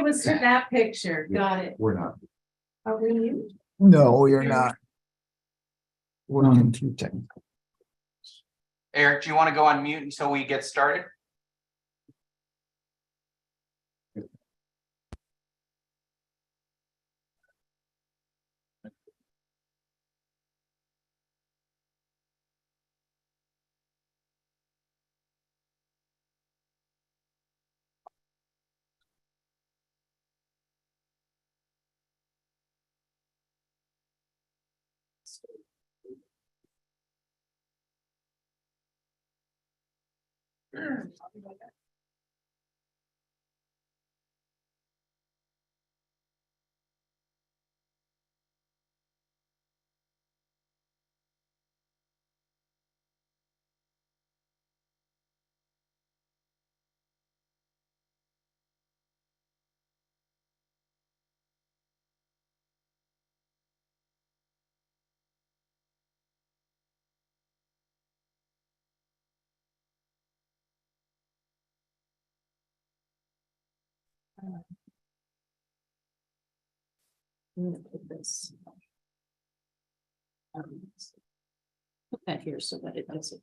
was to that picture. Got it. We're not. Are we mute? No, you're not. We're computing. Eric, do you want to go on mute until we get started? I'm gonna put this. Put that here so that it doesn't.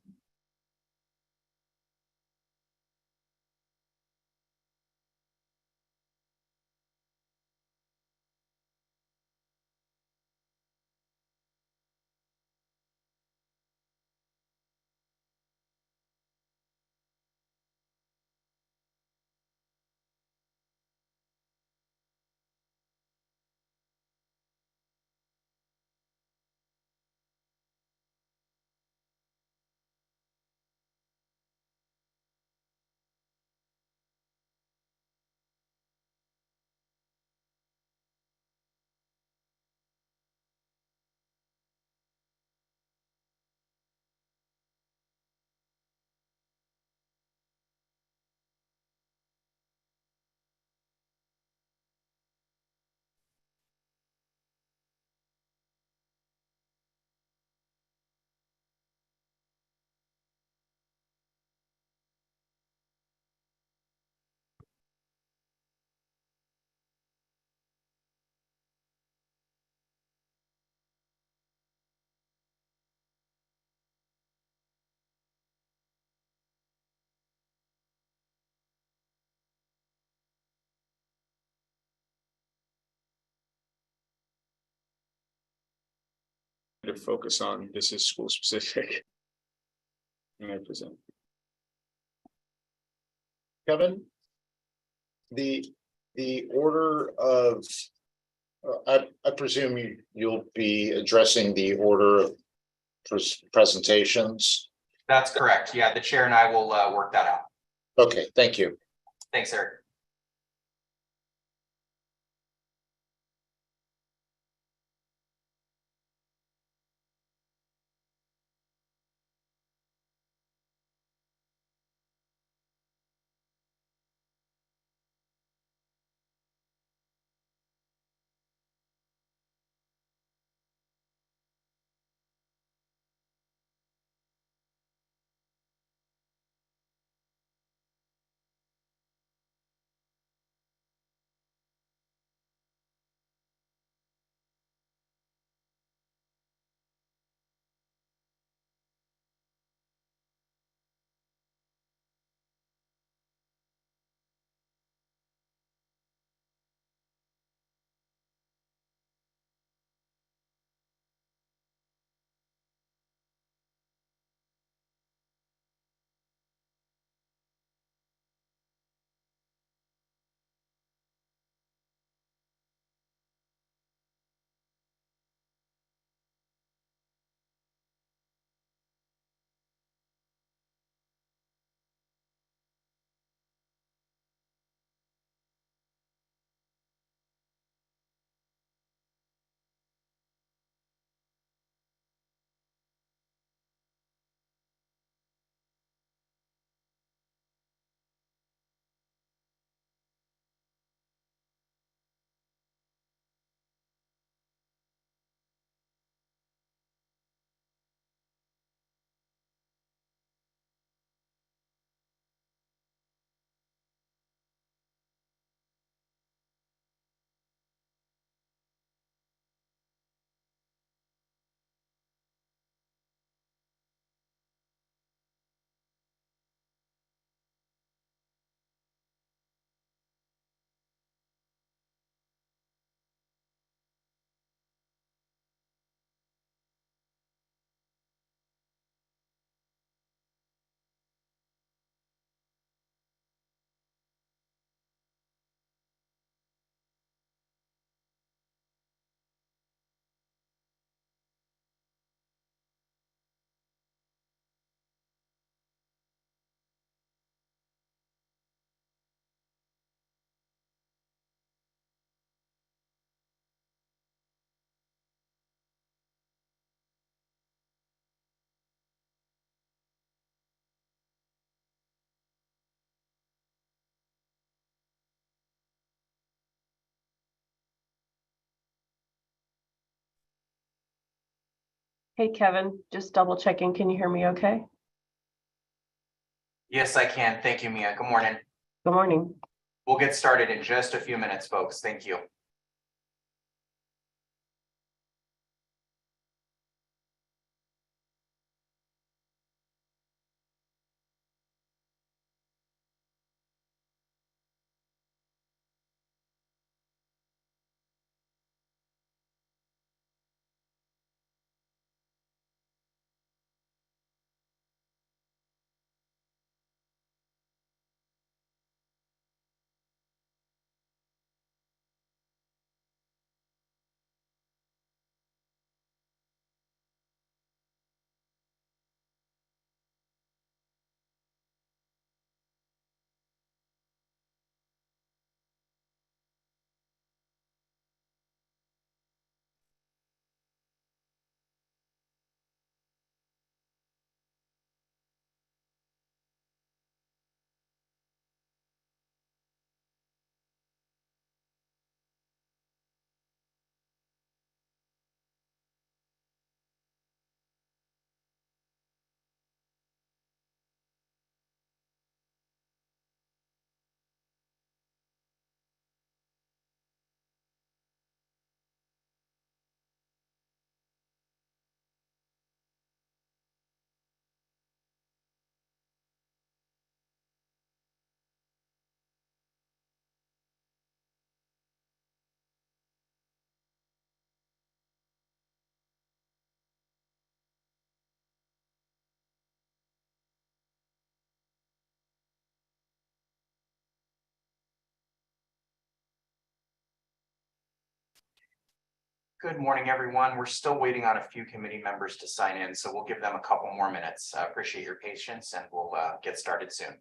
To focus on this is school specific. And I present. Kevin? The order of, I presume you'll be addressing the order of presentations. That's correct. Yeah, the chair and I will work that out. Okay, thank you. Thanks, Eric. Hey, Kevin, just double checking. Can you hear me okay? Yes, I can. Thank you, Mia. Good morning. Good morning. We'll get started in just a few minutes, folks. Thank you. Good morning, everyone. We're still waiting on a few committee members to sign in, so we'll give them a couple more minutes. I appreciate your patience and we'll get started soon.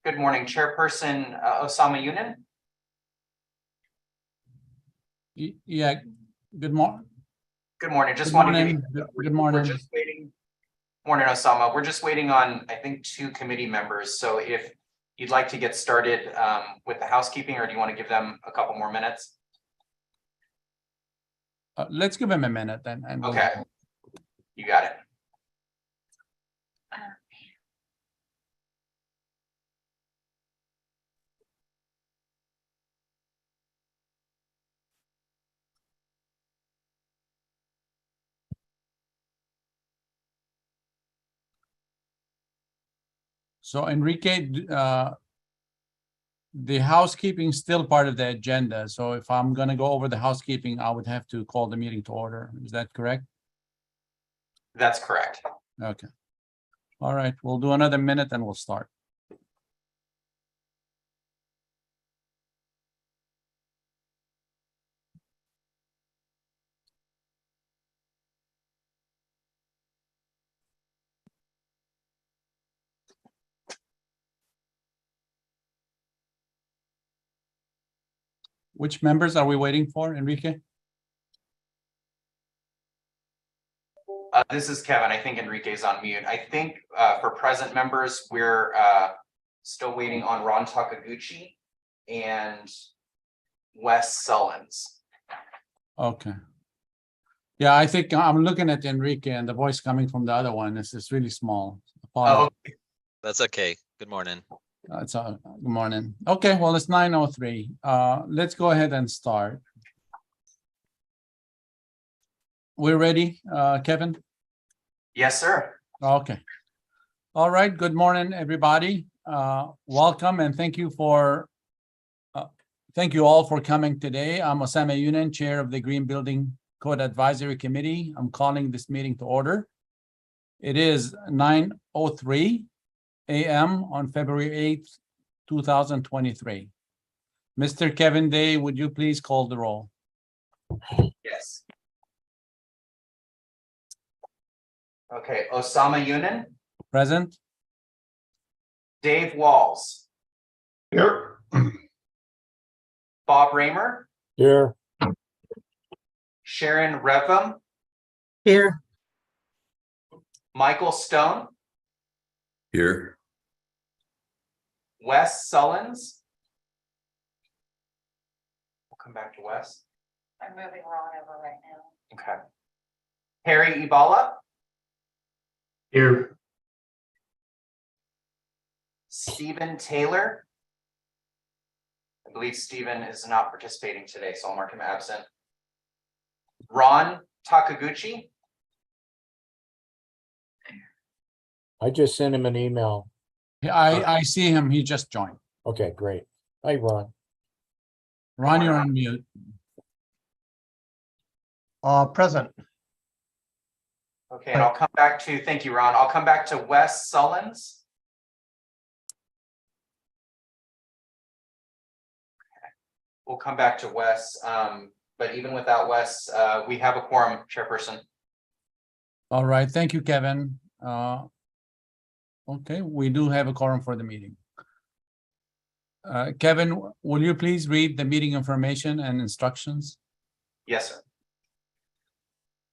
Good morning, Chairperson Osama Yunin. Yeah, good morning. Good morning. Just Good want to give morning. you. Good We're morning. just waiting. Morning, Osama. We're just waiting on, I think, 2 committee members. So if you'd like to get started with the housekeeping, or do you want to give them a couple more minutes? Let's give him a minute then. And we'll- Okay. You got it. So Enrique, the housekeeping is still part of the agenda. So if I'm gonna go over the housekeeping, I would have to call the meeting to order. Is that correct? That's correct. Okay. All right, we'll do another minute and we'll start. Which members are we waiting for, Enrique? This is Kevin. I think Enrique's on mute. I think for present members, we're still waiting on Ron Takaguchi and Wes Sullins. Okay. Yeah, I think I'm looking at Enrique and the voice coming from the other one is really small. Oh, Apologies. That's okay. Good morning. It's good morning. Okay, well, it's 9:03. Let's go ahead and start. We're ready, Kevin? yes, sir. Okay. All right, good morning, everybody. Welcome and thank you all for coming today. I'm Osama Yunan, Chair of the Green Building Code Advisory Committee. I'm calling this meeting to order. It is 9:03 a.m. on February 8th, 2023. Mr. Kevin Day, would you please call the roll? Yes. Okay, Osama Yunan, Present? Dave Walls, Here. Bob Raymer, Here. Sharon Revum, Here. Michael Stone, Here. Wes Sullins. We'll come back to Wes. I'm moving Ron over right now. Okay. Harry Ibala, Here. Stephen Taylor. I believe Stephen is not participating today, so I'll mark him absent. Ron Takaguchi, I just sent him an email. I see him. He just joined. Okay, great. Hi, Ron. Ron, you're on mute. Present. okay, and I'll come back to, thank you, Ron. I'll come back to Wes Sullins. We'll come back to Wes, but even without Wes, we have a quorum, Chairperson. All right, thank you, Kevin. Okay, we do have a quorum for the meeting. Kevin, will you please read the meeting information and instructions? Yes, sir.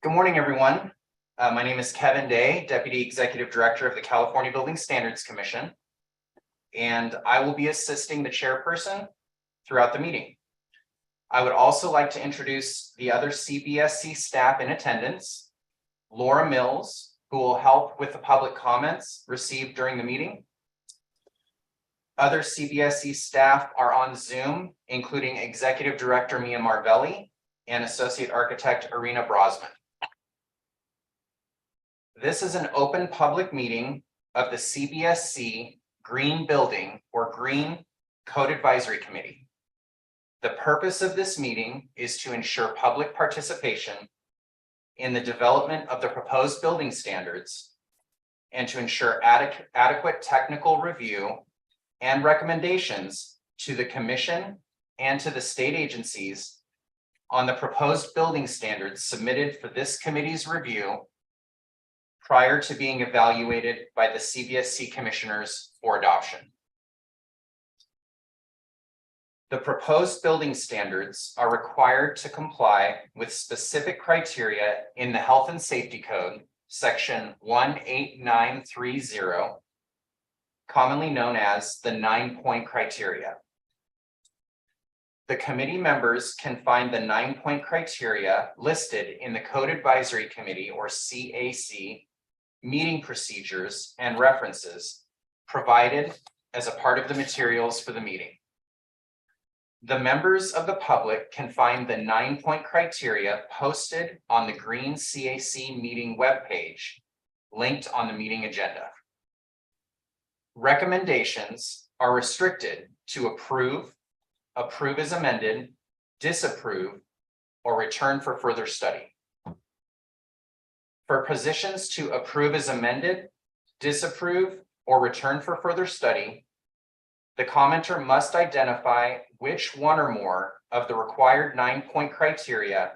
Good morning, everyone. My name is Kevin Day, Deputy Executive Director of the California Building Standards Commission, and I will be assisting the chairperson throughout the meeting. I would also like to introduce the other CBSC staff in attendance, Laura Mills, who will help with the public comments received during the meeting. Other CBSC staff are on Zoom, including Executive Director Mia Marvelli and Associate Architect Irina Brosman. This is an open public meeting of the CBSC Green Building or Green Code Advisory Committee. The purpose of this meeting is to ensure public participation in the development of the proposed building standards and to ensure adequate technical review and recommendations to the commission and to the state agencies on the proposed building standards submitted for this committee's review prior to being evaluated by the CBSC commissioners for adoption. The proposed building standards are required to comply with specific criteria in the Health and Safety Code, section 18930, commonly known as the 9-point criteria. The committee members can find the 9-point criteria listed in the Code Advisory Committee or CAC meeting procedures and references provided as a part of the materials for the meeting. The members of the public can find the 9-point criteria posted on the Green CAC meeting webpage, linked on the meeting agenda. Recommendations are restricted to approve, approve as amended, disapprove, or return for further study. For positions to approve as amended, disapprove, or return for further study, the commenter must identify which one or more of the required 9-point criteria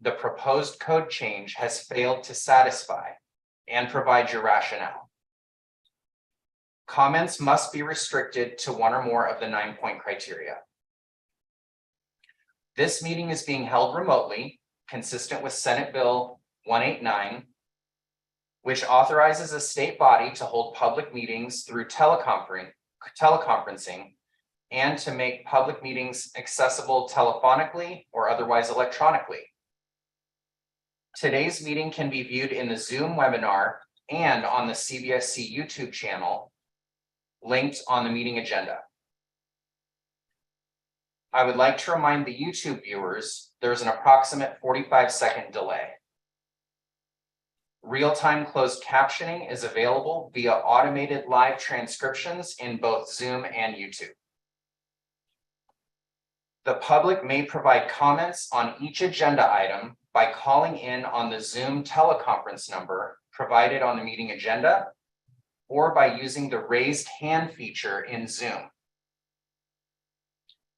the proposed code change has failed to satisfy and provide your rationale. Comments must be restricted to one or more of the 9-point criteria. This meeting is being held remotely, consistent with Senate Bill 189, which authorizes a state body to hold public meetings through teleconferencing and to make public meetings accessible telephonically or otherwise electronically. Today's meeting can be viewed in the Zoom webinar and on the CBSC YouTube channel linked on the meeting agenda. I would like to remind the YouTube viewers there's an approximate 45-second delay. Real-time closed captioning is available via automated live transcriptions in both Zoom and YouTube. The public may provide comments on each agenda item by calling in on the Zoom teleconference number provided on the meeting agenda or by using the raised hand feature in Zoom.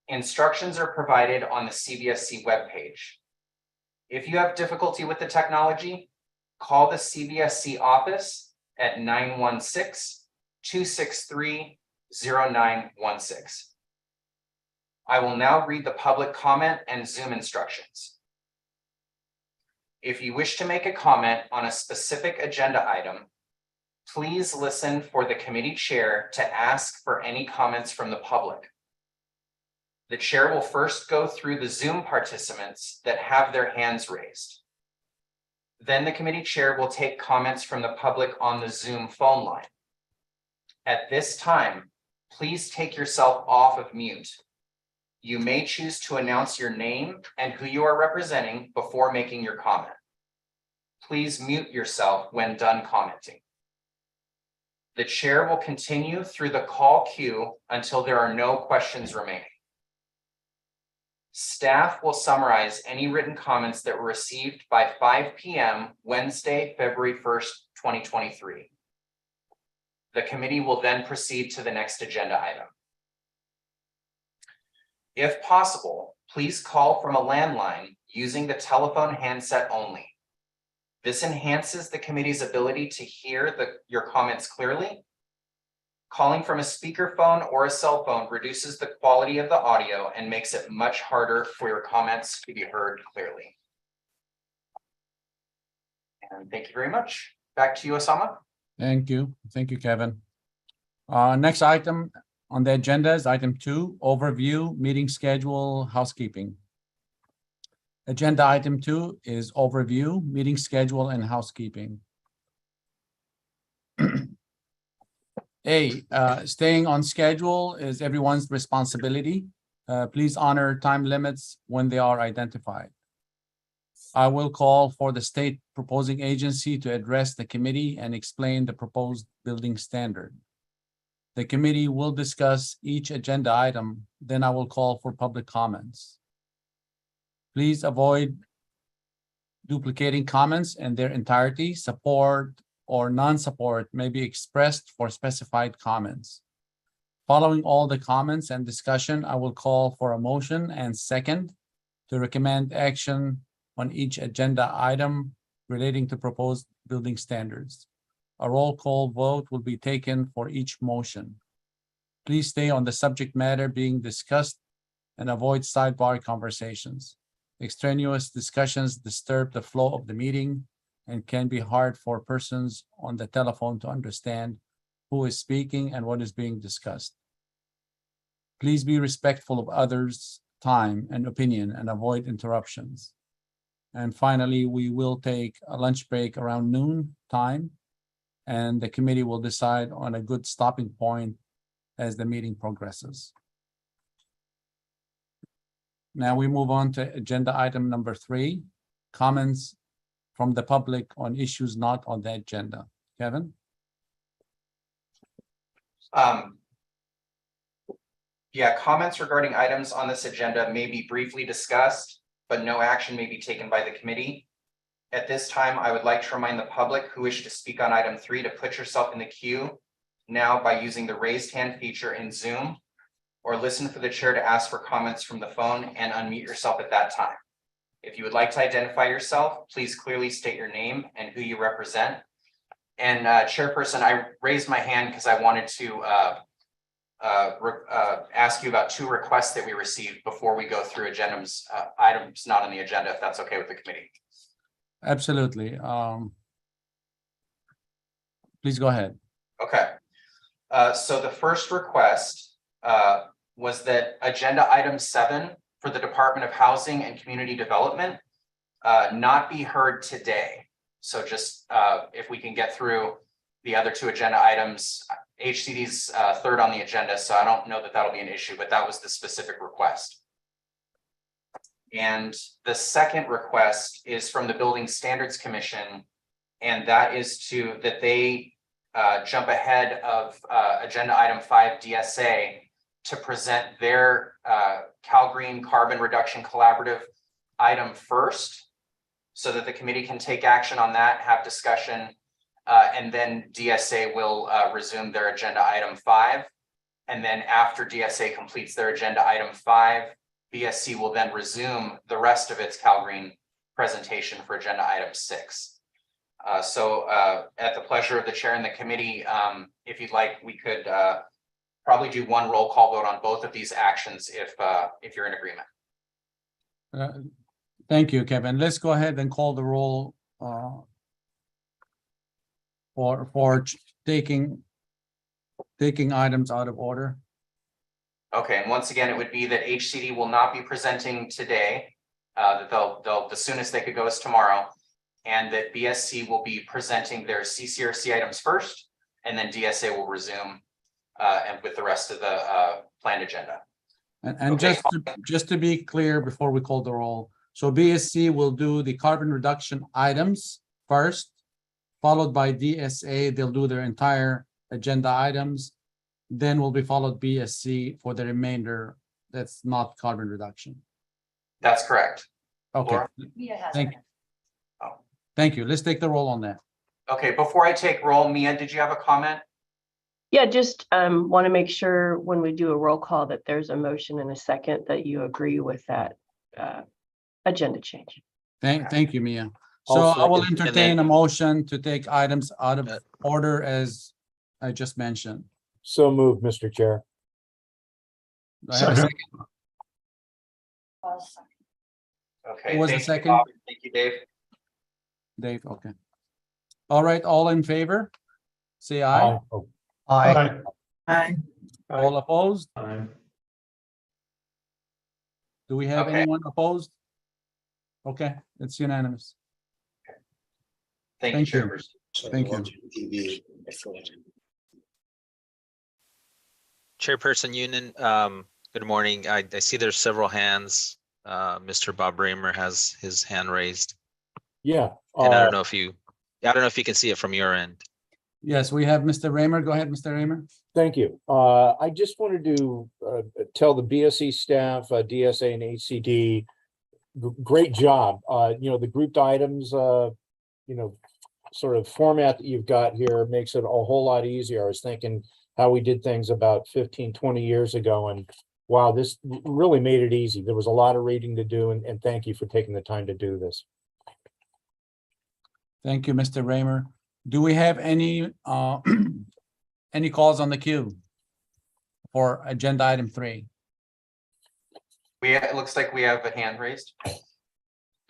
Instructions are provided on the CBSC webpage. If you have difficulty with the technology, call the CBSC office at 916-263-0916. I will now read the public comment and Zoom instructions. If you wish to make a comment on a specific agenda item, please listen for the committee chair to ask for any comments from the public. The chair will first go through the Zoom participants that have their hands raised. Then the committee chair will take comments from the public on the Zoom phone line. At this time, please take yourself off of mute. You may choose to announce your name and who you are representing before making your comment. Please mute yourself when done commenting. The chair will continue through the call queue until there are no questions remaining. Staff will summarize any written comments that were received by 5 p.m. Wednesday, February 1st, 2023. The committee will then proceed to the next agenda item. If possible, please call from a landline using the telephone handset only. This enhances the committee's ability to hear your comments clearly. Calling from a speakerphone or a cell phone reduces the quality of the audio and makes it much harder for your comments to be heard clearly. And thank you very much. Back to you, Osama. Thank you. Thank you, Kevin. Next item on the agenda is item 2, overview, meeting schedule, housekeeping. Agenda item 2 is overview, meeting schedule, and housekeeping. Staying on schedule is everyone's responsibility. Please honor time limits when they are identified. I will call for the state proposing agency to address the committee and explain the proposed building standard. The committee will discuss each agenda item, then I will call for public comments. Please avoid duplicating comments in their entirety. Support or non-support may be expressed for specified comments. Following all the comments and discussion, I will call for a motion and second to recommend action on each agenda item relating to proposed building standards. A roll call vote will be taken for each motion. Please stay on the subject matter being discussed and avoid sidebar conversations. Extraneous discussions disturb the flow of the meeting and can be hard for persons on the telephone to understand who is speaking and what is being discussed. Please be respectful of others' time and opinion and avoid interruptions. And finally, we will take a lunch break around noon time, and the committee will decide on a good stopping point as the meeting progresses. Now we move on to agenda item number 3, comments from the public on issues not on the agenda. Kevin? Yeah, comments regarding items on this agenda may be briefly discussed, but no action may be taken by the committee. At this time, I would like to remind the public who wish to speak on item 3 to put yourself in the queue now by using the raised hand feature in Zoom, or listen for the chair to ask for comments from the phone and unmute yourself at that time. If you would like to identify yourself, please clearly state your name and who you represent. And Chairperson, I raised my hand because I wanted to ask you about 2 requests that we received before we go through items not on the agenda, if that's okay with the committee. Absolutely. Please go ahead. Okay. So the first request was that agenda item 7 for the Department of Housing and Community Development not be heard today. So just if we can get through the other two agenda items, HCD's third on the agenda, so I don't know that that'll be an issue, but that was the specific request. And the second request is from the Building Standards Commission, and that is that they jump ahead of agenda item 5 DSA to present their Cal Green Carbon Reduction Collaborative item first, so that the committee can take action on that, have discussion, and then DSA will resume their agenda item 5. And then after DSA completes their agenda item 5, BSC will then resume the rest of its Cal Green presentation for agenda item 6. So at the pleasure of the chair and the committee, if you'd like, we could probably do one roll call vote on both of these actions if you're in agreement. Thank you, Kevin. Let's go ahead and call the roll for taking items out of order. Okay, and once again, it would be that HCD will not be presenting today. That they'll the soonest they could go is tomorrow, and that BSC will be presenting their CCRC items first, and then DSA will resume and with the rest of the planned agenda. And Okay. just to be clear before we call the roll, so BSC will do the carbon reduction items first, followed by DSA. They'll do their entire agenda items, then will be followed BSC for the remainder that's not carbon reduction. That's correct. Okay, Laura? Mia has. Thank it. thank you. Let's take the roll on that. Okay, before I take roll, Mia, did you have a comment? Yeah, just want to make sure when we do a roll call that there's a motion and a second that you agree with that agenda change. Thank you, Mia. So I'll I will second. entertain a motion to take items out of order as I just mentioned. So moved, Mr. Chair. Do I have a second? I'll second. Okay, Who was the thank you, second? Bob. Thank you, Dave. Dave, okay. All right, all in favor? Say aye. Oh, Aye. Aye. All opposed? Aye. Do we have Okay. anyone opposed? Okay, it's unanimous. Thank you, Thank you. Chairperson. Thank you. TV. Chairperson Union, good morning. I see there's several hands. Mr. Bob Raymer has his hand raised. yeah. And I don't know if you can see it from your end. Yes, we have Mr. Raymer. Go ahead, Mr. Raymer. Thank you. I just wanted to tell the BSC staff, DSA and HCD, great job. The grouped items, sort of format that you've got here makes it a whole lot easier. I was thinking how we did things about 15, 20 years ago, and wow, this really made it easy. There was a lot of reading to do, and thank you for taking the time to do this. Thank you, Mr. Raymer. Do we have any any calls on the queue for agenda item 3? It looks like we have a hand raised.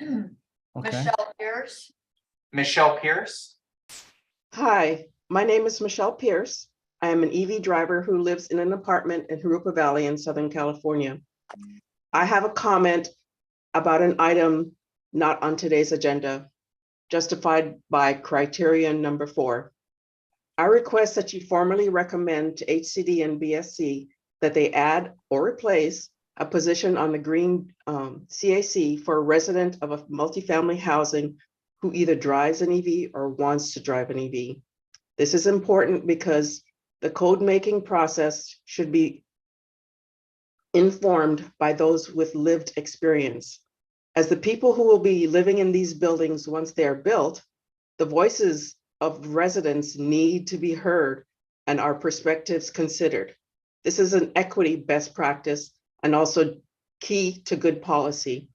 Okay, Michelle Pierce. Michelle Pierce. Hi, my name is Michelle Pierce. I am an EV driver who lives in an apartment in Jurupa Valley in Southern California. I have a comment about an item not on today's agenda, justified by criterion number 4. I request that you formally recommend to HCD and BSC that they add or replace a position on the Green CAC for a resident of a multifamily housing who either drives an EV or wants to drive an EV. This is important because the code making process should be informed by those with lived experience. As the people who will be living in these buildings once they are built, the voices of residents need to be heard and our perspectives considered. This is an equity best practice and also key to good policy.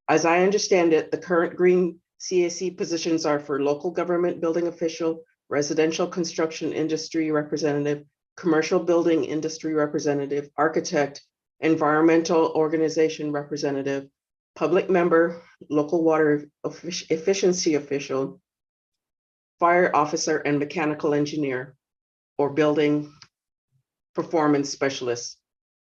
As I understand it, the current Green CAC positions are for local government building official, residential construction industry representative, commercial building industry representative, architect, environmental organization representative, public member, local water efficiency official, fire officer, and mechanical engineer, or building performance specialist.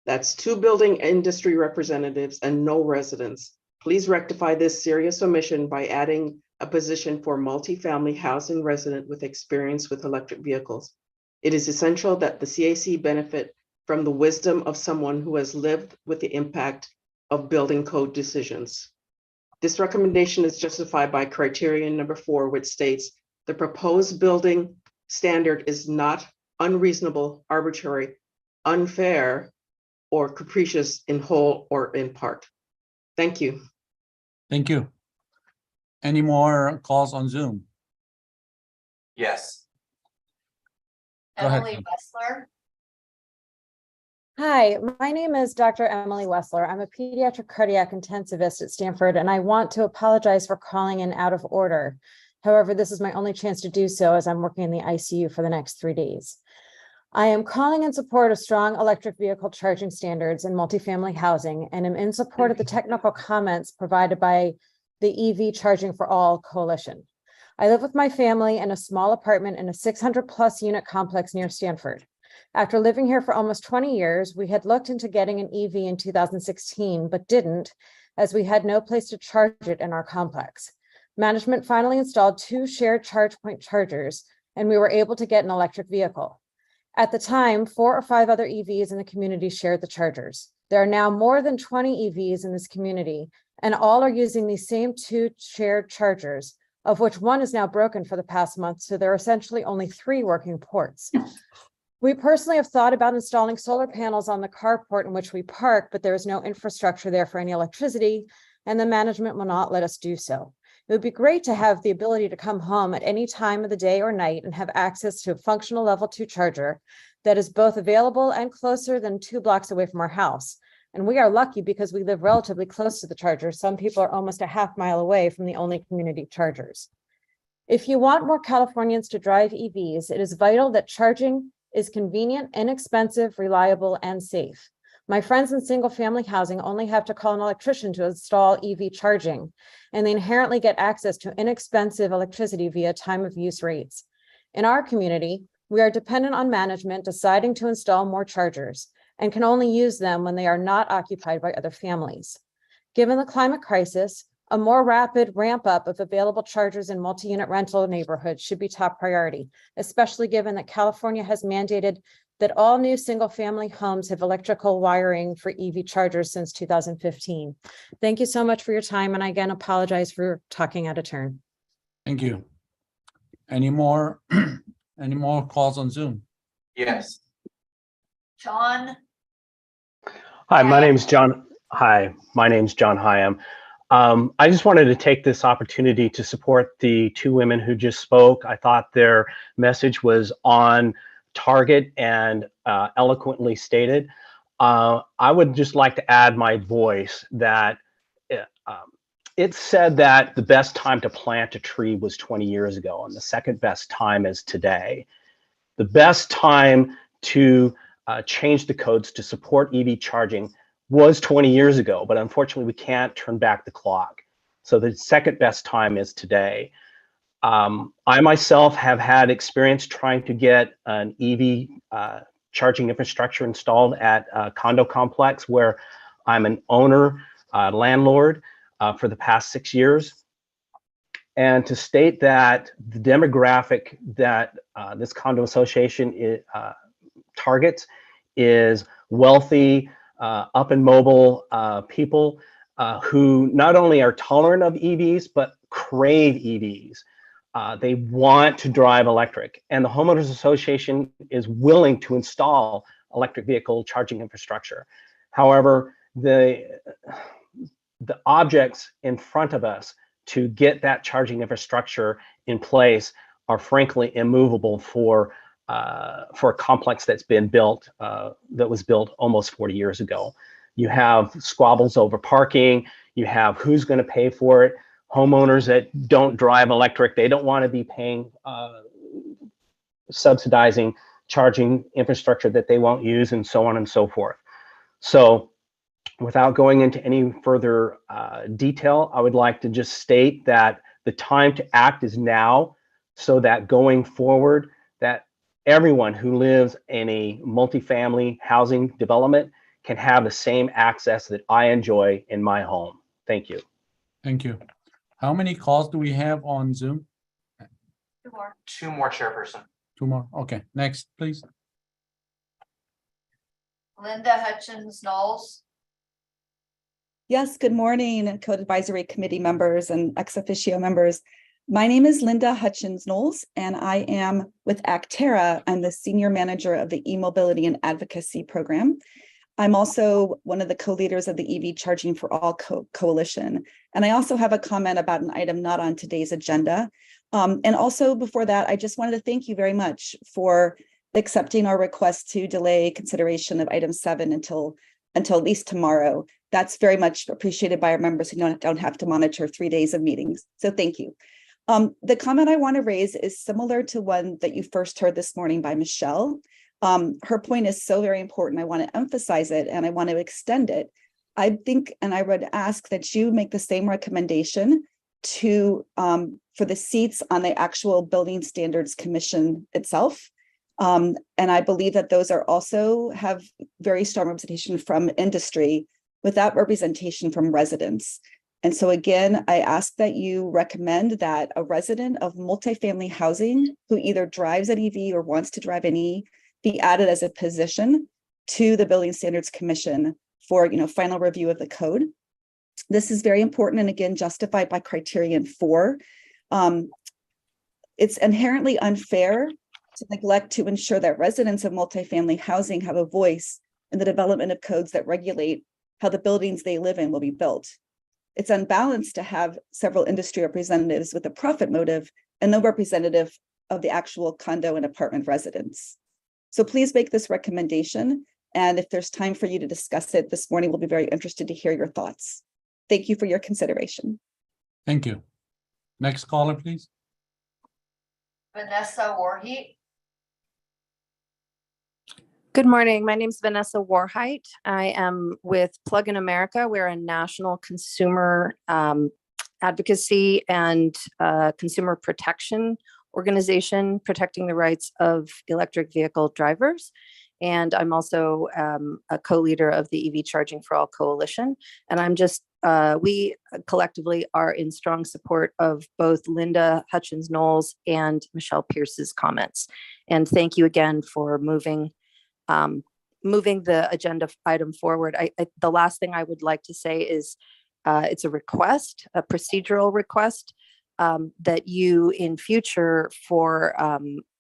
That's 2 building industry representatives and no residents. Please rectify this serious omission by adding a position for multifamily housing resident with experience with electric vehicles. It is essential that the CAC benefit from the wisdom of someone who has lived with the impact of building code decisions. This recommendation is justified by criterion number 4, which states the proposed building standard is not unreasonable, arbitrary, unfair, or capricious in whole or in part. Thank you. Thank you. Any more calls on Zoom? Yes. Go ahead, Emily Kim. Wessler, Hi, my name is Dr. Emily Wessler. I'm a pediatric cardiac intensivist at Stanford, and I want to apologize for calling in out of order. However, this is my only chance to do so as I'm working in the ICU for the next 3 days. I am calling in support of strong electric vehicle charging standards in multifamily housing, and am in support of the technical comments provided by the EV Charging for All Coalition. I live with my family in a small apartment in a 600+ unit complex near Stanford. After living here for almost 20 years, we had looked into getting an EV in 2016, but didn't, as we had no place to charge it in our complex. Management finally installed 2 shared charge point chargers, and we were able to get an electric vehicle. At the time, 4 or 5 other EVs in the community shared the chargers. There are now more than 20 EVs in this community, and all are using these same 2 shared chargers, of which one is now broken for the past month, so there are essentially only 3 working ports. We personally have thought about installing solar panels on the carport in which we park, but there is no infrastructure there for any electricity, and the management will not let us do so. It would be great to have the ability to come home at any time of the day or night and have access to a functional level 2 charger that is both available and closer than 2 blocks away from our house. And we are lucky because we live relatively close to the charger. Some people are almost a half mile away from the only community chargers. If you want more Californians to drive EVs, it is vital that charging is convenient, inexpensive, reliable, and safe. My friends in single family housing only have to call an electrician to install EV charging, and they inherently get access to inexpensive electricity via time of use rates. In our community, we are dependent on management deciding to install more chargers and can only use them when they are not occupied by other families. Given the climate crisis, a more rapid ramp up of available chargers in multi-unit rental neighborhoods should be top priority, especially given that California has mandated that all new single-family homes have electrical wiring for EV chargers since 2015. Thank you so much for your time, and I again apologize for talking out of turn. Thank you. Any more, any more calls on Zoom? Yes. John, Hi, my name's John. Hi, my name's John Hyam. I just wanted to take this opportunity to support the 2 women who just spoke. I thought their message was on target and eloquently stated. I would just like to add my voice that it said that the best time to plant a tree was 20 years ago, and the second best time is today. The best time to change the codes to support EV charging was 20 years ago, but unfortunately we can't turn back the clock. So the second best time is today. I myself have had experience trying to get an EV charging infrastructure installed at a condo complex where I'm an owner, landlord for the past 6 years. And to state that the demographic that this condo association targets is wealthy, up and mobile people who not only are tolerant of EVs, but crave EVs. They want to drive electric, and the Homeowners Association is willing to install electric vehicle charging infrastructure. However, the objects in front of us to get that charging infrastructure in place are frankly immovable for a complex that's been built, that was built almost 40 years ago. You have squabbles over parking, you have who's going to pay for it, homeowners that don't drive electric, they don't want to be paying, subsidizing charging infrastructure that they won't use, and so on and so forth. So without going into any further detail, I would like to just state that the time to act is now, so that going forward, that everyone who lives in a multifamily housing development can have the same access that I enjoy in my home. Thank you. Thank you. How many calls do we have on Zoom? 2 more. 2 more, Chairperson. 2 more. Okay, next, please. Linda Hutchins Knowles, Yes, good morning, Code Advisory Committee members and ex officio members. My name is Linda Hutchins Knowles, and I am with Actera. I'm the Senior Manager of the E-Mobility and Advocacy Program. I'm also one of the co-leaders of the EV Charging for All Coalition. And I also have a comment about an item not on today's agenda. And also before that, I just wanted to thank you very much for accepting our request to delay consideration of item 7 until at least tomorrow. That's very much appreciated by our members who don't have to monitor 3 days of meetings. So thank you. The comment I want to raise is similar to one that you first heard this morning by Michelle. Her point is so very important. I want to emphasize it and I want to extend it. I think, and I would ask that you make the same recommendation to for the seats on the actual Building Standards Commission itself. And I believe that those are also have very strong representation from industry without representation from residents. And so again, I ask that you recommend that a resident of multifamily housing who either drives an EV or wants to drive an EV be added as a position to the Building Standards Commission for final review of the code. This is very important and again justified by criterion 4. It's inherently unfair to neglect to ensure that residents of multifamily housing have a voice in the development of codes that regulate how the buildings they live in will be built. It's unbalanced to have several industry representatives with a profit motive and no representative of the actual condo and apartment residents. So please make this recommendation. And if there's time for you to discuss it this morning, we'll be very interested to hear your thoughts. Thank you for your consideration. Thank you. Next caller, please. Vanessa Warheat, Good morning. My name is Vanessa Warheit. I am with Plug in America. We're a national consumer advocacy and consumer protection organization protecting the rights of electric vehicle drivers. And I'm also a co-leader of the EV Charging for All Coalition. And I'm just, we collectively are in strong support of both Linda Hutchins Knowles and Michelle Pierce's comments. And thank you again for moving the agenda item forward. The last thing I would like to say is it's a request, a procedural request that you in future for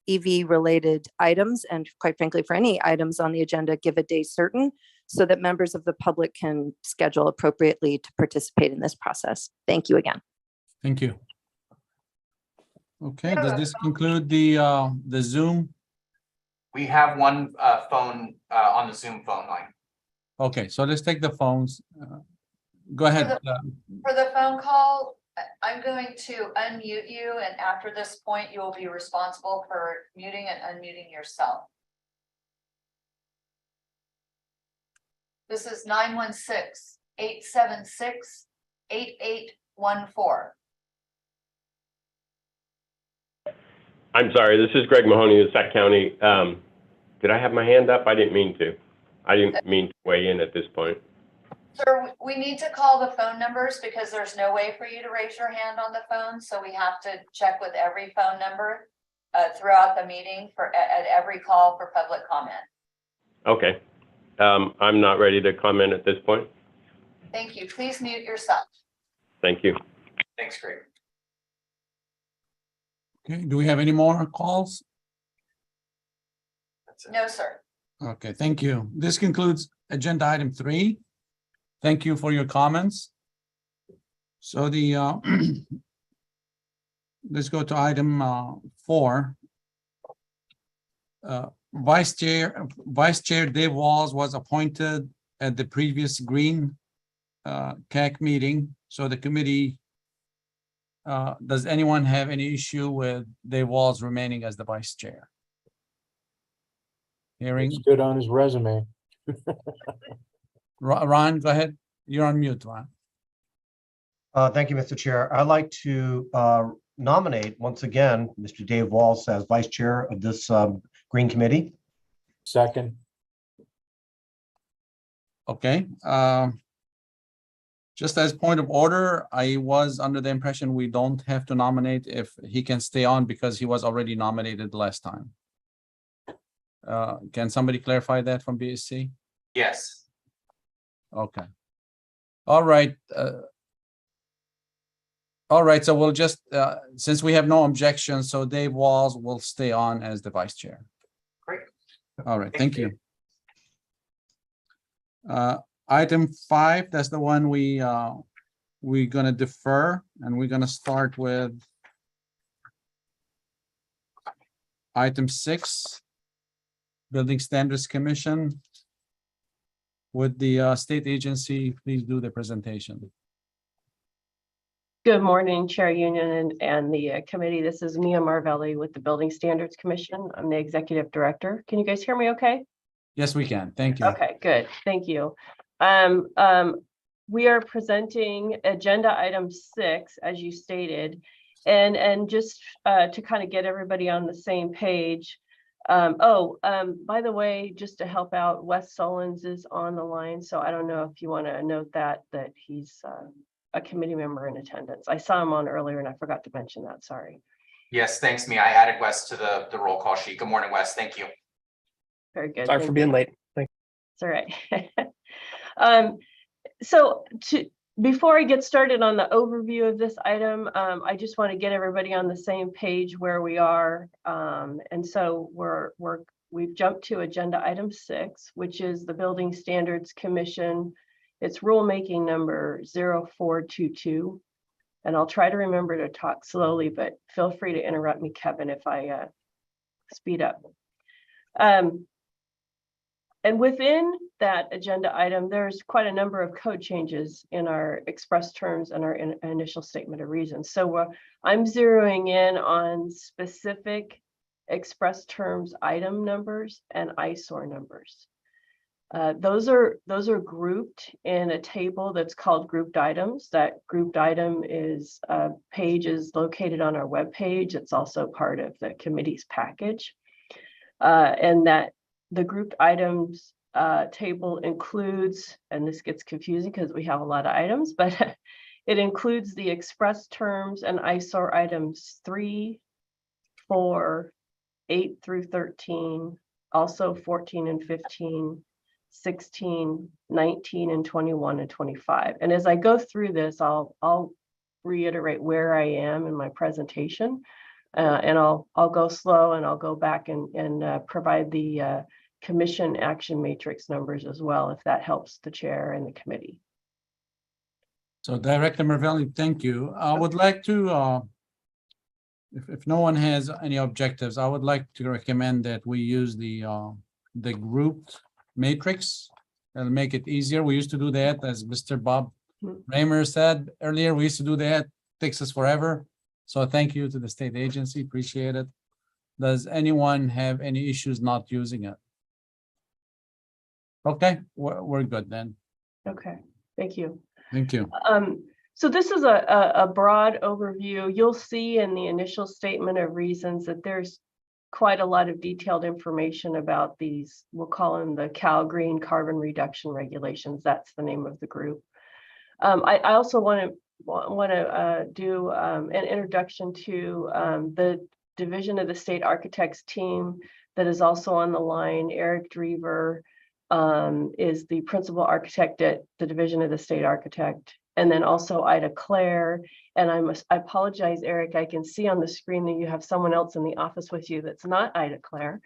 EV related items and quite frankly for any items on the agenda give a day certain so that members of the public can schedule appropriately to participate in this process. Thank you again. Thank you. Okay, does this conclude the Zoom? We have one phone on the Zoom phone line. Okay, so let's take the phones. Go ahead. for the phone call, I'm going to unmute you, and after this point, you will be responsible for muting and unmuting yourself. This is 916-876-8814. I'm sorry, this is Greg Mahoney of Sac County. Did I have my hand up? I didn't mean to. I didn't mean to weigh in at this point. Sir, we need to call the phone numbers because there's no way for you to raise your hand on the phone. So we have to check with every phone number throughout the meeting at every call for public comment. Okay. I'm not ready to comment at this point. Thank you. Please mute yourself. Thank you. Thanks, Greg. Okay, do we have any more calls? That's it. No, sir. Okay, thank you. This concludes agenda item 3. Thank you for your comments. So the let's go to item 4. Vice Chair Dave Walls was appointed at the previous Green CAC meeting. So the committee, does anyone have any issue with Dave Walls remaining as the vice chair? Hearing. It's good on his resume. Ron, go ahead. You're on mute, Ron. Thank you, Mr. Chair. I'd like to nominate once again Mr. Dave Walls as vice chair of this Green Committee. Second. Okay. Just as point of order, I was under the impression we don't have to nominate if he can stay on because he was already nominated last time. Can somebody clarify that from BSC? Yes. Okay. All right. All right, so we'll just, since we have no objections, so Dave Walls will stay on as the vice chair. Great. All right, thank you. Item 5, that's the one we're gonna defer, and we're gonna start with item 6, Building Standards Commission. Would the state agency please do the presentation? Good morning, Chair Union and the committee. This is Mia Marvelli with the Building Standards Commission. I'm the executive director. Can you guys hear me okay? Yes, we can. Thank you. Okay, good. Thank you. We are presenting agenda item 6, as you stated, and just to kind of get everybody on the same page. By the way, just to help out, Wes Solons is on the line, so I don't know if you want to note that he's a committee member in attendance. I saw him on earlier and I forgot to mention that. Sorry. Yes, thanks, Mia. I added Wes to the roll call sheet. Good morning, Wes. Thank you. Very good. Sorry for being late. Thanks. It's all right. So before I get started on the overview of this item, I just want to get everybody on the same page where we are. And so we've jumped to agenda item 6, which is the Building Standards Commission. It's rulemaking number 0422. And I'll try to remember to talk slowly, but feel free to interrupt me, Kevin, if I speed up. And within that agenda item, there's quite a number of code changes in our express terms and our initial statement of reasons. So I'm zeroing in on specific express terms item numbers and eyesore numbers. Those are grouped in a table that's called grouped items. That grouped item is page is located on our webpage. It's also part of the committee's package. And that the grouped items table includes, and this gets confusing because we have a lot of items, but it includes the express terms and eyesore items 3, 4, 8 through 13, also 14 and 15, 16, 19, and 21 and 25. And as I go through this, I'll reiterate where I am in my presentation, and I'll go slow, and I'll go back and provide the commission action matrix numbers as well, if that helps the chair and the committee. So Director Marvelli, thank you. I would like to, if no one has any objectives, I would like to recommend that we use the grouped matrix. It'll make it easier. We used to do that, as Mr. Bob Raymer said earlier. We used to do that. Takes us forever. So thank you to the state agency. Appreciate it. Does anyone have any issues not using it? Okay, we're good then. Okay, thank you. Thank you. So this is a broad overview. You'll see in the initial statement of reasons that there's quite a lot of detailed information about these. We'll call them the Cal Green Carbon Reduction Regulations. That's the name of the group. I also want to do an introduction to the Division of the State Architects team that is also on the line. Eric Drever is the principal architect at the Division of the State Architect, and then also Ida Claire. And I apologize, Eric, I can see on the screen that you have someone else in the office with you that's not Ida Claire.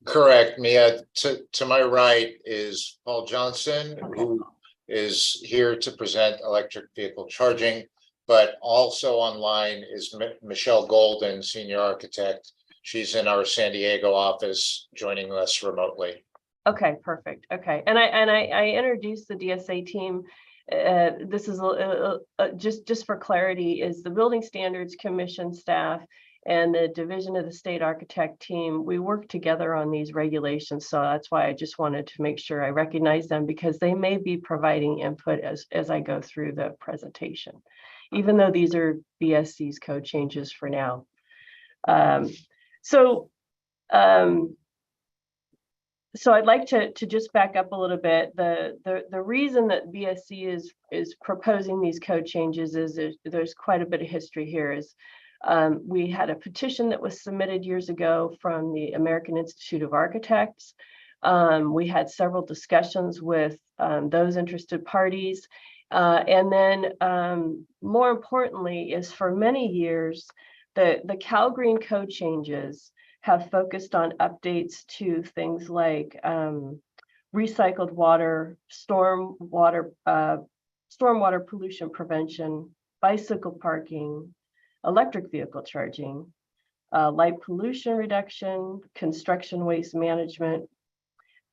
Correct, Mia. To my right is Paul Johnson, who is here to present electric vehicle charging, but also online is Michelle Golden, senior architect. She's in our San Diego office, joining us remotely. Okay, perfect. Okay, and I introduced the DSA team. This is just for clarity, is the Building Standards Commission staff and the Division of the State Architect team. We work together on these regulations, so that's why I just wanted to make sure I recognize them, because they may be providing input as I go through the presentation, even though these are BSC's code changes for now. So I'd like to just back up a little bit. The reason that BSC is proposing these code changes is there's quite a bit of history here. We had a petition that was submitted years ago from the American Institute of Architects. We had several discussions with those interested parties. And then more importantly is for many years, the Cal Green code changes have focused on updates to things like recycled water, stormwater pollution prevention, bicycle parking, electric vehicle charging, light pollution reduction, construction waste management,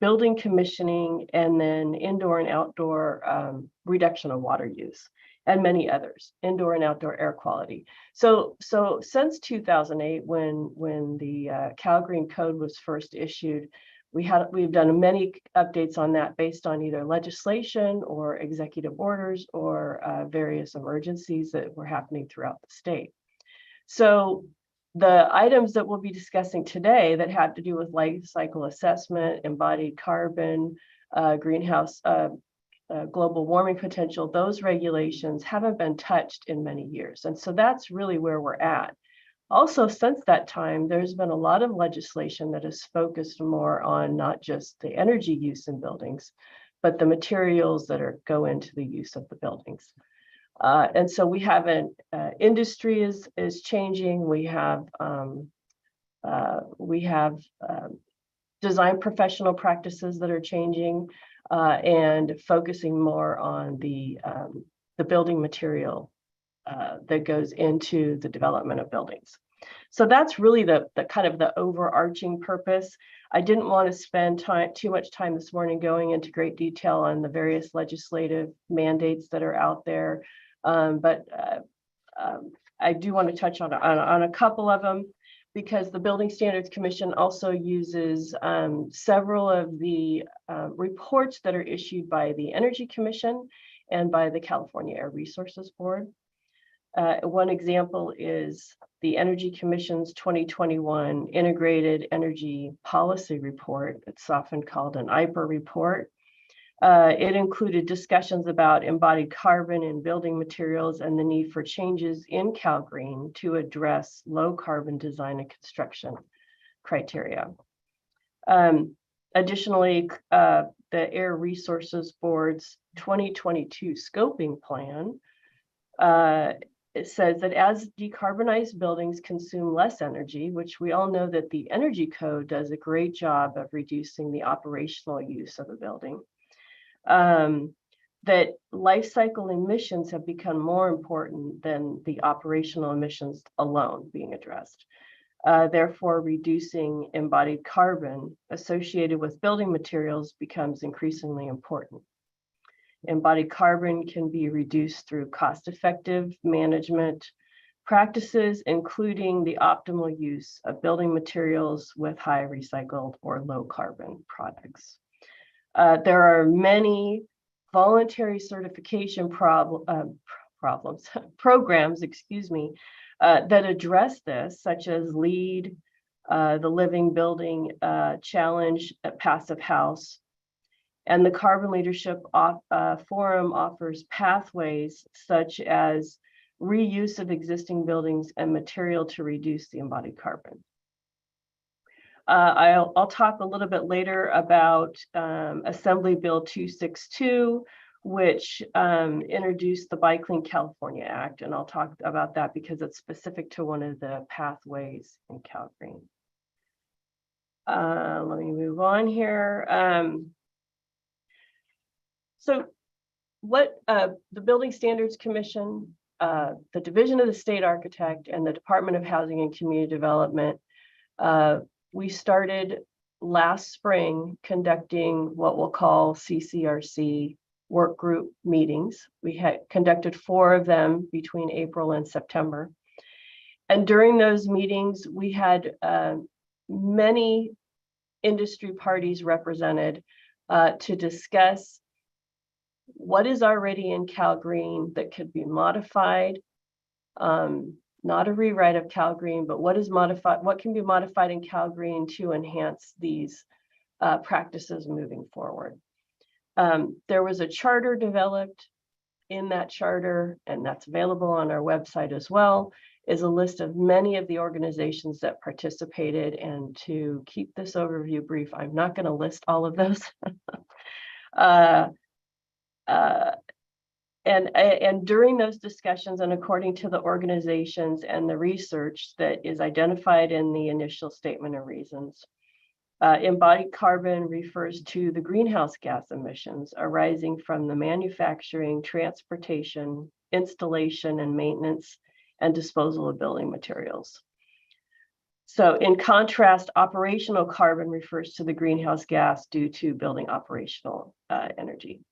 building commissioning, and then indoor and outdoor reduction of water use, and many others, indoor and outdoor air quality. So since 2008, when the Cal Green Code was first issued, we've done many updates on that based on either legislation or executive orders or various emergencies that were happening throughout the state. So the items that we'll be discussing today that have to do with life cycle assessment, embodied carbon, greenhouse global warming potential, those regulations haven't been touched in many years. And so that's really where we're at. Also, since that time, there's been a lot of legislation that has focused more on not just the energy use in buildings, but the materials that go into the use of the buildings. And so we have an industry is changing. We have design professional practices that are changing and focusing more on the building material that goes into the development of buildings. So that's really the kind of the overarching purpose. I didn't want to spend too much time this morning going into great detail on the various legislative mandates that are out there. But I do want to touch on a couple of them, because the Building Standards Commission also uses several of the reports that are issued by the Energy Commission and by the California Air Resources Board. One example is the Energy Commission's 2021 Integrated Energy Policy Report. It's often called an IPER report. It included discussions about embodied carbon in building materials and the need for changes in Cal Green to address low carbon design and construction criteria. Additionally, the Air Resources Board's 2022 scoping plan, it says that as decarbonized buildings consume less energy, which we all know that the Energy Code does a great job of reducing the operational use of a building, that life cycle emissions have become more important than the operational emissions alone being addressed. Therefore, reducing embodied carbon associated with building materials becomes increasingly important. Embodied carbon can be reduced through cost-effective management practices, including the optimal use of building materials with high recycled or low carbon products. There are many voluntary certification programs, excuse me, that address this, such as LEED, the Living Building Challenge at Passive House, and the Carbon Leadership Forum offers pathways such as reuse of existing buildings and material to reduce the embodied carbon. I'll talk a little bit later about Assembly Bill 262, which introduced the Buy Clean California Act, and I'll talk about that because it's specific to one of the pathways in Cal Green. Let me move on here. So what the Building Standards Commission, the Division of the State Architect, and the Department of Housing and Community Development, we started last spring conducting what we'll call CCRC work group meetings. We had conducted 4 of them between April and September. And during those meetings, we had many industry parties represented to discuss what is already in Cal Green that could be modified, not a rewrite of Cal Green, but what is modified, what can be modified in Cal Green to enhance these practices moving forward. There was a charter developed. In that charter, and that's available on our website as well, is a list of many of the organizations that participated. And to keep this overview brief, I'm not going to list all of those. And during those discussions, and according to the organizations and the research that is identified in the initial statement of reasons, embodied carbon refers to the greenhouse gas emissions arising from the manufacturing, transportation, installation, and maintenance and disposal of building materials. So in contrast, operational carbon refers to the greenhouse gas due to building operational energy.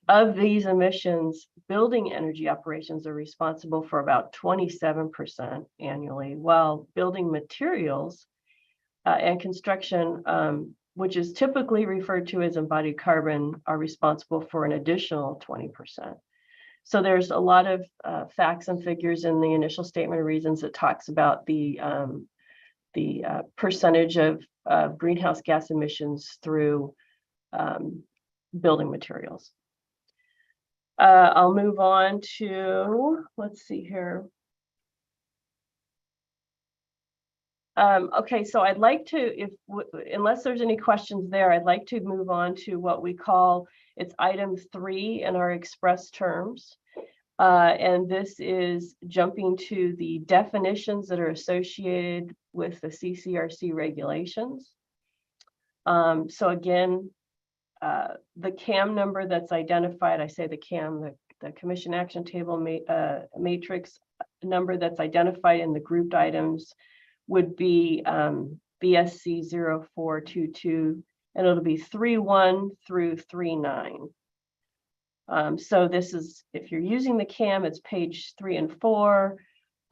Of these emissions, building energy operations are responsible for about 27% annually, while building materials and construction, which is typically referred to as embodied carbon, are responsible for an additional 20%. So there's a lot of facts and figures in the initial statement of reasons that talks about the percentage of greenhouse gas emissions through building materials. I'll move on to, let's see here. Okay, so I'd like to, unless there's any questions there, I'd like to move on to what we call, it's item 3 in our express terms. And this is jumping to the definitions that are associated with the CCRC regulations. So again, the CAM number that's identified, I say the CAM, the Commission Action Table matrix number that's identified in the grouped items would be BSC 0422, and it'll be 31 through 39. So this is, if you're using the CAM, it's page 3 and 4.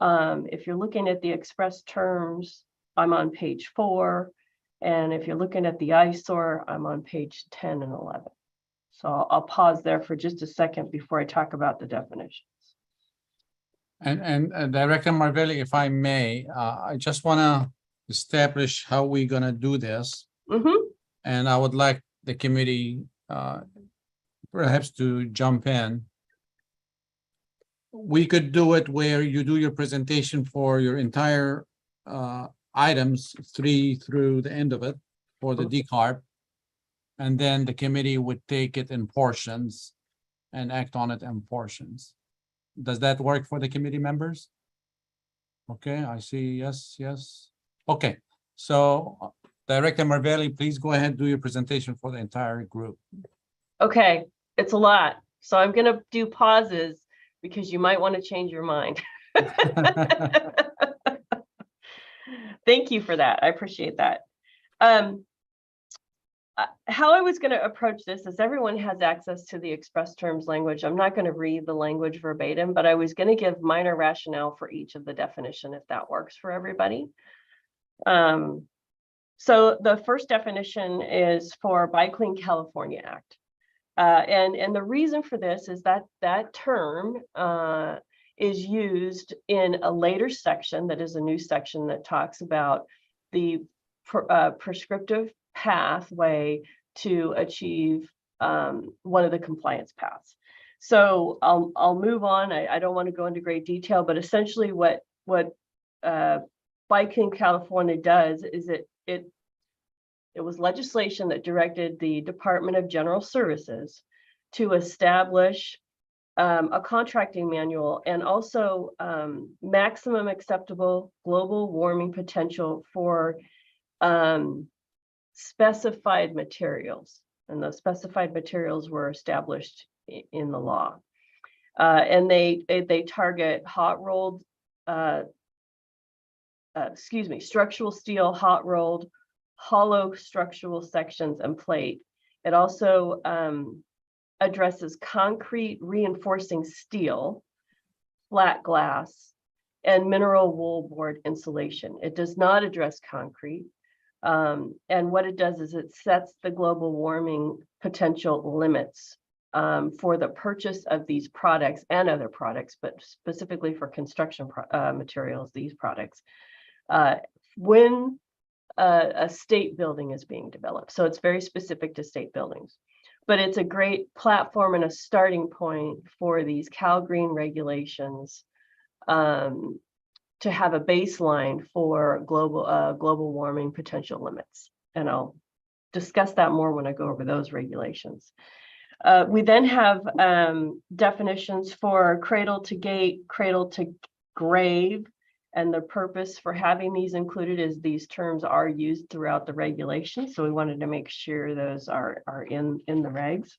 If you're looking at the express terms, I'm on page 4. And if you're looking at the eyesore, I'm on page 10 and 11. So I'll pause there for just a second before I talk about the definitions. And Director Marvelli, if I may, I just want to establish how we're going to do this. And I would like the committee perhaps to jump in. We could do it where you do your presentation for your entire items 3 through the end of it for the decarb. And then the committee would take it in portions and act on it in portions. Does that work for the committee members? Okay, I see. Yes, yes. Okay, so Director Marvelli, please go ahead and do your presentation for the entire group. Okay, it's a lot. So I'm going to do pauses because you might want to change your mind. Thank you for that. I appreciate that. How I was going to approach this is everyone has access to the express terms language. I'm not going to read the language verbatim, but I was going to give minor rationale for each of the definition if that works for everybody. So the first definition is for Buy Clean California Act. And the reason for this is that that term is used in a later section that is a new section that talks about the prescriptive pathway to achieve one of the compliance paths. So I'll move on. I don't want to go into great detail, but essentially what Buy Clean California does is it was legislation that directed the Department of General Services to establish a contracting manual and also maximum acceptable global warming potential for specified materials. And those specified materials were established in the law. And they target hot rolled, structural steel, hot rolled, hollow structural sections, and plate. It also addresses concrete reinforcing steel, flat glass, and mineral wool board insulation. It does not address concrete. And what it does is it sets the global warming potential limits for the purchase of these products and other products, but specifically for construction materials, these products. When a state building is being developed. So it's very specific to state buildings. But it's a great platform and a starting point for these Cal Green regulations to have a baseline for global warming potential limits. And I'll discuss that more when I go over those regulations. We then have definitions for cradle to gate, cradle to grave, and the purpose for having these included is these terms are used throughout the regulations. So we wanted to make sure those are in the regs.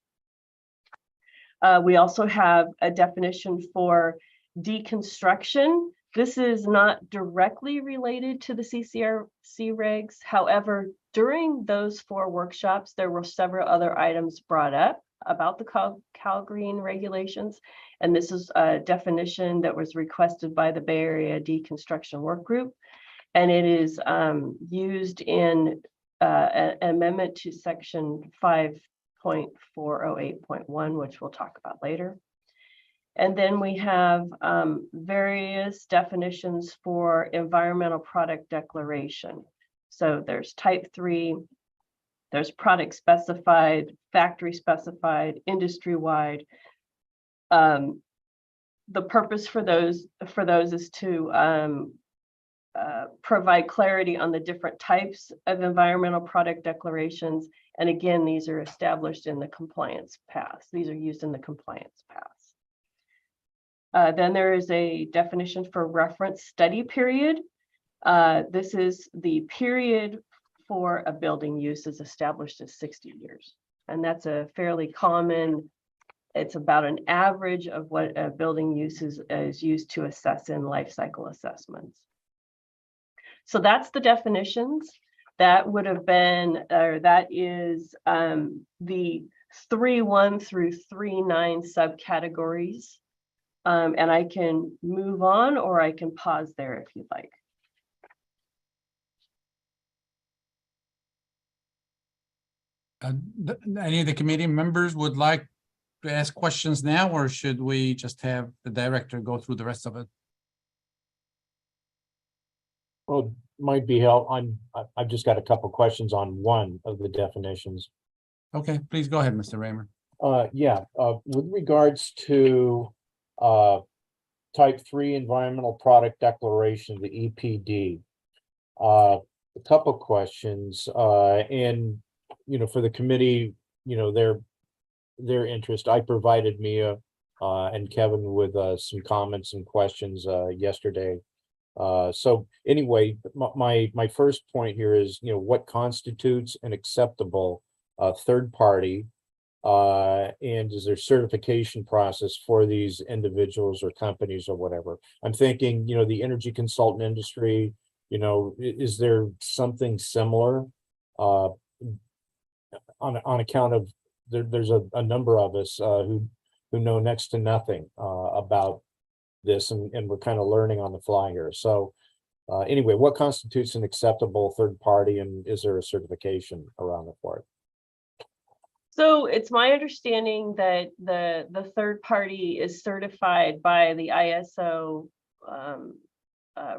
We also have a definition for deconstruction. This is not directly related to the CCRC regs. However, during those 4 workshops, there were several other items brought up about the Cal Green regulations. And this is a definition that was requested by the Bay Area Deconstruction Work Group. And it is used in an amendment to section 5.408.1, which we'll talk about later. And then we have various definitions for environmental product declaration. So there's type 3, there's product specified, factory specified, industry wide. The purpose for those is to provide clarity on the different types of environmental product declarations. And again, these are established in the compliance paths. These are used in the compliance paths. Then there is a definition for reference study period. This is the period for a building use is established as 60 years. And that's a fairly common, it's about an average of what a building use is used to assess in life cycle assessments. So that's the definitions. That would have been, or that is the 3.1 through 3.9 subcategories. And I can move on or I can pause there if you'd like. Any of the committee members would like to ask questions now, or should we just have the director go through the rest of it? Well, might be help. I've just got a couple questions on one of the definitions. Okay, please go ahead, Mr. Raymer. With regards to type 3 environmental product declaration, the EPD, a couple questions, and for the committee, their interest. I provided Mia and Kevin with some comments and questions yesterday. So anyway, my first point here is, what constitutes an acceptable third party, and is there certification process for these individuals or companies or whatever? I'm thinking, the energy consultant industry, is there something similar on account of there's a number of us who know next to nothing about this, and we're kind of learning on the fly here. So anyway, what constitutes an acceptable third party, and is there a certification around it for it? So it's my understanding that the third party is certified by the ISO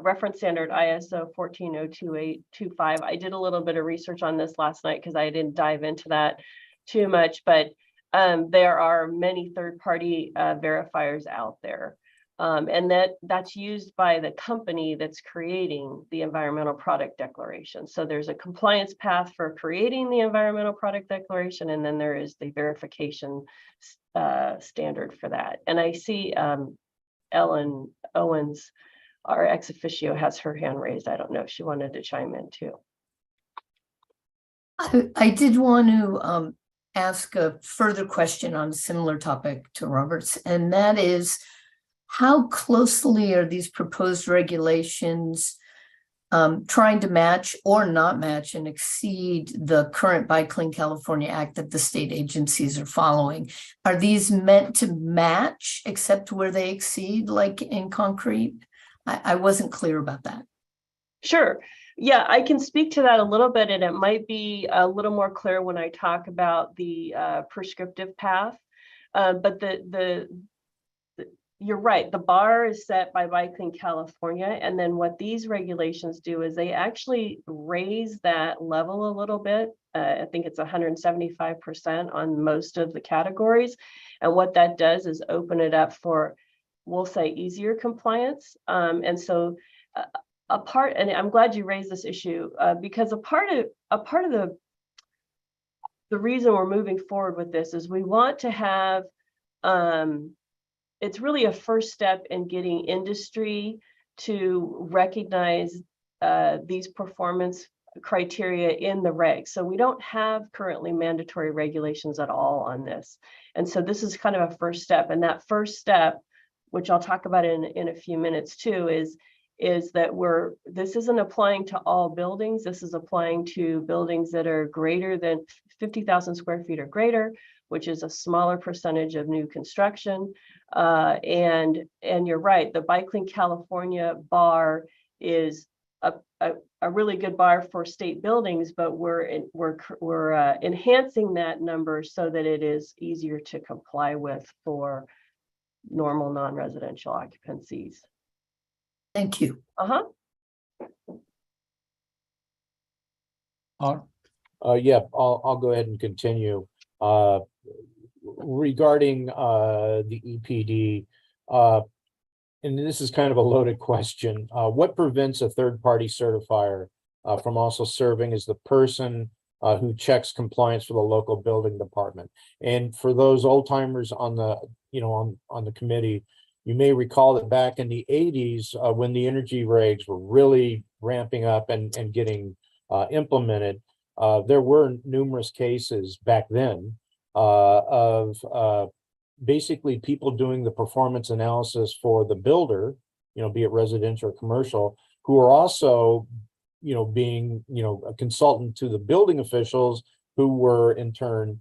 reference standard ISO 1402825. I did a little bit of research on this last night because I didn't dive into that too much, but there are many third party verifiers out there. And that's used by the company that's creating the environmental product declaration. So there's a compliance path for creating the environmental product declaration, and then there is the verification standard for that. And I see Ellen Owens, our ex officio, has her hand raised. I don't know if she wanted to chime in too. I did want to ask a further question on a similar topic to Robert's, and that is, how closely are these proposed regulations trying to match or not match and exceed the current Buy Clean California Act that the state agencies are following? Are these meant to match except where they exceed, like in concrete? I wasn't clear about that. Sure. Yeah, I can speak to that a little bit, and it might be a little more clear when I talk about the prescriptive path. But you're right. The bar is set by Bike Clean California. And then what these regulations do is they actually raise that level a little bit. I think it's 175% on most of the categories. And what that does is open it up for, we'll say, easier compliance. And so and I'm glad you raised this issue because a part of the reason we're moving forward with this is we want to have, it's really a first step in getting industry to recognize these performance criteria in the regs. So we don't have currently mandatory regulations at all on this. And so this is kind of a first step. And that first step, which I'll talk about in a few minutes too, is that this isn't applying to all buildings. This is applying to buildings that are greater than 50,000 square feet or greater, which is a smaller percentage of new construction. And you're right, the Bike Clean California bar is a really good bar for state buildings, but we're enhancing that number so that it is easier to comply with for normal non-residential occupancies. Thank you. Yeah, I'll go ahead and continue. Regarding the EPD, and this is kind of a loaded question. What prevents a third-party certifier from also serving as the person who checks compliance for the local building department? And for those old timers on the, on the committee, you may recall that back in the 80s, when the energy regs were really ramping up and getting implemented, there were numerous cases back then of basically people doing the performance analysis for the builder, be it residential or commercial, who are also, being, a consultant to the building officials who were in turn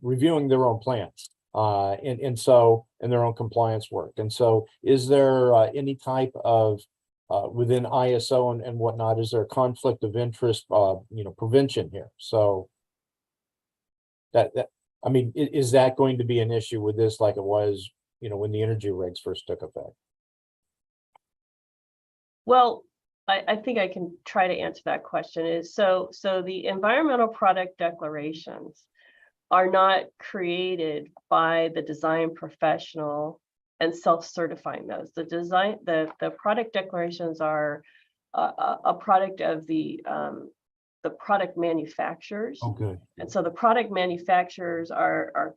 reviewing their own plans and their own compliance work. And so is there any type of within ISO and whatnot, is there a conflict of interest, prevention here? So I mean, is that going to be an issue with this like it was, when the energy regs first took effect? Well, I think I can try to answer that question. So the environmental product declarations are not created by the design professional and self-certifying those. The product declarations are a product of the product manufacturers. Oh, good. And so the product manufacturers are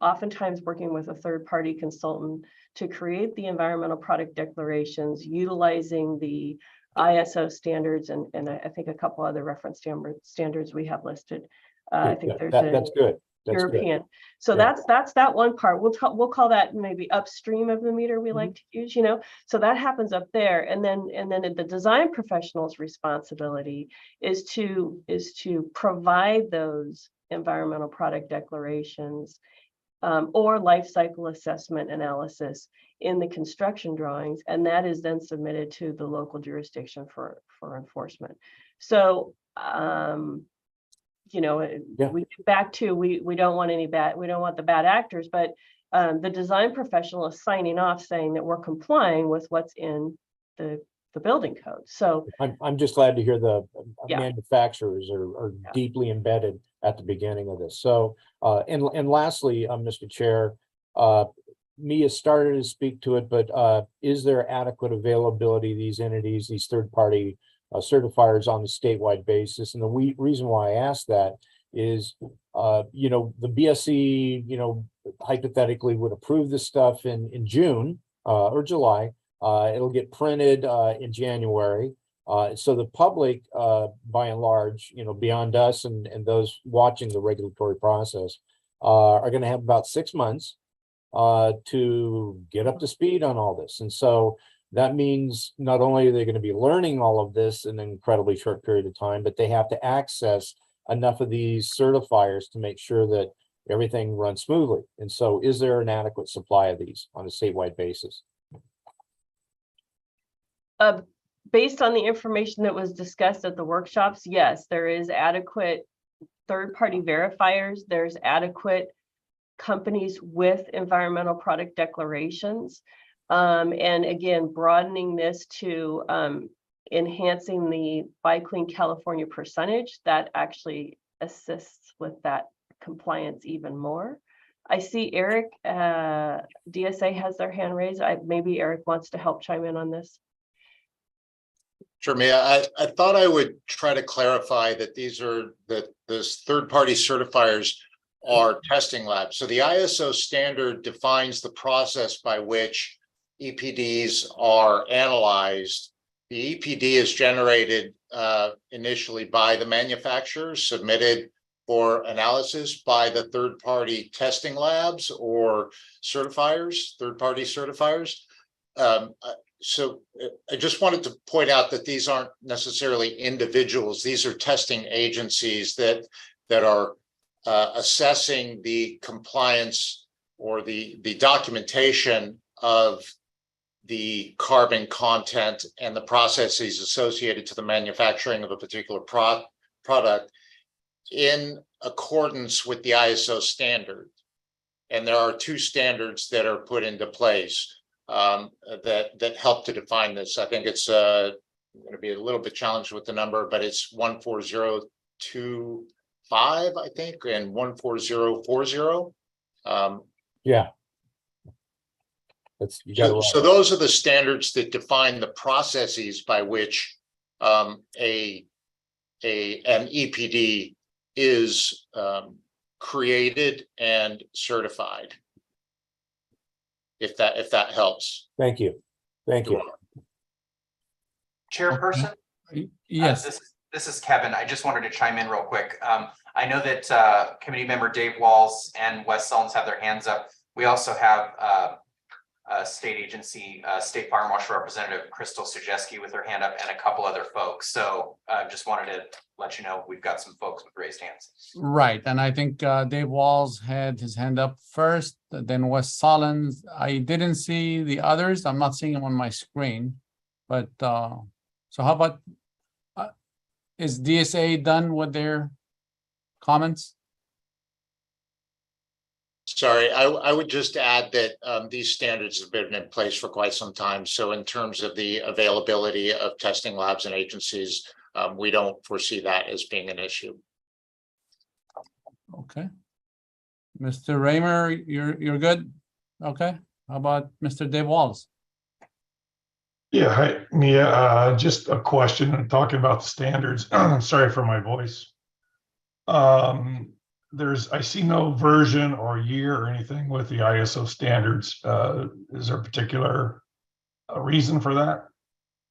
oftentimes working with a third-party consultant to create the environmental product declarations, utilizing the ISO standards and I think a couple other reference standards we have listed. I think there's that's good. That's European. good. So that's that one part. We'll call that maybe upstream of the meter we like to use, So that happens up there. And then the design professional's responsibility is to provide those environmental product declarations or life cycle assessment analysis in the construction drawings, and that is then submitted to the local jurisdiction for enforcement. So we don't want the bad actors, but the design professional is signing off saying that we're complying with what's in the building code. So I'm just glad to hear the manufacturers are deeply embedded at the beginning of this. So and lastly, Mr. Chair, Mia started to speak to it, but is there adequate availability of these entities, these third-party certifiers on a statewide basis? And the reason why I ask that is, the BSC, hypothetically would approve this stuff in June or July. It'll get printed in January. So the public, by and large, beyond us and those watching the regulatory process, are going to have about 6 months to get up to speed on all this. And so that means not only are they going to be learning all of this in an incredibly short period of time, but they have to access enough of these certifiers to make sure that everything runs smoothly. And so is there an adequate supply of these on a statewide basis? Based on the information that was discussed at the workshops, yes, there is adequate third-party verifiers. There's adequate companies with environmental product declarations. And again, broadening this to enhancing the Buy Clean California percentage that actually assists with that compliance even more. I see Eric, DSA has their hand raised. Maybe Eric wants to help chime in on this. Sure, Mia. I thought I would try to clarify that those third-party certifiers are testing labs. So the ISO standard defines the process by which EPDs are analyzed. The EPD is generated initially by the manufacturer, submitted for analysis by the third-party testing labs or certifiers, third-party certifiers. So I just wanted to point out that these aren't necessarily individuals. These are testing agencies that are assessing the compliance or the documentation of the carbon content and the processes associated to the manufacturing of a particular product in accordance with the ISO standard. And there are two standards that are put into place that help to define this. I think it's going to be a little bit challenged with the number, but it's 14025, I think, and 14040. Yeah. You got it right. So those are the standards that define the processes by which an EPD is created and certified. If that helps. Thank you. Thank you. Chairperson? Yes. This is Kevin. I just wanted to chime in real quick. I know that committee member Dave Walls and Wes Sullins have their hands up. We also have state agency, State Fire Marshal Representative Crystal Sujeski with her hand up and a couple other folks. So just wanted to let you know we've got some folks with raised hands. Right, and I think Dave Walls had his hand up first, then Wes Sullins. I didn't see the others. I'm not seeing them on my screen. But so how about, is DSA done with their comments? Sorry, I would just add that these standards have been in place for quite some time. So in terms of the availability of testing labs and agencies, we don't foresee that as being an issue. Okay. Mr. Raymer, you're good? Okay. How about Mr. Dave Walls? Yeah, hi, Mia. Just a question, talking about the standards. Sorry for my voice. I see no version or year or anything with the ISO standards. Is there a particular reason for that?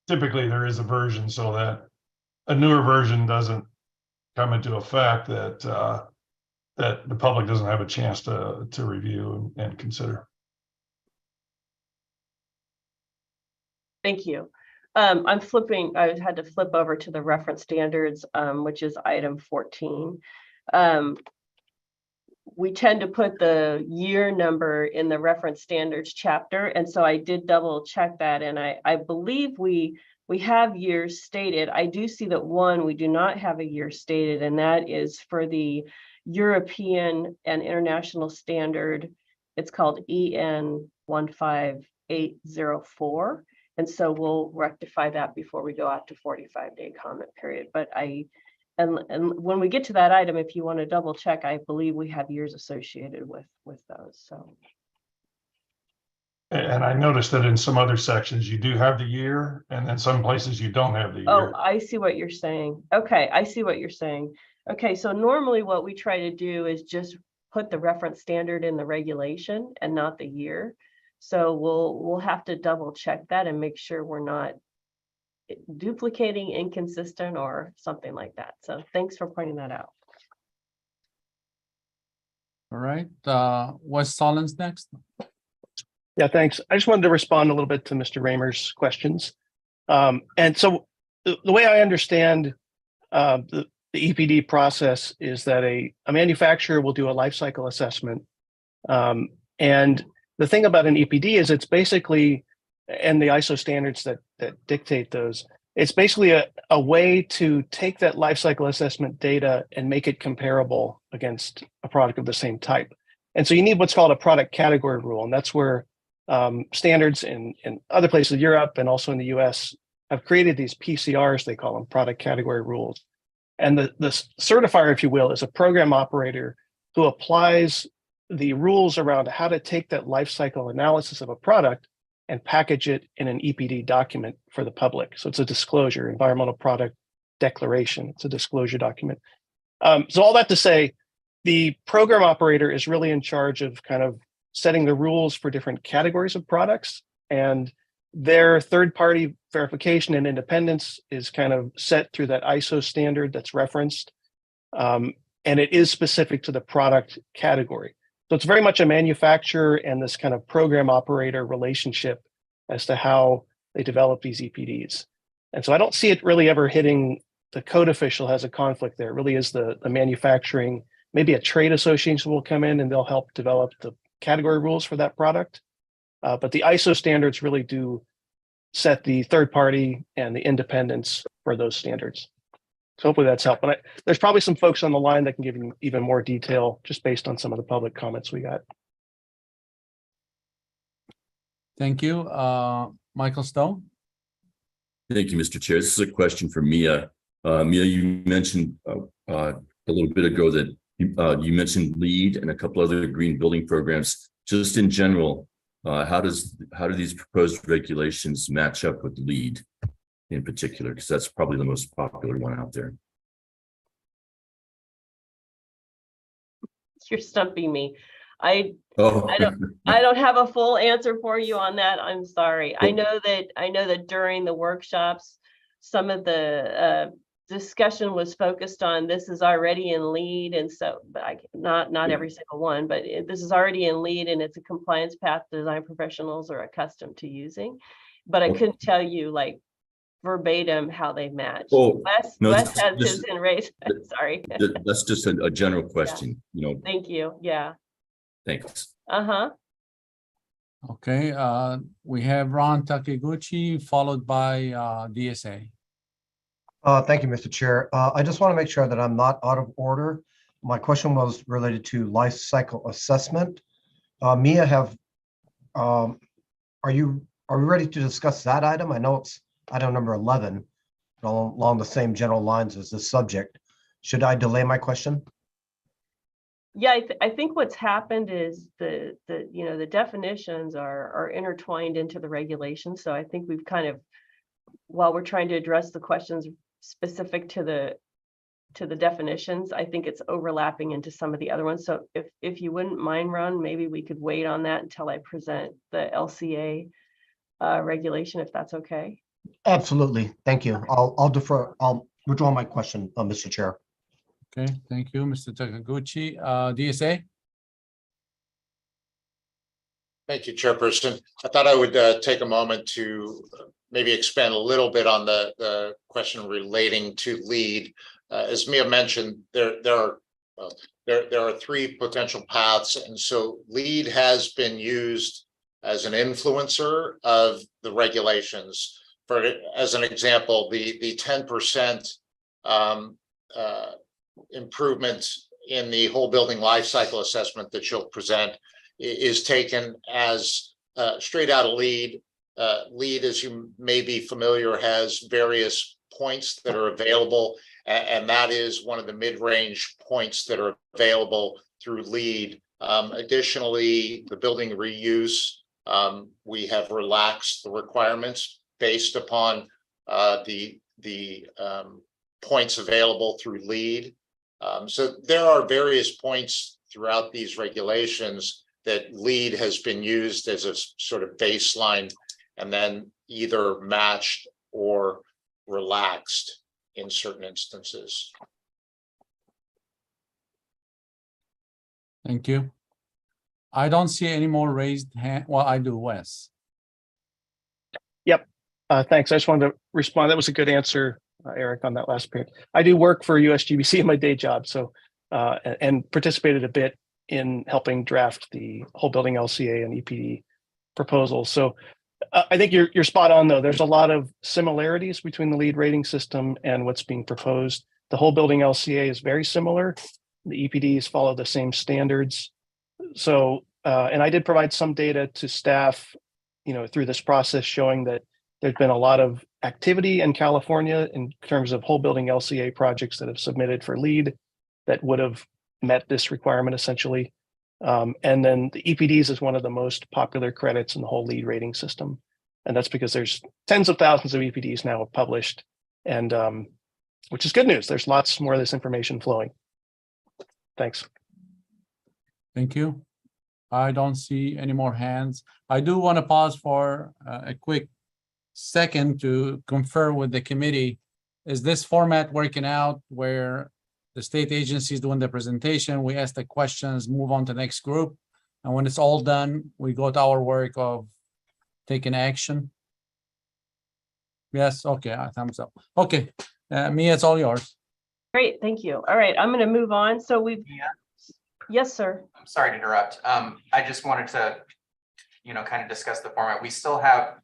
Typically, there is a version so that a newer version doesn't come into effect, that the public doesn't have a chance to review and consider. Thank you. I had to flip over to the reference standards, which is item 14. We tend to put the year number in the reference standards chapter. And so I did double check that. And I believe we have years stated. I do see that we do not have a year stated, and that is for the European and international standard. It's called EN 15804. And so we'll rectify that before we go out to 45-day comment period. But and when we get to that item, if you want to double check, I believe we have years associated with those. So. And I noticed that in some other sections, you do have the year, and in some places you don't have the year. Oh, I see what you're saying. Okay, I see what you're saying. Okay, so normally what we try to do is just put the reference standard in the regulation and not the year. So we'll have to double check that and make sure we're not duplicating, inconsistent, or something like that. So thanks for pointing that out. All right, Wes Sullins next. Yeah, thanks. I just wanted to respond a little bit to Mr. Raymer's questions. And so the way I understand the EPD process is that a manufacturer will do a life cycle assessment. And the thing about an EPD is it's basically, and the ISO standards that dictate those, it's basically a way to take that life cycle assessment data and make it comparable against a product of the same type. And so you need what's called a product category rule. And that's where standards in other places, Europe and also in the US, have created these PCRs, they call them product category rules. And the certifier, if you will, is a program operator who applies the rules around how to take that life cycle analysis of a product and package it in an EPD document for the public. So it's a disclosure, environmental product declaration. It's a disclosure document. So all that to say, the program operator is really in charge of kind of setting the rules for different categories of products, and their third-party verification and independence is kind of set through that ISO standard that's referenced, and it is specific to the product category. So it's very much a manufacturer and this kind of program operator relationship as to how they develop these EPDs. And so I don't see it really ever hitting the code official has a conflict there. It really is the manufacturing, maybe a trade association will come in and they'll help develop the category rules for that product. But the ISO standards really do set the third party and the independence for those standards. So hopefully that's helped. But there's probably some folks on the line that can give you even more detail just based on some of the public comments we got. Thank you. Michael Stone. Thank you, Mr. Chair. This is a question for Mia. Mia, you mentioned a little bit ago that you mentioned LEED and a couple other green building programs. Just in general, how do these proposed regulations match up with LEED in particular? Because that's probably the most popular one out there. You're stumping me. I don't have a full answer for you on that. I'm sorry. I know that during the workshops, some of the discussion was focused on this is already in LEED, and so but not every single one, but this is already in LEED and it's a compliance path design professionals are accustomed to using. But I couldn't tell you like verbatim how they match. Wes has his in race. Sorry. That's just a general question, you know. Thank you. Yeah. Thanks. Okay, we have Ron Takiguchi followed by DSA. Thank you, Mr. Chair. I just want to make sure that I'm not out of order. My question was related to life cycle assessment. Mia, are we ready to discuss that item? I know it's item number 11, along the same general lines as this subject. Should I delay my question? Yeah, I think what's happened is the definitions are intertwined into the regulations. So I think we've kind of, while we're trying to address the questions specific to the definitions, I think it's overlapping into some of the other ones. So if you wouldn't mind, Ron, maybe we could wait on that until I present the LCA regulation, if that's okay. Absolutely. Thank you. I'll defer. I'll withdraw my question, Mr. Chair. Okay, thank you, Mr. Takiguchi. DSA. Thank you, Chairperson. I thought I would take a moment to maybe expand a little bit on the question relating to LEED. As Mia mentioned, there are three potential paths, and so LEED has been used as an influencer of the regulations. As an example, the 10% improvement in the whole building life cycle assessment that you'll present is taken as straight out of LEED. LEED, as you may be familiar, has various points that are available, and that is one of the mid-range points that are available through LEED. Additionally, the building reuse, we have relaxed the requirements based upon the points available through LEED. So there are various points throughout these regulations that LEED has been used as a sort of baseline and then either matched or relaxed in certain instances. Thank you. I don't see any more raised hand. Well, I do, Wes. Yep. Thanks. I just wanted to respond. That was a good answer, Eric, on that last point. I do work for USGBC in my day job, so and participated a bit in helping draft the whole building LCA and EPD proposals. So I think you're spot on, though. There's a lot of similarities between the LEED rating system and what's being proposed. The whole building LCA is very similar. The EPDs follow the same standards. So, and I did provide some data to staff, through this process showing that there's been a lot of activity in California in terms of whole building LCA projects that have submitted for LEED that would have met this requirement essentially. And then the EPDs is one of the most popular credits in the whole LEED rating system. And that's because there's tens of thousands of EPDs now published, and which is good news. There's lots more of this information flowing. Thanks. Thank you. I don't see any more hands. I do want to pause for a quick second to confer with the committee. Is this format working out where the state agency is doing the presentation, we ask the questions, move on to the next group, and when it's all done, we go to our work of taking action? Yes, okay, thumbs up. Okay, Mia, it's all yours. Great, thank you. All right, I'm going to move on. So we've, yes, sir. I'm sorry to interrupt. I just wanted to, kind of discuss the format. We still have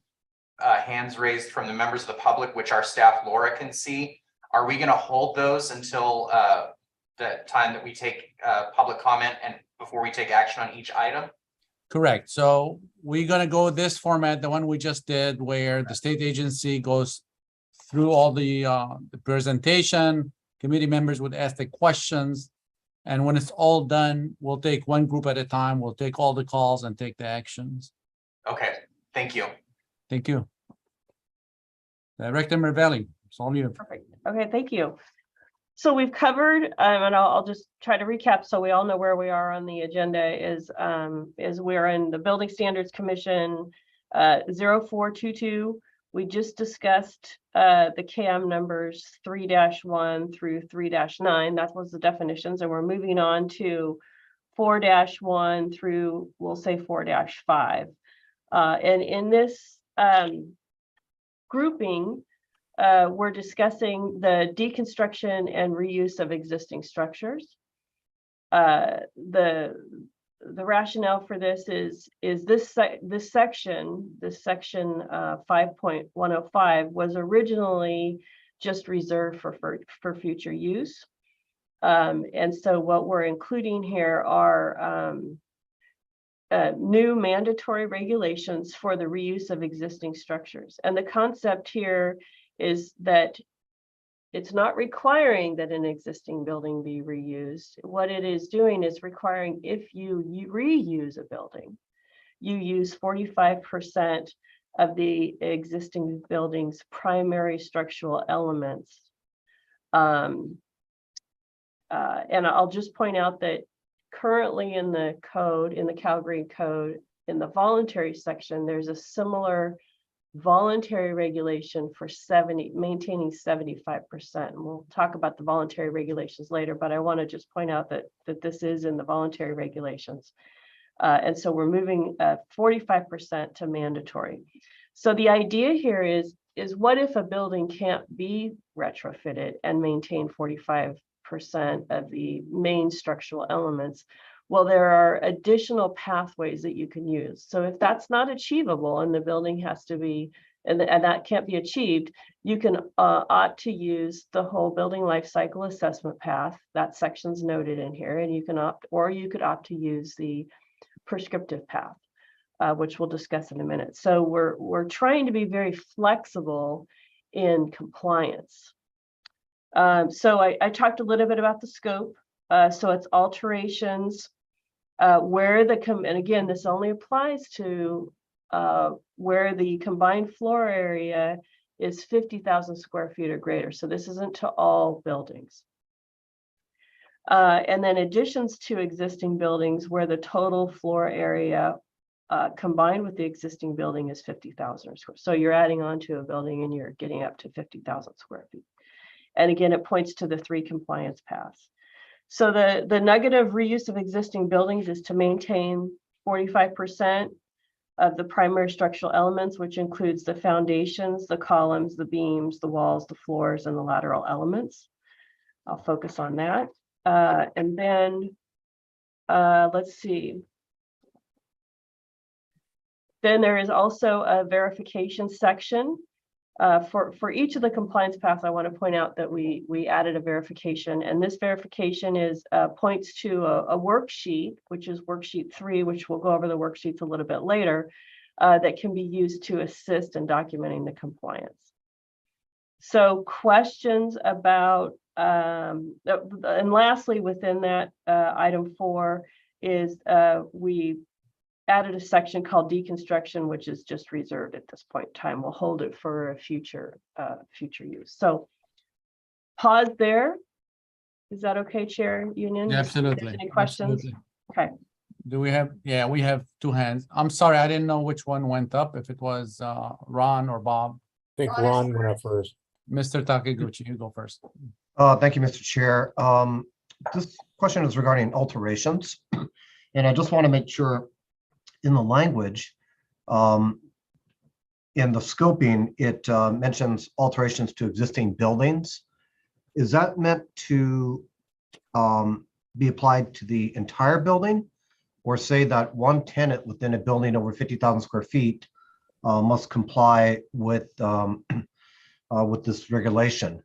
hands raised from the members of the public, which our staff Laura can see. Are we going to hold those until the time that we take public comment and before we take action on each item? Correct. So we're going to go this format, the one we just did, where the state agency goes through all the presentation, committee members would ask the questions, and when it's all done, we'll take one group at a time. We'll take all the calls and take the actions. Okay, thank you. Thank you. Director Mervelli, it's all you. Perfect. Okay, thank you. So we've covered, and I'll just try to recap so we all know where we are on the agenda is we're in the Building Standards Commission 0422. We just discussed the CAM numbers 3-1 through 3-9. That was the definitions, and we're moving on to 4-1 through, we'll say 4-5. And in this grouping, we're discussing the deconstruction and reuse of existing structures. The rationale for this is this section 5.105 was originally just reserved for future use. And so what we're including here are new mandatory regulations for the reuse of existing structures. And the concept here is that it's not requiring that an existing building be reused. What it is doing is requiring if you reuse a building, you use 45% of the existing building's primary structural elements. And I'll just point out that currently in the code, in the Calgary code, in the voluntary section, there's a similar voluntary regulation for maintaining 75%. And we'll talk about the voluntary regulations later, but I want to just point out that this is in the voluntary regulations. And so we're moving 45% to mandatory. So the idea here is what if a building can't be retrofitted and maintain 45% of the main structural elements? Well, there are additional pathways that you can use. So if that's not achievable and the building has to be, and that can't be achieved, you can opt to use the whole building life cycle assessment path. That section's noted in here, and you can opt, or you could opt to use the prescriptive path, which we'll discuss in a minute. So we're trying to be very flexible in compliance. So I talked a little bit about the scope. So it's alterations where and again, this only applies to where the combined floor area is 50,000 square feet or greater. So this isn't to all buildings. And then additions to existing buildings where the total floor area combined with the existing building is 50,000 square. So you're adding on to a building and you're getting up to 50,000 square feet. And again, it points to the 3 compliance paths. So the nugget of reuse of existing buildings is to maintain 45% of the primary structural elements, which includes the foundations, the columns, the beams, the walls, the floors, and the lateral elements. I'll focus on that. And then let's see. Then there is also a verification section For each of the compliance paths, I want to point out that we added a verification, and this verification is points to a worksheet, which is worksheet 3, which we'll go over the worksheets a little bit later, that can be used to assist in documenting the compliance. So questions about, and lastly, within that, item 4 is we added a section called deconstruction, which is just reserved at this point in time. We'll hold it for a future use. So pause there. Is that okay, Chair Union? Yeah, If there's absolutely. any questions? Absolutely. Okay. Do we have, yeah, we have 2 hands. I'm sorry, I didn't know which one went up, if it was Ron or Bob. I think Ron went up first. Mr. Takiguchi, you go first. Thank you, Mr. Chair. This question is regarding alterations, and I just want to make sure in the language, in the scoping, it mentions alterations to existing buildings. Is that meant to be applied to the entire building, or say that one tenant within a building over 50,000 square feet must comply with this regulation?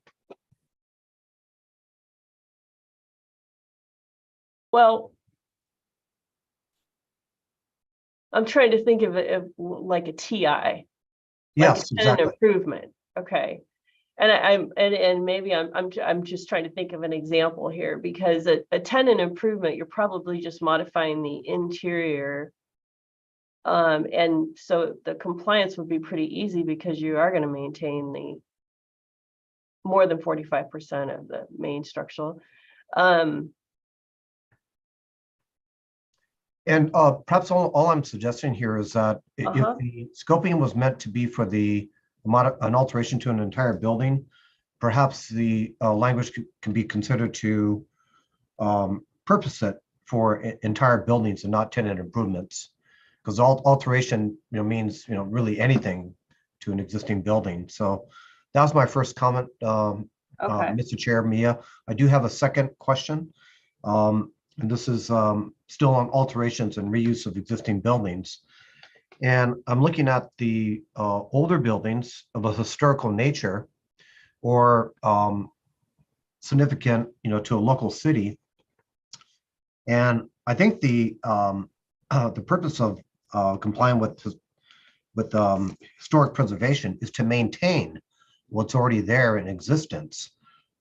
Well, I'm trying to think of it like a TI. Yes, like exactly. an improvement. Okay. And maybe I'm just trying to think of an example here, because a tenant improvement, you're probably just modifying the interior. And so the compliance would be pretty easy, because you are going to maintain the more than 45% of the main structural. And perhaps all I'm suggesting here is that if the scoping was meant to be for an alteration to an entire building, perhaps the language can be considered to purpose it for entire buildings and not tenant improvements, because alteration means really anything to an existing building. So that was my first comment, Mr. Chair, Mia. I do have a second question. And this is still on alterations and reuse of existing buildings. And I'm looking at the older buildings of a historical nature, or significant, to a local city. And I think the purpose of complying with historic preservation is to maintain what's already there in existence.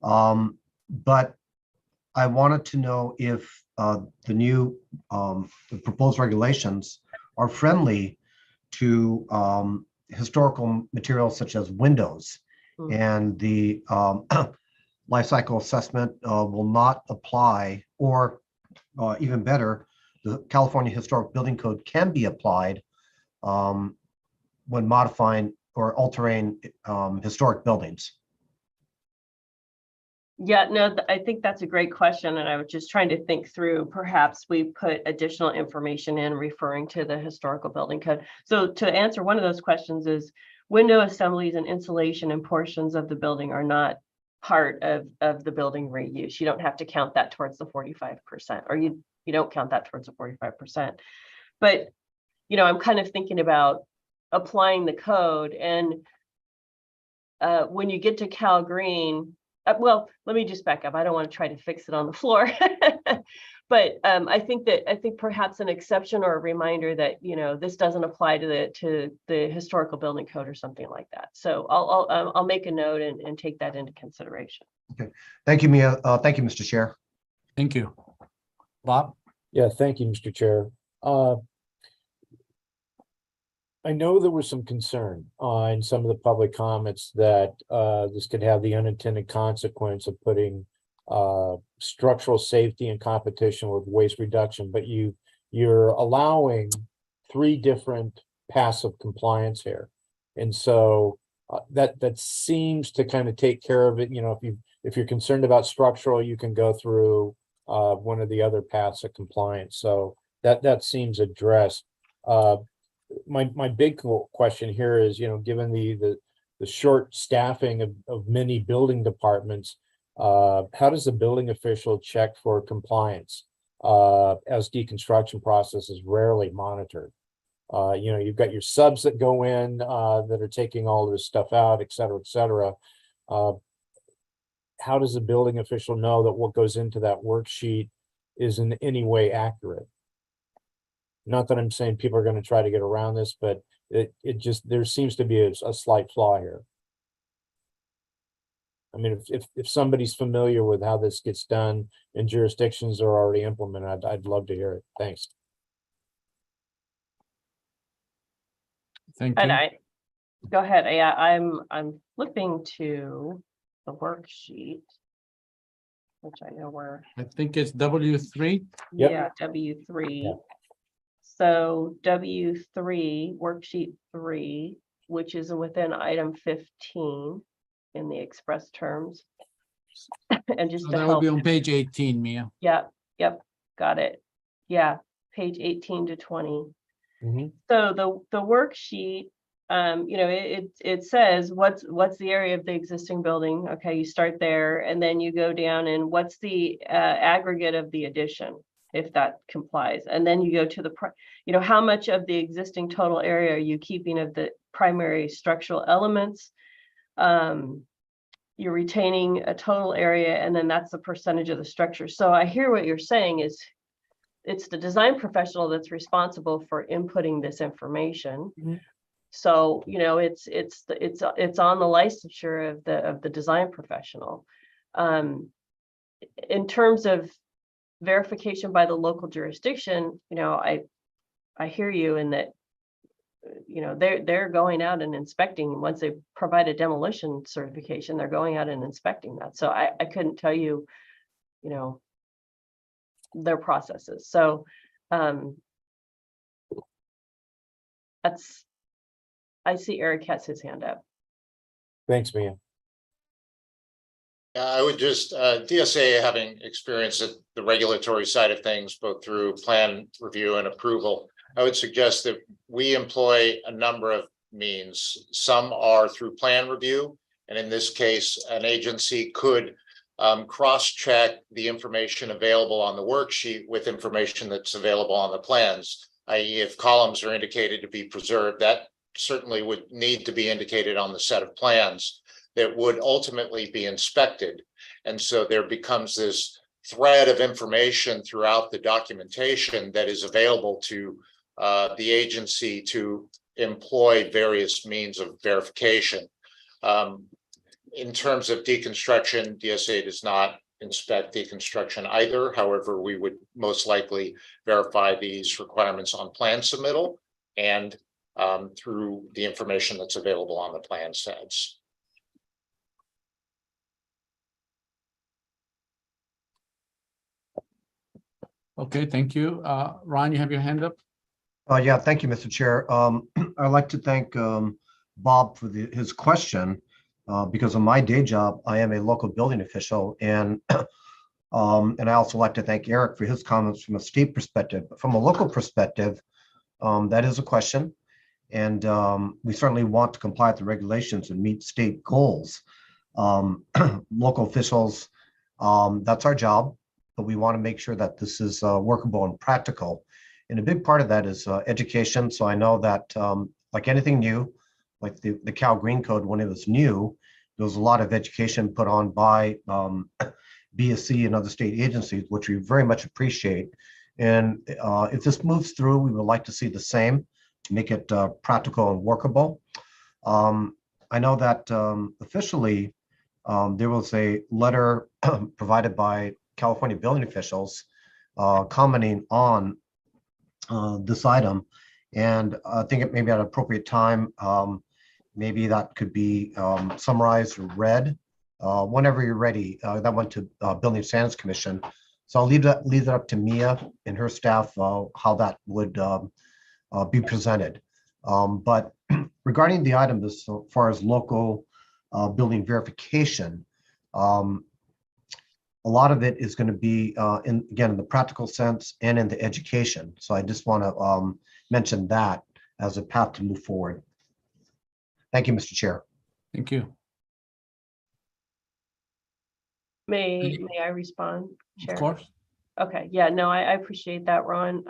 But I wanted to know if the new the proposed regulations are friendly to historical materials such as windows, and the life cycle assessment will not apply, or even better, the California Historic Building Code can be applied when modifying or altering historic buildings. Yeah, no, I think that's a great question. And I was just trying to think through, perhaps we put additional information in referring to the historical building code. So to answer one of those questions is, window assemblies and insulation and portions of the building are not part of the building reuse. You don't have to count that towards the 45%, or you don't count that towards the 45%. But, I'm kind of thinking about applying the code, and when you get to Cal Green, well, let me just back up. I don't want to try to fix it on the floor, but I think perhaps an exception or a reminder that this doesn't apply to the historical building code or something like that. So I'll make a note and take that into consideration. Okay, thank you, Mia. Thank you, Mr. Chair. Thank you, Bob. Yeah, thank you, Mr. Chair. I know there was some concern in some of the public comments that this could have the unintended consequence of putting structural safety in competition with waste reduction, but you're allowing 3 different paths of compliance here. And so that seems to kind of take care of it. If you're concerned about structural, you can go through one of the other paths of compliance. So that seems addressed. My big question here is, given the short staffing of many building departments, how does the building official check for compliance as deconstruction process is rarely monitored? You've got your subs that go in, that are taking all of this stuff out, et cetera, et cetera. How does the building official know that what goes into that worksheet is in any way accurate? Not that I'm saying people are going to try to get around this, but it just, there seems to be a slight flaw here. I mean, if somebody's familiar with how this gets done in jurisdictions that are already implemented, I'd love to hear it. Thanks. Thank And you. go ahead. Yeah, I'm flipping to the worksheet, which I know where. I think it's W3. Yep. Yeah, W3. Yeah. So W3, worksheet 3, which is within item 15 in the express terms. And just So to that will help. be on page 18, Mia. Yep, got it. Yeah, page 18 to 20. Mm-hmm. So the worksheet, it says what's the area of the existing building. Okay, you start there, and then you go down and what's the aggregate of the addition, if that complies, and then you go to the how much of the existing total area are you keeping of the primary structural elements. You're retaining a total area, and then that's the percentage of the structure. So I hear what you're saying is it's the design professional that's responsible for inputting this information. Mm-hmm. So, it's on the licensure of the design professional. In terms of verification by the local jurisdiction, I hear you in that, they're going out and inspecting. Once they provide a demolition certification, they're going out and inspecting that. So I couldn't tell you, their processes. So I see Eric has his hand up. Thanks, Mia. Yeah, I would just, DSA having experience at the regulatory side of things, both through plan review and approval, I would suggest that we employ a number of means. Some are through plan review, and in this case, an agency could cross-check the information available on the worksheet with information that's available on the plans, i.e. if columns are indicated to be preserved, that certainly would need to be indicated on the set of plans that would ultimately be inspected. And so there becomes this thread of information throughout the documentation that is available to the agency to employ various means of verification. In terms of deconstruction, DSA does not inspect deconstruction either. However, we would most likely verify these requirements on plan submittal and through the information that's available on the plan sets. Okay, thank you. Ron, you have your hand up? Yeah, thank you, Mr. Chair. I'd like to thank Bob for his question. Because of my day job, I am a local building official, and I also like to thank Eric for his comments from a state perspective. But from a local perspective, that is a question, and we certainly want to comply with the regulations and meet state goals. Local officials, that's our job, but we want to make sure that this is workable and practical. And a big part of that is education. So I know that like anything new, like the Cal Green Code, when it was new, there was a lot of education put on by BSC and other state agencies, which we very much appreciate. And if this moves through, we would like to see the same to make it practical and workable. I know that officially there was a letter provided by California building officials commenting on this item. And I think it may be at an appropriate time. Maybe that could be summarized or read whenever you're ready. That went to Building Standards Commission. So I'll leave that up to Mia and her staff how that would be presented. But regarding the item as far as local building verification, a lot of it is going to be in the practical sense and in the education. So I just want to mention that as a path to move forward. Thank you, Mr. Chair. Thank you. May I respond, Chair? Of course. Okay, yeah, no, I appreciate that, Ron.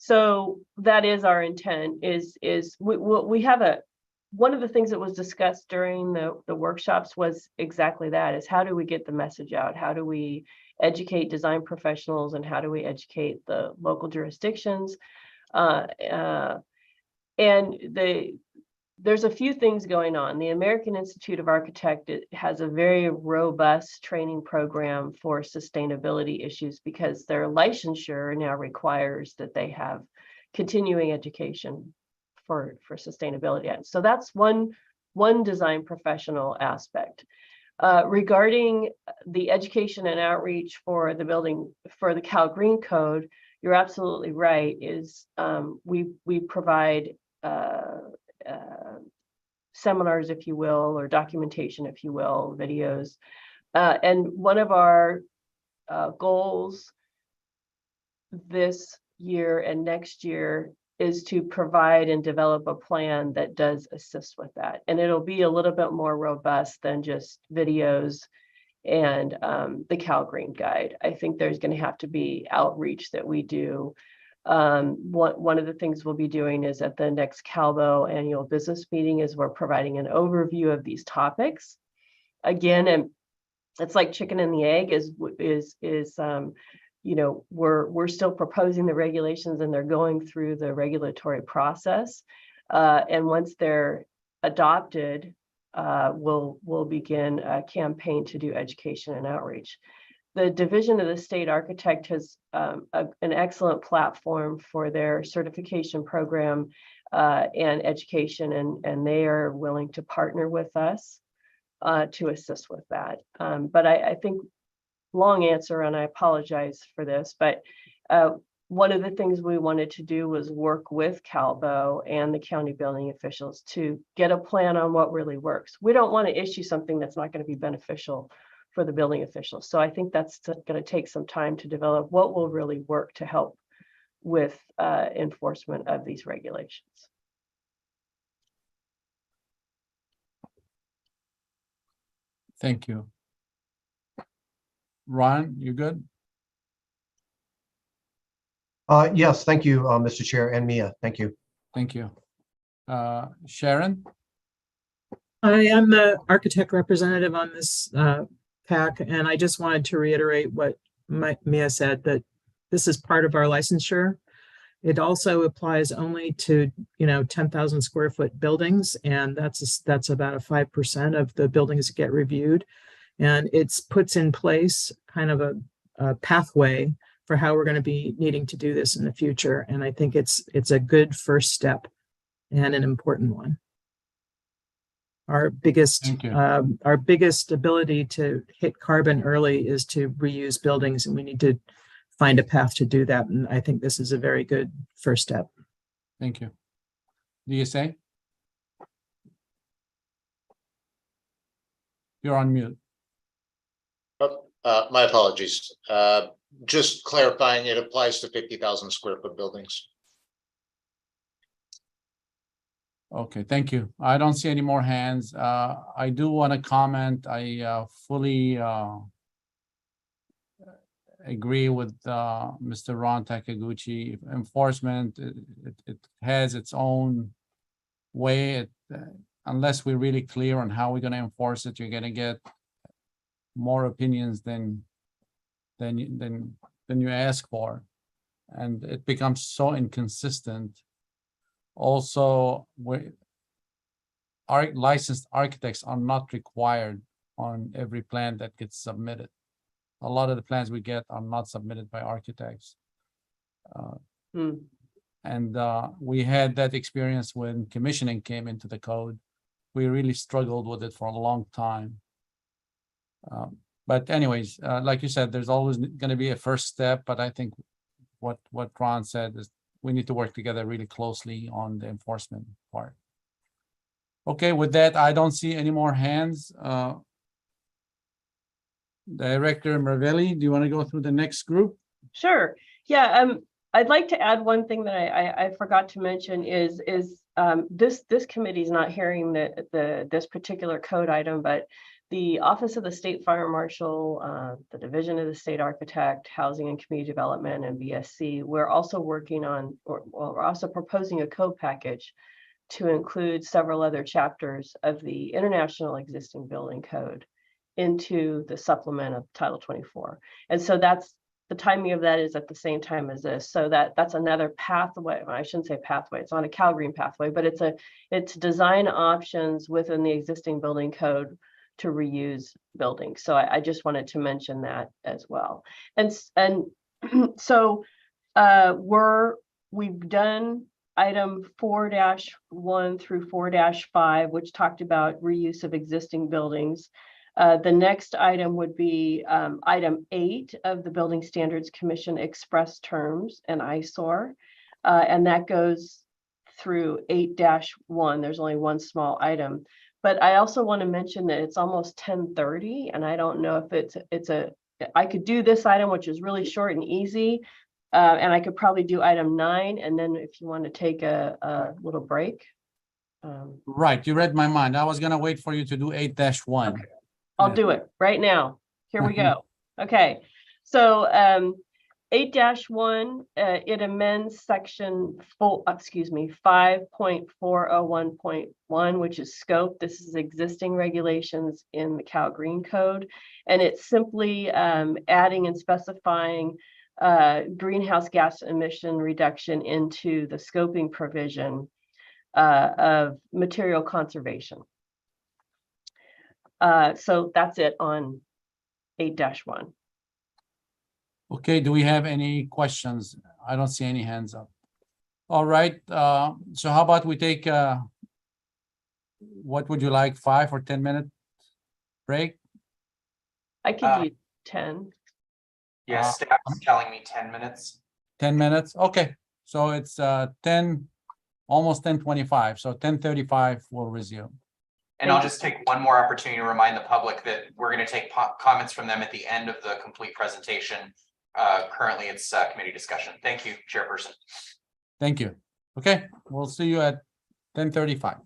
So that is our intent is we have one of the things that was discussed during the workshops was exactly that, is how do we get the message out? How do we educate design professionals, and how do we educate the local jurisdictions? There's a few things going on. The American Institute of Architects has a very robust training program for sustainability issues because their licensure now requires that they have continuing education for sustainability. So that's one design professional aspect. Regarding the education and outreach for the building, for the Cal Green Code, you're absolutely right, is we provide seminars, if you will, or documentation, if you will, videos. And one of our goals this year and next year is to provide and develop a plan that does assist with that. And it'll be a little bit more robust than just videos and the Cal Green Guide. I think there's going to have to be outreach that we do. One of the things we'll be doing is at the next Calvo annual business meeting is we're providing an overview of these topics. Again, and it's like chicken and the egg you know, we're still proposing the regulations and they're going through the regulatory process. And once they're adopted, we'll begin a campaign to do education and outreach. The Division of the State Architect has an excellent platform for their certification program and education, and they are willing to partner with us to assist with that. But I think, long answer, and I apologize for this, but one of the things we wanted to do was work with Calvo and the county building officials to get a plan on what really works. We don't want to issue something that's not going to be beneficial for the building officials. So I think that's going to take some time to develop what will really work to help with enforcement of these regulations. Thank you. Ron, you good? Yes, thank you, Mr. Chair, and Mia. Thank you. Thank you. Sharon? I am the architect representative on this CAC, and I just wanted to reiterate what Mia said, that this is part of our licensure. It also applies only to, 10,000 square foot buildings, and that's about a 5% of the buildings that get reviewed. And it puts in place kind of a pathway for how we're going to be needing to do this in the future. And I think it's a good first step and an important one. Our biggest ability to hit carbon early is to reuse buildings, and we need to find a path to do that. And I think this is a very good first step. Thank you. DSA? You're on mute. My apologies. Just clarifying, it applies to 50,000 square foot buildings. Okay, thank you. I don't see any more hands. I do want to comment. I fully agree with Mr. Ron Takaguchi. Enforcement, it has its own way. Unless we're really clear on how we're going to enforce it, you're going to get more opinions than you ask for, and it becomes so inconsistent. Also, our licensed architects are not required on every plan that gets submitted. A lot of the plans we get are not submitted by architects. And we had that experience when commissioning came into the code. We really struggled with it for a long time. But anyways, like you said, there's always going to be a first step, but I think what Ron said is we need to work together really closely on the enforcement part. Okay, with that, I don't see any more hands. Director Mervelli, do you want to go through the next group? Sure. Yeah. I'd like to add one thing that I forgot to mention is this committee is not hearing this particular code item, but the Office of the State Fire Marshal, the Division of the State Architect, Housing and Community Development, and BSC, we're also working on, we're also proposing a code package to include several other chapters of the international existing building code into the supplement of Title 24. And so that's the timing of that is at the same time as this. So that's another pathway. I shouldn't say pathway. It's on a Cal Green pathway, but it's design options within the existing building code to reuse buildings. So I just wanted to mention that as well. And so we've done item 4-1 through 4-5, which talked about reuse of existing buildings. The next item would be item 8 of the Building Standards Commission express terms and ISOR. And that goes through 8-1. There's only one small item. But I also want to mention that it's almost 10:30, and I don't know if I could do this item, which is really short and easy. And I could probably do item 9, and then if you want to take a little break. Right, you read my mind. I was gonna wait for you to do 8-1. Okay. I'll do it right now. Here we go. Okay, so 8-1, it amends section 5.401.1, which is scope. This is existing regulations in the Cal Green Code, and it's simply adding and specifying greenhouse gas emission reduction into the scoping provision of material conservation. So that's it on 8-1. Okay, do we have any questions? I don't see any hands up. All right, so how about we take what would you like, 5 or 10 minute break? I could do 10. Yeah, staff's telling me 10 minutes. 10 minutes, okay. So it's 10, almost 10:25, so 10:35 we'll resume. And I'll just take one more opportunity to remind the public that we're going to take comments from them at the end of the complete presentation. Currently, it's committee discussion. Thank you, Chairperson. Thank you. Okay, we'll see you at 10:35.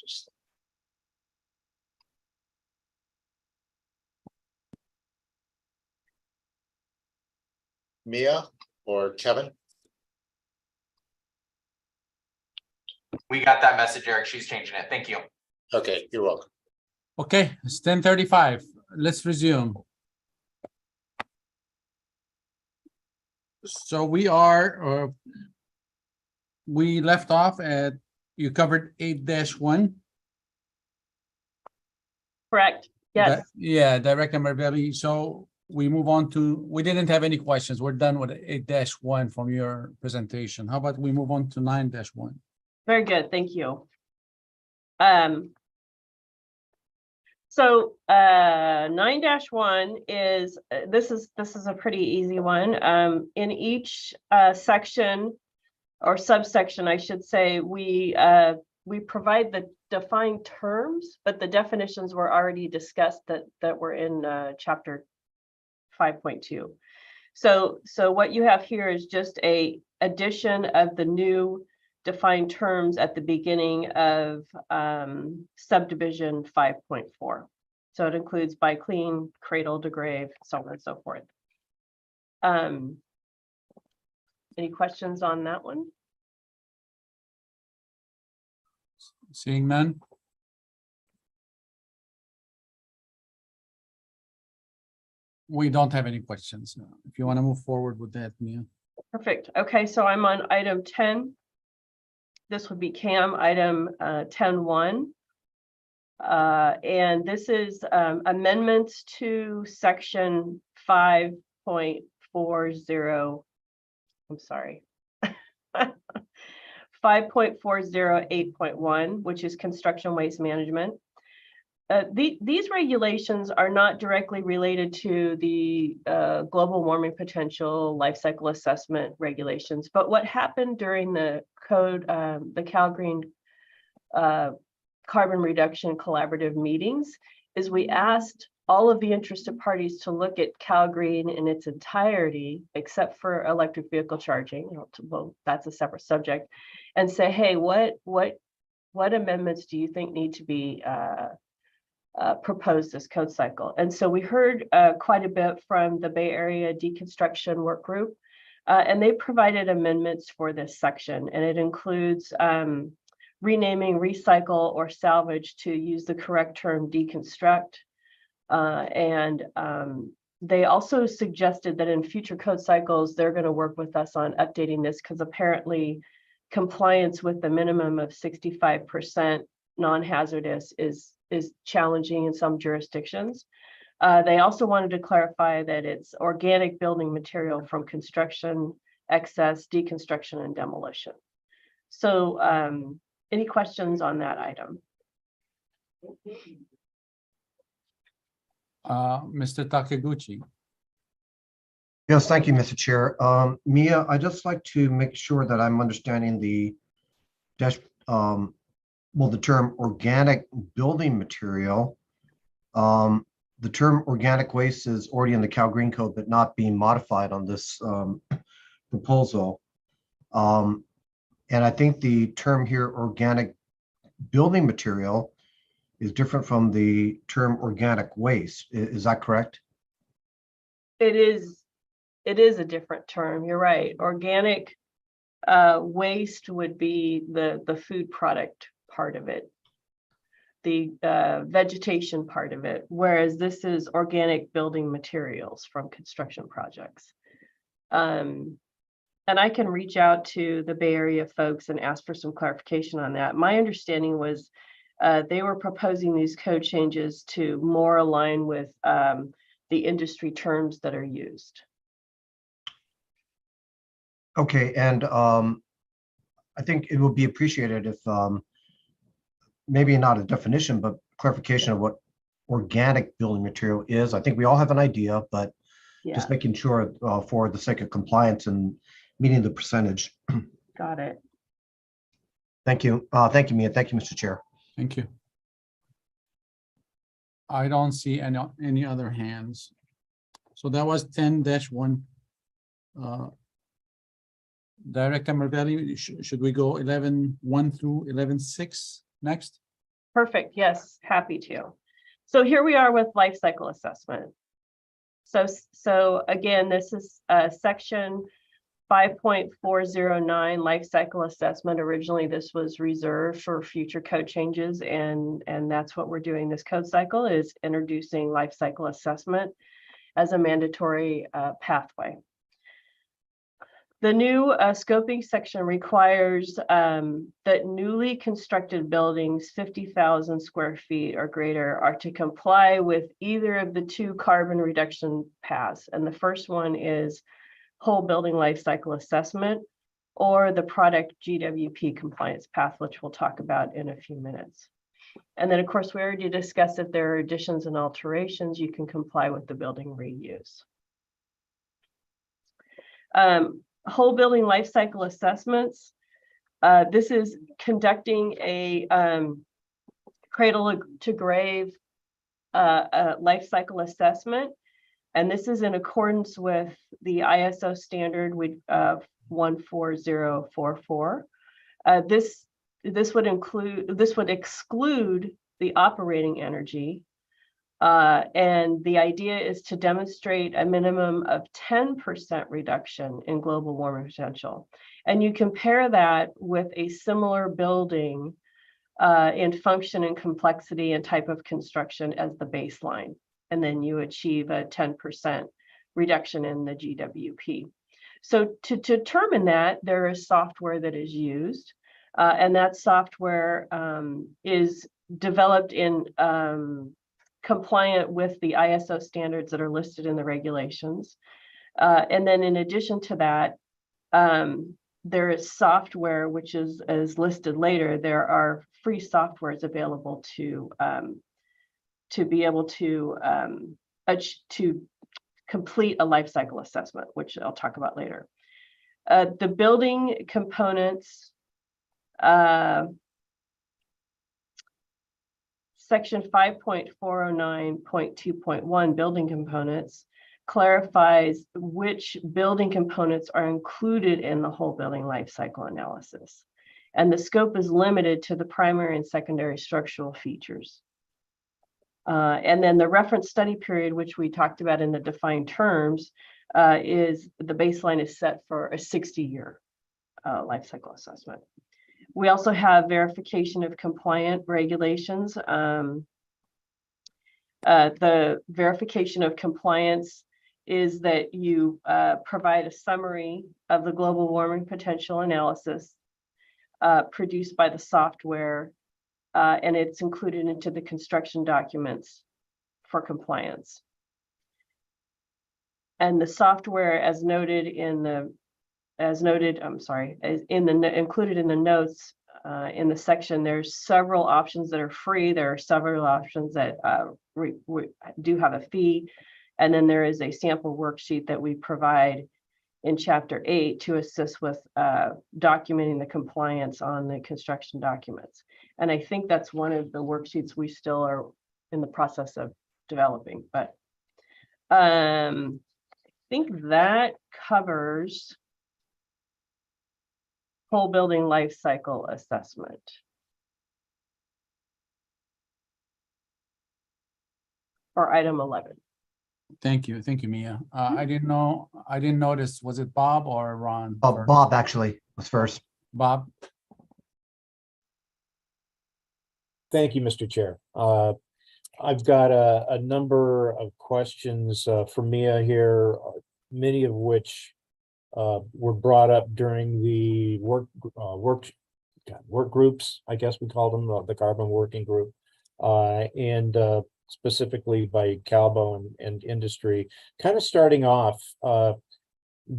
Just Mia or Kevin? We got that message, Eric. She's changing it. Thank you. Okay, you're welcome. Okay, it's 10:35. Let's resume. So we left off at, you covered 8-1. Correct. Yes. Yeah, Director Marvelli. So we move on to, we didn't have any questions. We're done with 8-1 from your presentation. How about we move on to 9-1? Very good. Thank you. So 9-1 is this is a pretty easy one. In each section or subsection, I should say, we provide the defined terms, but the definitions were already discussed that were in chapter 5.2. So what you have here is just a addition of the new defined terms at the beginning of subdivision 5.4. So it includes by clean, cradle to grave, so on and so forth. Any questions on that one? Seeing none. We don't have any questions. If you want to move forward with that, Mia. Perfect. Okay, so I'm on item 10. This would be CAM item 10.1. And this is amendments to section 5.40. I'm sorry. 5.408.1, which is construction waste management. These regulations are not directly related to the global warming potential life cycle assessment regulations, but what happened during the code, the Cal Green carbon reduction collaborative meetings, is we asked all of the interested parties to look at Cal Green in its entirety, except for electric vehicle charging. Well, that's a separate subject, and say, hey, what amendments do you think need to be proposed this code cycle? And so we heard quite a bit from the Bay Area Deconstruction Work Group, and they provided amendments for this section, and it includes renaming recycle or salvage to use the correct term deconstruct. And they also suggested that in future code cycles, they're going to work with us on updating this because apparently compliance with the minimum of 65% non-hazardous is challenging in some jurisdictions. They also wanted to clarify that it's organic building material from construction, excess, deconstruction, and demolition. So any questions on that item? Mr. Takeguchi. Yes, thank you, Mr. Chair. Mia, I'd just like to make sure that I'm understanding the term organic building material. The term organic waste is already in the Cal Green Code, but not being modified on this proposal. And I think the term here, organic building material, is different from the term organic waste. Is that correct? It is a different term. You're right. Organic waste would be the food product part of it, the vegetation part of it, whereas this is organic building materials from construction projects. And I can reach out to the Bay Area folks and ask for some clarification on that. My understanding was they were proposing these code changes to more align with the industry terms that are used. Okay, and I think it would be appreciated if maybe not a definition, but clarification of what organic building material is. I think we all have an idea, but just making sure for the sake of compliance and meeting the percentage. Got it. Thank you. Thank you, Mia. Thank you, Mr. Chair. Thank you. I don't see any other hands. So that was 10-1. Director Marvelli, should we go 11.1 through 11.6 next? Perfect. Yes, happy to. So here we are with life cycle assessment. So again, this is section 5.409 life cycle assessment. Originally, this was reserved for future code changes, and that's what we're doing. This code cycle is introducing life cycle assessment as a mandatory pathway. The new scoping section requires that newly constructed buildings 50,000 square feet or greater are to comply with either of the two carbon reduction paths. And the first one is whole building life cycle assessment, or the product GWP compliance path, which we'll talk about in a few minutes. And then, of course, we already discussed if there are additions and alterations, you can comply with the building reuse. Whole building life cycle assessments. This is conducting a cradle to grave life cycle assessment. And this is in accordance with the ISO standard with 14044. This would exclude the operating energy. And the idea is to demonstrate a minimum of 10% reduction in global warming potential. And you compare that with a similar building in function and complexity and type of construction as the baseline. And then you achieve a 10% reduction in the GWP. So to determine that, there is software that is used, and that software is developed in compliant with the ISO standards that are listed in the regulations. And then in addition to that, there is software, which is listed later. There are free softwares available to be able to complete a life cycle assessment, which I'll talk about later. The building components, section 5.409.2.1 building components clarifies which building components are included in the whole building life cycle analysis. And the scope is limited to the primary and secondary structural features. And then the reference study period, which we talked about in the defined terms, is the baseline is set for a 60-year life cycle assessment. We also have verification of compliant regulations. The verification of compliance is that you provide a summary of the global warming potential analysis produced by the software, and it's included into the construction documents for compliance. And the software, as noted in the included in the notes in the section, there's several options that are free. There are several options that do have a fee. And then there is a sample worksheet that we provide in Chapter 8 to assist with documenting the compliance on the construction documents. And I think that's one of the worksheets we still are in the process of developing. But I think that covers whole building life cycle assessment. Or item 11. Thank you, Mia. I didn't notice, was it Bob or Ron? Bob actually was first. Bob? Thank you, Mr. Chair. I've got a number of questions for Mia here, many of which were brought up during the work groups, I guess we call them, the carbon working group, and specifically by Calbo and industry. Kind of starting off,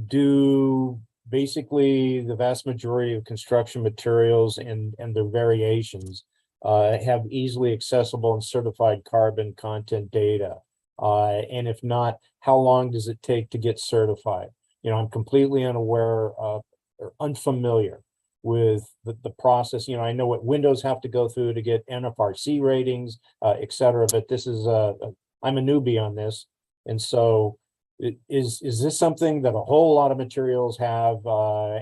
do basically the vast majority of construction materials and their variations have easily accessible and certified carbon content data? And if not, how long does it take to get certified? You know, I'm completely unaware of or unfamiliar with the process. You know, I know what windows have to go through to get NFRC ratings, et cetera, but this is, I'm a newbie on this. And so is this something that a whole lot of materials have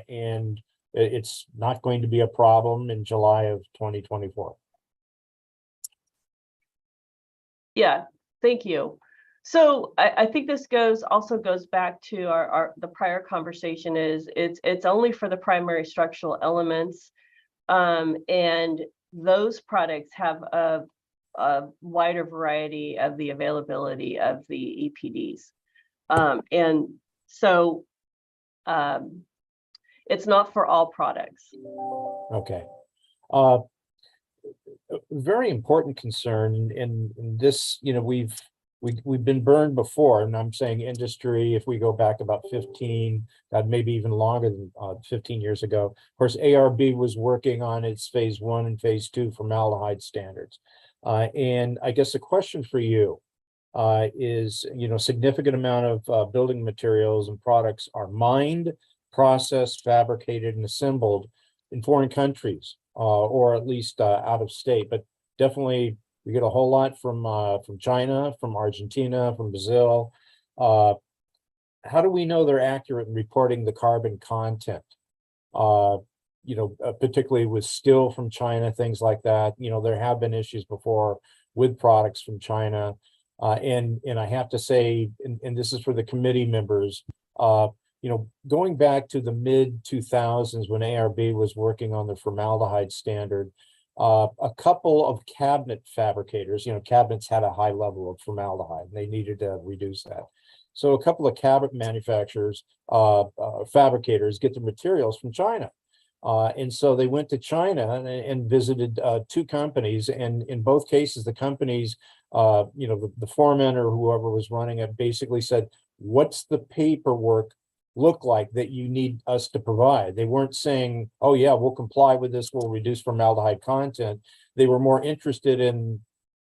and it's not going to be a problem in July of 2024? Yeah, thank you. So I think this also goes back to the prior conversation is it's only for the primary structural elements. And those products have a wider variety of the availability of the EPDs. And so it's not for all products. Okay. Very important concern in this, you know, we've been burned before, and I'm saying industry, if we go back about 15, maybe even longer than 15 years ago. Of course, ARB was working on its phase 1 and phase 2 formaldehyde standards. And I guess the question for you is, you know, significant amount of building materials and products are mined, processed, fabricated, and assembled in foreign countries, or at least out of state, but definitely we get a whole lot from China, from Argentina, from Brazil. How do we know they're accurate in reporting the carbon content? You know, particularly with steel from China, things like that. You know, there have been issues before with products from China. And I have to say, and this is for the committee members, you know, going back to the mid 2000s when ARB was working on the formaldehyde standard, a couple of cabinet fabricators, you know, cabinets had a high level of formaldehyde and they needed to reduce that. So a couple of cabinet manufacturers, fabricators get the materials from China. And so they went to China and visited 2 companies, and in both cases, the companies, you know, the foreman or whoever was running it basically said, what's the paperwork look like that you need us to provide? They weren't saying, oh yeah, we'll comply with this, we'll reduce formaldehyde content. They were more interested in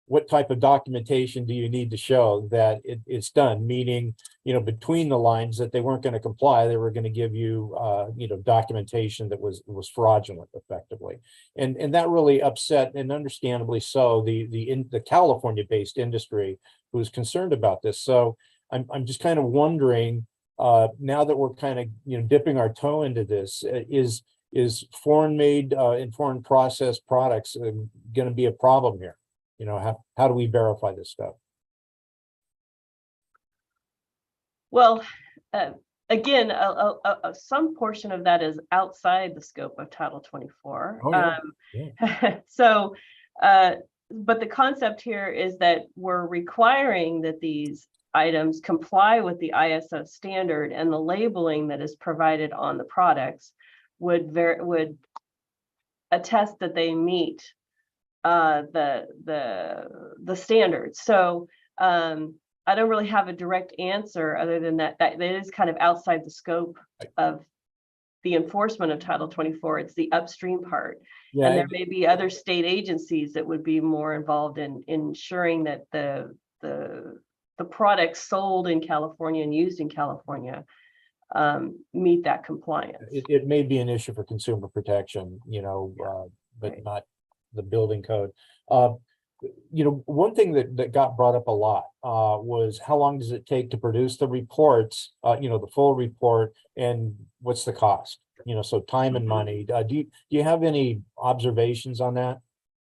what type of documentation do you need to show that it's done, meaning, you know, between the lines that they weren't going to comply, they were going to give you, you know, documentation that was fraudulent effectively. And that really upset, and understandably so, the California-based industry who was concerned about this. So I'm just kind of wondering, now that we're kind of, you know, dipping our toe into this, is foreign made and foreign processed products going to be a problem here? You know, how do we verify this stuff? Well, again, some portion of that is outside the scope of Title 24. Oh, yeah. So, but the concept here is that we're requiring that these items comply with the ISO standard, and the labeling that is provided on the products would attest that they meet the standards. So I don't really have a direct answer other than that it is kind of outside the scope of the enforcement of Title 24. It's the upstream part. Yeah, and there may be other state agencies that would be more involved in ensuring that the products sold in California and used in California meet that compliance. It may be an issue for consumer protection, you know, but right. Not the building code. You know, one thing that got brought up a lot was how long does it take to produce the reports, you know, the full report, and what's the cost? You know, so time and money. Do you have any observations on that?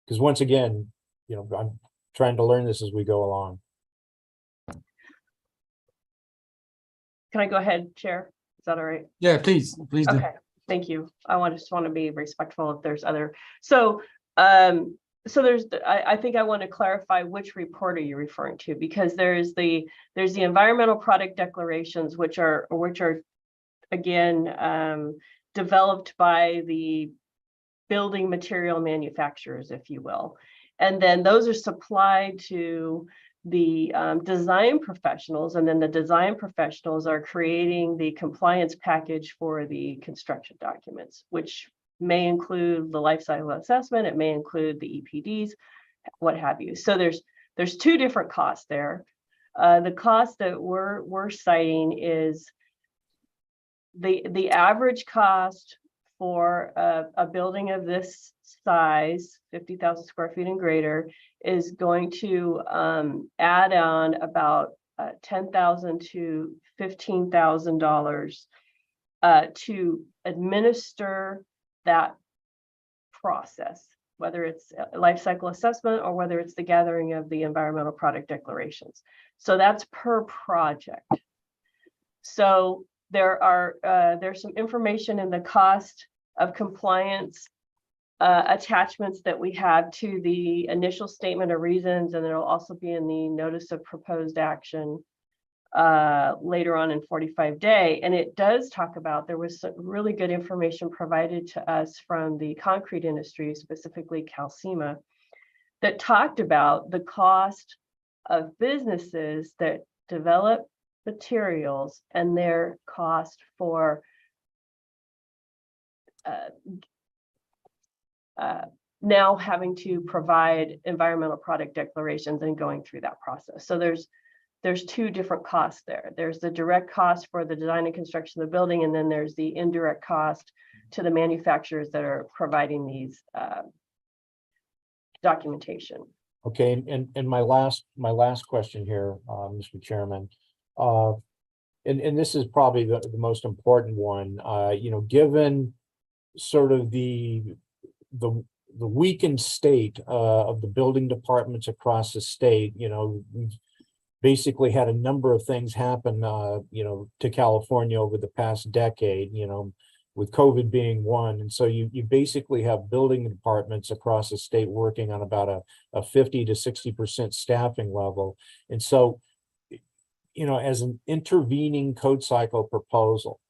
Because once again, you know, I'm trying to learn this as we go along. Can I go ahead, Chair? Is that all right? Yeah, please do. Okay, thank you. I just want to be respectful if there's other. So, so there's, I think I want to clarify which report are you referring to, because there's the environmental product declarations, which are again developed by the building material manufacturers, if you will, and then those are supplied to the design professionals, and then the design professionals are creating the compliance package for the construction documents, which may include the life cycle assessment, it may include the EPDs, what have you. So there's 2 different costs there. The cost that we're citing is the average cost for a building of this size, 50,000 square feet and greater, is going to add on about $10,000 to $15,000 to administer that process. whether it's a life cycle assessment or whether it's the gathering of the environmental product declarations. So that's per project. So there's some information in the cost of compliance attachments that we have to the initial statement of reasons, and it'll also be in the notice of proposed action later on in 45-day. And it does talk about, there was some really good information provided to us from the concrete industry, specifically Calcima, that talked about the cost of businesses that develop materials and their cost for now having to provide environmental product declarations and going through that process. So there's two different costs there. There's the direct cost for the design and construction of the building, and then there's the indirect cost to the manufacturers that are providing these documentation. Okay, and my last question here, Mr. Chairman, and this is probably the most important one. Given sort of the weakened state of the building departments across the state, we've basically had a number of things happen, to California over the past decade, with COVID being one. And so you basically have building departments across the state working on about a 50 to 60% staffing level. And so, as an intervening code cycle proposal,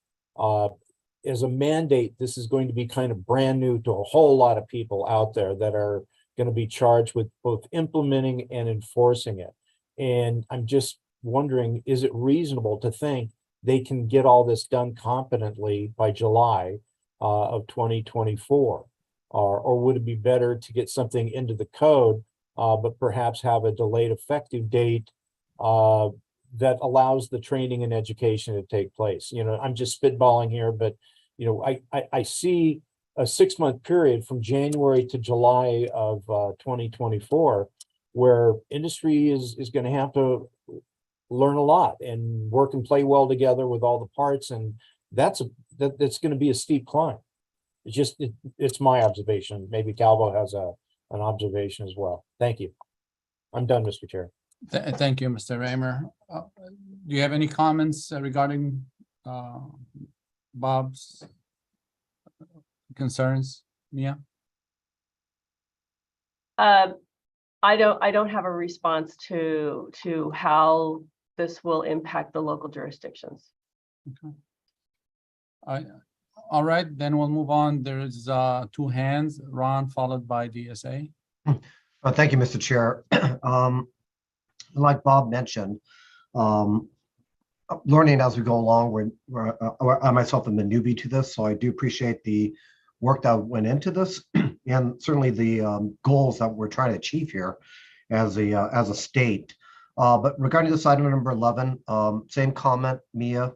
as a mandate, this is going to be kind of brand new to a whole lot of people out there that are going to be charged with both implementing and enforcing it. And I'm just wondering, is it reasonable to think they can get all this done competently by July of 2024? Or would it be better to get something into the code, but perhaps have a delayed effective date that allows the training and education to take place? I'm just spitballing here, but I see a 6-month period from January to July of 2024 where industry is going to have to learn a lot and work and play well together with all the parts, and that's going to be a steep climb. It's my observation. Maybe Calvo has an observation as well. Thank you. I'm done, Mr. Chair. Thank you, Mr. Raymer. Do you have any comments regarding Bob's concerns, Mia? I don't have a response to how this will impact the local jurisdictions. Okay. All right, then we'll move on. There's 2 hands, Ron, followed by DSA. Thank you, Mr. Chair. Like Bob mentioned, learning as we go along, I myself am a newbie to this, so I do appreciate the work that went into this and certainly the goals that we're trying to achieve here as a state. But regarding this item number 11, same comment, Mia,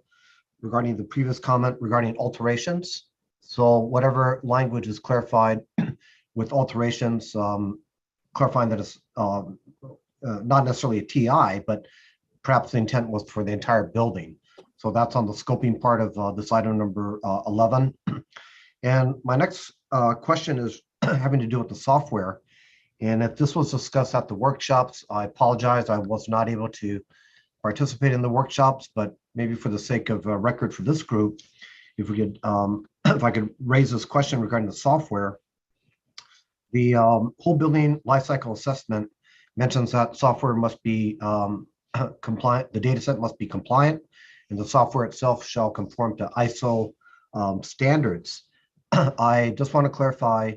regarding the previous comment regarding alterations. So whatever language is clarified with alterations, clarifying that it's not necessarily a TI, but perhaps the intent was for the entire building. So that's on the scoping part of this item number 11. And my next question is having to do with the software. And if this was discussed at the workshops, I apologize. I was not able to participate in the workshops, but maybe for the sake of record for this group, if we could, if I could raise this question regarding the software. The whole building lifecycle assessment mentions that software must be compliant, the data set must be compliant, and the software itself shall conform to ISO standards. I just want to clarify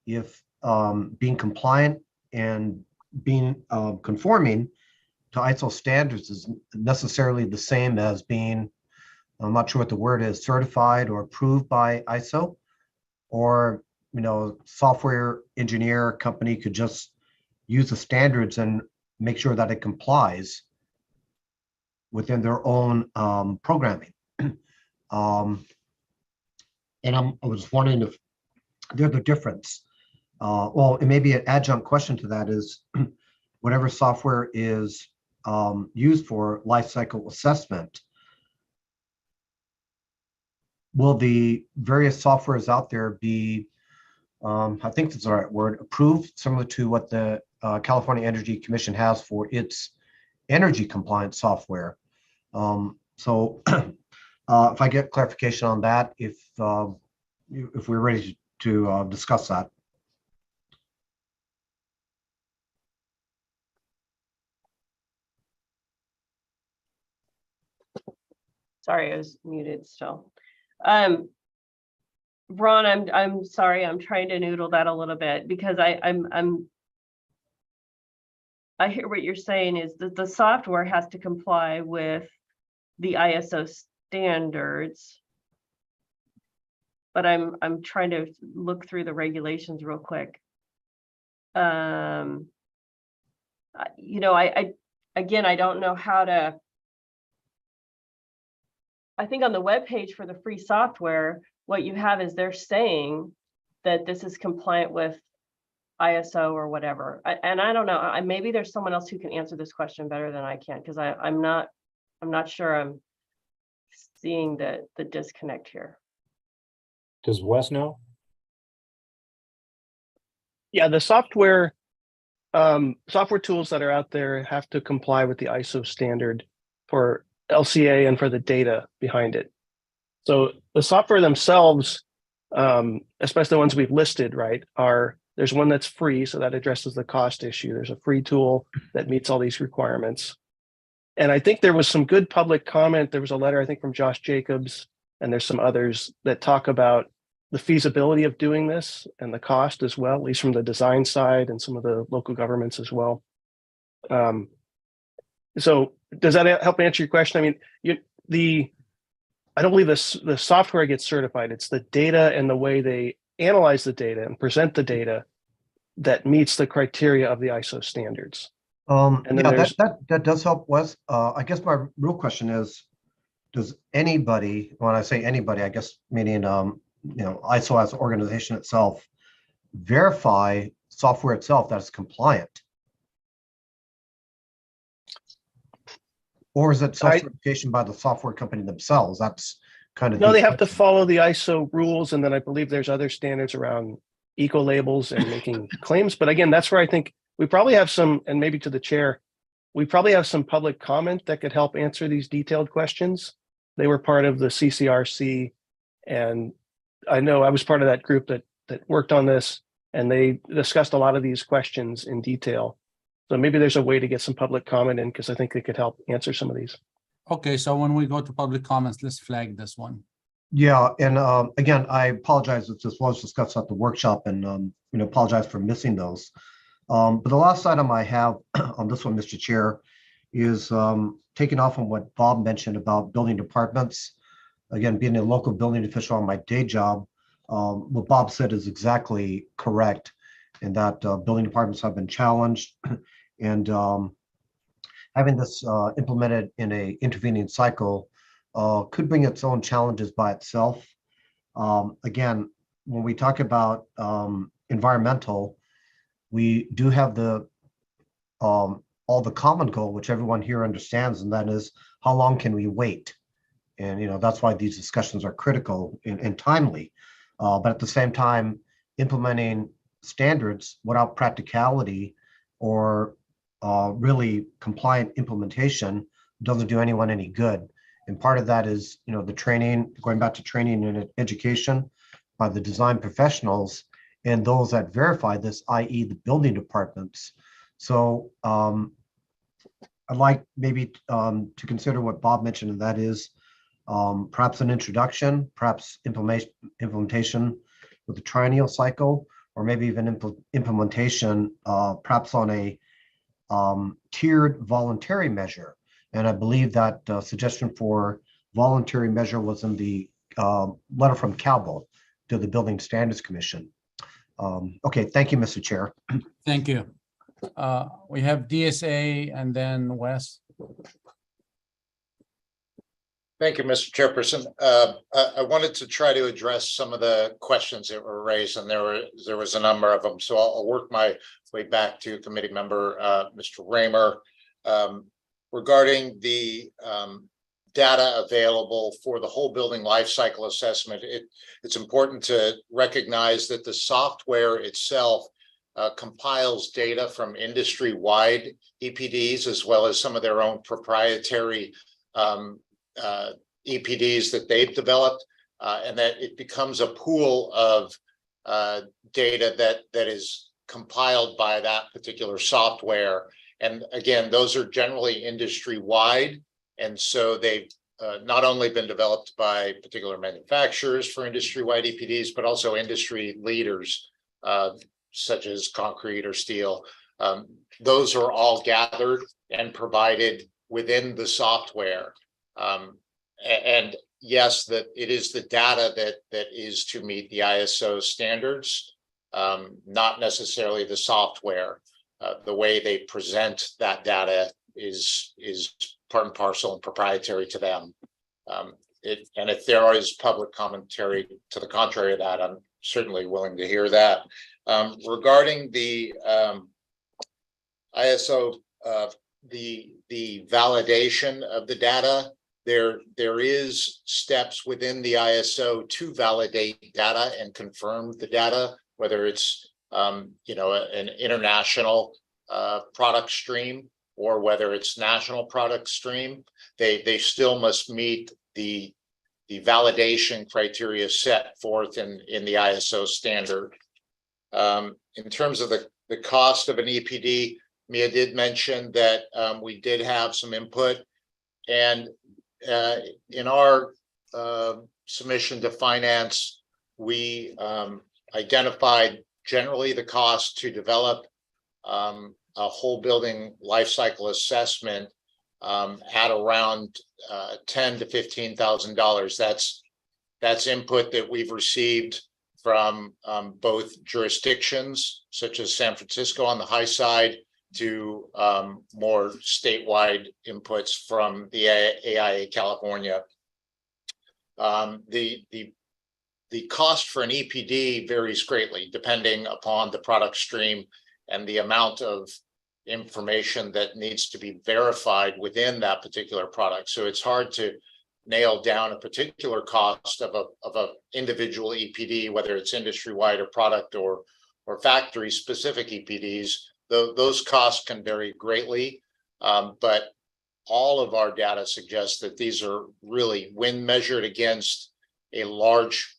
if being compliant and being conforming to ISO standards is necessarily the same as being, I'm not sure what the word is, certified or approved by ISO, or software engineer company could just use the standards and make sure that it complies within their own programming. And I was wondering if there's a difference. Well, it may be an adjunct question to that is whatever software is used for life cycle assessment, will the various softwares out there be I think that's the right word, approve, similar to what the California Energy Commission has for its energy compliance software. So if I get clarification on that, if we're ready to discuss that. Sorry, I was muted still. Ron, I'm sorry, I'm trying to noodle that a little bit because I hear what you're saying is that the software has to comply with the ISO standards. But I'm trying to look through the regulations real quick. You know, I again, I don't know how to. I think on the webpage for the free software, what you have is they're saying that this is compliant with ISO or whatever. And I don't know, maybe there's someone else who can answer this question better than I can, because I'm not sure I'm seeing the disconnect here. Does Wes know? Yeah, the software tools that are out there have to comply with the ISO standard for LCA and for the data behind it. So the software themselves, especially the ones we've listed, right, there's one that's free, so that addresses the cost issue. There's a free tool that meets all these requirements. And I think there was some good public comment. There was a letter, I think, from Josh Jacobs, and there's some others that talk about the feasibility of doing this and the cost as well, at least from the design side and some of the local governments as well. So does that help answer your question? I mean, I don't believe the software gets certified. It's the data and the way they analyze the data and present the data that meets the criteria of the ISO standards. And then yeah, that does help, Wes. I guess my real question is, does anybody, when I say anybody, I guess meaning you know, ISO as an organization itself, verify software itself that is compliant? Or is it self-certification by the software company themselves? That's kind of no, they have to follow the ISO rules, and then I believe there's other standards around eco labels and making claims. But again, that's where I think we probably have some, and maybe to the chair, we probably have some public comment that could help answer these detailed questions. They were part of the CCRC, and I know I was part of that group that worked on this, and they discussed a lot of these questions in detail. So maybe there's a way to get some public comment in, because I think they could help answer some of these. Okay, so when we go to public comments, let's flag this one. Yeah, and again, I apologize if this was discussed at the workshop, and you know, apologize for missing those. But the last item I have on this one, Mr. Chair, is taking off on what Bob mentioned about building departments. Again, being a local building official on my day job, what Bob said is exactly correct, in that building departments have been challenged, and having this implemented in a intervening cycle could bring its own challenges by itself. Again, when we talk about environmental, we do have the all the common goal, which everyone here understands, and that is, how long can we wait? And you know, that's why these discussions are critical and timely. But at the same time, implementing standards without practicality or really compliant implementation doesn't do anyone any good. And part of that is, you know, the training, going back to training and education by the design professionals and those that verify this, i.e. the building departments. So I'd like maybe to consider what Bob mentioned, and that is perhaps an introduction, perhaps implementation with the triennial cycle, or maybe even implementation perhaps on a tiered voluntary measure. And I believe that suggestion for voluntary measure was in the letter from CABO to the Building Standards Commission. Okay, thank you, Mr. Chair. Thank you. We have DSA and then Wes. Thank you, Mr. Chairperson. I wanted to try to address some of the questions that were raised, and there was a number of them. So I'll work my way back to committee member Mr. Raymer regarding the data available for the whole building life cycle assessment. It's important to recognize that the software itself compiles data from industry-wide EPDs, as well as some of their own proprietary EPDs that they've developed, and that it becomes a pool of data that is compiled by that particular software. And again, those are generally industry-wide. And so they've not only been developed by particular manufacturers for industry-wide EPDs, but also industry leaders, such as concrete or steel. Those are all gathered and provided within the software. And yes, that it is the data that is to meet the ISO standards, not necessarily the software. The way they present that data is part and parcel and proprietary to them. And if there is public commentary to the contrary of that, I'm certainly willing to hear that. Regarding the ISO, the validation of the data, there is steps within the ISO to validate data and confirm the data, whether it's an international product stream or whether it's national product stream. They still must meet the validation criteria set forth in the ISO standard. In terms of the cost of an EPD, Mia did mention that we did have some input, and in our submission to finance, we identified generally the cost to develop a whole building life cycle assessment at around $10,000 to $15,000. That's input that we've received from both jurisdictions, such as San Francisco on the high side, to more statewide inputs from the AIA California. The cost for an EPD varies greatly depending upon the product stream and the amount of information that needs to be verified within that particular product. So it's hard to nail down a particular cost of a individual EPD, whether it's industry-wide or product or factory specific EPDs. Those costs can vary greatly, but all of our data suggests that these are really, when measured against a large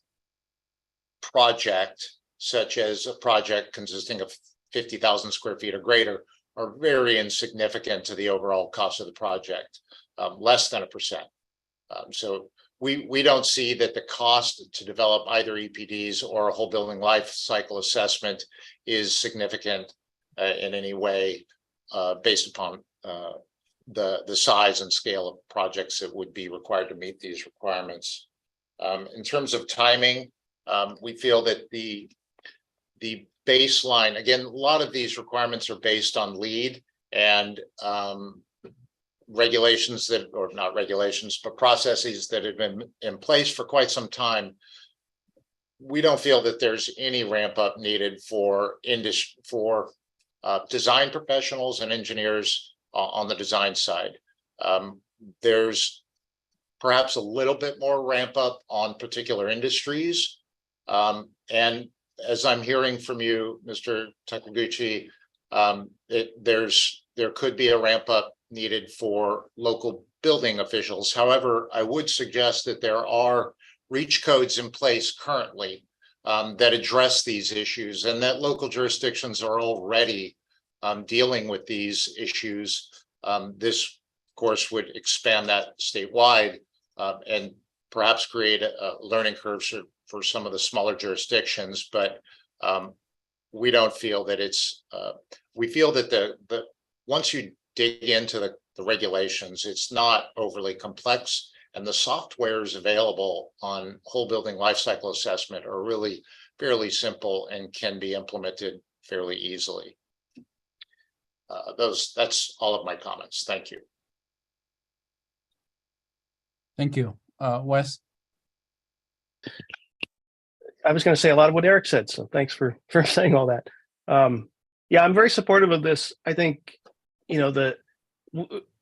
project, such as a project consisting of 50,000 square feet or greater, are very insignificant to the overall cost of the project, less than 1%. So we don't see that the cost to develop either EPDs or a whole building life cycle assessment is significant in any way, based upon the size and scale of projects that would be required to meet these requirements. In terms of timing, we feel that the baseline, again, a lot of these requirements are based on LEED and regulations that, or not regulations, but processes that have been in place for quite some time. We don't feel that there's any ramp up needed for design professionals and engineers on the design side. There's perhaps a little bit more ramp up on particular industries. And as I'm hearing from you, Mr. Takaguchi, there could be a ramp up needed for local building officials. However, I would suggest that there are reach codes in place currently that address these issues, and that local jurisdictions are already dealing with these issues. This, of course, would expand that statewide and perhaps create a learning curve for some of the smaller jurisdictions, but we don't feel that it's, we feel that the once you dig into the regulations, it's not overly complex, and the softwares available on whole building lifecycle assessment are really fairly simple and can be implemented fairly easily. That's all of my comments. Thank you. Thank you. Wes? I was going to say a lot of what Eric said, so thanks for saying all that. Yeah, I'm very supportive of this. I think, you know,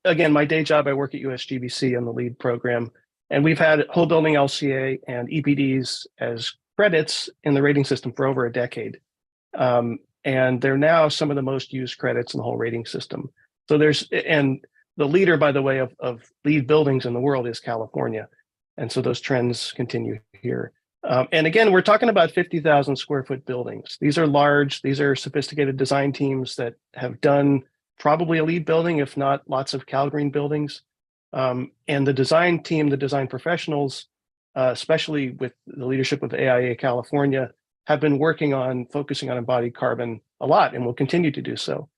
again, my day job, I work at USGBC on the LEAD program, and we've had whole building LCA and EPDs as credits in the rating system for over a decade. And they're now some of the most used credits in the whole rating system. So and the leader, by the way, of LEED buildings in the world is California. And so those trends continue here. And again, we're talking about 50,000 square foot buildings. These are large, these are sophisticated design teams that have done probably a LEED building, if not lots of CalGreen buildings. And the design team, the design professionals, especially with the leadership of AIA California, have been working on focusing on embodied carbon a lot and will continue to do so.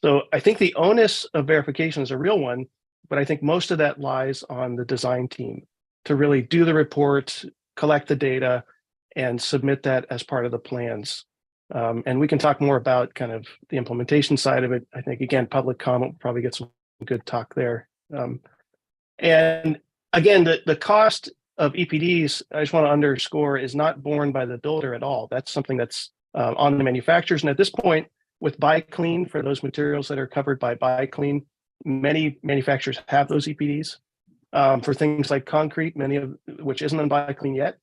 So I think the onus of verification is a real one, but I think most of that lies on the design team to really do the report, collect the data, and submit that as part of the plans. And we can talk more about kind of the implementation side of it. I think, again, public comment will probably get some good talk there. And again, the cost of EPDs, I just want to underscore, is not borne by the builder at all. That's something that's on the manufacturers. And at this point, with Buy Clean, for those materials that are covered by Buy Clean, many manufacturers have those EPDs. For things like concrete, many of which isn't on Buy Clean yet,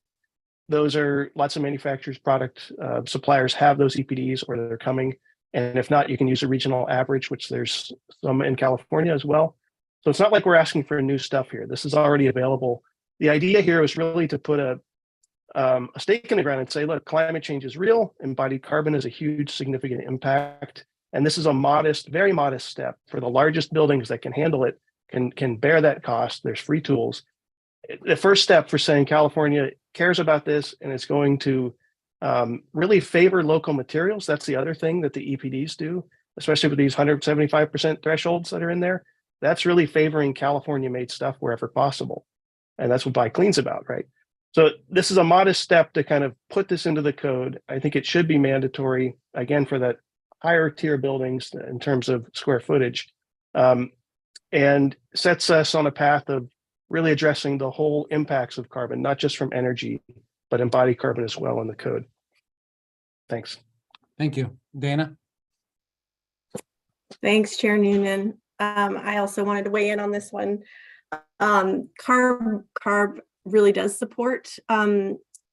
those are lots of manufacturers, product suppliers have those EPDs, or they're coming. And if not, you can use a regional average, which there's some in California as well. So it's not like we're asking for new stuff here. This is already available. The idea here was really to put a stake in the ground and say, look, climate change is real. Embodied carbon is a huge, significant impact. And this is a modest, very modest step for the largest buildings that can handle it, can bear that cost. There's free tools. The first step for saying California cares about this and it's going to really favor local materials. That's the other thing that the EPDs do, especially with these 175% thresholds that are in there. That's really favoring California-made stuff wherever possible. And that's what Buy Clean's about, right? So this is a modest step to kind of put this into the code. I think it should be mandatory, again, for that higher tier buildings in terms of square footage, and sets us on a path of really addressing the whole impacts of carbon, not just from energy, but embodied carbon as well in the code. Thanks. Thank you. Dana? Thanks, Chair Noonan. I also wanted to weigh in on this one. CARB really does support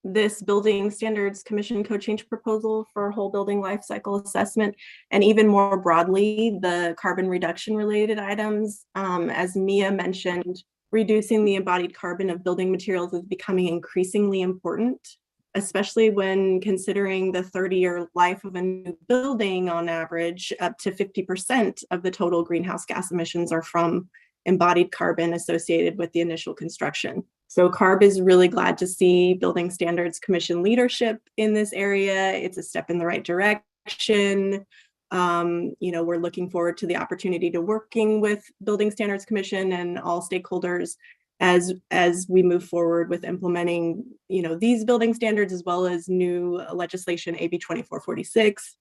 this Building Standards Commission code change proposal for whole building life cycle assessment, and even more broadly, the carbon reduction related items. As Mia mentioned, reducing the embodied carbon of building materials is becoming increasingly important, especially when considering the 30-year life of a new building. On average, up to 50% of the total greenhouse gas emissions are from embodied carbon associated with the initial construction. So CARB is really glad to see Building Standards Commission leadership in this area. It's a step in the right direction. We're looking forward to the opportunity to working with Building Standards Commission and all stakeholders as we move forward with implementing, these building standards, as well as new legislation, AB 2446,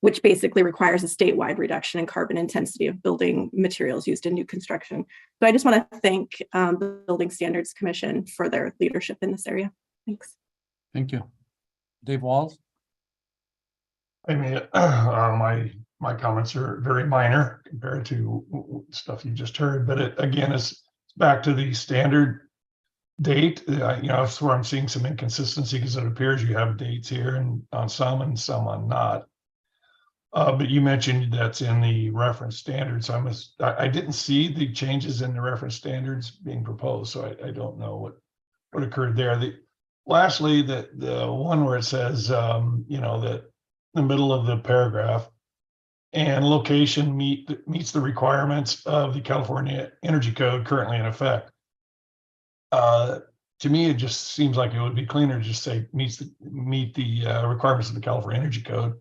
which basically requires a statewide reduction in carbon intensity of building materials used in new construction. So I just want to thank the Building Standards Commission for their leadership in this area. Thanks. Thank you. Dave Walls? I mean, my comments are very minor compared to stuff you just heard, but it's back to the standard date. That's where I'm seeing some inconsistency, because it appears you have dates here and on some on not. But you mentioned that's in the reference standards. So I didn't see the changes in the reference standards being proposed, so I don't know what occurred there. Lastly, the one where it says, that the middle of the paragraph, and location meets the requirements of the California Energy Code currently in effect. To me, it just seems like it would be cleaner to just say meet the requirements of the California Energy Code,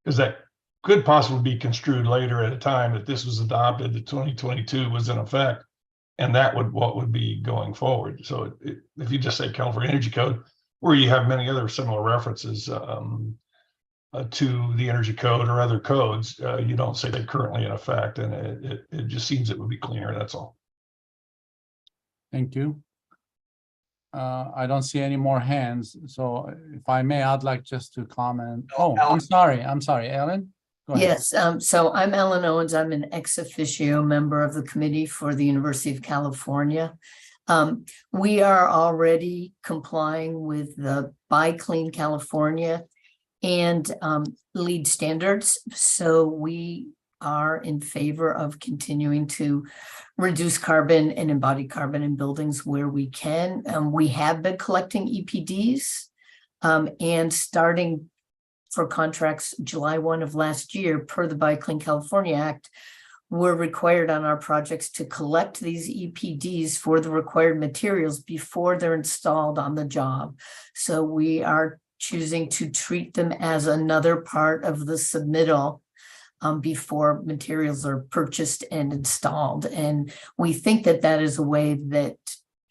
because that could possibly be construed later at a time that this was adopted, that 2022 was in effect, and what would be going forward. So if you just say California Energy Code, where you have many other similar references to the Energy Code or other codes, you don't say they're currently in effect, and it just seems it would be cleaner. That's all. Thank you. I don't see any more hands. So if I may, I'd like just to comment. Oh, I'm sorry, Ellen. Go ahead. Yes, so I'm Ellen Owens. I'm an ex officio member of the committee for the University of California. We are already complying with the Buy Clean California and LEED standards. So we are in favor of continuing to reduce carbon and embodied carbon in buildings where we can. We have been collecting EPDs and starting for contracts July 1 of last year per the Buy Clean California Act, we're required on our projects to collect these EPDs for the required materials before they're installed on the job. So we are choosing to treat them as another part of the submittal before materials are purchased and installed. And we think that that is a way that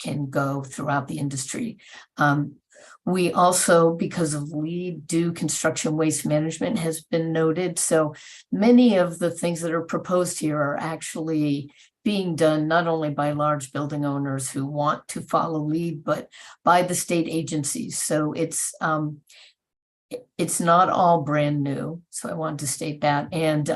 can go throughout the industry. We also, because of LEED, do construction waste management has been noted. So many of the things that are proposed here are actually being done not only by large building owners who want to follow LEED, but by the state agencies. So it's not all brand new. So I wanted to state that. And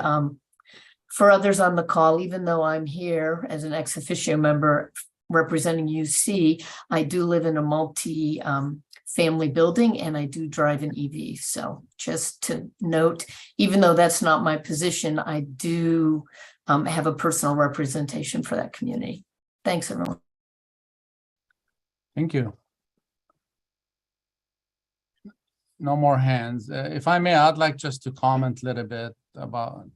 for others on the call, even though I'm here as an ex officio member representing UC, I do live in a multi-family building and I do drive an EV. So just to note, even though that's not my position, I do have a personal representation for that community. Thanks, everyone. Thank you. No more hands. If I may, I'd like just to comment a little bit about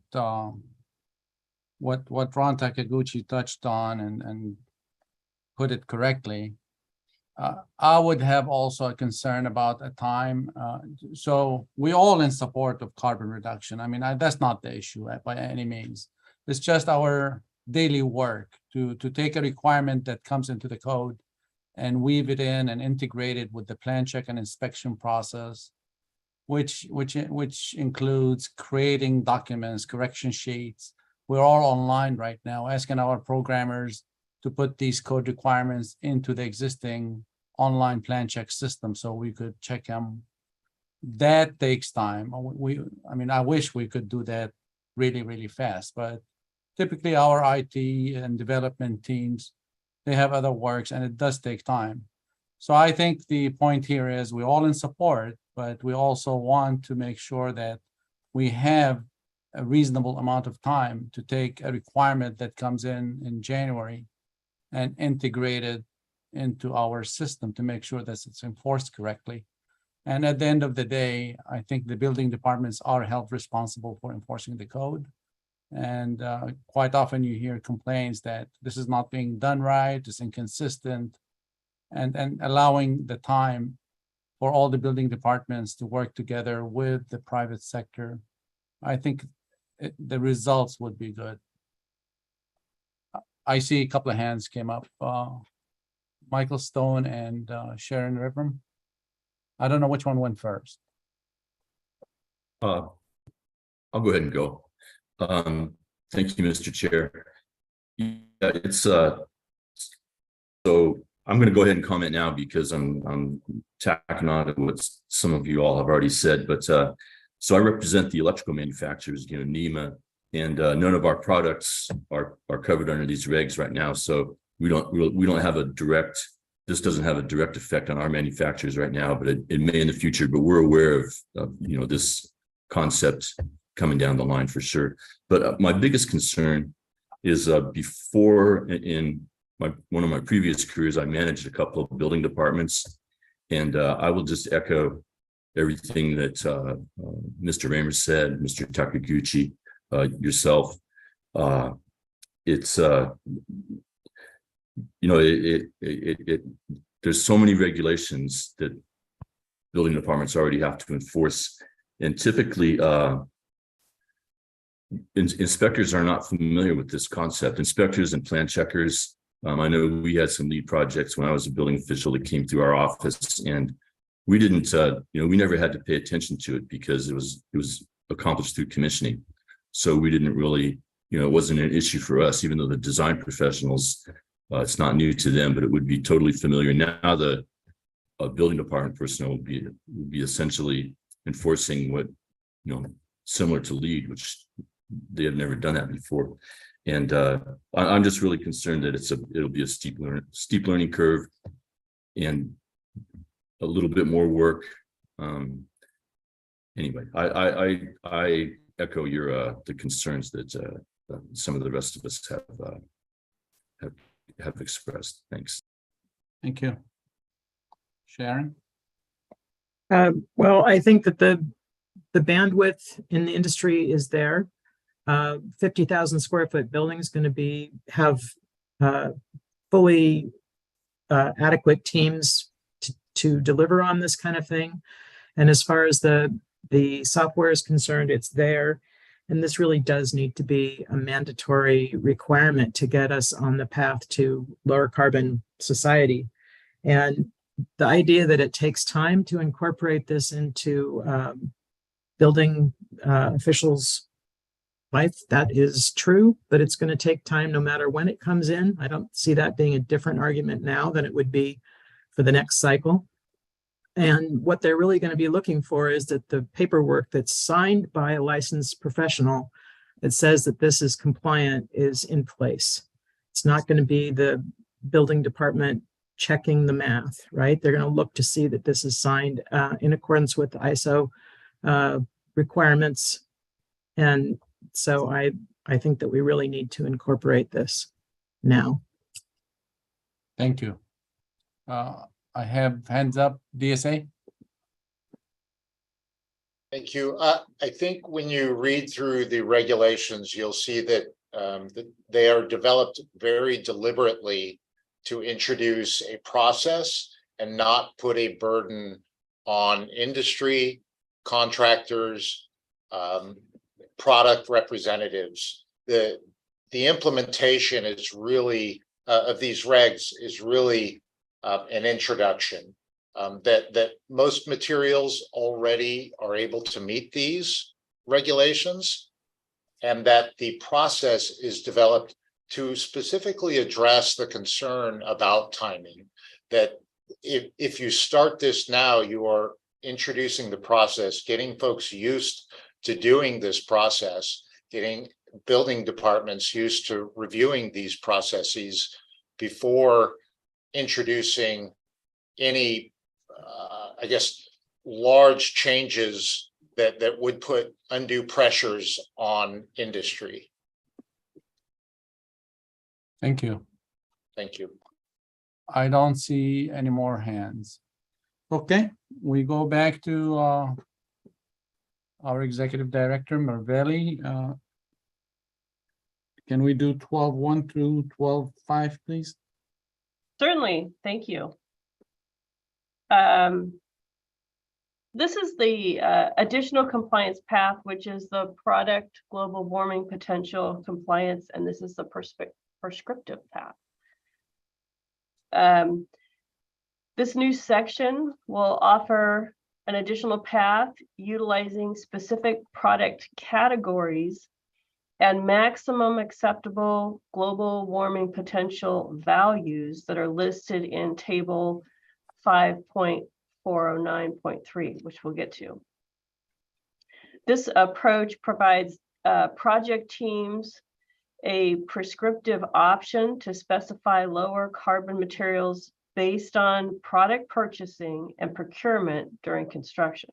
what Ron Takaguchi touched on and put it correctly. I would have also a concern about a time. So we all in support of carbon reduction. I mean, that's not the issue by any means. It's just our daily work to take a requirement that comes into the code and weave it in and integrate it with the plan check and inspection process, which includes creating documents, correction sheets. We're all online right now, asking our programmers to put these code requirements into the existing online plan check system so we could check them. That takes time. I mean, I wish we could do that really, really fast, but typically our IT and development teams, they have other works and it does take time. So I think the point here is we're all in support, but we also want to make sure that we have a reasonable amount of time to take a requirement that comes in January and integrate it into our system to make sure that it's enforced correctly. And at the end of the day, I think the building departments are held responsible for enforcing the code. And quite often you hear complaints that this is not being done right, it's inconsistent, and allowing the time for all the building departments to work together with the private sector, I think the results would be good. I see a couple of hands came up. Michael Stone and Sharon Rivram. I don't know which one went first. I'll go ahead and go. Thank you, Mr. Chair. Yeah, it's so I'm going to go ahead and comment now because I'm tacking on to what some of you all have already said. But so I represent the electrical manufacturers, NEMA, and none of our products are covered under these regs right now. So we don't have a direct. This doesn't have a direct effect on our manufacturers right now, but it may in the future. But we're aware of this concept coming down the line for sure. But my biggest concern is before in one of my previous careers, I managed a couple of building departments, and I will just echo everything that Mr. Raymer said, Mr. Takaguchi, yourself. It's there's so many regulations that building departments already have to enforce, and typically inspectors are not familiar with this concept. Inspectors and plan checkers. I know we had some LEED projects when I was a building official that came through our office, and we didn't, we never had to pay attention to it because it was accomplished through commissioning. So we didn't really, it wasn't an issue for us, even though the design professionals, it's not new to them, but it would be totally familiar. Now the building department personnel would be essentially enforcing what, similar to LEED, which they have never done that before. And I'm just really concerned that it'll be a steep learning curve and a little bit more work. Anyway, I echo the concerns that some of the rest of us have expressed. Thanks. Thank you. Sharon? Well, I think that the bandwidth in the industry is there. 50,000 square foot building is going to have fully adequate teams to deliver on this kind of thing. And as far as the software is concerned, it's there. And this really does need to be a mandatory requirement to get us on the path to lower carbon society. And the idea that it takes time to incorporate this into building officials' life, that is true, but it's going to take time no matter when it comes in. I don't see that being a different argument now than it would be for the next cycle. And what they're really going to be looking for is that the paperwork that's signed by a licensed professional that says that this is compliant is in place. It's not going to be the building department checking the math, right? They're going to look to see that this is signed in accordance with the ISO requirements. And so I think that we really need to incorporate this now. Thank you. I have hands up, DSA. Thank you. I think when you read through the regulations, you'll see that they are developed very deliberately to introduce a process and not put a burden on industry, contractors, product representatives. The implementation is really of these regs is really an introduction. That most materials already are able to meet these regulations, and that the process is developed to specifically address the concern about timing. That if you start this now, you are introducing the process, getting folks used to doing this process, getting building departments used to reviewing these processes before introducing any, I guess, large changes that would put undue pressures on industry. Thank you. Thank you. I don't see any more hands. Okay, we go back to our executive director, Marvelli. Can we do 12.1 through 12.5, please? Certainly, thank you. This is the additional compliance path, which is the product global warming potential compliance, and this is the prescriptive path. This new section will offer an additional path utilizing specific product categories and maximum acceptable global warming potential values that are listed in table 5.409.3, which we'll get to. This approach provides project teams a prescriptive option to specify lower carbon materials based on product purchasing and procurement during construction.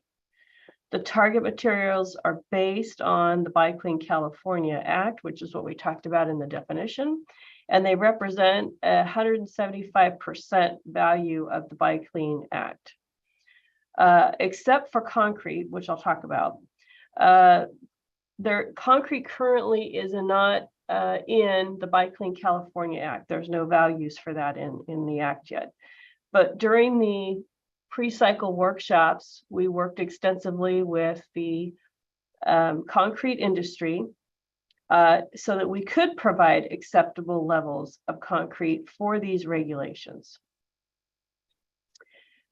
The target materials are based on the Buy Clean California Act, which is what we talked about in the definition, and they represent 175% value of the Buy Clean Act. Except for concrete, which I'll talk about. Concrete currently is not in the Buy Clean California Act. There's no values for that in the Act yet. But during the pre-cycle workshops, we worked extensively with the concrete industry so that we could provide acceptable levels of concrete for these regulations.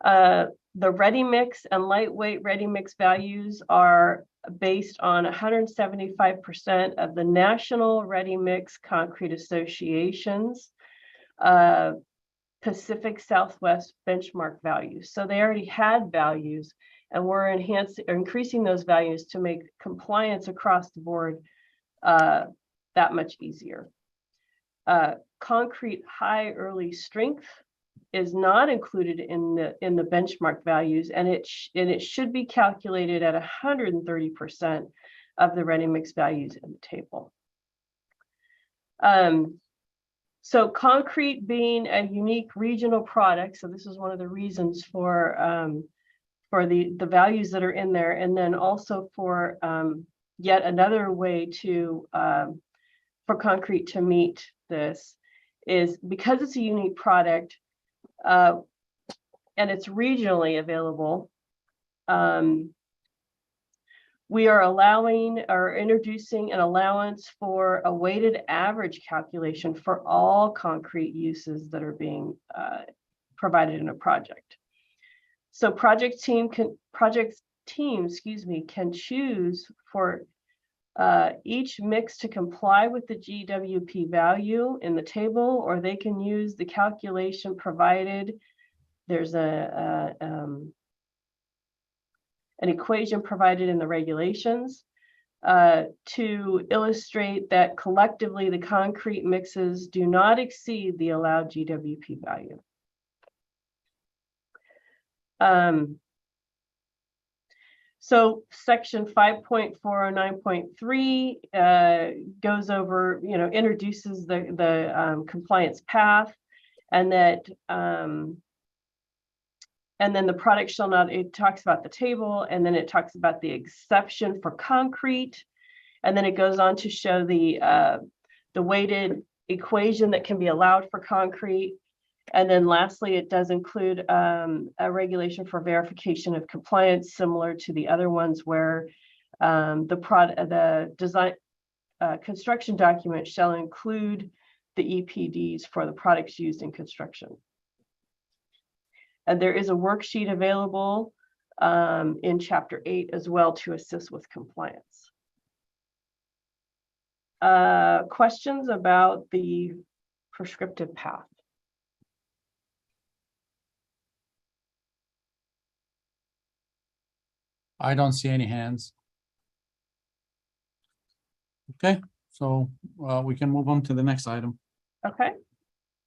The ready mix and lightweight ready mix values are based on 175% of the National Ready Mix Concrete Association's Pacific Southwest benchmark values. So they already had values And we're increasing those values to make compliance across the board that much easier. Concrete high early strength is not included in the benchmark values, and it should be calculated at 130% of the ready mix values in the table. So concrete being a unique regional product, so this is one of the reasons for the values that are in there, and then also for yet another way to for concrete to meet this is because it's a unique product and it's regionally available. We are allowing or introducing an allowance for a weighted average calculation for all concrete uses that are being provided in a project. So project teams can choose for each mix to comply with the GWP value in the table, or they can use the calculation provided. There's an equation provided in the regulations to illustrate that collectively the concrete mixes do not exceed the allowed GWP value. So section 5.409.3 goes over, introduces the compliance path, and that and then the product shall not, it talks about the table, and then it talks about the exception for concrete. And then it goes on to show the weighted equation that can be allowed for concrete. And then lastly, it does include a regulation for verification of compliance, similar to the other ones where the design construction document shall include the EPDs for the products used in construction. And there is a worksheet available in Chapter 8 as well to assist with compliance. Questions about the prescriptive path? I don't see any hands. Okay, so we can move on to the next item. Okay,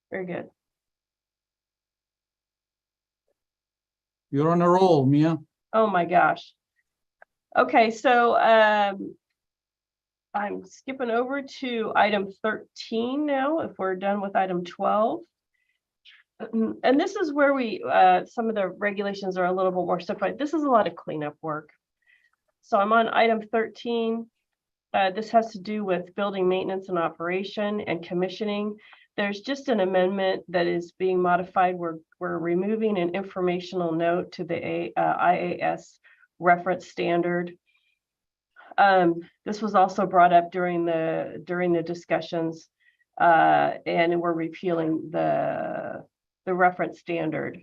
very good. You're on a roll, Mia. Oh my gosh. Okay, so I'm skipping over to item 13 now, if we're done with item 12. And this is where we, some of the regulations are a little bit more simplified. This is a lot of cleanup work. So I'm on item 13. This has to do with building maintenance and operation and commissioning. There's just an amendment that is being modified. We're removing an informational note to the IAS reference standard. This was also brought up during the discussions, and we're repealing the reference standard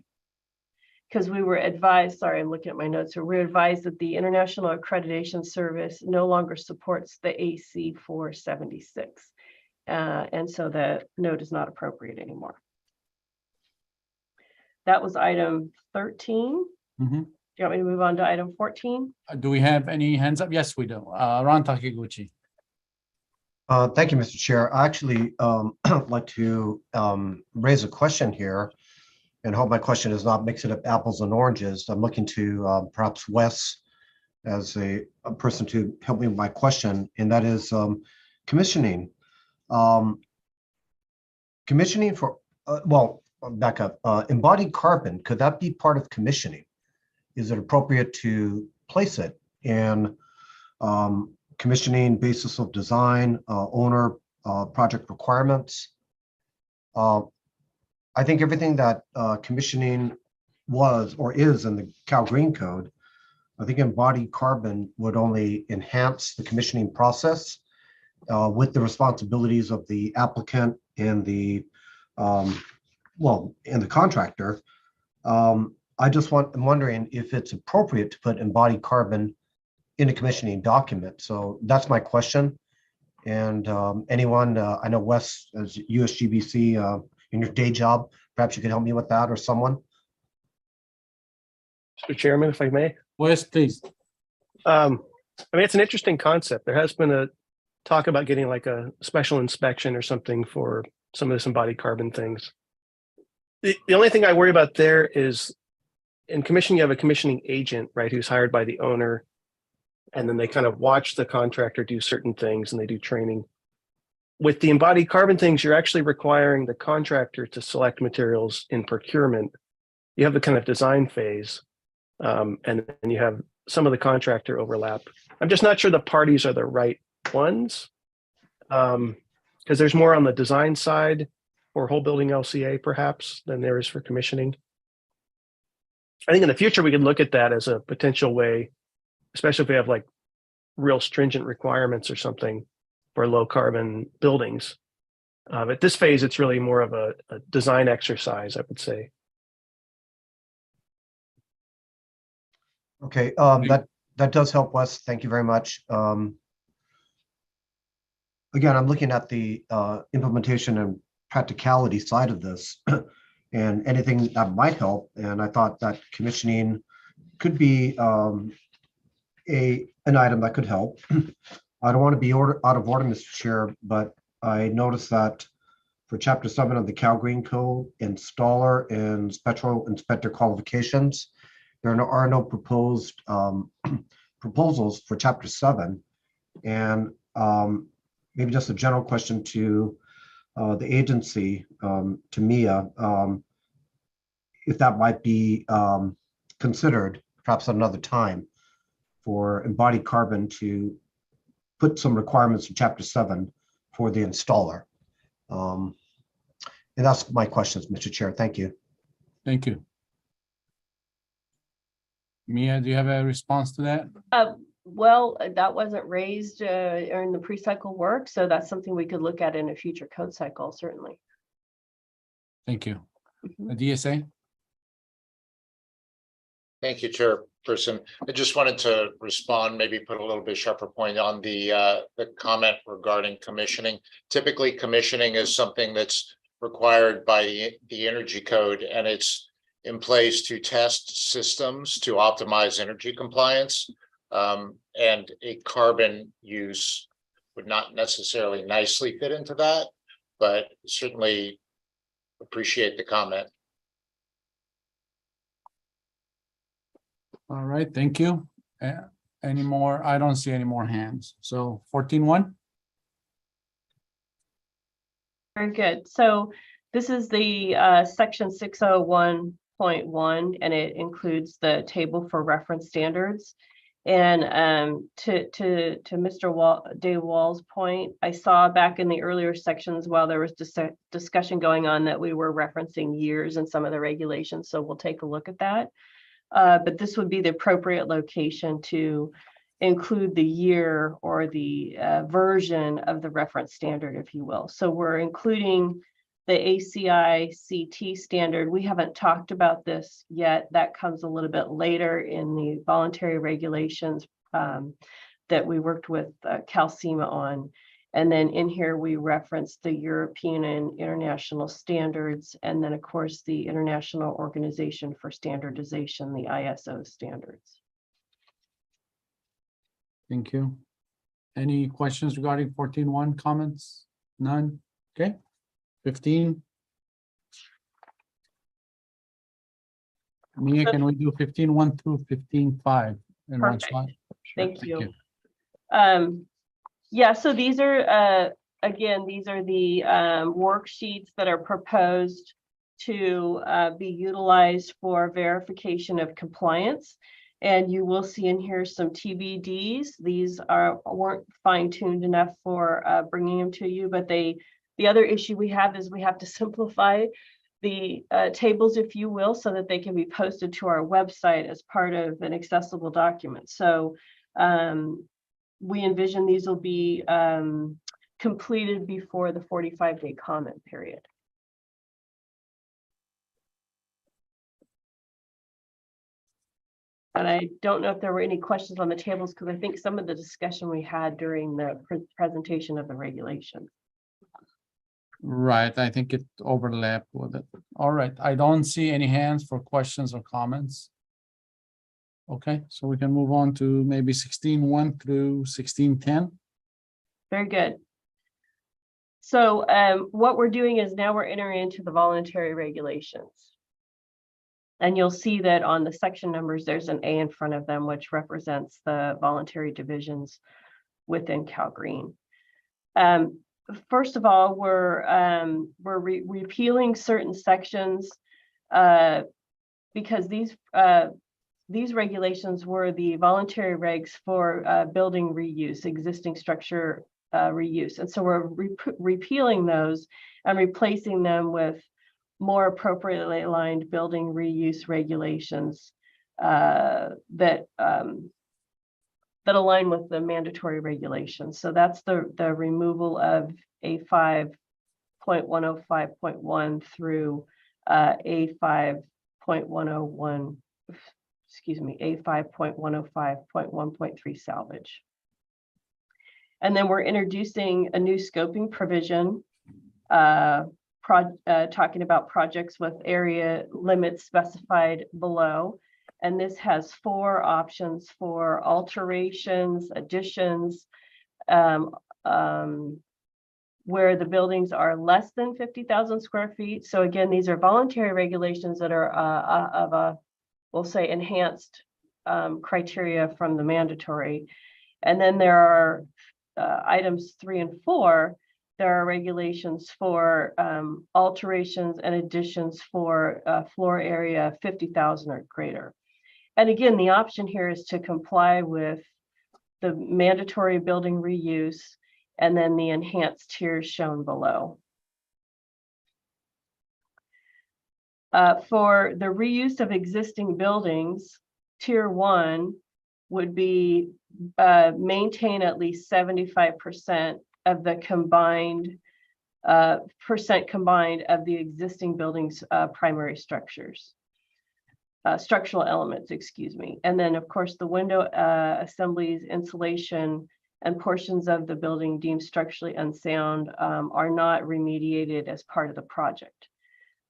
because we were advised, sorry, I'm looking at my notes here, we were advised that the International Accreditation Service no longer supports the AC 476. And so the note is not appropriate anymore. That was item 13. Mm-hmm. Do you want me to move on to item 14? Do we have any hands up? Yes, we do. Ron Takiguchi. Thank you, Mr. Chair. I actually like to raise a question here, and hope my question is not mixing up apples and oranges. I'm looking to perhaps Wes as a person to help me with my question, and that is commissioning. Commissioning for, well, back up, embodied carbon, could that be part of commissioning? Is it appropriate to place it in commissioning basis of design, owner, project requirements? I think everything that commissioning was or is in the Cal Green Code, I think embodied carbon would only enhance the commissioning process with the responsibilities of the applicant and the and the contractor. I'm wondering if it's appropriate to put embodied carbon in a commissioning document. So that's my question. And anyone, I know Wes, as USGBC in your day job, perhaps you could help me with that, or someone. Mr. Chairman, if I may. Wes, please. I mean, it's an interesting concept. There has been a talk about getting like a special inspection or something for some of this embodied carbon things. The only thing I worry about there is in commission, you have a commissioning agent, right, who's hired by the owner. And then they kind of watch the contractor do certain things and they do training. With the embodied carbon things, you're actually requiring the contractor to select materials in procurement. You have the kind of design phase, and then you have some of the contractor overlap. I'm just not sure the parties are the right ones, because there's more on the design side for whole building LCA perhaps than there is for commissioning. I think in the future we could look at that as a potential way, especially if we have like real stringent requirements or something for low carbon buildings. At this phase, it's really more of a design exercise, I would say. Okay, that does help, Wes. Thank you very much. Again, I'm looking at the implementation and practicality side of this and anything that might help. And I thought that commissioning could be an item that could help. I don't want to be out of order, Mr. Chair, but I noticed that for Chapter 7 of the Cal Green Code, installer and special inspector qualifications, there are no proposed proposals for Chapter 7. And maybe just a general question to the agency, to Mia, if that might be considered perhaps at another time for embodied carbon to put some requirements in Chapter 7 for the installer. And that's my questions, Mr. Chair. Thank you. Thank you. Mia, do you have a response to that? Well, that wasn't raised in the pre-cycle work, so that's something we could look at in a future code cycle, certainly. Thank you. The DSA? Thank you, Chairperson. I just wanted to respond, maybe put a little bit sharper point on the comment regarding commissioning. Typically, commissioning is something that's required by the Energy Code, and it's in place to test systems to optimize energy compliance. And a carbon use would not necessarily nicely fit into that, but certainly appreciate the comment. All right, thank you. Any more? I don't see any more hands. So 14.1. Very good. So this is the section 601.1, and it includes the table for reference standards. And to Mr. Dave Wall's point, I saw back in the earlier sections while there was discussion going on that we were referencing years in some of the regulations. So we'll take a look at that. But this would be the appropriate location to include the year or the version of the reference standard, if you will. So we're including the ACI CT standard. We haven't talked about this yet. That comes a little bit later in the voluntary regulations that we worked with CalCEMA on. And then in here, we reference the European and international standards, and then, of course, the International Organization for Standardization, the ISO standards. Thank you. Any questions regarding 14.1 comments? None? Okay. 15. Mia, can we do 15.1 through 15.5 in one slide? Sure, Thank you. Yeah, so these are, again, these are the worksheets that are proposed to be utilized for verification of compliance. And you will see in here some TBDs. These weren't fine-tuned enough for bringing them to you, but the other issue we have is we have to simplify the tables, if you will, so that they can be posted to our website as part of an accessible document. So we envision these will be completed before the 45-day comment period. And I don't know if there were any questions on the tables, because I think some of the discussion we had during the presentation of the regulation. Right, I think it overlapped with it. All right, I don't see any hands for questions or comments. Okay, so we can move on to maybe 16.1 through 16.10. Very good. So what we're doing is now we're entering into the voluntary regulations. And you'll see that on the section numbers, there's an A in front of them, which represents the voluntary divisions within CalGreen. First of all, we're repealing certain sections because these regulations were the voluntary regs for building reuse, existing structure reuse. And so we're repealing those and replacing them with more appropriately aligned building reuse regulations that align with the mandatory regulations. So that's the removal of A5.105.1 through A5.101, excuse me, A5.105.1.3 salvage. And then we're introducing a new scoping provision, talking about projects with area limits specified below. And this has 4 options for alterations, additions, where the buildings are less than 50,000 square feet. So again, these are voluntary regulations that are of a, we'll say, enhanced criteria from the mandatory. And then there are items 3 and 4. There are regulations for alterations and additions for floor area 50,000 or greater. And again, the option here is to comply with the mandatory building reuse and then the enhanced tiers shown below. For the reuse of existing buildings, tier 1 would be maintain at least 75% of the combined combined of the existing buildings primary structures. Structural elements, excuse me. And then of course the window assemblies, insulation, and portions of the building deemed structurally unsound are not remediated as part of the project.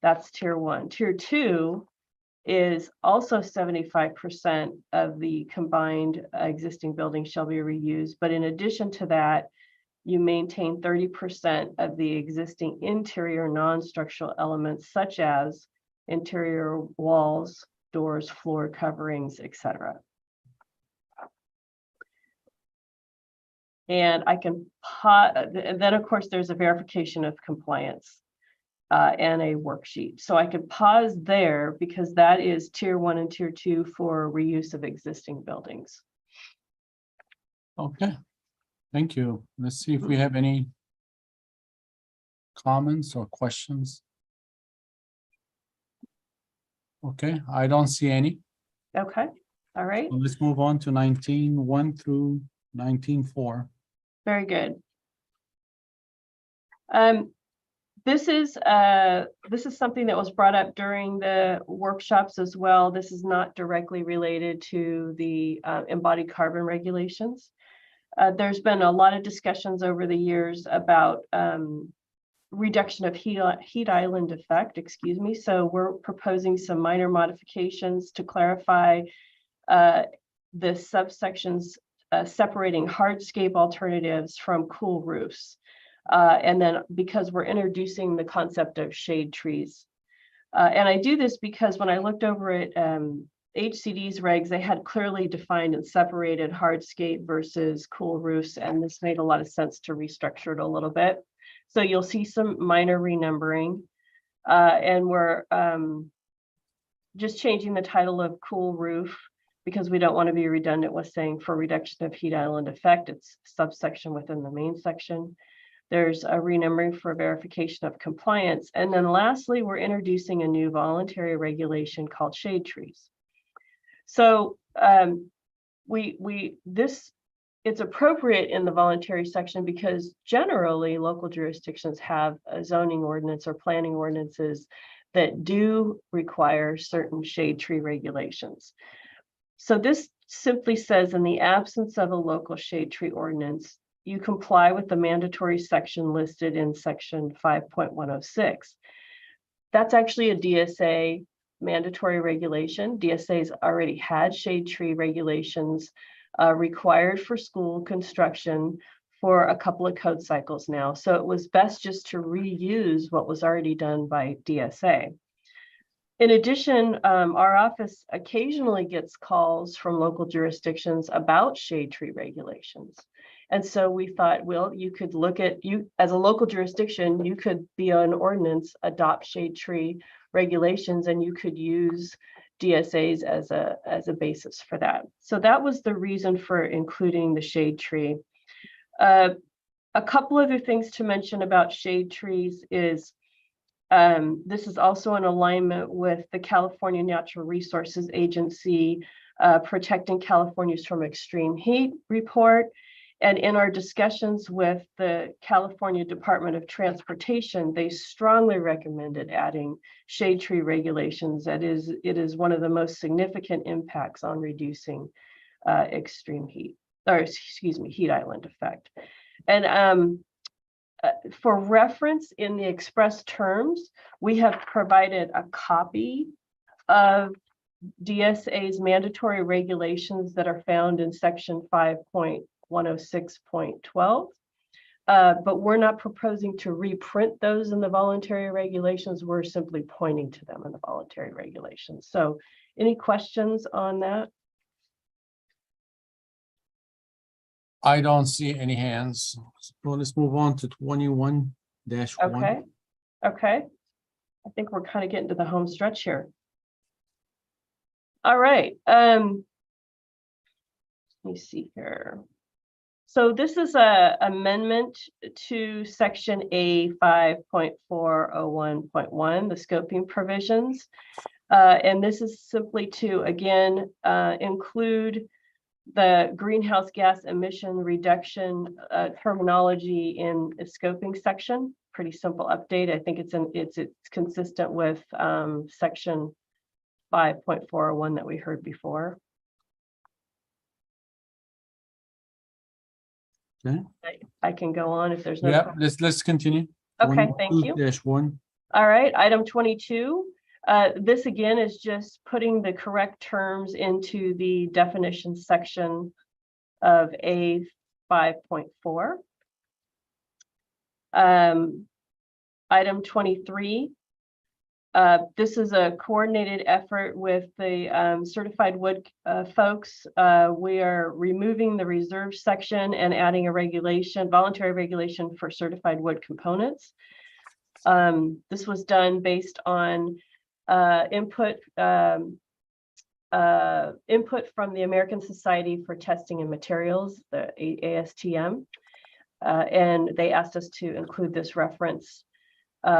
That's tier 1. Tier 2 is also 75% of the combined existing buildings shall be reused. But in addition to that, you maintain 30% of the existing interior non-structural elements, such as interior walls, doors, floor coverings, etc. And I can and then of course there's a verification of compliance and a worksheet. So I could pause there because that is tier 1 and tier 2 for reuse of existing buildings. Okay, thank you. Let's see if we have any comments or questions. Okay, I don't see any. Okay, all right. So let's move on to 19.1 through 19.4. Very good. This is something that was brought up during the workshops as well. This is not directly related to the embodied carbon regulations. There's been a lot of discussions over the years about reduction of heat island effect, excuse me. So we're proposing some minor modifications to clarify the subsections separating hardscape alternatives from cool roofs. And then because we're introducing the concept of shade trees. And I do this because when I looked over at HCD's regs, they had clearly defined and separated hardscape versus cool roofs. And this made a lot of sense to restructure it a little bit. So you'll see some minor renumbering. And we're just changing the title of cool roof because we don't want to be redundant with saying for reduction of heat island effect, it's subsection within the main section. There's a renumbering for verification of compliance. And then lastly, we're introducing a new voluntary regulation called shade trees. So it's appropriate in the voluntary section because generally local jurisdictions have a zoning ordinance or planning ordinances that do require certain shade tree regulations. So this simply says in the absence of a local shade tree ordinance, you comply with the mandatory section listed in section 5.106. That's actually a DSA mandatory regulation. DSA's already had shade tree regulations required for school construction for a couple of code cycles now. So it was best just to reuse what was already done by DSA. In addition, our office occasionally gets calls from local jurisdictions about shade tree regulations. And so we thought, well, you could look at, you as a local jurisdiction, you could be an ordinance, adopt shade tree regulations, and you could use DSAs as a basis for that. So that was the reason for including the shade tree. A couple other things to mention about shade trees is this is also in alignment with the California Natural Resources Agency Protecting Californians from Extreme Heat report. And in our discussions with the California Department of Transportation, they strongly recommended adding shade tree regulations. It is one of the most significant impacts on reducing extreme heat, or excuse me, heat island effect. And for reference in the express terms, we have provided a copy of DSA's mandatory regulations that are found in section 5.106.12. But we're not proposing to reprint those in the voluntary regulations. We're simply pointing to them in the voluntary regulations. So any questions on that? I don't see any hands. So let's move on to 21-1. Okay. Okay. I think we're kind of getting to the home stretch here. All right. Let me see here. So this is a amendment to section A 5.401.1, the scoping provisions. And this is simply to, again, include the greenhouse gas emission reduction terminology in the scoping section. Pretty simple update. I think it's consistent with section 5.401 that we heard before. Okay. I can go on if there's no. Yeah, let's continue. Okay, thank you. 22-1. All right, item 22. This again is just putting the correct terms into the definition section of A 5.4. Item 23. This is a coordinated effort with the certified wood folks. We are removing the reserve section and adding a regulation, voluntary regulation for certified wood components. This was done based on input from the American Society for Testing and Materials, the ASTM, and they asked us to include this reference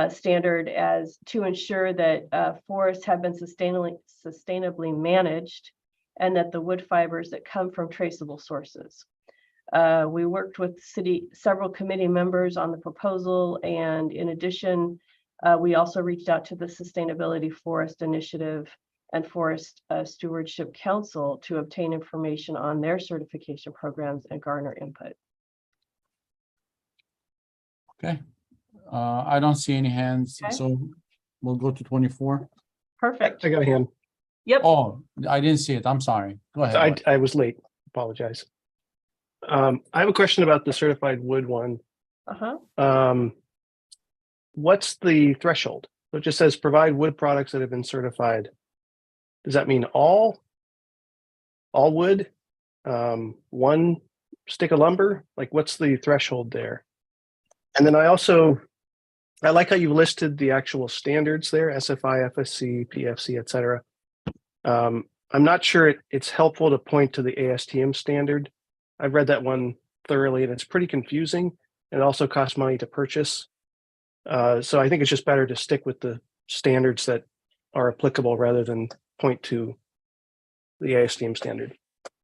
standard as to ensure that forests have been sustainably managed and that the wood fibers that come from traceable sources. We worked with several committee members on the proposal, and in addition, we also reached out to the Sustainability Forest Initiative and Forest Stewardship Council to obtain information on their certification programs and garner input. Okay. I don't see any hands, Okay. so we'll go to 24. Perfect. I got a hand. Yep. Oh, I didn't see it. I'm sorry. Go ahead. I was late. Apologize. I have a question about the certified wood one. What's the threshold? So it just says provide wood products that have been certified. Does that mean all wood? One stick of lumber? Like, what's the threshold there? And then I like how you listed the actual standards there, SFI, FSC, PFC, et cetera. I'm not sure it's helpful to point to the ASTM standard. I've read that one thoroughly and it's pretty confusing, and it also costs money to purchase. So I think it's just better to stick with the standards that are applicable rather than point to the ASTM standard.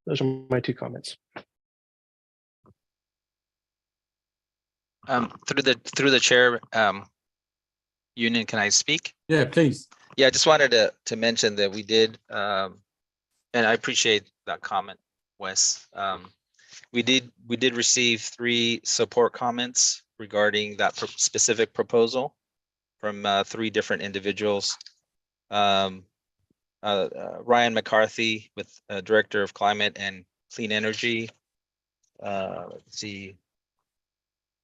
Those are my two comments. Through the chair, Union, can I speak? Yeah, please. Yeah, I just wanted to mention that we did, and I appreciate that comment, Wes. We did receive 3 support comments regarding that specific proposal from 3 different individuals. Ryan McCarthy with Director of Climate and Clean Energy. Let's see.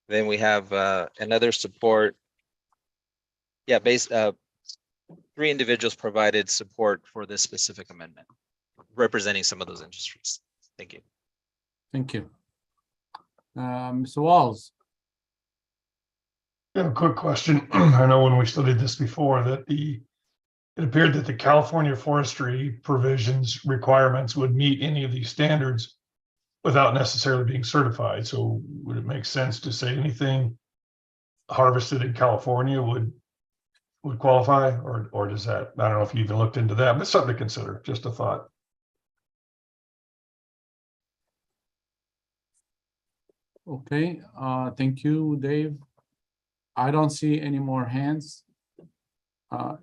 Then we have another support. Yeah, 3 individuals provided support for this specific amendment, representing some of those industries. Thank you. Thank you. Mr. Walls. I have a quick question. I know when we studied this before that it appeared that the California forestry provisions requirements would meet any of these standards without necessarily being certified. So would it make sense to say anything harvested in California would qualify, or does that, I don't know if you even looked into that, but something to consider, just a thought. Okay, thank you, Dave. I don't see any more hands.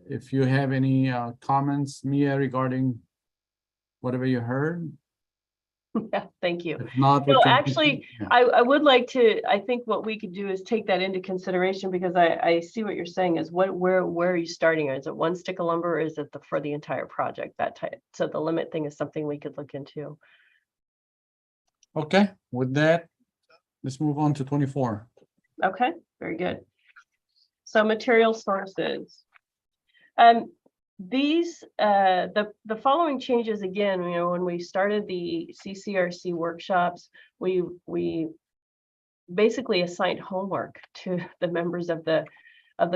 If you have any comments, Mia, regarding whatever you heard. Yeah, thank you. If not, we No, can actually, continue. I would like to, I think what we could do is take that into consideration, because I see what you're saying is where are you starting? Is it one stick of lumber, or is it for the entire project, that type? So the limit thing is something we could look into. Okay, with that, let's move on to 24. Okay, very good. So material sources. These the following changes, again, you know, when we started the CCRC workshops, we basically assigned homework to the members of the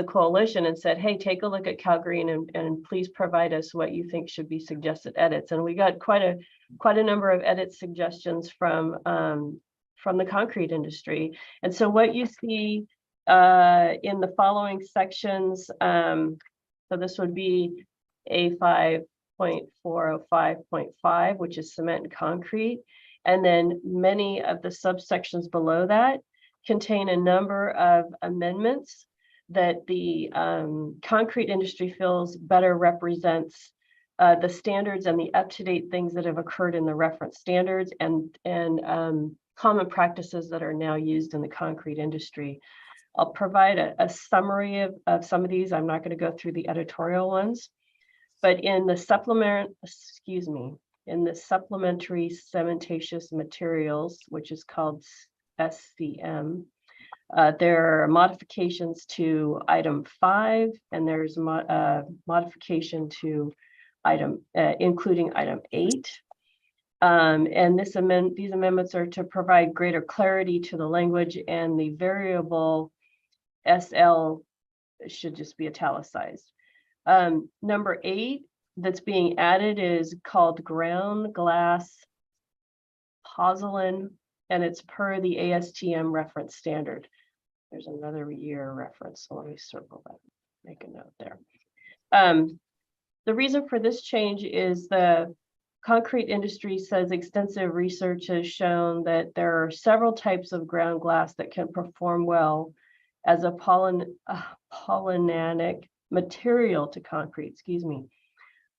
coalition and said, hey, take a look at Calgary and please provide us what you think should be suggested edits. And we got quite a number of edit suggestions from the concrete industry. And so what you see in the following sections, so this would be A5.405.5, which is cement and concrete. And then many of the subsections below that contain a number of amendments that the concrete industry feels better represents the standards and the up-to-date things that have occurred in the reference standards and common practices that are now used in the concrete industry. I'll provide a summary of some of these. I'm not going to go through the editorial ones, but in the in the supplementary cementitious materials, which is called SCM, there are modifications to item 5, and there's modification to item, including item 8. And these amendments are to provide greater clarity to the language, and the variable SL should just be italicized. Number 8 that's being added is called ground glass pozzolan, and it's per the ASTM reference standard. There's another year reference, so let me circle that, make a note there. The reason for this change is the concrete industry says extensive research has shown that there are several types of ground glass that can perform well as a polyanic material to concrete,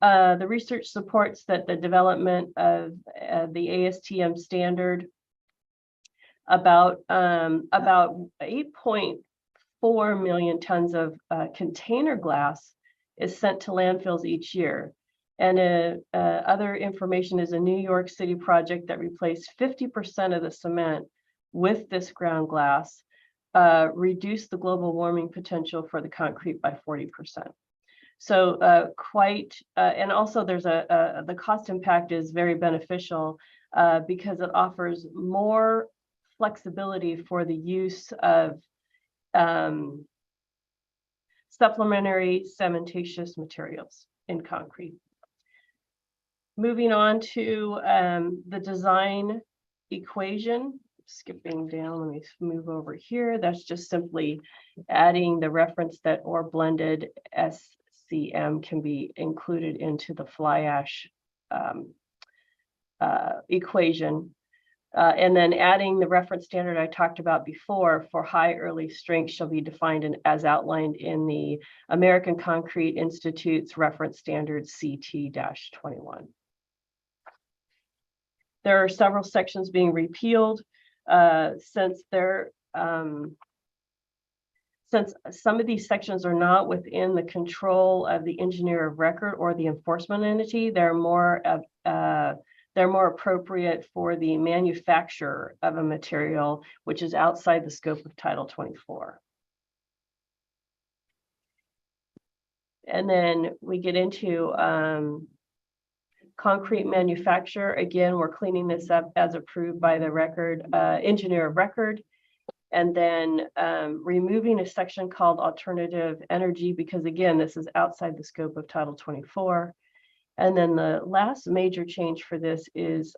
The research supports that the development of the ASTM standard, about 8.4 million tons of container glass is sent to landfills each year. And other information is a New York City project that replaced 50% of the cement with this ground glass, reduced the global warming potential for the concrete by 40%. So and also there's the cost impact is very beneficial because it offers more flexibility for the use of supplementary cementitious materials in concrete. Moving on to the design equation, skipping down, let me move over here. That's just simply adding the reference that or blended SCM can be included into the fly ash equation. And then adding the reference standard I talked about before for high early strength shall be defined as outlined in the American Concrete Institute's reference standard CT-21. There are several sections being repealed since since some of these sections are not within the control of the engineer of record or the enforcement entity, they're more appropriate for the manufacturer of a material, which is outside the scope of Title 24. And then we get into concrete manufacturer. Again, we're cleaning this up as approved by the engineer of record. And then removing a section called alternative energy, because again, this is outside the scope of Title 24. And then the last major change for this is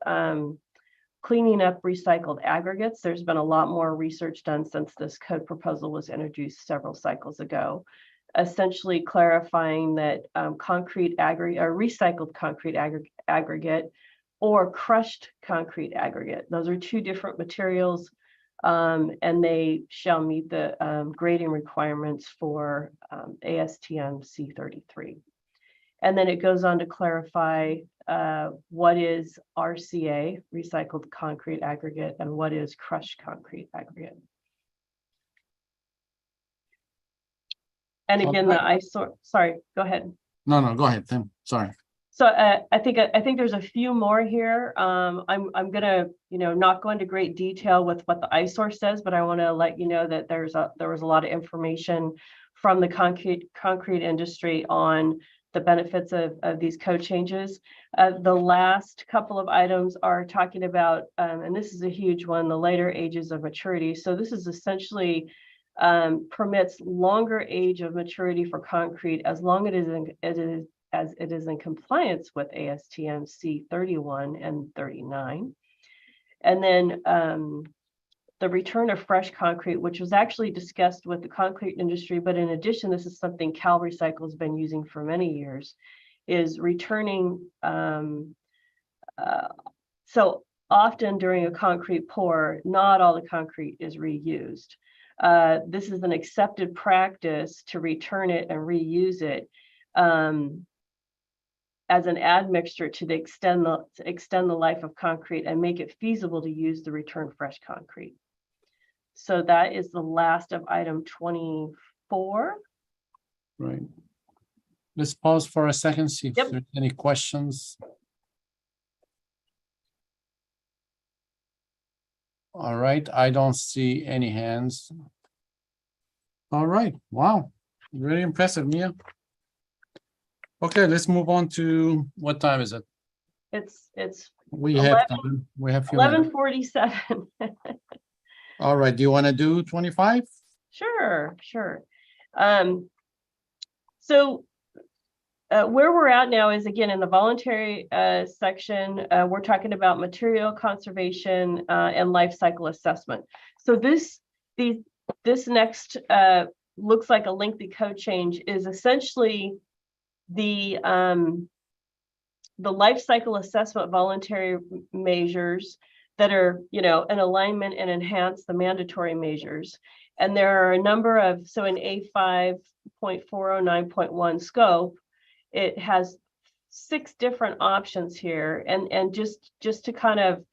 cleaning up recycled aggregates. There's been a lot more research done since this code proposal was introduced several cycles ago, essentially clarifying that recycled concrete aggregate or crushed concrete aggregate. Those are two different materials, and they shall meet the grading requirements for ASTM C33. And then it goes on to clarify what is RCA, recycled concrete aggregate, and what is crushed concrete aggregate. And again, the eyesore, sorry, go ahead. No, go ahead, Tim. Sorry. So I think there's a few more here. I'm gonna not go into great detail with what the eyesore says, but I want to let you know that there was a lot of information from the concrete industry on the benefits of these code changes. The last couple of items are talking about, and this is a huge one, the later ages of maturity. So this is essentially permits longer age of maturity for concrete as long as it is in compliance with ASTM C31 and 39. And then the return of fresh concrete, which was actually discussed with the concrete industry, but in addition, this is something Cal Recycle has been using for many years, is returning. So often during a concrete pour, not all the concrete is reused. This is an accepted practice to return it and reuse it as an admixture to extend the life of concrete and make it feasible to use the return fresh concrete. So that is the last of item 24. Right. Let's pause for a second, see if Yep. there's any questions. All right, I don't see any hands. All right, wow, really impressive, Mia. Okay, let's move on to, what time is it? It's We have time, we have few minutes. 11:47. All right, do you want to do 25? Sure. So where we're at now is, again, in the voluntary section, we're talking about material conservation and life cycle assessment. So this next looks like a lengthy code change is essentially the life cycle assessment voluntary measures that are, in alignment and enhance the mandatory measures. And there are a number of, so in A5.409.1 scope, it has 6 different options here. And just to kind of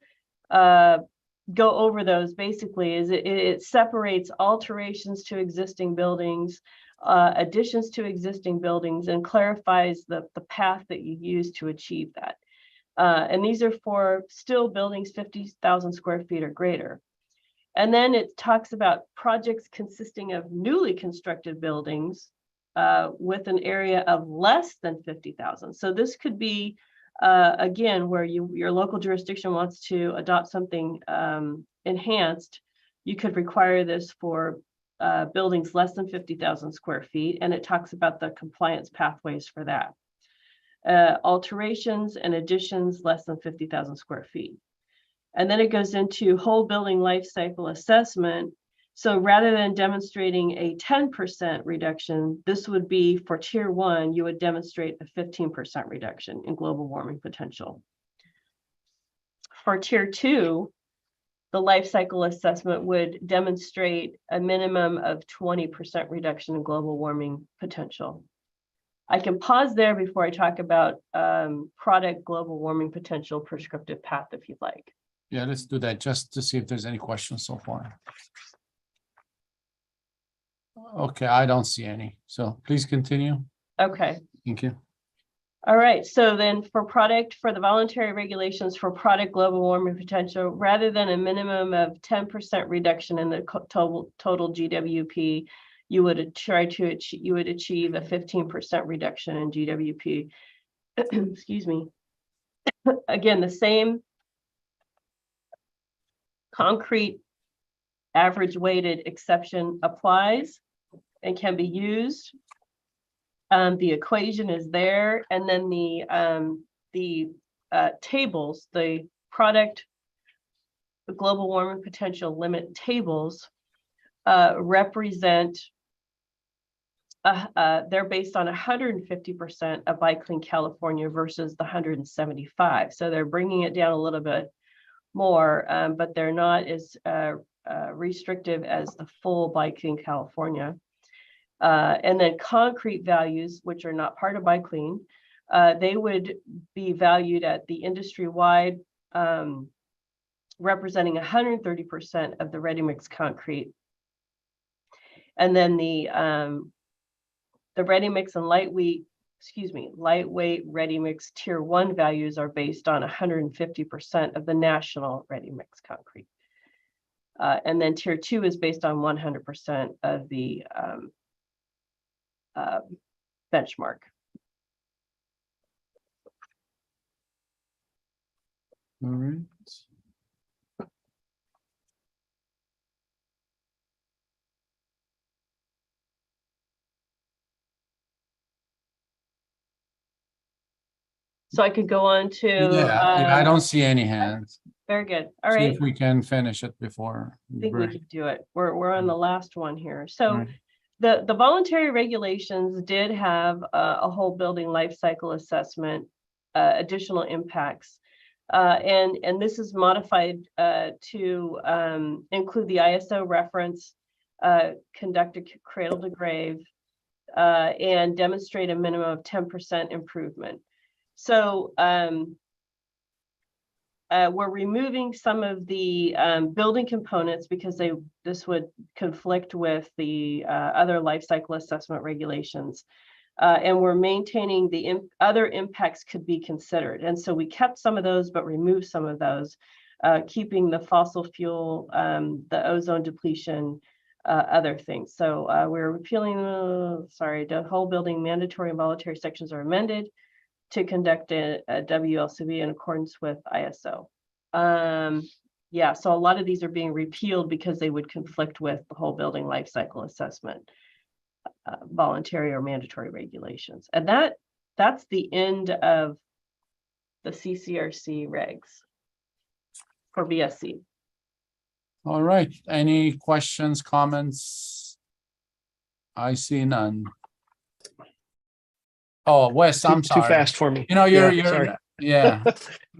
go over those, basically, is it separates alterations to existing buildings, additions to existing buildings, and clarifies the path that you use to achieve that. And these are for still buildings 50,000 square feet or greater. And then it talks about projects consisting of newly constructed buildings with an area of less than 50,000. So this could be, again, where your local jurisdiction wants to adopt something enhanced. You could require this for buildings less than 50,000 square feet, and it talks about the compliance pathways for that. Alterations and additions less than 50,000 square feet. And then it goes into whole building life cycle assessment. So rather than demonstrating a 10% reduction, this would be for tier 1, you would demonstrate a 15% reduction in global warming potential. For tier 2, the life cycle assessment would demonstrate a minimum of 20% reduction in global warming potential. I can pause there before I talk about product global warming potential prescriptive path if you'd like. Yeah, let's do that just to see if there's any questions so far. Okay, I don't see any. So please continue. Okay. Thank you. All right, so then for the voluntary regulations for product global warming potential, rather than a minimum of 10% reduction in the total GWP, you would achieve a 15% reduction in GWP. Excuse me. Again, the same concrete average weighted exception applies and can be used. The equation is there, and then the tables, the global warming potential limit tables represent, they're based on 150% of Buy Clean California versus the 175. So they're bringing it down a little bit more, but they're not as restrictive as the full Buy Clean California. And then concrete values, which are not part of Buy Clean, they would be valued at the industry-wide, representing 130% of the ready-mix concrete. And then the ready-mix and lightweight ready-mix tier 1 values are based on 150% of the national ready-mix concrete. And then tier 2 is based on 100% of the benchmark. All right. So I could go on to. Yeah, I don't see any hands. Very good. All See right. if we can finish it before. I think we could do it. We're on the last one here. So All right. the voluntary regulations did have a whole building life cycle assessment, additional impacts. And this is modified to include the ISO reference, conduct a cradle to grave, and demonstrate a minimum of 10% improvement. So we're removing some of the building components because this would conflict with the other life cycle assessment regulations. And we're maintaining the other impacts could be considered. And so we kept some of those, but removed some of those, keeping the fossil fuel, the ozone depletion, other things. So we're repealing, the whole building mandatory and voluntary sections are amended to conduct a WLCV in accordance with ISO. Yeah, so a lot of these are being repealed because they would conflict with the whole building life cycle assessment, voluntary or mandatory regulations. And that's the end of the CCRC regs for BSC. All right. Any questions, comments? I see none. Oh, Wes, I'm sorry. Too fast for me. You know, you're sorry. yeah.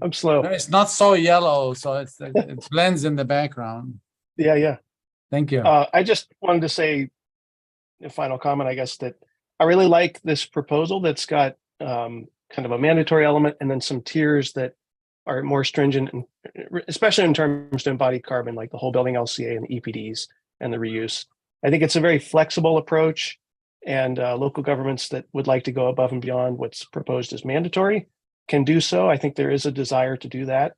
I'm slow. It's not so yellow, so it blends in the background. Yeah. Thank you. I just wanted to say a final comment, I guess, that I really like this proposal that's got kind of a mandatory element and then some tiers that are more stringent, and especially in terms to embodied carbon, like the whole building LCA and the EPDs and the reuse. I think it's a very flexible approach, and local governments that would like to go above and beyond what's proposed as mandatory can do so. I think there is a desire to do that,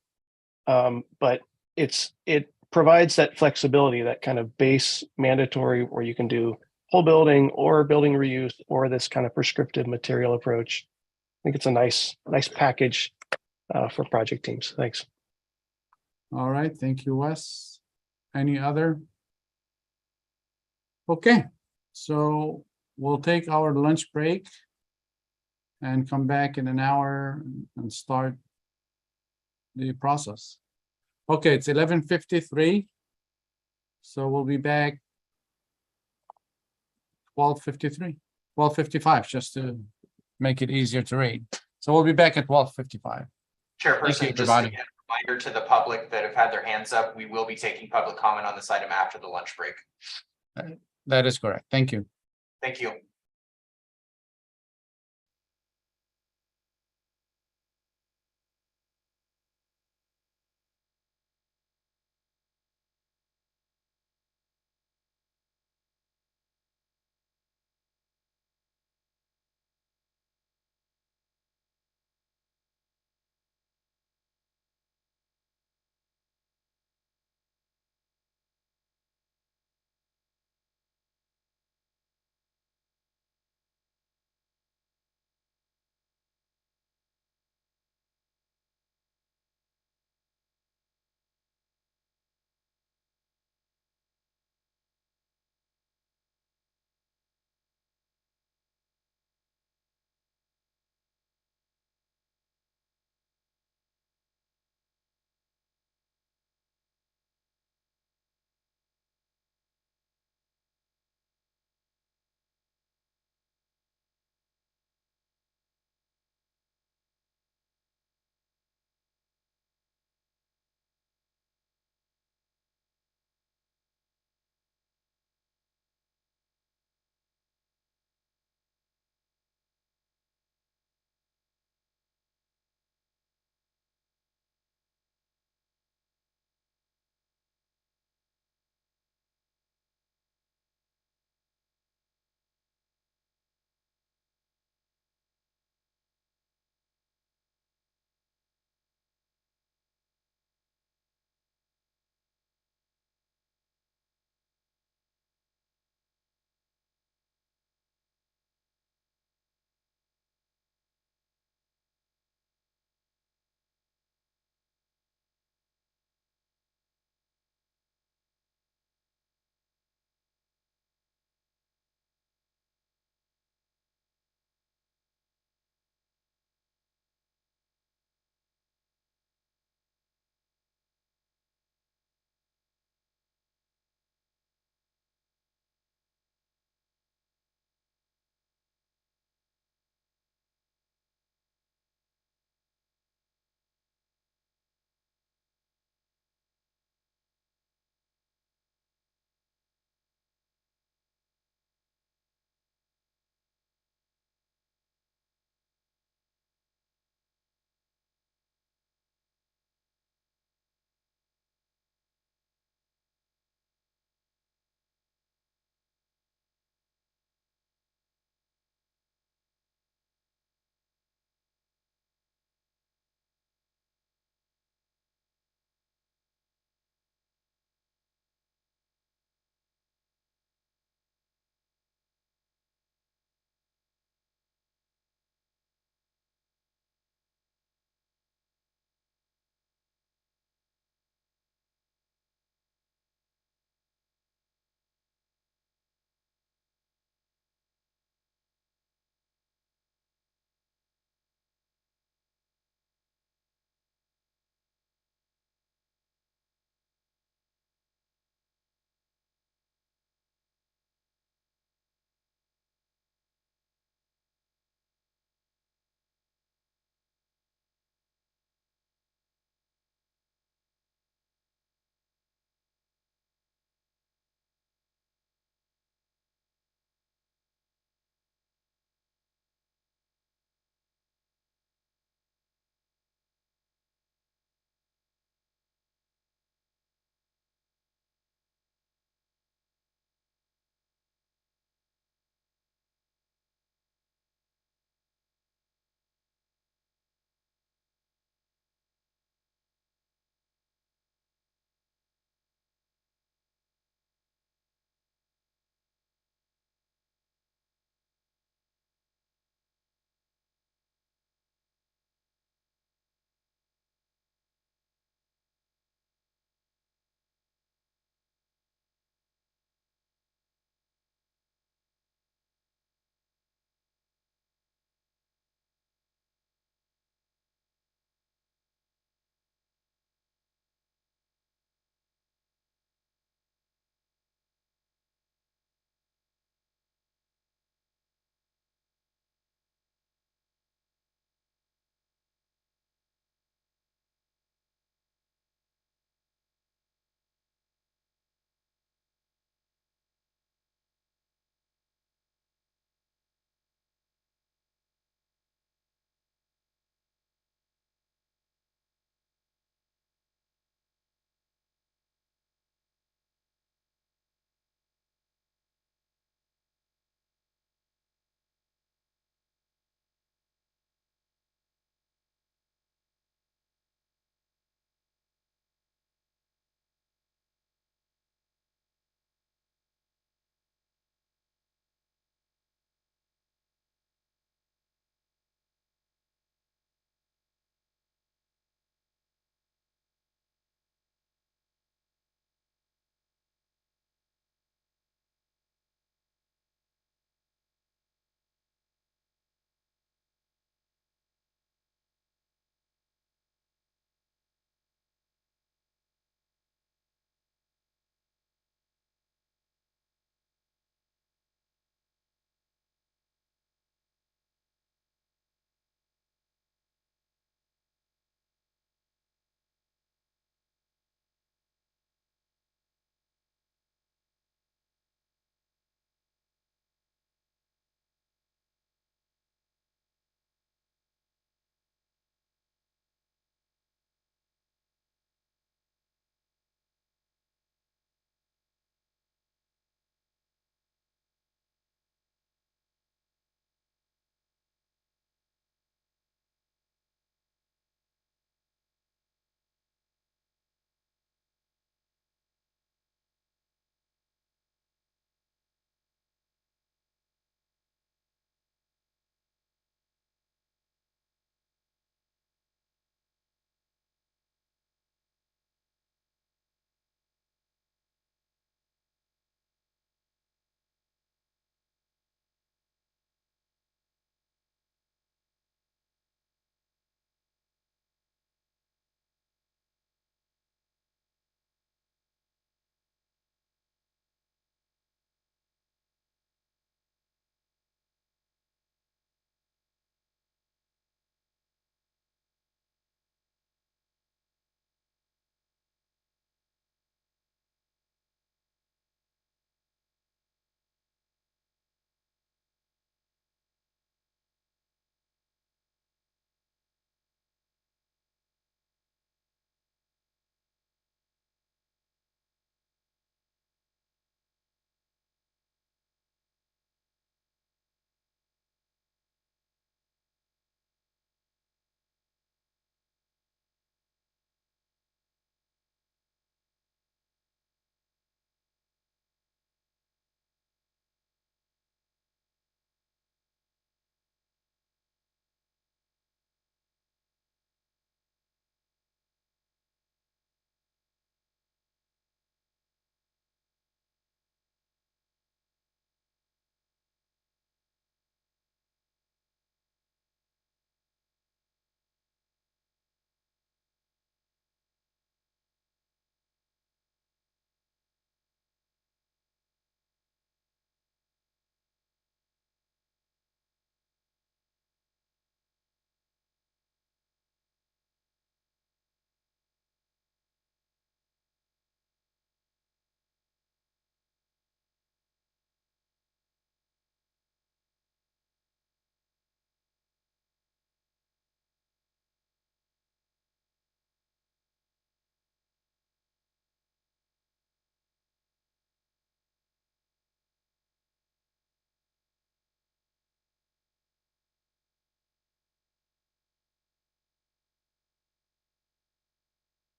but it provides that flexibility, that kind of base mandatory where you can do whole building or building reuse or this kind of prescriptive material approach. I think it's a nice package for project teams. Thanks. All right. Thank you, Wes. Any other? Okay. So we'll take our lunch break and come back in an hour and start the process. Okay, it's 11:53. So we'll be back 12:53, 12:55, just to make it easier to read. So we'll be back at 12:55. Chairperson, just again, a reminder to the public that have had their hands up, we will be taking public comment on this item after the lunch break. That is correct. Thank you. Thank you.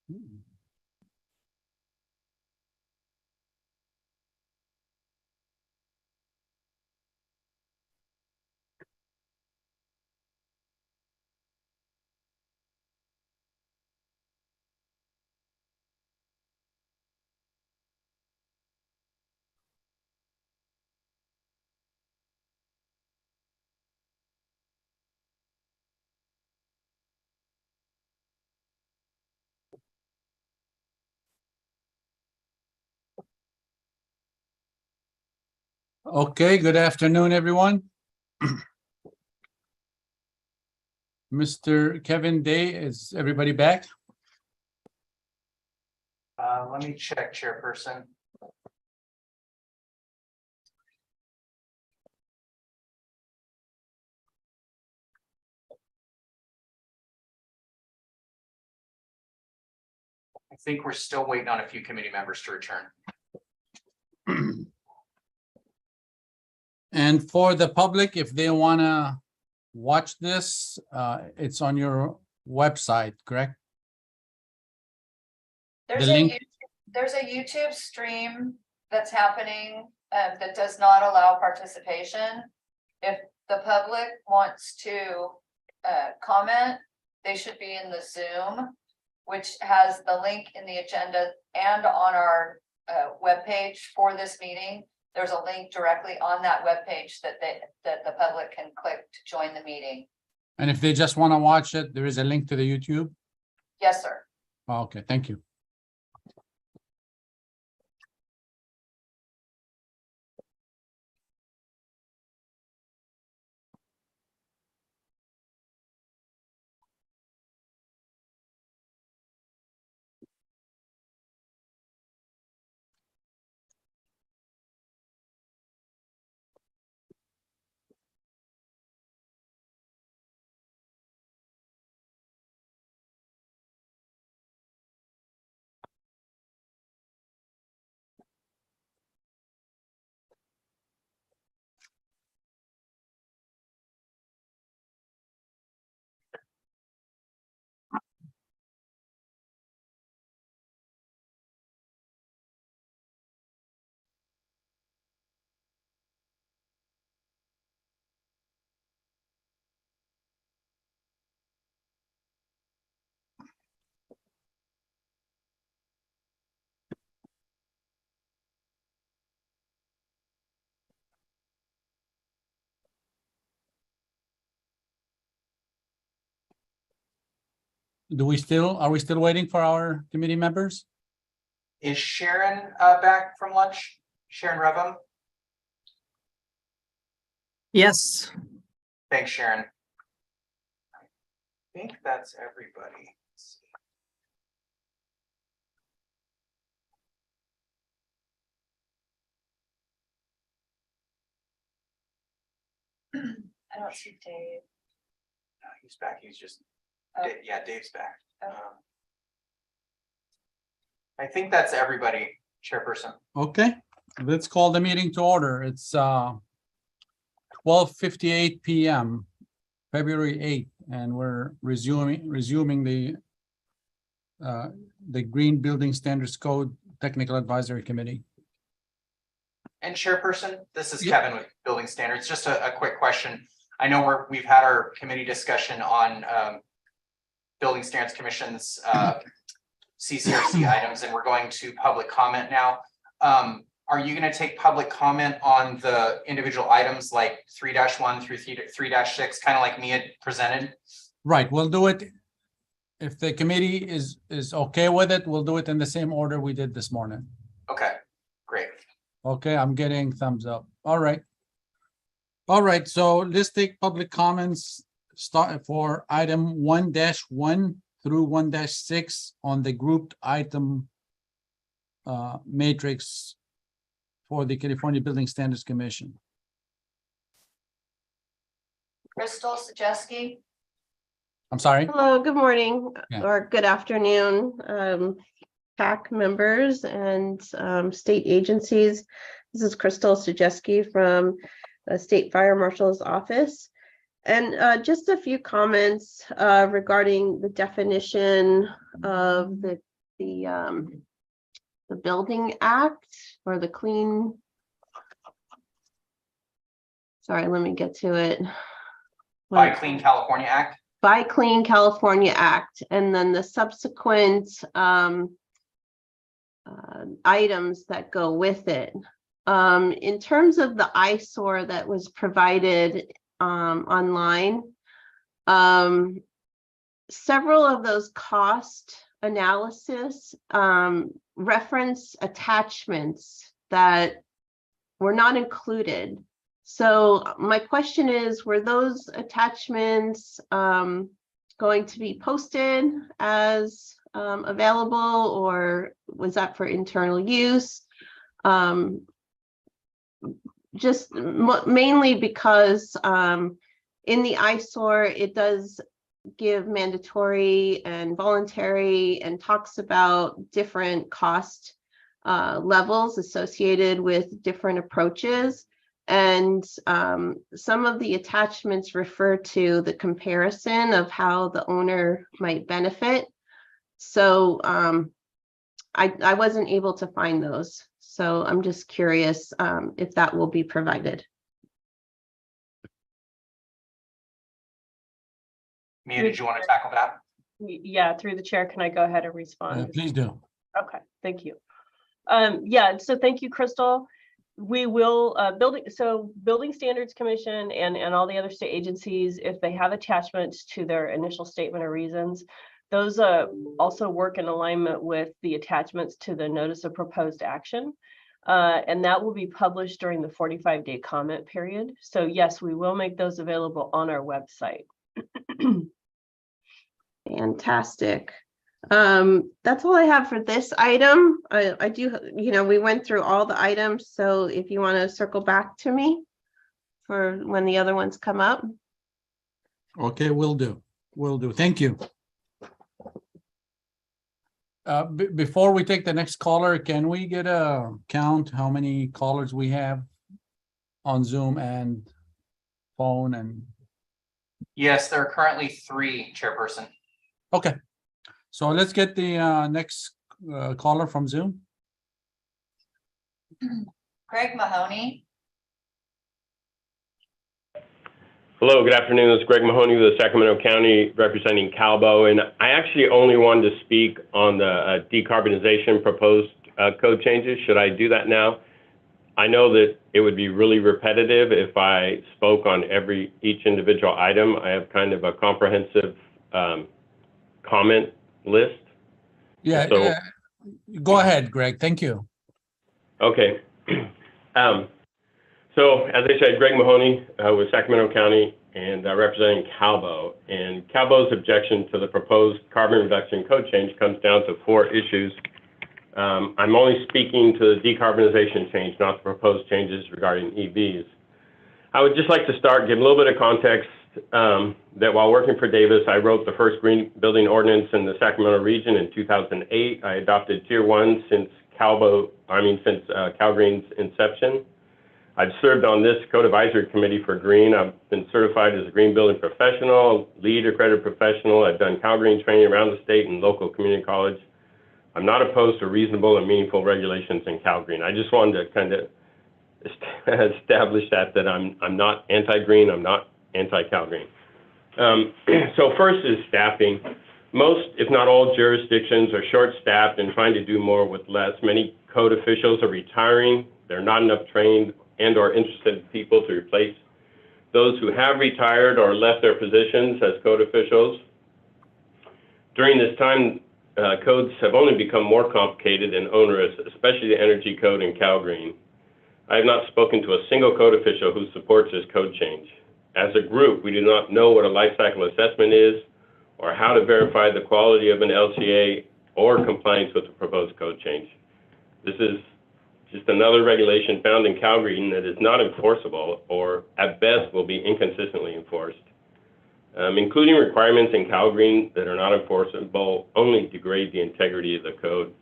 Okay, good afternoon, everyone. Mr. Kevin Day, is everybody back? Let me check, Chairperson. I think we're still waiting on a few committee members to return. And for the public, if they want to watch this, it's on your website, correct? There's The link. there's a YouTube stream that's happening that does not allow participation. If the public wants to comment, they should be in the Zoom, which has the link in the agenda and on our webpage for this meeting. There's a link directly on that webpage that the public can click to join the meeting. And if they just want to watch it, there is a link to the YouTube. Yes, sir. Okay, thank you. Are we still waiting for our committee members? Is Sharon back from lunch? Sharon Revum? Yes. Thanks, Sharon. I think that's everybody. Let's see. I don't see Dave. No, he's back. He's just, Oh. yeah, Dave's back. Oh. I think that's everybody, Chairperson. Okay, let's call the meeting to order. It's 12:58 p.m., February 8th, and we're resuming the Green Building Standards Code Technical Advisory Committee. And Chairperson, this is Yeah. Kevin with Building Standards. Just a quick question. I know we've had our committee discussion on Building Standards Commission's CCRC items, and we're going to public comment now. Are you going to take public comment on the individual items like 3-1 through 3-6, kind of like Mia presented? Right, we'll do it. If the committee is okay with it, we'll do it in the same order we did this morning. Okay, great. Okay, I'm getting thumbs up. All right. All right, so let's take public comments start for item 1-1 through 1-6 on the grouped item matrix for the California Building Standards Commission. Crystal Sajewski. I'm sorry. Hello, good morning Yeah. or good afternoon, CAC members and state agencies. This is Crystal Sajewski from the State Fire Marshal's Office. And just a few comments regarding the definition of the the Building Act or the Clean. Sorry, let me get to it. By Clean California Act. By Clean California Act, and then the subsequent items that go with it. In terms of the eyesore that was provided online, several of those cost analysis reference attachments that were not included. So my question is, were those attachments going to be posted as available, or was that for internal use? Just mainly because in the eyesore, it does give mandatory and voluntary and talks about different cost levels associated with different approaches. And some of the attachments refer to the comparison of how the owner might benefit. So I wasn't able to find those. So I'm just curious if that will be provided. Mia, did you want to tackle that? Yeah, through the chair, can I go ahead and respond? Please do. Okay, thank you. Yeah, so thank you, Crystal. We will Building Standards Commission and all the other state agencies, if they have attachments to their initial statement of reasons, those also work in alignment with the attachments to the notice of proposed action. And that will be published during the 45-day comment period. So yes, we will make those available on our website. Fantastic. That's all I have for this item. I do, we went through all the items, so if you want to circle back to me for when the other ones come up. Okay, will do. Thank you. Before we take the next caller, can we get a count how many callers we have on Zoom and phone? And Yes, there are currently 3, Chairperson. okay, so let's get the next caller from Zoom. Greg Mahoney. Hello, good afternoon. This is Greg Mahoney with Sacramento County representing Calbo, and I actually only wanted to speak on the decarbonization proposed code changes. Should I do that now? I know that it would be really repetitive if I spoke on each individual item. I have kind of a comprehensive comment list. Yeah, so, go ahead, Greg. Thank you. Okay. So, as I said, Greg Mahoney with Sacramento County and representing Calbo. And Calbo's objection to the proposed carbon reduction code change comes down to 4 issues. I'm only speaking to the decarbonization change, not the proposed changes regarding EVs. I would just like to start, give a little bit of context that while working for Davis, I wrote the first green building ordinance in the Sacramento region in 2008. I adopted Tier 1 since CalGreen's inception. I've served on this code advisory committee for green. I've been certified as a green building professional, lead accredited professional. I've done CalGreen training around the state and local community college. I'm not opposed to reasonable and meaningful regulations in CalGreen. I just wanted to kind of establish that I'm not anti-green, I'm not anti-CalGreen. So first is staffing. Most, if not all, jurisdictions are short-staffed and trying to do more with less. Many code officials are retiring. There are not enough trained and or interested people to replace those who have retired or left their positions as code officials. During this time, codes have only become more complicated and onerous, especially the energy code and CalGreen. I have not spoken to a single code official who supports this code change. As a group, we do not know what a life cycle assessment is or how to verify the quality of an LCA or compliance with the proposed code change. This is just another regulation found in CalGreen that is not enforceable or at best will be inconsistently enforced. Including requirements in CalGreen that are not enforceable only degrade the integrity of the code.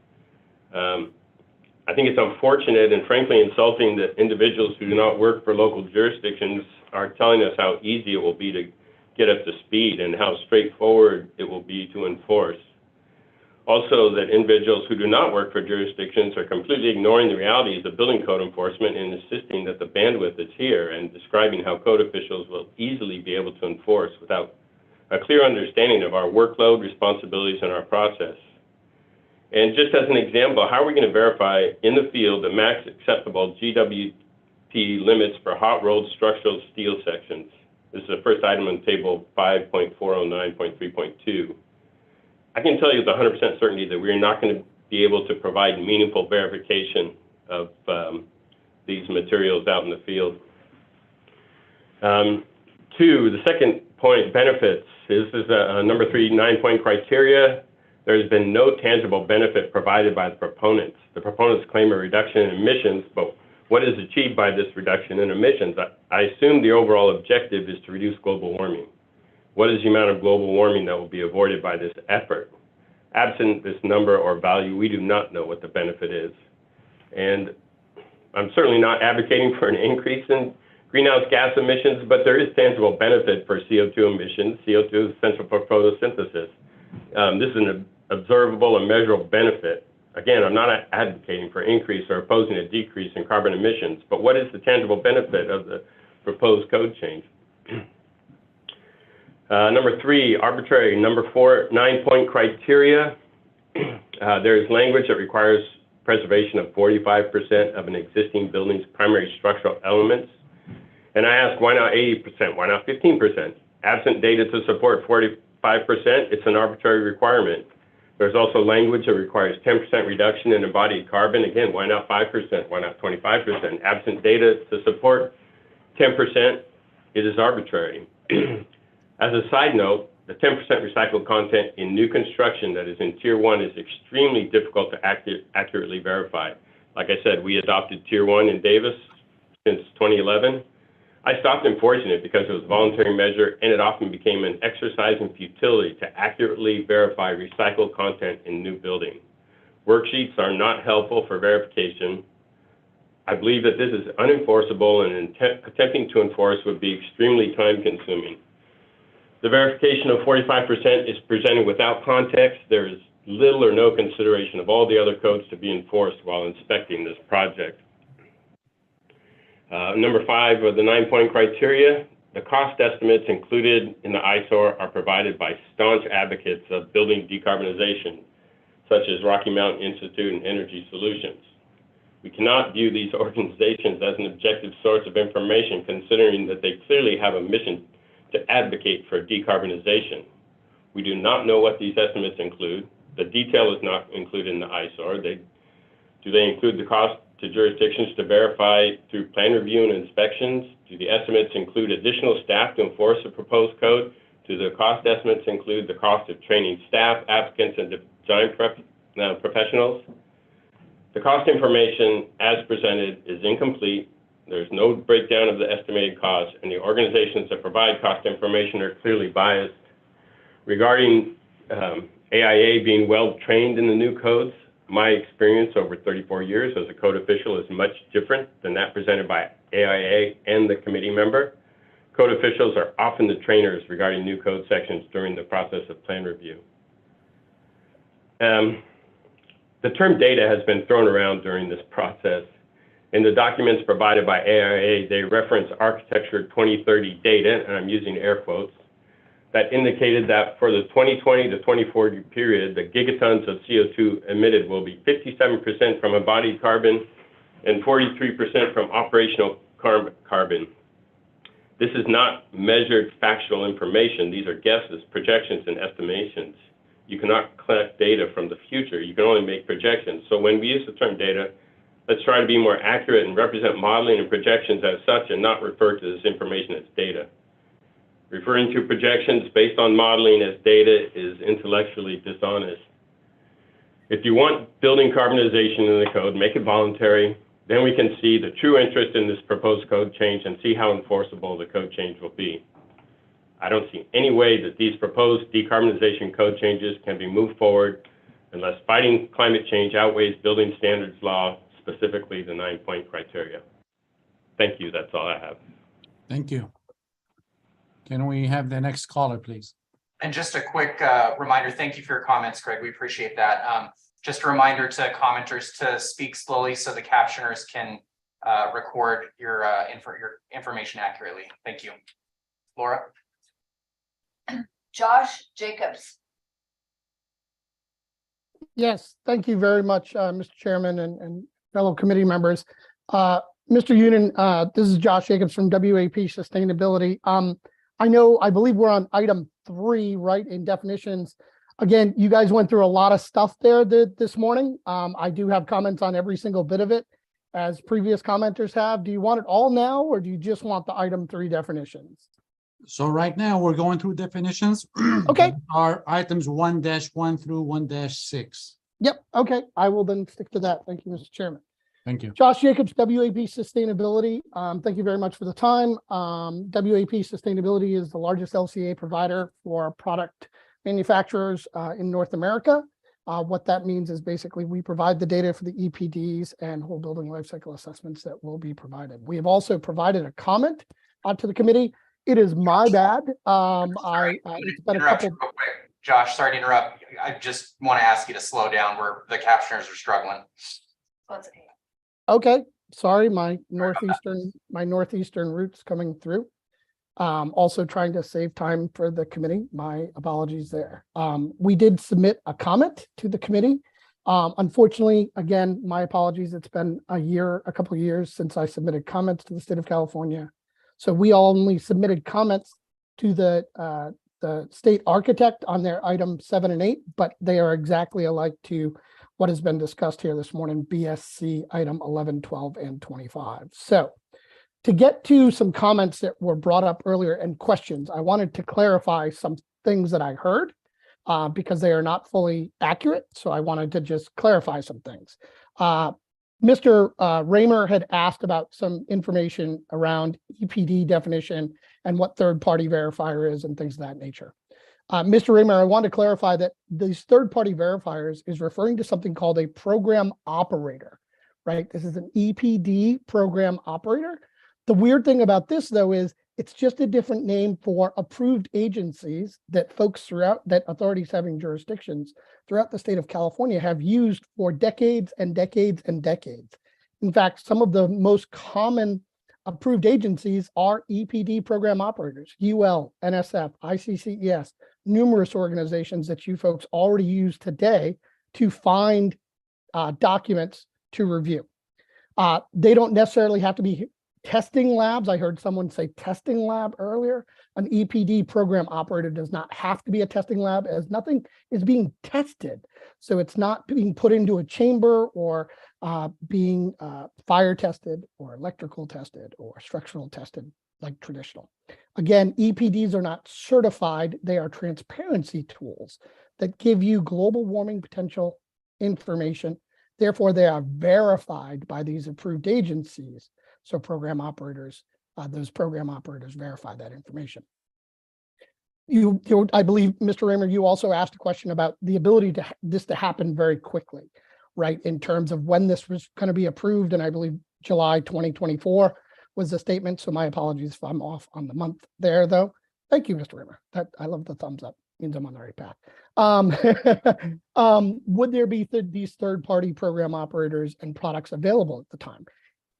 I think it's unfortunate and frankly insulting that individuals who do not work for local jurisdictions are telling us how easy it will be to get up to speed and how straightforward it will be to enforce. Also, that individuals who do not work for jurisdictions are completely ignoring the realities of building code enforcement and insisting that the bandwidth is here, and describing how code officials will easily be able to enforce without a clear understanding of our workload, responsibilities, and our process. And just as an example, how are we going to verify in the field the max acceptable GWP limits for hot-rolled structural steel sections? This is the first item on table 5.409.3.2. I can tell you with 100% certainty that we're not going to be able to provide meaningful verification of these materials out in the field. Two, the second point, benefits. This is number 3, 9-point criteria. There has been no tangible benefit provided by the proponents. The proponents claim a reduction in emissions, but what is achieved by this reduction in emissions? I assume the overall objective is to reduce global warming. What is the amount of global warming that will be avoided by this effort? Absent this number or value, we do not know what the benefit is. And I'm certainly not advocating for an increase in greenhouse gas emissions, but there is tangible benefit for CO2 emissions. CO2 is essential for photosynthesis. This is an observable and measurable benefit. Again, I'm not advocating for increase or opposing a decrease in carbon emissions, but what is the tangible benefit of the proposed code change? Number 3, arbitrary. Number 4, 9-point criteria. There is language that requires preservation of 45% of an existing building's primary structural elements. And I ask, why not 80%? Why not 15%? Absent data to support 45%, it's an arbitrary requirement. There's also language that requires 10% reduction in embodied carbon. Again, why not 5%? Why not 25%? Absent data to support 10%, it is arbitrary. As a side note, the 10% recycled content in new construction that is in Tier 1 is extremely difficult to accurately verify. Like I said, we adopted Tier 1 in Davis since 2011. I stopped enforcing it because it was a voluntary measure, and it often became an exercise in futility to accurately verify recycled content in new building. Worksheets are not helpful for verification. I believe that this is unenforceable, and attempting to enforce would be extremely time-consuming. The verification of 45% is presented without context. There is little or no consideration of all the other codes to be enforced while inspecting this project. Number 5 of the 9-point criteria, the cost estimates included in the ISOR are provided by staunch advocates of building decarbonization, such as Rocky Mountain Institute and Energy Solutions. We cannot view these organizations as an objective source of information, considering that they clearly have a mission to advocate for decarbonization. We do not know what these estimates include. The detail is not included in the ISOR. Do they include the cost to jurisdictions to verify through plan review and inspections? Do the estimates include additional staff to enforce the proposed code? Do the cost estimates include the cost of training staff, applicants, and design professionals? The cost information as presented is incomplete. There's no breakdown of the estimated costs, and the organizations that provide cost information are clearly biased. Regarding AIA being well trained in the new codes, my experience over 34 years as a code official is much different than that presented by AIA and the committee member. Code officials are often the trainers regarding new code sections during the process of plan review. The term data has been thrown around during this process. In the documents provided by AIA, they reference Architecture 2030 data, and I'm using air quotes, that indicated that for the 2020 to 2040 period, the gigatons of CO2 emitted will be 57% from embodied carbon and 43% from operational carbon. This is not measured factual information. These are guesses, projections, and estimations. You cannot collect data from the future. You can only make projections. So when we use the term data, let's try to be more accurate and represent modeling and projections as such and not refer to this information as data. Referring to projections based on modeling as data is intellectually dishonest. If you want building carbonization in the code, make it voluntary. Then we can see the true interest in this proposed code change and see how enforceable the code change will be. I don't see any way that these proposed decarbonization code changes can be moved forward unless fighting climate change outweighs building standards law, specifically the 9-point criteria. Thank you. That's all I have. Thank you. Can we have the next caller, please? And just a quick reminder, thank you for your comments, Greg. We appreciate that. Just a reminder to commenters to speak slowly so the captioners can record your information accurately. Thank you. Laura? Josh Jacobs. Yes, thank you very much, Mr. Chairman and fellow committee members. Mr. Union, this is Josh Jacobs from WAP Sustainability. I believe we're on item 3, right, in definitions. Again, you guys went through a lot of stuff there this morning. I do have comments on every single bit of it, as previous commenters have. Do you want it all now, or do you just want the item 3 definitions? So right now, we're going through definitions. Okay. Our items 1-1 through 1-6. Yep, okay, I will then stick to that. Thank you, Mr. Chairman. Thank you. Josh Jacobs, WAP Sustainability. Thank you very much for the time. WAP Sustainability is the largest LCA provider for product manufacturers in North America. What that means is basically we provide the data for the EPDs and whole building life cycle assessments that will be provided. We have also provided a comment to the committee. It is my bad. It's been a couple. Real quick. Josh, sorry to interrupt. I just want to ask you to slow down where the captioners are struggling. Okay, sorry, my northeastern roots coming through. Also trying to save time for the committee. My apologies there. We did submit a comment to the committee. Unfortunately, again, my apologies. It's been a couple of years since I submitted comments to the state of California. So we only submitted comments to the state architect on their item 7 and 8, but they are exactly alike to what has been discussed here this morning, BSC item 11, 12, and 25. So to get to some comments that were brought up earlier and questions, I wanted to clarify some things that I heard because they are not fully accurate. So I wanted to just clarify some things. Mr. Raymer had asked about some information around EPD definition and what third-party verifier is and things of that nature. Mr. Raymer, I want to clarify that these third-party verifiers is referring to something called a program operator, right? This is an EPD program operator. The weird thing about this, though, is it's just a different name for approved agencies that authorities having jurisdictions throughout the state of California have used for decades and decades and decades. In fact, some of the most common approved agencies are EPD program operators, UL, NSF, ICCES, numerous organizations that you folks already use today to find documents to review. They don't necessarily have to be testing labs. I heard someone say testing lab earlier. An EPD program operator does not have to be a testing lab, as nothing is being tested. So it's not being put into a chamber or being fire tested or electrical tested or structural tested like traditional. Again, EPDs are not certified. They are transparency tools that give you global warming potential information. Therefore, they are verified by these approved agencies. So program operators, those program operators verify that information. I believe, Mr. Raymer, you also asked a question about the ability to this to happen very quickly, right? In terms of when this was going to be approved, and I believe July 2024 was the statement. So my apologies if I'm off on the month there, though. Thank you, Mr. Raymer. I love the thumbs up. Means I'm on the right path. Would there be these third-party program operators and products available at the time?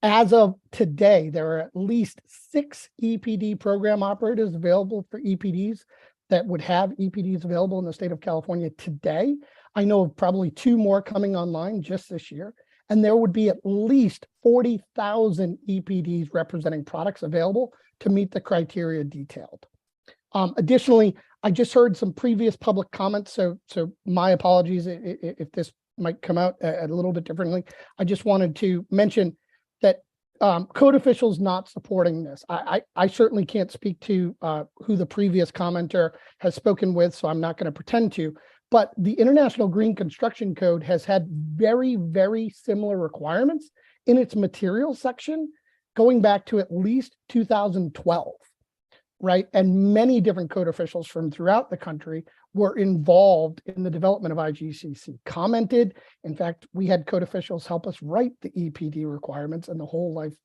As of today, there are at least 6 EPD program operators available for EPDs that would have EPDs available in the state of California today. I know of probably 2 more coming online just this year, and there would be at least 40,000 EPDs representing products available to meet the criteria detailed. Additionally, I just heard some previous public comments, so my apologies if this might come out a little bit differently. I just wanted to mention that code officials not supporting this. I certainly can't speak to who the previous commenter has spoken with, so I'm not going to pretend to, but the International Green Construction Code has had very, very similar requirements in its materials section going back to at least 2012, right? And many different code officials from throughout the country were involved in the development of IGCC, commented. In fact, we had code officials help us write the EPD requirements and the whole life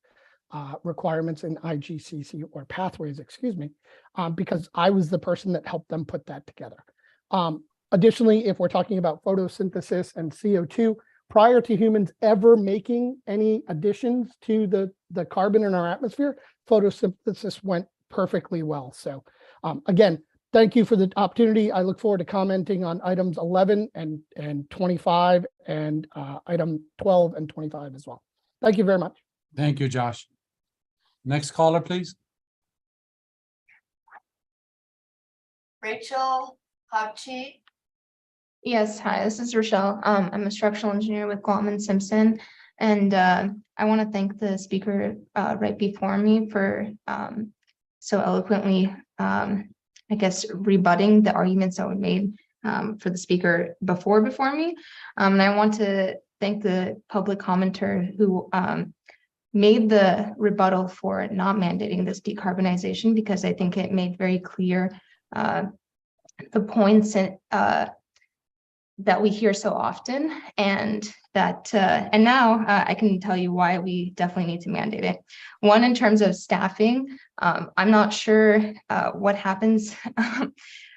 requirements in IGCC or pathways, excuse me, because I was the person that helped them put that together. Additionally, if we're talking about photosynthesis and CO2, prior to humans ever making any additions to the carbon in our atmosphere, photosynthesis went perfectly well. So again, thank you for the opportunity. I look forward to commenting on items 11 and 25 and item 12 and 25 as well. Thank you very much. Thank you, Josh. Next caller, please. Rachel Hopchi. Yes, hi, this is Rochelle. I'm a structural engineer with Gwaltman Simpson, and I want to thank the speaker right before me for so eloquently, I guess, rebutting the arguments that were made for the speaker before me. And I want to thank the public commenter who made the rebuttal for not mandating this decarbonization, because I think it made very clear the points that we hear so often, and that and now I can tell you why we definitely need to mandate it. One, in terms of staffing, I'm not sure what happens.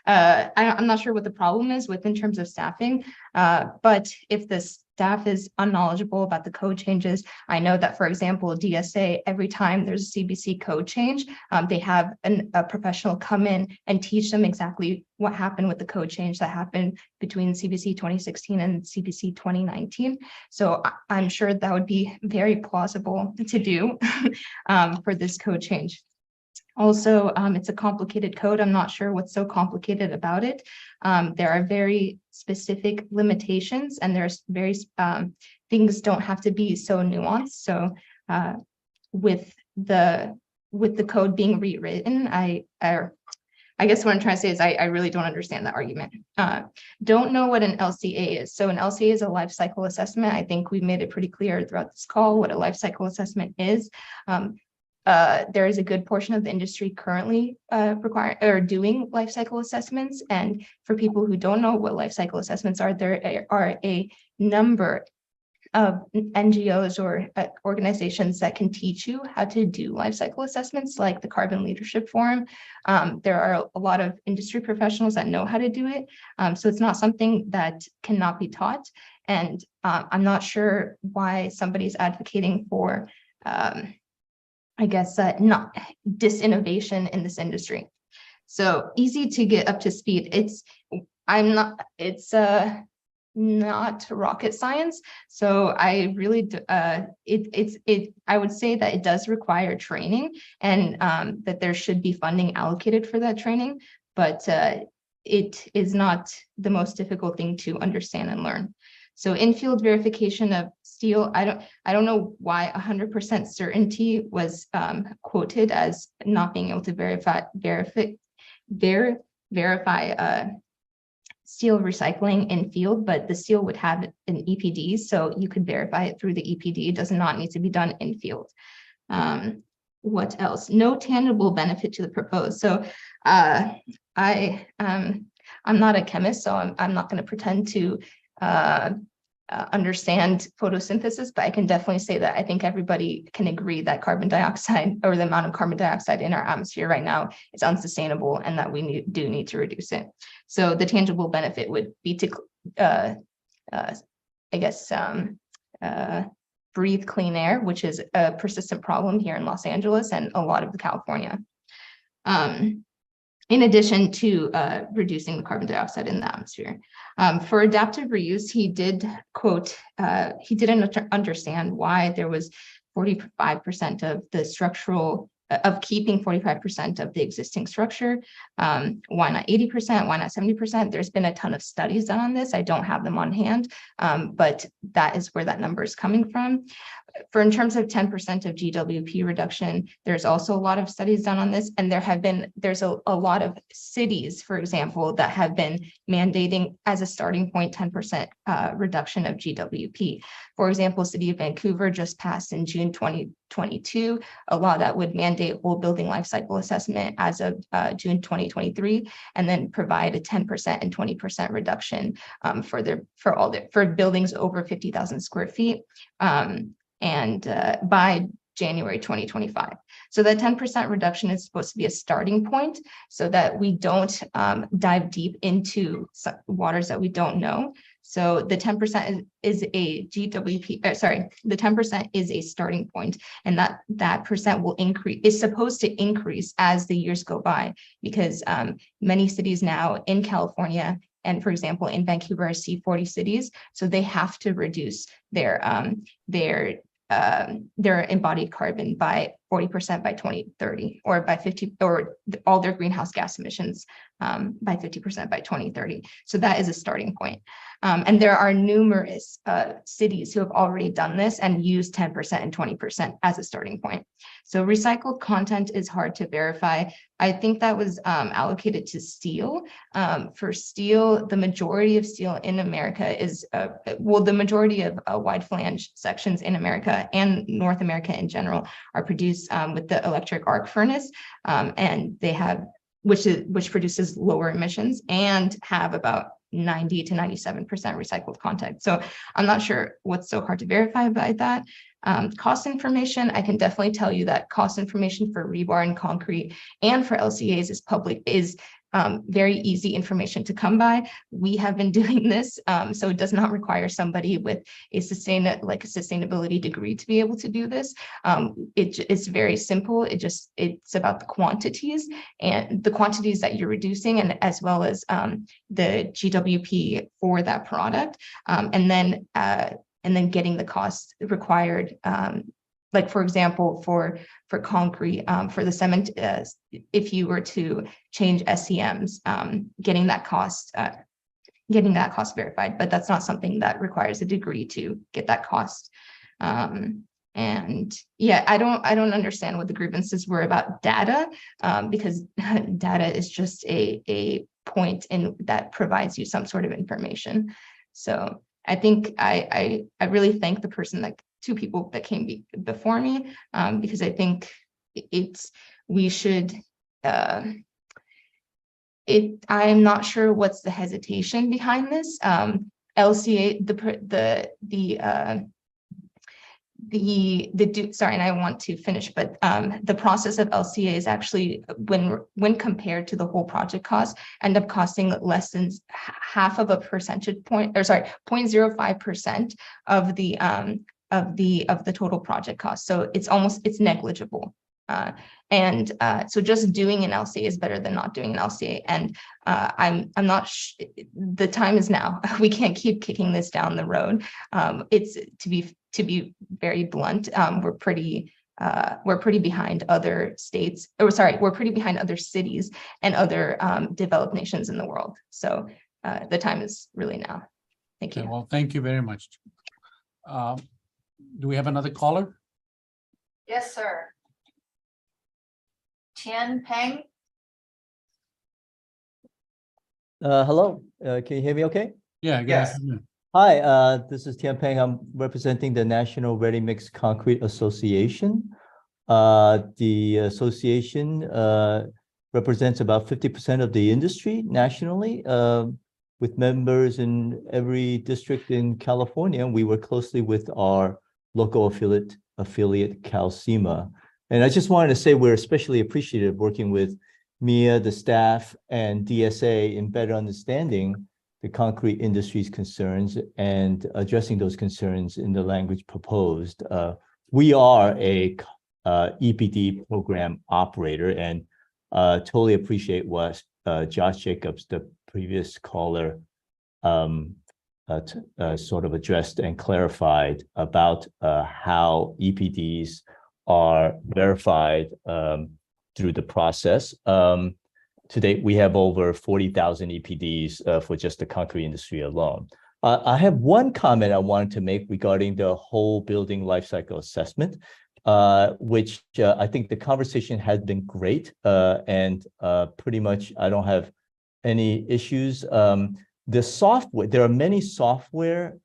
I'm not sure what the problem is with in terms of staffing, but if the staff is unknowledgeable about the code changes, I know that, for example, DSA, every time there's a CBC code change, they have a professional come in and teach them exactly what happened with the code change that happened between CBC 2016 and CBC 2019. So I'm sure that would be very plausible to do for this code change. Also, it's a complicated code. I'm not sure what's so complicated about it. There are very specific limitations, and there's very things don't have to be so nuanced. So with the code being rewritten, I guess what I'm trying to say is I really don't understand that argument. Don't know what an LCA is. So an LCA is a life cycle assessment. I think we've made it pretty clear throughout this call what a life cycle assessment is. There is a good portion of the industry currently doing life cycle assessments. And for people who don't know what life cycle assessments are, there are a number of NGOs or organizations that can teach you how to do life cycle assessments, like the Carbon Leadership Forum. There are a lot of industry professionals that know how to do it. So it's not something that cannot be taught. And I'm not sure why somebody's advocating for I guess not disinnovation in this industry. So easy to get up to speed. It's not rocket science. So I really I would say that it does require training, and that there should be funding allocated for that training, but it is not the most difficult thing to understand and learn. So in-field verification of steel, I don't know why 100% certainty was quoted as not being able to verify steel recycling in field, but the steel would have an EPD, so you could verify it through the EPD. It does not need to be done in field. What else? No tangible benefit to the proposed. So I'm not a chemist, so I'm not going to pretend to understand photosynthesis, but I can definitely say that I think everybody can agree that carbon dioxide, or the amount of carbon dioxide in our atmosphere right now, is unsustainable, and that we do need to reduce it. So the tangible benefit would be to, I guess, breathe clean air, which is a persistent problem here in Los Angeles and a lot of California. In addition to reducing the carbon dioxide in the atmosphere. For adaptive reuse, he did quote, he didn't understand why there was 45% of the structural, of keeping 45% of the existing structure. Why not 80%? Why not 70%? There's been a ton of studies done on this. I don't have them on hand, but that is where that number is coming from. For in terms of 10% of GWP reduction, there's also a lot of studies done on this, and there's a lot of cities, for example, that have been mandating as a starting point 10% reduction of GWP. For example, City of Vancouver just passed in June 2022 a law that would mandate whole building life cycle assessment as of June 2023, and then provide a 10% and 20% reduction for buildings over 50,000 square feet. And by January 2025. So that 10% reduction is supposed to be a starting point so that we don't dive deep into waters that we don't know. So the 10% is a GWP, sorry, the 10% is a starting point, and that percent will increase, is supposed to increase as the years go by, because many cities now in California, and for example, in Vancouver are C40 cities, so they have to reduce their embodied carbon by 40% by 2030, or by 50, or all their greenhouse gas emissions by 50% by 2030. So that is a starting point. And there are numerous cities who have already done this and used 10% and 20% as a starting point. So recycled content is hard to verify. I think that was allocated to steel. For steel, the majority of steel in America is, well, the majority of wide flange sections in America and North America in general are produced with the electric arc furnace, and they have, which produces lower emissions and have about 90 to 97% recycled content. So I'm not sure what's so hard to verify by that. Cost information, I can definitely tell you that cost information for rebar and concrete and for LCAs is public, is very easy information to come by. We have been doing this, so it does not require somebody with a sustainability degree to be able to do this. It's very simple. It's about the quantities and the quantities that you're reducing, and as well as the GWP for that product, and then getting the cost required. Like for example, for concrete, for the cement, if you were to change SCMs, getting that cost verified, but that's not something that requires a degree to get that cost. And yeah, I don't understand what the grievances were about data, because data is just a point in that provides you some sort of information. So I think I really thank the person, like two people that came before me, because I think we should, I'm not sure what's the hesitation behind this. LCA, sorry, and I want to finish, but the process of LCA is actually, when compared to the whole project cost, end up costing less than half of a percentage point, or sorry, 0.05% of the total project cost. So it's negligible. So just doing an LCA is better than not doing an LCA. And I'm not, the time is now. We can't keep kicking this down the road. It's to be very blunt, we're pretty behind other states, or sorry, we're pretty behind other cities and other developed nations in the world. So the time is really now. Thank you. Okay, well, thank you very much. Do we have another caller? Yes, sir. Tian Peng. Hello, can you hear me okay? Yeah, Yes. Hi, this is Tian Peng. I'm representing the National Ready Mix Concrete Association. The association represents about 50% of the industry nationally, with members in every district in California. We work closely with our local affiliate CalCEMA. And I just wanted to say we're especially appreciative working with Mia, the staff, and DSA in better understanding the concrete industry's concerns and addressing those concerns in the language proposed. We are a EPD program operator, and totally appreciate what Josh Jacobs, the previous caller, sort of addressed and clarified about how EPDs are verified through the process. To date, we have over 40,000 EPDs for just the concrete industry alone. I have one comment I wanted to make regarding the whole building life cycle assessment, which I think the conversation has been great, and pretty much I don't have any issues. The software, there are many software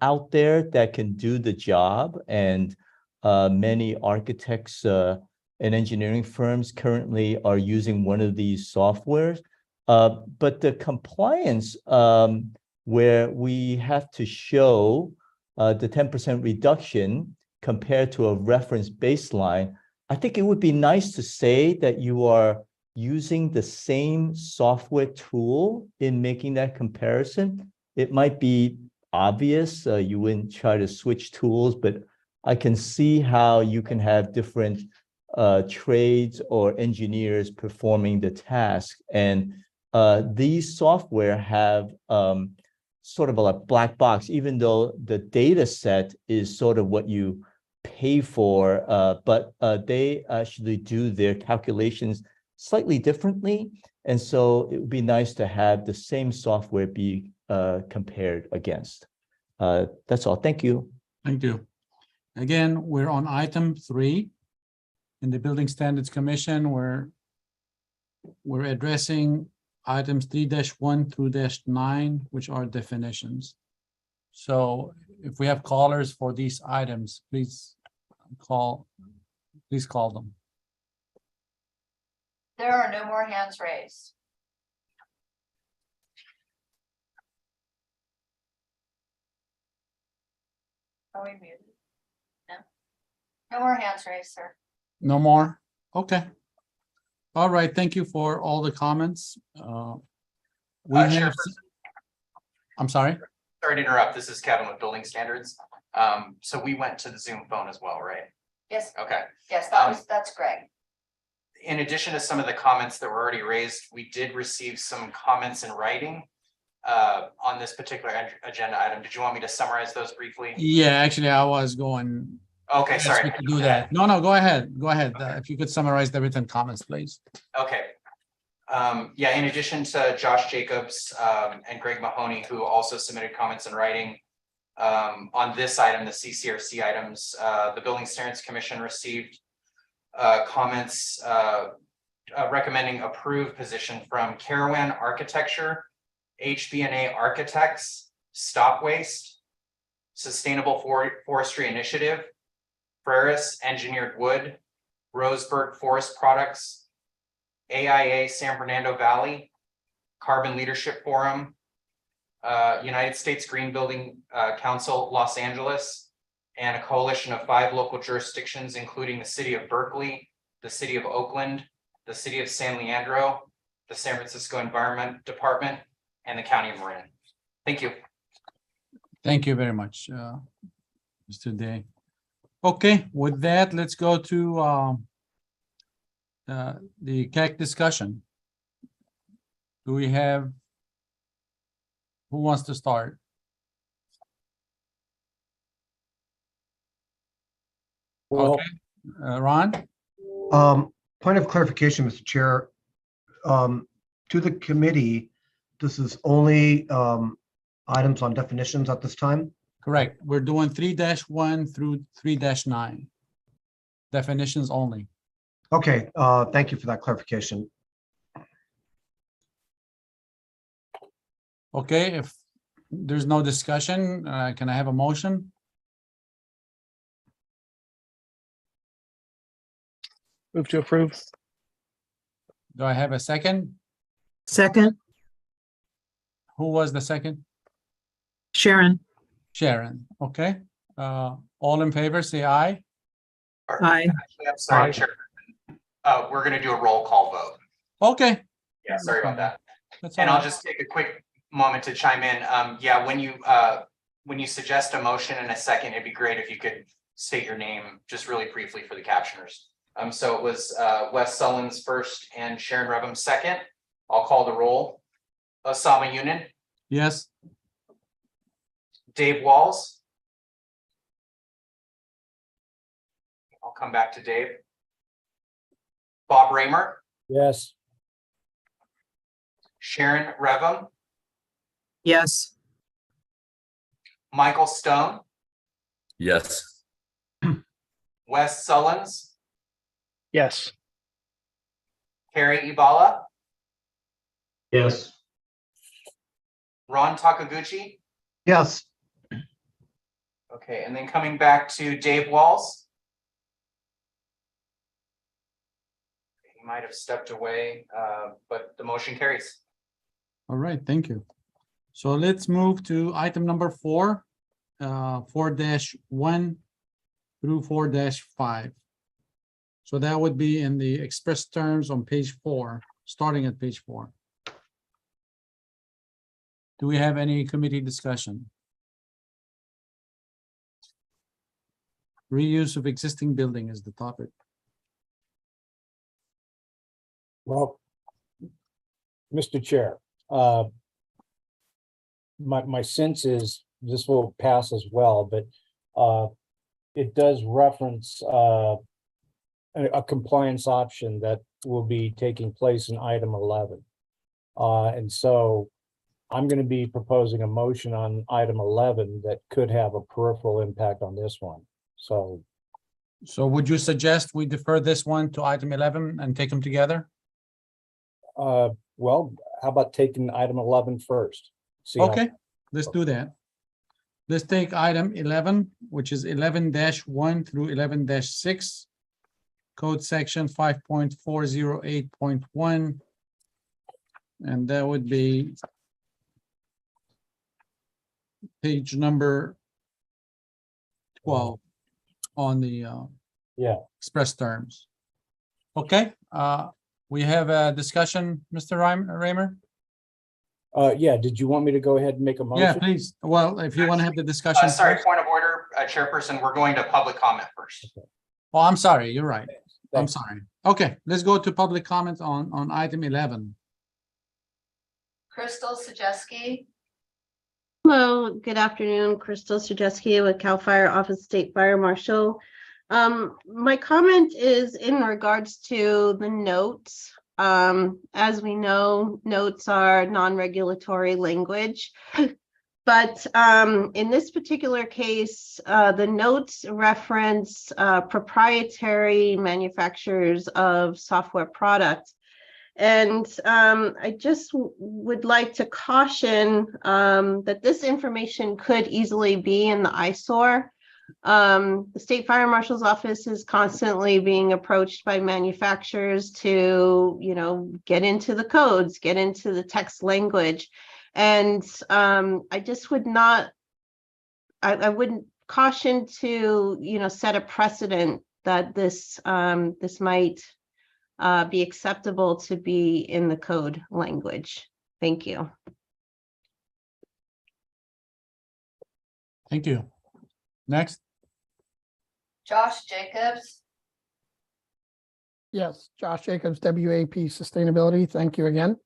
out there that can do the job, and many architects and engineering firms currently are using one of these softwares. But the compliance, where we have to show the 10% reduction compared to a reference baseline, I think it would be nice to say that you are using the same software tool in making that comparison. It might be obvious, you wouldn't try to switch tools, but I can see how you can have different trades or engineers performing the task. And these software have sort of a black box, even though the data set is sort of what you pay for, but they actually do their calculations slightly differently. And so it would be nice to have the same software be compared against. That's all. Thank you. Thank you. Again, we're on item 3 in the Building Standards Commission. We're addressing items 3-1 through -9, which are definitions. So if we have callers for these items, please call them. There are no more hands raised. Are we muted? No. No more hands raised, sir. No more? Okay. All right, thank you for all the comments. We have, Chairperson, I'm sorry? sorry to interrupt. This is Kevin with Building Standards. So we went to the Zoom phone as well, right? Yes, Okay. yes, that's Greg. In addition to some of the comments that were already raised, we did receive some comments in writing on this particular agenda item. Did you want me to summarize those briefly? Yeah, actually, I was going. Okay, Yes, sorry. we could do that. No, go ahead. Go ahead. If you could summarize the written comments, please. Okay. Yeah, in addition to Josh Jacobs and Greg Mahoney, who also submitted comments in writing on this item, the CCRC items, the Building Standards Commission received comments recommending approved position from Caravan Architecture, HB&A Architects, Stop Waste, Sustainable Forestry Initiative, Ferris Engineered Wood, Roseburg Forest Products, AIA San Fernando Valley, Carbon Leadership Forum, United States Green Building Council, Los Angeles, and a coalition of 5 local jurisdictions, including the city of Berkeley, the city of Oakland, the city of San Leandro, the San Francisco Environment Department, and the county of Marin. Thank you. Thank you very much, Mr. Day. Okay, with that, let's go to the CAC discussion. Do we have, who wants to start? Well, Okay, Ron? Point of clarification, Mr. Chair. To the committee, this is only items on definitions at this time? Correct. We're doing 3-1 through 3-9. Definitions only. Okay, thank you for that clarification. Okay, if there's no discussion, can I have a motion? Move to approve. Do I have a second? Second, Who was the second? Sharon. Sharon, okay. All in favor, say aye. Aye. Actually, I'm sorry, Chair. We're going to do a roll call vote. Okay. Yeah, sorry about that. That's And all I'll right. just take a quick moment to chime in. Yeah, when you suggest a motion in a second, it'd be great if you could state your name just really briefly for the captioners. So it was Wes Sullins first and Sharon Revum second. I'll call the roll. Osama Yunin, Yes, Dave Walls. I'll come back to Dave. Bob Raymer, yes. Sharon Revum, Yes. Michael Stone, Yes. Wes Sullins, Yes. Carrie Ibala, Yes. Ron Takaguchi. Yes, Okay, and then coming back to Dave Walls. He might have stepped away, but the motion carries. all right, thank you. So let's move to item number 4, 4-1 through 4-5. So that would be in the express terms on page 4, starting at page 4. Do we have any committee discussion? Reuse of existing building is the topic. Well, Mr. Chair, my sense is this will pass as well, but it does reference a compliance option that will be taking place in item 11. And so I'm going to be proposing a motion on item 11 that could have a peripheral impact on this one. So would you suggest we defer this one to item 11 and take them together? well, how about taking item 11 first? See how- Okay, let's do that. Let's take item 11, which is 11-1 through 11-6. Code section 5.408.1. And that would be page number 12 on the express terms. Okay, we have a discussion, Mr. Raymer? Yeah, did you want me to go ahead and make a motion? Yeah, please. Well, if you want to have the discussion. Sorry, first. point of order, Chairperson, we're going to public comment first. Oh, I'm sorry, you're right. I'm Thanks. sorry. Okay, let's go to public comment on item 11. Crystal Sajewski. Hello, good afternoon. Crystal Sajewski with CAL FIRE Office State Fire Marshal. My comment is in regards to the notes. As we know, notes are non-regulatory language. But in this particular case, the notes reference proprietary manufacturers of software products. And I just would like to caution that this information could easily be in the eyesore. The State Fire Marshal's Office is constantly being approached by manufacturers to, get into the codes, get into the text language. And I just would not, I wouldn't caution to, set a precedent that this might be acceptable to be in the code language. Thank you. Thank you. Next. Josh Jacobs. Yes, Josh Jacobs, WAP Sustainability. Thank you again.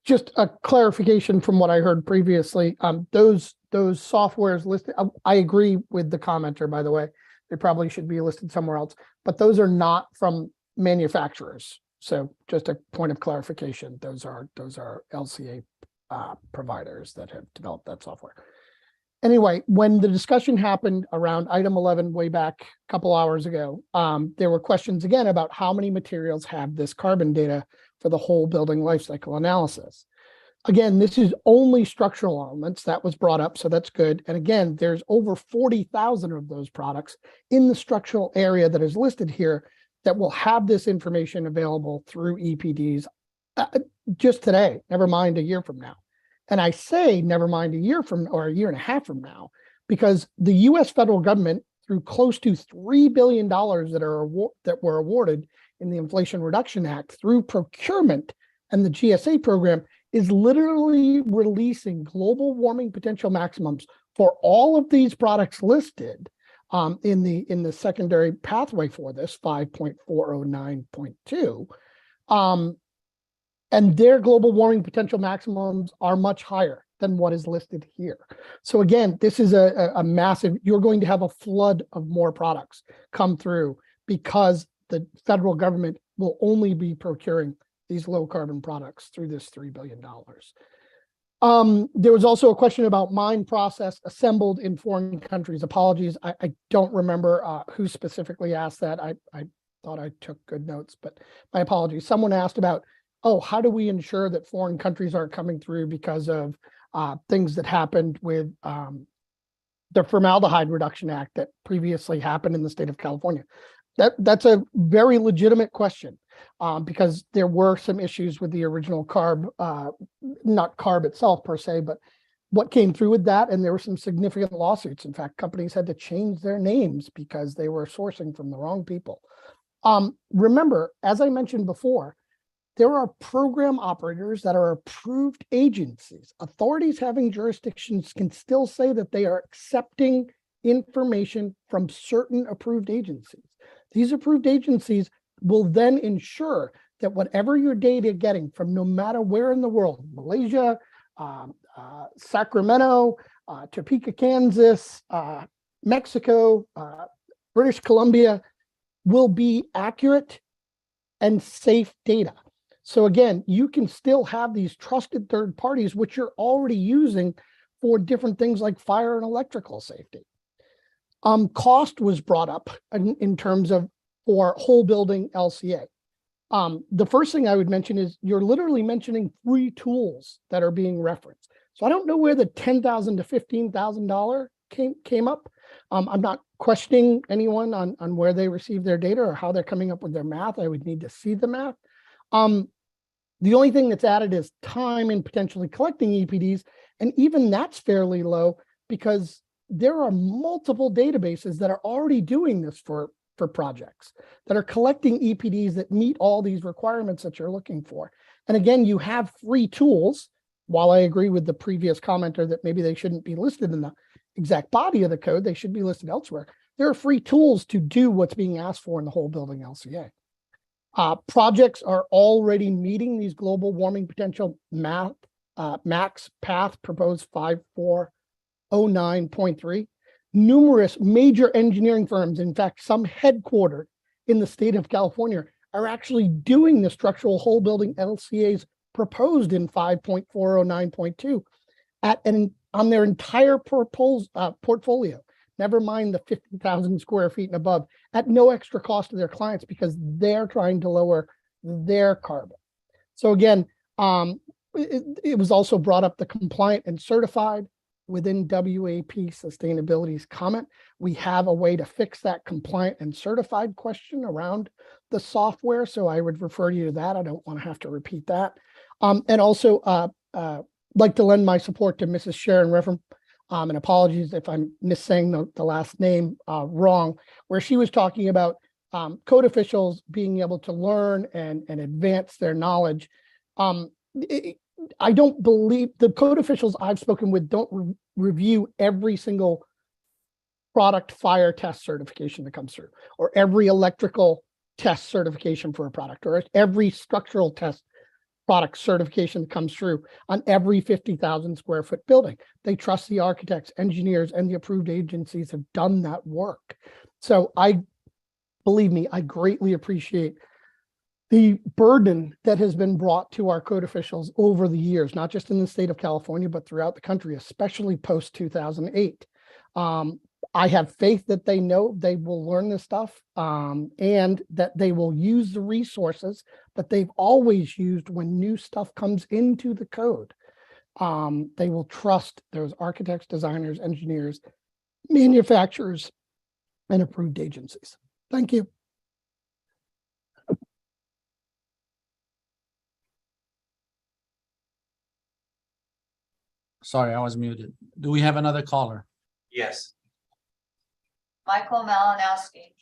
Just a clarification from what I heard previously. Those softwares listed, I agree with the commenter, by the way. They probably should be listed somewhere else, but those are not from manufacturers. So just a point of clarification. Those are LCA providers that have developed that software. Anyway, when the discussion happened around item 11 way back a couple hours ago, there were questions again about how many materials have this carbon data for the whole building life cycle analysis. Again, this is only structural elements that was brought up, so that's good. And again, there's over 40,000 of those products in the structural area that is listed here that will have this information available through EPDs just today, never mind a year from now. And I say never mind a year from or a year and a half from now, because the US federal government, through close to $3 billion that were awarded in the Inflation Reduction Act through procurement and the GSA program, is literally releasing global warming potential maximums for all of these products listed in the secondary pathway for this 5.409.2. And their global warming potential maximums are much higher than what is listed here. So again, this is a massive, you're going to have a flood of more products come through because the federal government will only be procuring these low carbon products through this $3 billion. There was also a question about mine process assembled in foreign countries. Apologies, I don't remember who specifically asked that. I thought I took good notes, but my apologies. Someone asked about, how do we ensure that foreign countries aren't coming through because of things that happened with the Formaldehyde Reduction Act that previously happened in the state of California? That's a very legitimate question. Because there were some issues with the original CARB, not CARB itself per se, but what came through with that, and there were some significant lawsuits. In fact, companies had to change their names because they were sourcing from the wrong people. Remember, as I mentioned before, there are program operators that are approved agencies. Authorities having jurisdictions can still say that they are accepting information from certain approved agencies. These approved agencies will then ensure that whatever your data getting from no matter where in the world, Malaysia, Sacramento, Topeka, Kansas, Mexico, British Columbia, will be accurate and safe data. So again, you can still have these trusted third parties, which you're already using for different things like fire and electrical safety. Cost was brought up in terms of for whole building LCA. The first thing I would mention is you're literally mentioning free tools that are being referenced. So I don't know where the $10,000 to $15,000 came up. I'm not questioning anyone on where they receive their data or how they're coming up with their math. I would need to see the math. The only thing that's added is time in potentially collecting EPDs. And even that's fairly low because there are multiple databases that are already doing this for projects that are collecting EPDs that meet all these requirements that you're looking for. And again, you have free tools. While I agree with the previous commenter that maybe they shouldn't be listed in the exact body of the code, they should be listed elsewhere. There are free tools to do what's being asked for in the whole building LCA. Projects are already meeting these global warming potential max path proposed 5409.3. Numerous major engineering firms, in fact, some headquartered in the state of California, are actually doing the structural whole building LCAs proposed in 5.409.2 on their entire portfolio. Never mind the 50,000 square feet and above, at no extra cost to their clients because they're trying to lower their carbon. So again, it was also brought up the compliant and certified within WAP Sustainability's comment. We have a way to fix that compliant and certified question around the software. So I would refer you to that. I don't want to have to repeat that. And also like to lend my support to Mrs. Sharon Riffram. And apologies if I'm missaying the last name wrong, where she was talking about code officials being able to learn and advance their knowledge. I don't believe the code officials I've spoken with don't review every single product fire test certification that comes through, or every electrical test certification for a product, or every structural test product certification that comes through on every 50,000 square foot building. They trust the architects, engineers, and the approved agencies have done that work. So believe me, I greatly appreciate the burden that has been brought to our code officials over the years, not just in the state of California, but throughout the country, especially post 2008. I have faith that they know they will learn this stuff and that they will use the resources that they've always used when new stuff comes into the code. They will trust those architects, designers, engineers, manufacturers, and approved agencies. Thank you. Sorry, I was muted. Do we have another caller? Yes. Michael Malinowski.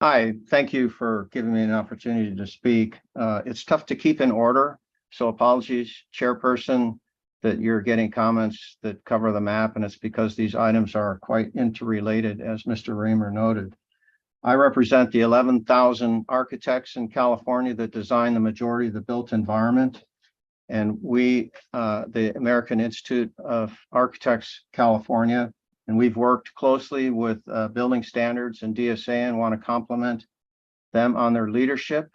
Hi, thank you for giving me an opportunity to speak. It's tough to keep in order, so apologies, Chairperson, that you're getting comments that cover the map, and it's because these items are quite interrelated, as Mr. Raymer noted. I represent the 11,000 architects in California that design the majority of the built environment. And we, the American Institute of Architects California, and we've worked closely with building standards and DSA and want to compliment them on their leadership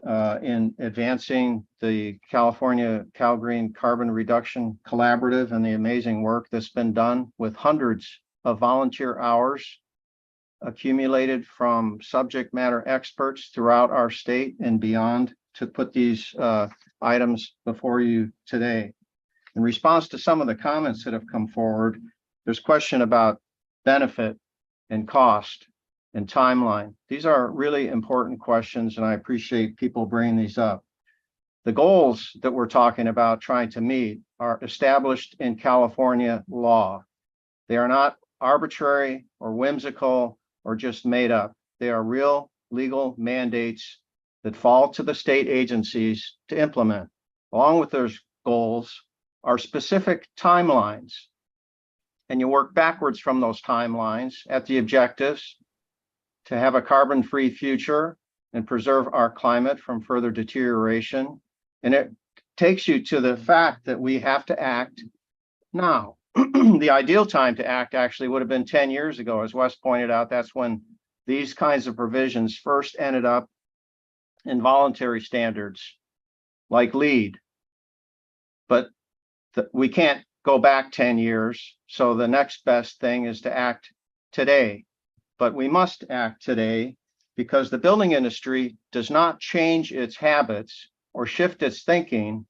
in advancing the California Cal Green Carbon Reduction Collaborative and the amazing work that's been done with hundreds of volunteer hours accumulated from subject matter experts throughout our state and beyond to put these items before you today. In response to some of the comments that have come forward, there's question about benefit and cost and timeline. These are really important questions, and I appreciate people bringing these up. The goals that we're talking about trying to meet are established in California law. They are not arbitrary or whimsical or just made up. They are real legal mandates that fall to the state agencies to implement. Along with those goals are specific timelines. And you work backwards from those timelines at the objectives to have a carbon-free future and preserve our climate from further deterioration. And it takes you to the fact that we have to act now. The ideal time to act actually would have been 10 years ago. As Wes pointed out, that's when these kinds of provisions first ended up in voluntary standards like LEED. But we can't go back 10 years. So the next best thing is to act today. But we must act today because the building industry does not change its habits or shift its thinking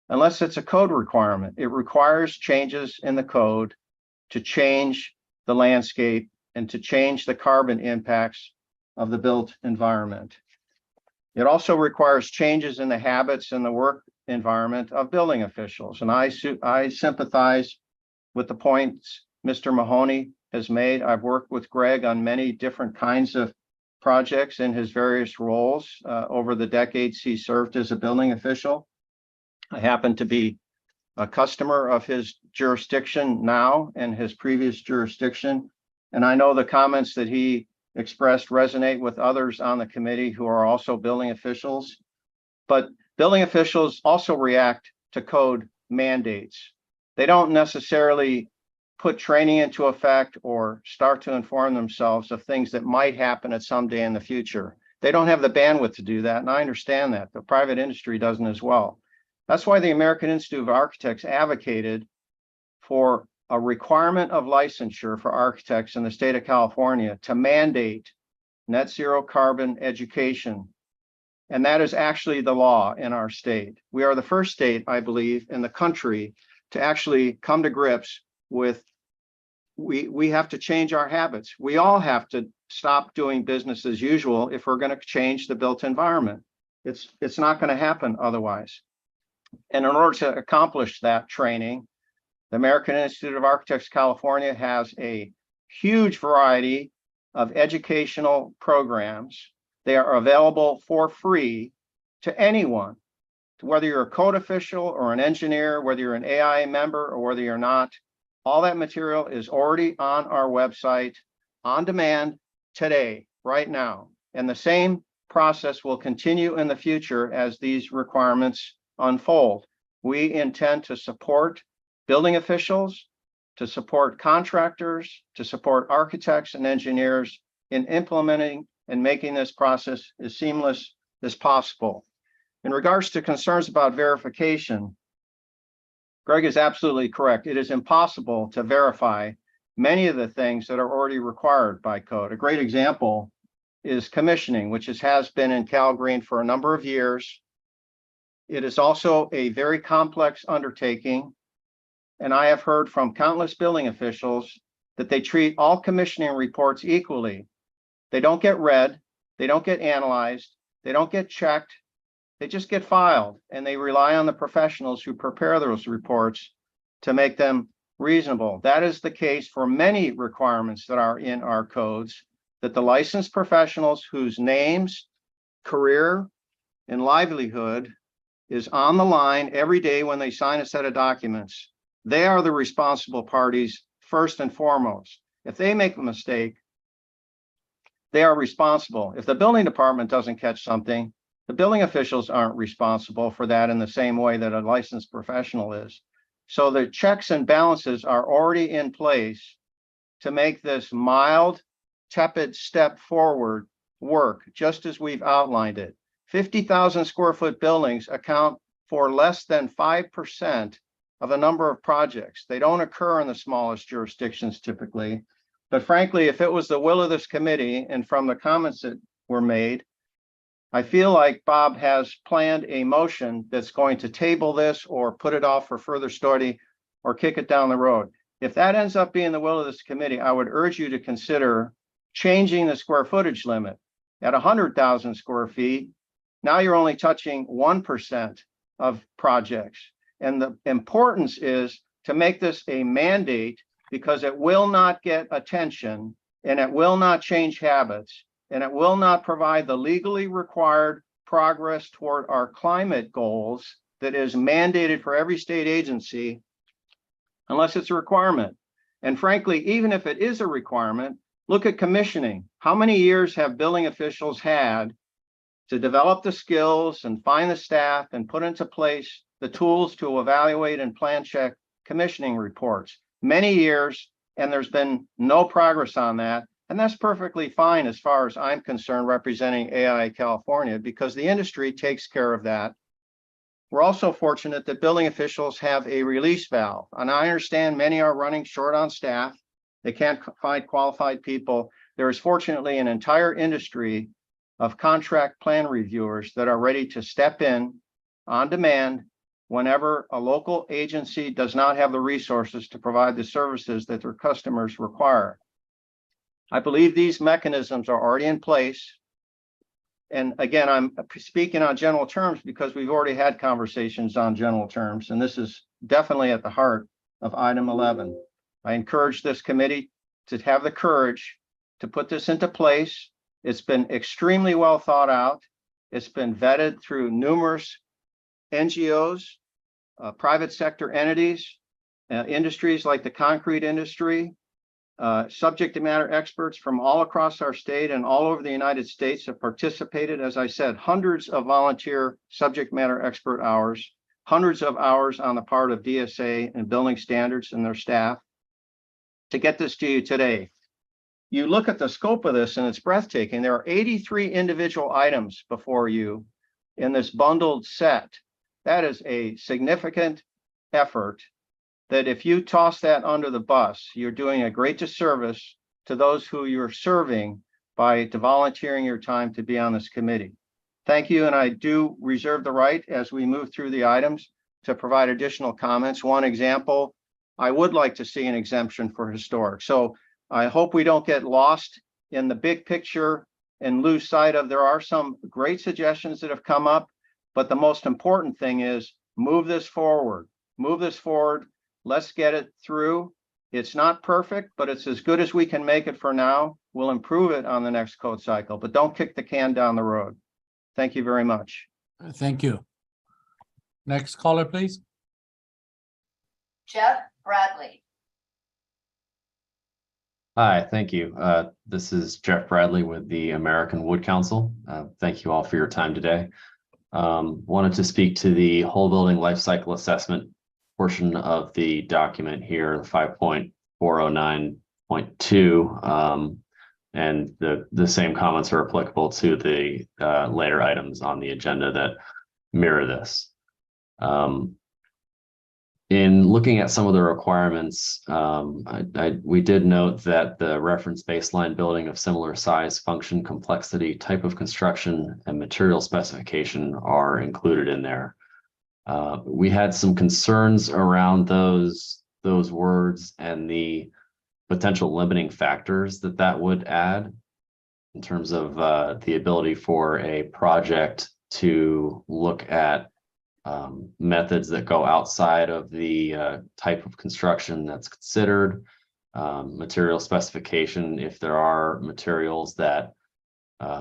unless it's a code requirement. It requires changes in the code to change the landscape and to change the carbon impacts of the built environment. It also requires changes in the habits and the work environment of building officials. And I sympathize with the points Mr. Mahoney has made. I've worked with Greg on many different kinds of projects in his various roles over the decades he served as a building official. I happen to be a customer of his jurisdiction now and his previous jurisdiction. And I know the comments that he expressed resonate with others on the committee who are also building officials. But building officials also react to code mandates. They don't necessarily put training into effect or start to inform themselves of things that might happen at some day in the future. They don't have the bandwidth to do that, and I understand that. The private industry doesn't as well. That's why the American Institute of Architects advocated for a requirement of licensure for architects in the state of California to mandate net zero carbon education. And that is actually the law in our state. We are the first state, I believe, in the country to actually come to grips with we have to change our habits. We all have to stop doing business as usual if we're going to change the built environment. It's not going to happen otherwise. And in order to accomplish that training, the American Institute of Architects California has a huge variety of educational programs. They are available for free to anyone, whether you're a code official or an engineer, whether you're an AI member or whether you're not. All that material is already on our website on demand today, right now. And the same process will continue in the future as these requirements unfold. We intend to support building officials, to support contractors, to support architects and engineers in implementing and making this process as seamless as possible. In regards to concerns about verification, Greg is absolutely correct. It is impossible to verify many of the things that are already required by code. A great example is commissioning, which has been in Cal Green for a number of years. It is also a very complex undertaking. And I have heard from countless building officials that they treat all commissioning reports equally. They don't get read, they don't get analyzed, they don't get checked, they just get filed, and they rely on the professionals who prepare those reports to make them reasonable. That is the case for many requirements that are in our codes, that the licensed professionals whose names, career, and livelihood is on the line every day when they sign a set of documents, they are the responsible parties first and foremost. If they make a mistake, they are responsible. If the building department doesn't catch something, the building officials aren't responsible for that in the same way that a licensed professional is. So the checks and balances are already in place to make this mild, tepid step forward work, just as we've outlined it. 50,000 square foot buildings account for less than 5% of the number of projects. They don't occur in the smallest jurisdictions typically. But frankly, if it was the will of this committee, and from the comments that were made, I feel like Bob has planned a motion that's going to table this or put it off for further study or kick it down the road. If that ends up being the will of this committee, I would urge you to consider changing the square footage limit at 100,000 square feet. Now you're only touching 1% of projects. And the importance is to make this a mandate because it will not get attention and it will not change habits and it will not provide the legally required progress toward our climate goals that is mandated for every state agency unless it's a requirement. And frankly, even if it is a requirement, look at commissioning. How many years have building officials had to develop the skills and find the staff and put into place the tools to evaluate and plan check commissioning reports? Many years, and there's been no progress on that. And that's perfectly fine as far as I'm concerned, representing AI California, because the industry takes care of that. We're also fortunate that building officials have a release valve. And I understand many are running short on staff. They can't find qualified people. There is fortunately an entire industry of contract plan reviewers that are ready to step in on demand whenever a local agency does not have the resources to provide the services that their customers require. I believe these mechanisms are already in place. And again, I'm speaking on general terms because we've already had conversations on general terms, and this is definitely at the heart of item 11. I encourage this committee to have the courage to put this into place. It's been extremely well thought out. It's been vetted through numerous NGOs, private sector entities, industries like the concrete industry. Subject matter experts from all across our state and all over the United States have participated. As I said, hundreds of volunteer subject matter expert hours, hundreds of hours on the part of DSA and building standards and their staff to get this to you today. You look at the scope of this and it's breathtaking. There are 83 individual items before you in this bundled set. That is a significant effort that if you toss that under the bus, you're doing a great disservice to those who you're serving by volunteering your time to be on this committee. Thank you, and I do reserve the right as we move through the items to provide additional comments. One example, I would like to see an exemption for historic. So I hope we don't get lost in the big picture and lose sight of, there are some great suggestions that have come up, but the most important thing is move this forward, move this forward. Let's get it through. It's not perfect, but it's as good as we can make it for now. We'll improve it on the next code cycle, but don't kick the can down the road. Thank you very much. Thank you. Next caller, please. Jeff Bradley. Hi, thank you. This is Jeff Bradley with the American Wood Council. Thank you all for your time today. Wanted to speak to the whole building life cycle assessment portion of the document here, 5.409.2, and the same comments are applicable to the later items on the agenda that mirror this. In looking at some of the requirements, we did note that the reference baseline building of similar size, function, complexity, type of construction, and material specification are included in there. We had some concerns around those words and the potential limiting factors that would add in terms of the ability for a project to look at methods that go outside of the type of construction that's considered, material specification, if there are materials that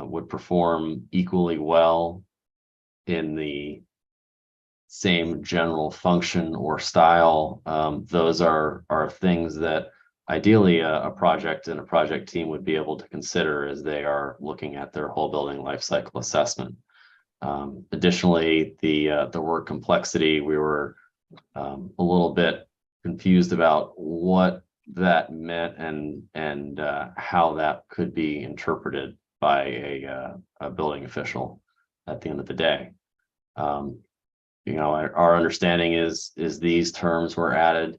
would perform equally well in the same general function or style. Those are things that ideally a project and a project team would be able to consider as they are looking at their whole building life cycle assessment. Additionally, the word complexity, we were a little bit confused about what that meant and how that could be interpreted by a building official at the end of the day. Our understanding is these terms were added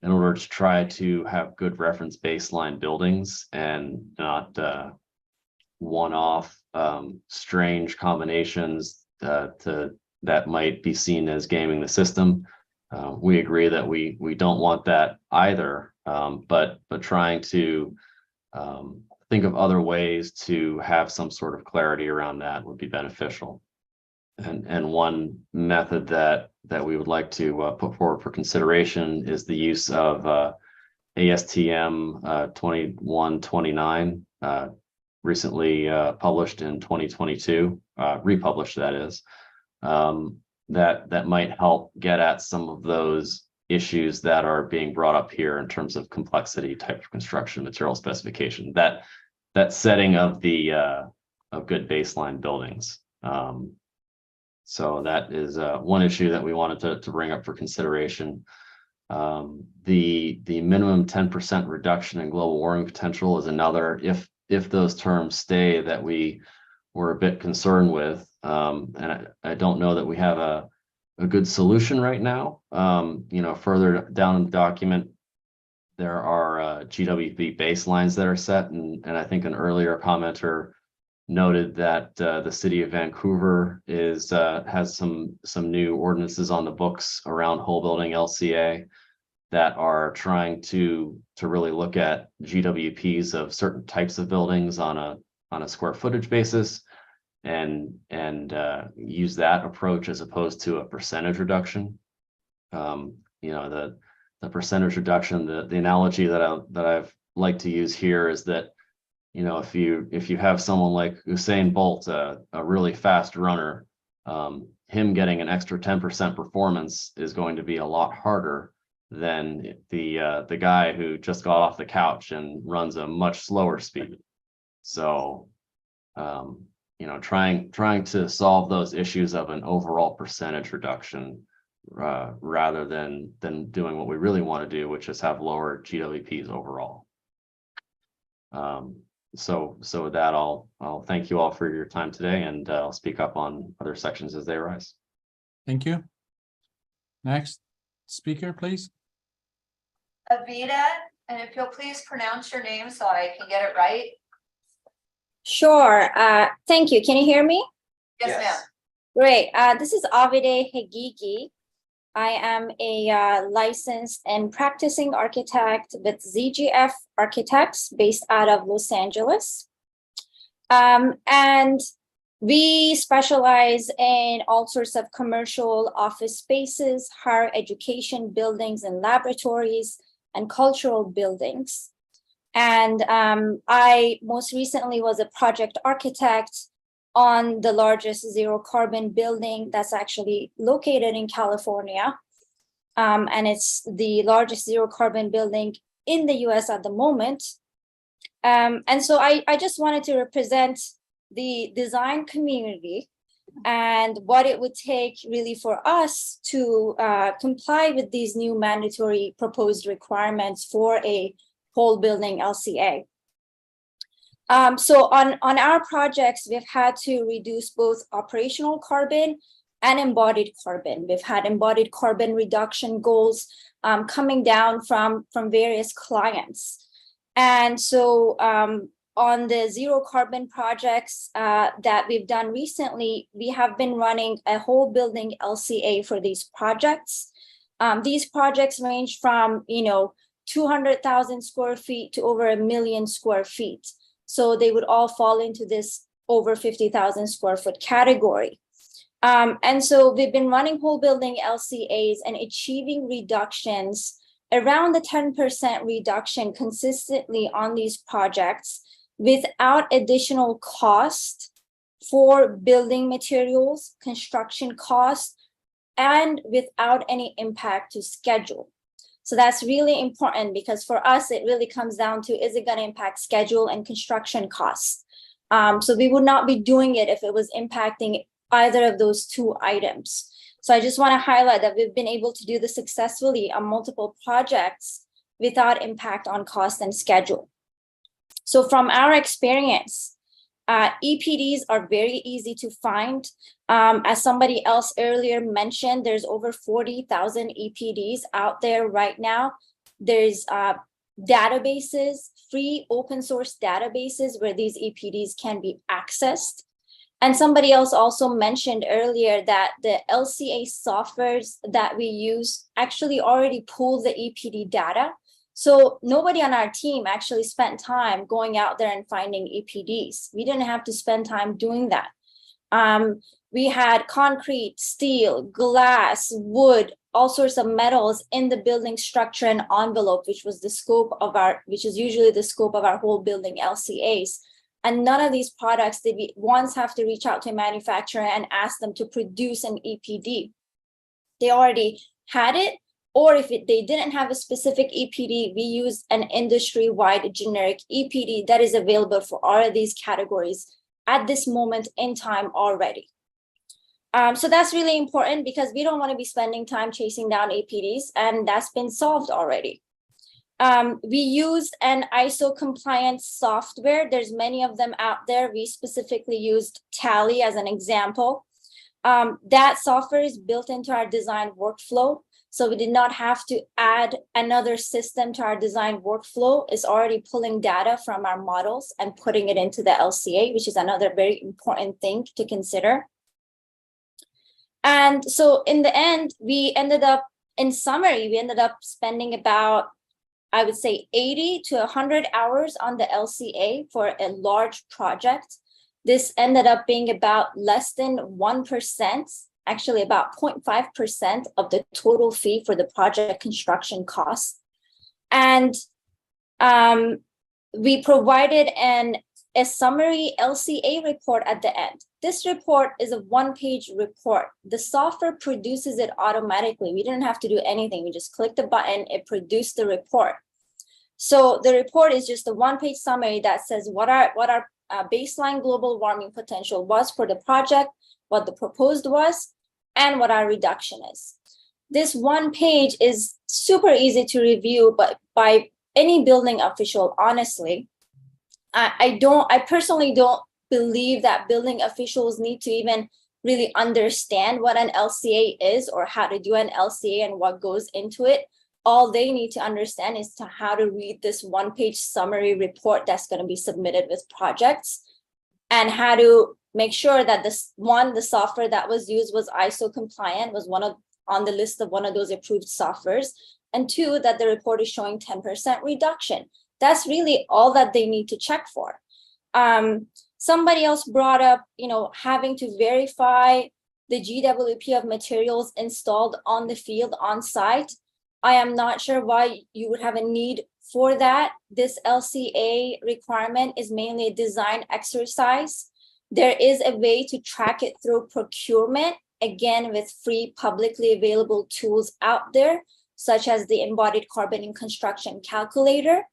in order to try to have good reference baseline buildings and not one-off strange combinations that might be seen as gaming the system. We agree that we don't want that either, but trying to think of other ways to have some sort of clarity around that would be beneficial. And one method that we would like to put forward for consideration is the use of ASTM 2129, recently published in 2022, republished that is, that might help get at some of those issues that are being brought up here in terms of complexity, type of construction, material specification, that setting of the of good baseline buildings. So that is one issue that we wanted to bring up for consideration. The minimum 10% reduction in global warming potential is another, if those terms stay, that we were a bit concerned with. And I don't know that we have a good solution right now. You know, further down in the document, there are GWP baselines that are set, and I think an earlier commenter noted that the city of Vancouver has some new ordinances on the books around whole building LCA that are trying to really look at GWPs of certain types of buildings on a square footage basis, and use that approach as opposed to a percentage reduction. You know, the percentage reduction, the analogy that I've liked to use here is that, you know, if you have someone like Usain Bolt, a really fast runner, him getting an extra 10% performance is going to be a lot harder than the guy who just got off the couch and runs a much slower speed. So, you know, trying to solve those issues of an overall percentage reduction, rather than doing what we really want to do, which is have lower GWPs overall. So with that, I'll thank you all for your time today, and I'll speak up on other sections as they arise. Thank you. Next speaker, please. Avita, and if you'll please pronounce your name so I can get it right. Sure. Thank you. Can you hear me? Yes, ma'am. Great. This is Avide Hegigi. I am a licensed and practicing architect with ZGF Architects based out of Los Angeles. And we specialize in all sorts of commercial office spaces, higher education buildings and laboratories, and cultural buildings. And I most recently was a project architect on the largest zero carbon building that's actually located in California. And it's the largest zero carbon building in the US at the moment. And so I just wanted to represent the design community and what it would take really for us to comply with these new mandatory proposed requirements for a whole building LCA. So on our projects, we've had to reduce both operational carbon and embodied carbon. We've had embodied carbon reduction goals coming down from various clients. And so on the zero carbon projects that we've done recently, we have been running a whole building LCA for these projects. These projects range from, 200,000 square feet to over 1 million square feet. So they would all fall into this over 50,000 square foot category. And so we've been running whole building LCAs and achieving reductions around the 10% reduction consistently on these projects without additional cost for building materials, construction costs, and without any impact to schedule. So that's really important because for us, it really comes down to, is it going to impact schedule and construction costs? So we would not be doing it if it was impacting either of those two items. So I just want to highlight that we've been able to do this successfully on multiple projects without impact on cost and schedule. So from our experience, EPDs are very easy to find. As somebody else earlier mentioned, there's over 40,000 EPDs out there right now. There's databases, free open source databases where these EPDs can be accessed. And somebody else also mentioned earlier that the LCA softwares that we use actually already pull the EPD data. So nobody on our team actually spent time going out there and finding EPDs. We didn't have to spend time doing that. We had concrete, steel, glass, wood, all sorts of metals in the building structure and envelope, which was the scope of which is usually the scope of our whole building LCAs. And none of these products did we once have to reach out to a manufacturer and ask them to produce an EPD. They already had it, or if they didn't have a specific EPD, we used an industry-wide generic EPD that is available for all of these categories at this moment in time already. So that's really important because we don't want to be spending time chasing down APDs, and that's been solved already. We used an ISO compliant software. There's many of them out there. We specifically used Tally as an example. That software is built into our design workflow. So we did not have to add another system to our design workflow. It's already pulling data from our models and putting it into the LCA, which is another very important thing to consider. And so in the end, we ended up, in summary, we ended up spending about, I would say 80 to 100 hours on the LCA for a large project. This ended up being about less than 1%, actually about 0.5% of the total fee for the project construction cost. And we provided a summary LCA report at the end. This report is a one-page report. The software produces it automatically. We didn't have to do anything. We just clicked the button, it produced the report. So the report is just a one-page summary that says what our baseline global warming potential was for the project, what the proposed was, and what our reduction is. This one page is super easy to review, but by any building official, honestly. I personally don't believe that building officials need to even really understand what an LCA is or how to do an LCA and what goes into it. All they need to understand is how to read this one-page summary report that's going to be submitted with projects, and how to make sure that the software that was used was ISO compliant, was on the list of one of those approved softwares, and two, that the report is showing 10% reduction. That's really all that they need to check for. Somebody else brought up, having to verify the GWP of materials installed on the field on site. I am not sure why you would have a need for that. This LCA requirement is mainly a design exercise. There is a way to track it through procurement, again, with free publicly available tools out there, such as the embodied carbon in construction calculator.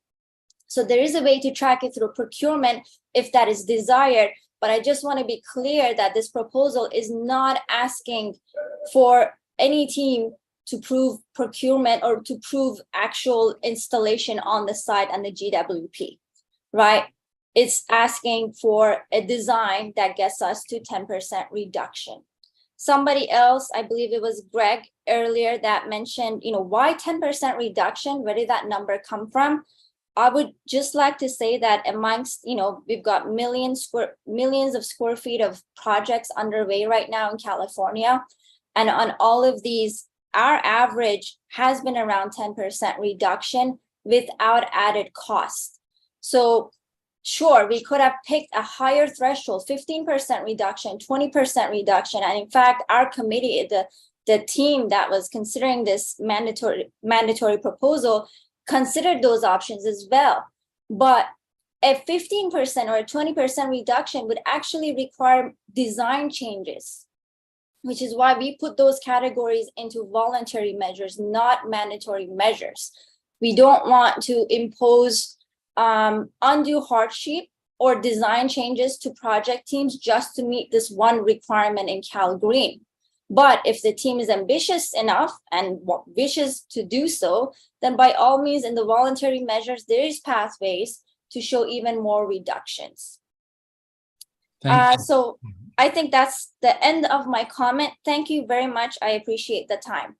So there is a way to track it through procurement if that is desired. But I just want to be clear that this proposal is not asking for any team to prove procurement or to prove actual installation on the site and the GWP, right? It's asking for a design that gets us to 10% reduction. Somebody else, I believe it was Greg earlier, that mentioned, why 10% reduction? Where did that number come from? I would just like to say that amongst, we've got millions of square feet of projects underway right now in California. And on all of these, our average has been around 10% reduction without added cost. So sure, we could have picked a higher threshold, 15% reduction, 20% reduction. And in fact, our committee, the team that was considering this mandatory proposal, considered those options as well. But a 15% or a 20% reduction would actually require design changes, which is why we put those categories into voluntary measures, not mandatory measures. We don't want to impose undue hardship or design changes to project teams just to meet this one requirement in Cal Green. But if the team is ambitious enough and wishes to do so, then by all means, in the voluntary measures, there is pathways to show even more reductions. So I think that's the end of my comment. Thank you very much. I appreciate the time.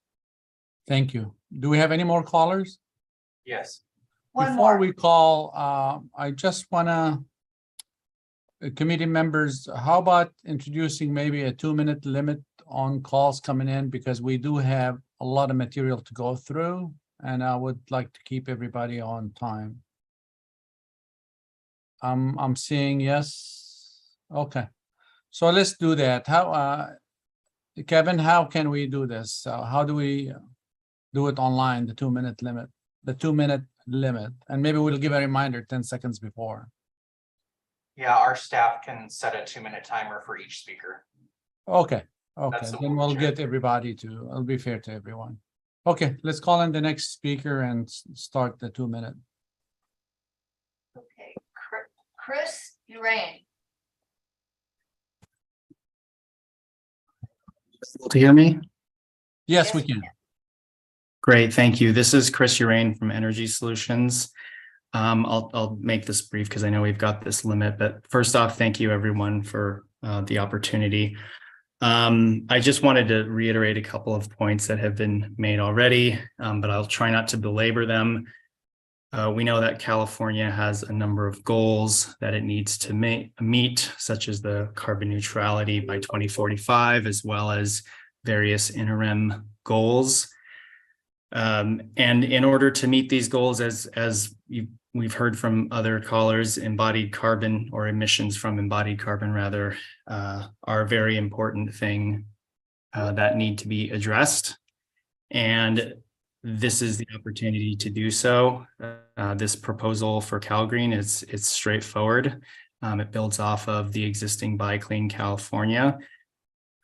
Thank you. Do we have any more callers? Yes. Before we call, I just wanna, committee members, how about introducing maybe a 2-minute limit on calls coming in, because we do have a lot of material to go through, and I would like to keep everybody on time. I'm seeing yes. Okay. So let's do that. Kevin, how can we do this? How do we do it online, the 2-minute limit, and maybe we'll give a reminder 10 seconds before. Yeah, our staff can set a 2-minute timer for each speaker. Okay, That's the then one, we'll Chair. get everybody to, it'll be fair to everyone. Okay, let's call in the next speaker and start the 2-minute. Okay, Chris Urain. Able to hear me? Yes, we can. Great, thank you. This is Chris Urain from Energy Solutions. I'll make this brief because I know we've got this limit, but first off, thank you everyone for the opportunity. I just wanted to reiterate a couple of points that have been made already, but I'll try not to belabor them. We know that California has a number of goals that it needs to meet, such as the carbon neutrality by 2045, as well as various interim goals. And in order to meet these goals, as we've heard from other callers, embodied carbon, or emissions from embodied carbon rather, are a very important thing that need to be addressed. And this is the opportunity to do so. This proposal for CalGreen it's straightforward. It builds off of the existing Buy Clean California.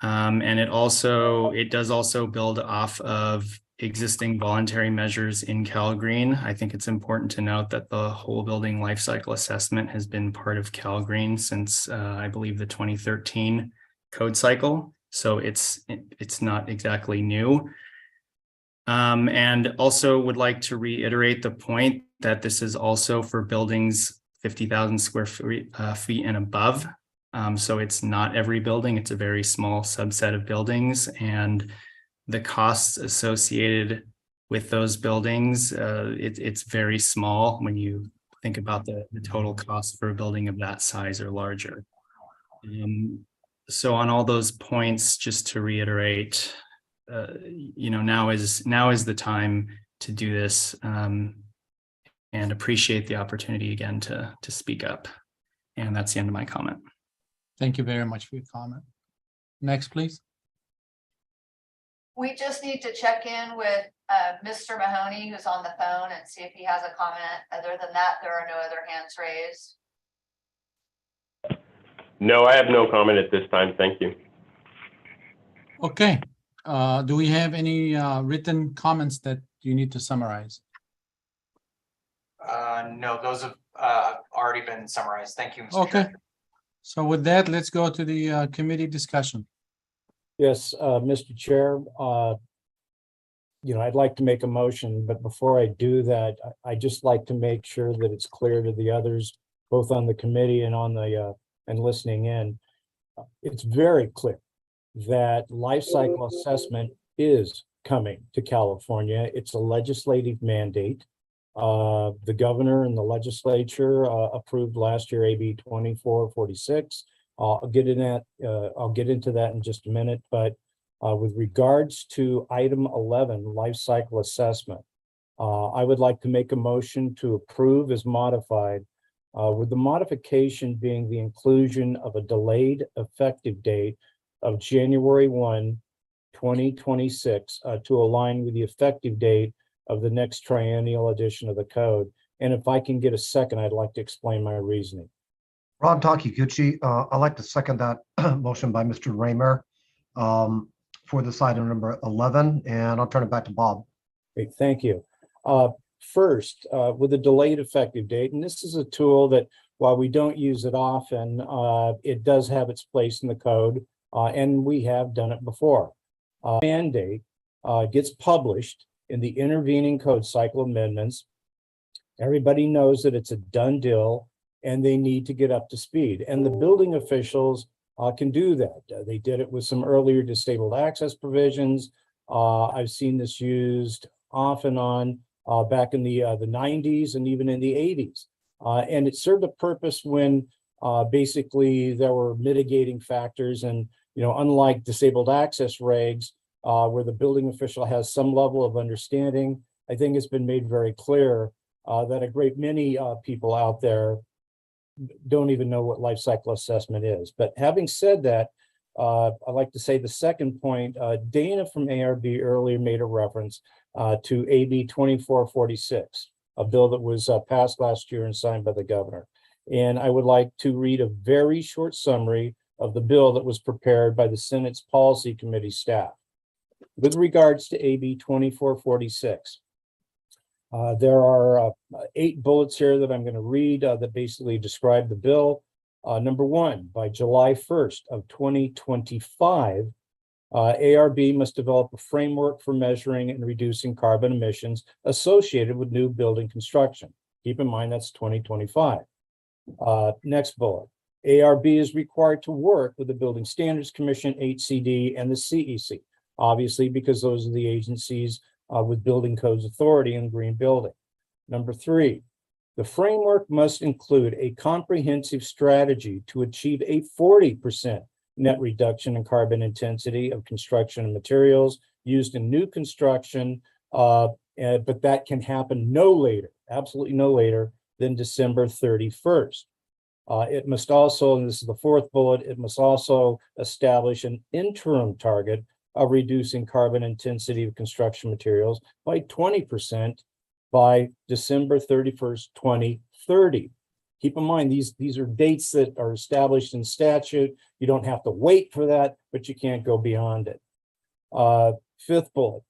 And it does also build off of existing voluntary measures in CalGreen. I think it's important to note that the whole building life cycle assessment has been part of CalGreen since I believe the 2013 code cycle. So it's not exactly new. And also would like to reiterate the point that this is also for buildings 50,000 square feet and above. So it's not every building, it's a very small subset of buildings, and the costs associated with those buildings, it's very small when you think about the total cost for a building of that size or larger. So on all those points, just to reiterate, now is the time to do this, and appreciate the opportunity again to speak up. And that's the end of my comment. Thank you very much for your comment. Next, please. We just need to check in with Mr. Mahoney, who's on the phone, and see if he has a comment. Other than that, there are no other hands raised. No, I have no comment at this time. Thank you. Okay. Do we have any written comments that you need to summarize? No, those have already been summarized. Thank you, Mr. Okay. Chair. So with that, let's go to the committee discussion. Yes, Mr. Chair, I'd like to make a motion, but before I do that, I'd just like to make sure that it's clear to the others, both on the committee and on the and listening in. It's very clear that life cycle assessment is coming to California. It's a legislative mandate. The governor and the legislature approved last year AB 2446. I'll get into that in just a minute, but with regards to item 11, life cycle assessment, I would like to make a motion to approve as modified, with the modification being the inclusion of a delayed effective date of January 1, 2026, to align with the effective date of the next triennial edition of the code. And if I can get a second, I'd like to explain my reasoning. Ron Takiguchi, I'd like to second that motion by Mr. Raymer for this item number 11, and I'll turn it back to Bob. Great, thank you. First, with a delayed effective date, and this is a tool that while we don't use it often, it does have its place in the code, and we have done it before. Mandate gets published in the intervening code cycle amendments. Everybody knows that it's a done deal and they need to get up to speed. And the building officials can do that. They did it with some earlier disabled access provisions. I've seen this used off and on back in the 90s and even in the 80s. And it served a purpose when basically there were mitigating factors, and unlike disabled access regs, where the building official has some level of understanding, I think it's been made very clear that a great many people out there don't even know what life cycle assessment is. But having said that, I'd like to say the second point, Dana from ARB earlier made a reference to AB 2446, a bill that was passed last year and signed by the governor. And I would like to read a very short summary of the bill that was prepared by the Senate's Policy Committee staff. With regards to AB 2446, there are 8 bullets here that I'm going to read that basically describe the bill. Number 1, by July 1st of 2025, ARB must develop a framework for measuring and reducing carbon emissions associated with new building construction. Keep in mind that's 2025. Next bullet. ARB is required to work with the Building Standards Commission, HCD, and the CEC, obviously because those are the agencies with building codes authority in green building. Number 3, the framework must include a comprehensive strategy to achieve a 40% net reduction in carbon intensity of construction and materials used in new construction, but that can happen no later, absolutely no later than December 31st. It must also, and this is the 4th bullet, it must also establish an interim target of reducing carbon intensity of construction materials by 20% by December 31st, 2030. Keep in mind, these are dates that are established in statute. You don't have to wait for that, but you can't go beyond it. 5th bullet,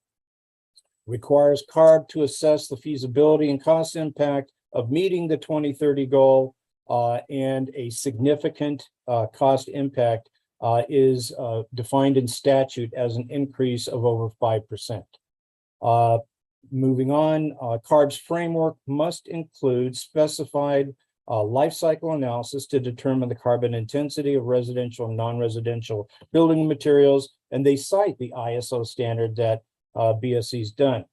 requires CARB to assess the feasibility and cost impact of meeting the 2030 goal, and a significant cost impact is defined in statute as an increase of over 5%. Moving on, CARB's framework must include specified life cycle analysis to determine the carbon intensity of residential and non-residential building materials, and they cite the ISO standard that BSC's done.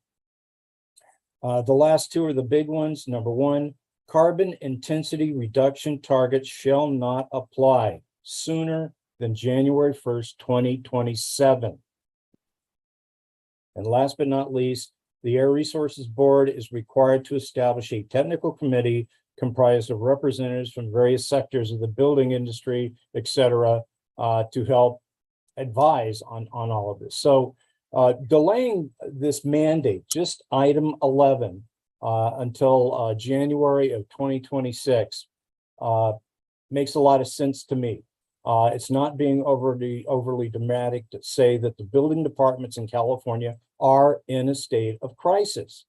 The last 2 are the big ones. Number 1, carbon intensity reduction targets shall not apply sooner than January 1st, 2027. And last but not least, the Air Resources Board is required to establish a technical committee comprised of representatives from various sectors of the building industry, et cetera, to help advise on all of this. So delaying this mandate, just item 11, until January of 2026 makes a lot of sense to me. It's not being overly dramatic to say that the building departments in California are in a state of crisis.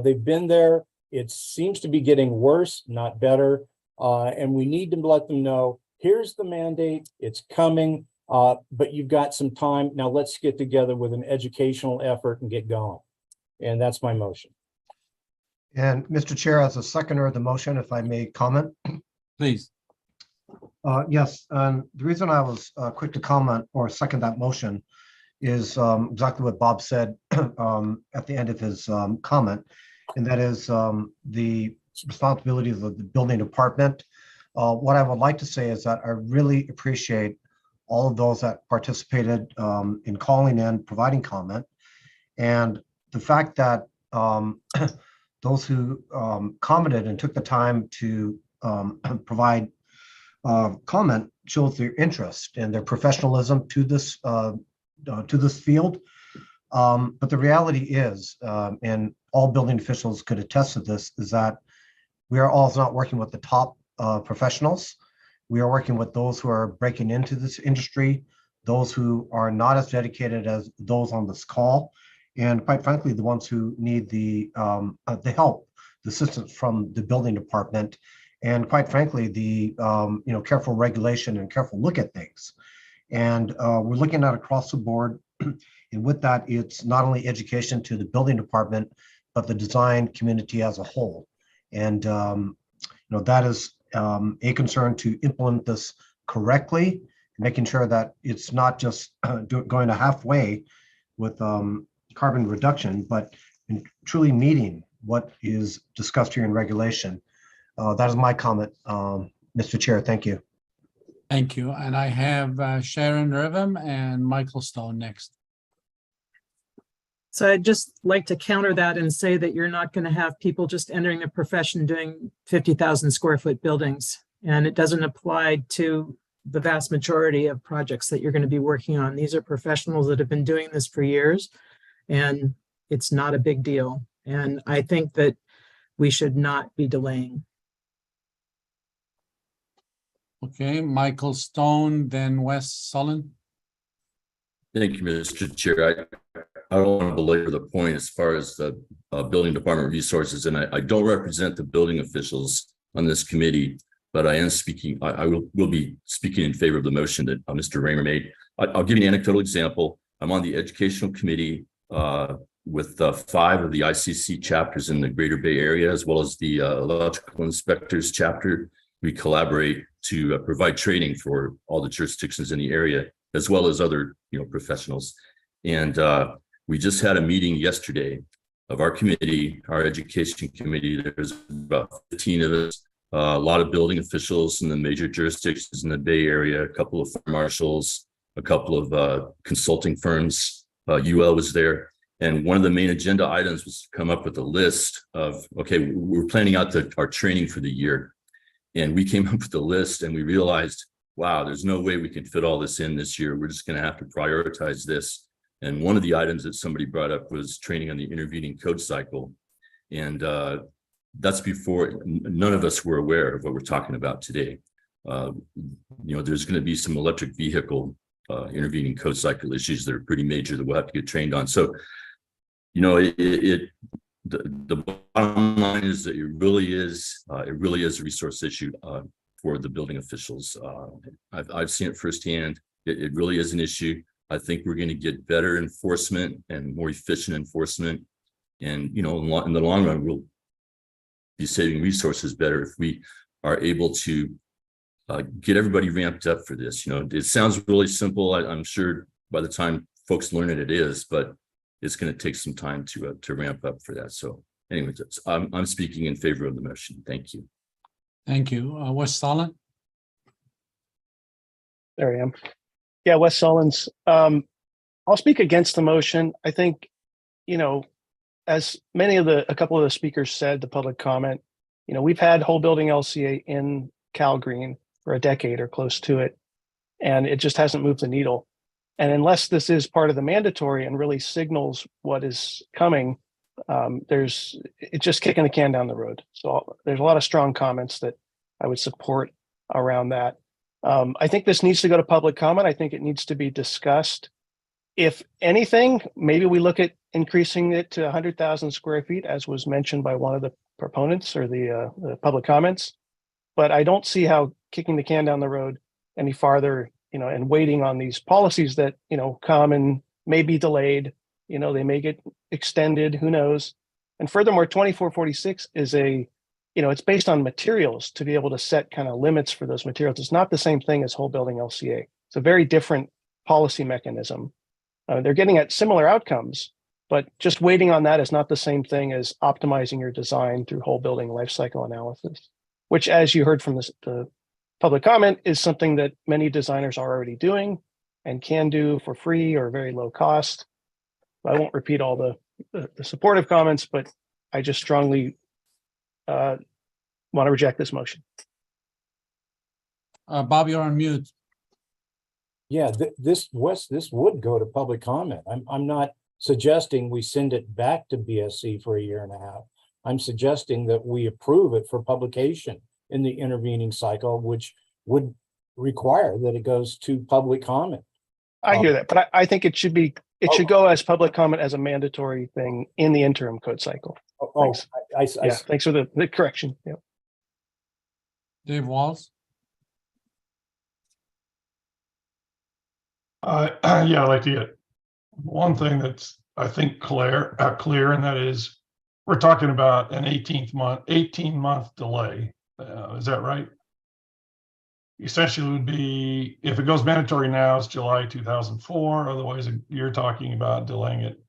They've been there. It seems to be getting worse, not better. And we need to let them know, here's the mandate, it's coming, but you've got some time. Now let's get together with an educational effort and get going. And that's my motion. And Mr. Chair, as a seconder of the motion, if I may comment. Please. Yes, the reason I was quick to comment or second that motion is exactly what Bob said at the end of his comment, and that is the responsibility of the building department. What I would like to say is that I really appreciate all of those that participated in calling in, providing comment, and the fact that those who commented and took the time to provide comment shows their interest and their professionalism to this field. But the reality is, and all building officials could attest to this, is that we are all not working with the top professionals. We are working with those who are breaking into this industry, those who are not as dedicated as those on this call, and quite frankly, the ones who need the help, the assistance from the building department, and quite frankly, the careful regulation and careful look at things. And we're looking at across the board, and with that, it's not only education to the building department, but the design community as a whole. And that is a concern to implement this correctly, making sure that it's not just going to halfway with carbon reduction, but in truly meeting what is discussed here in regulation. That is my comment, Mr. Chair. Thank you. Thank you. And I have Sharon Rivum and Michael Stone next. So I'd just like to counter that and say that you're not going to have people just entering the profession doing 50,000 square foot buildings. And it doesn't apply to the vast majority of projects that you're going to be working on. These are professionals that have been doing this for years, and it's not a big deal. And I think that we should not be delaying. Okay, Michael Stone, then Wes Sullen. Thank you, Mr. Chair. I don't want to belabor the point as far as the building department resources, and I don't represent the building officials on this committee, but I am speaking, I will be speaking in favor of the motion that Mr. Raymer made. I'll give you an anecdotal example. I'm on the educational committee with 5 of the ICC chapters in the Greater Bay Area, as well as the electrical inspectors chapter. We collaborate to provide training for all the jurisdictions in the area, as well as other professionals. And we just had a meeting yesterday of our committee, our education committee. There's about 15 of us, a lot of building officials in the major jurisdictions in the Bay Area, a couple of fire marshals, a couple of consulting firms. UL was there. And one of the main agenda items was to come up with a list of, okay, we're planning out our training for the year. And we came up with a list and we realized, wow, there's no way we can fit all this in this year. We're just going to have to prioritize this. And one of the items that somebody brought up was training on the intervening code cycle. And that's before none of us were aware of what we're talking about today. There's going to be some electric vehicle intervening code cycle issues that are pretty major that we'll have to get trained on. So, the bottom line is that it really is a resource issue for the building officials. I've seen it firsthand. It really is an issue. I think we're going to get better enforcement and more efficient enforcement. And, in the long run, we'll be saving resources better if we are able to get everybody ramped up for this. It sounds really simple. I'm sure by the time folks learn it, it is, but it's going to take some time to ramp up for that. So anyway, I'm speaking in favor of the motion. Thank you. Thank you. Wes Sullen. There I am. Yeah, Wes Sullins. I'll speak against the motion. I think, as a couple of the speakers said, the public comment, we've had whole building LCA in Cal Green for a decade or close to it, and it just hasn't moved the needle. And unless this is part of the mandatory and really signals what is coming, it's just kicking the can down the road. So there's a lot of strong comments that I would support around that. I think this needs to go to public comment. I think it needs to be discussed. If anything, maybe we look at increasing it to 100,000 square feet, as was mentioned by one of the proponents or the public comments. But I don't see how kicking the can down the road any farther, and waiting on these policies that, come and may be delayed, they may get extended, who knows? And furthermore, 2446 is it's based on materials to be able to set kind of limits for those materials. It's not the same thing as whole building LCA. It's a very different policy mechanism. They're getting at similar outcomes, but just waiting on that is not the same thing as optimizing your design through whole building life cycle analysis, which, as you heard from the public comment, is something that many designers are already doing and can do for free or very low cost. I won't repeat all the supportive comments, but I just strongly want to reject this motion. Bob, you're on mute. Yeah, this would go to public comment. I'm not suggesting we send it back to BSC for a year and a half. I'm suggesting that we approve it for publication in the intervening cycle, which would require that it goes to public comment. I hear that, but I think it should should go as public comment as a mandatory thing in the interim code cycle. Thanks. Thanks for the correction. Yeah. Dave Walls. Yeah, I'd like to get one thing that's, I think, clear, and that is we're talking about an 18-month delay. Is that right? Essentially would be, if it goes mandatory now, it's July 2004. Otherwise, you're talking about delaying it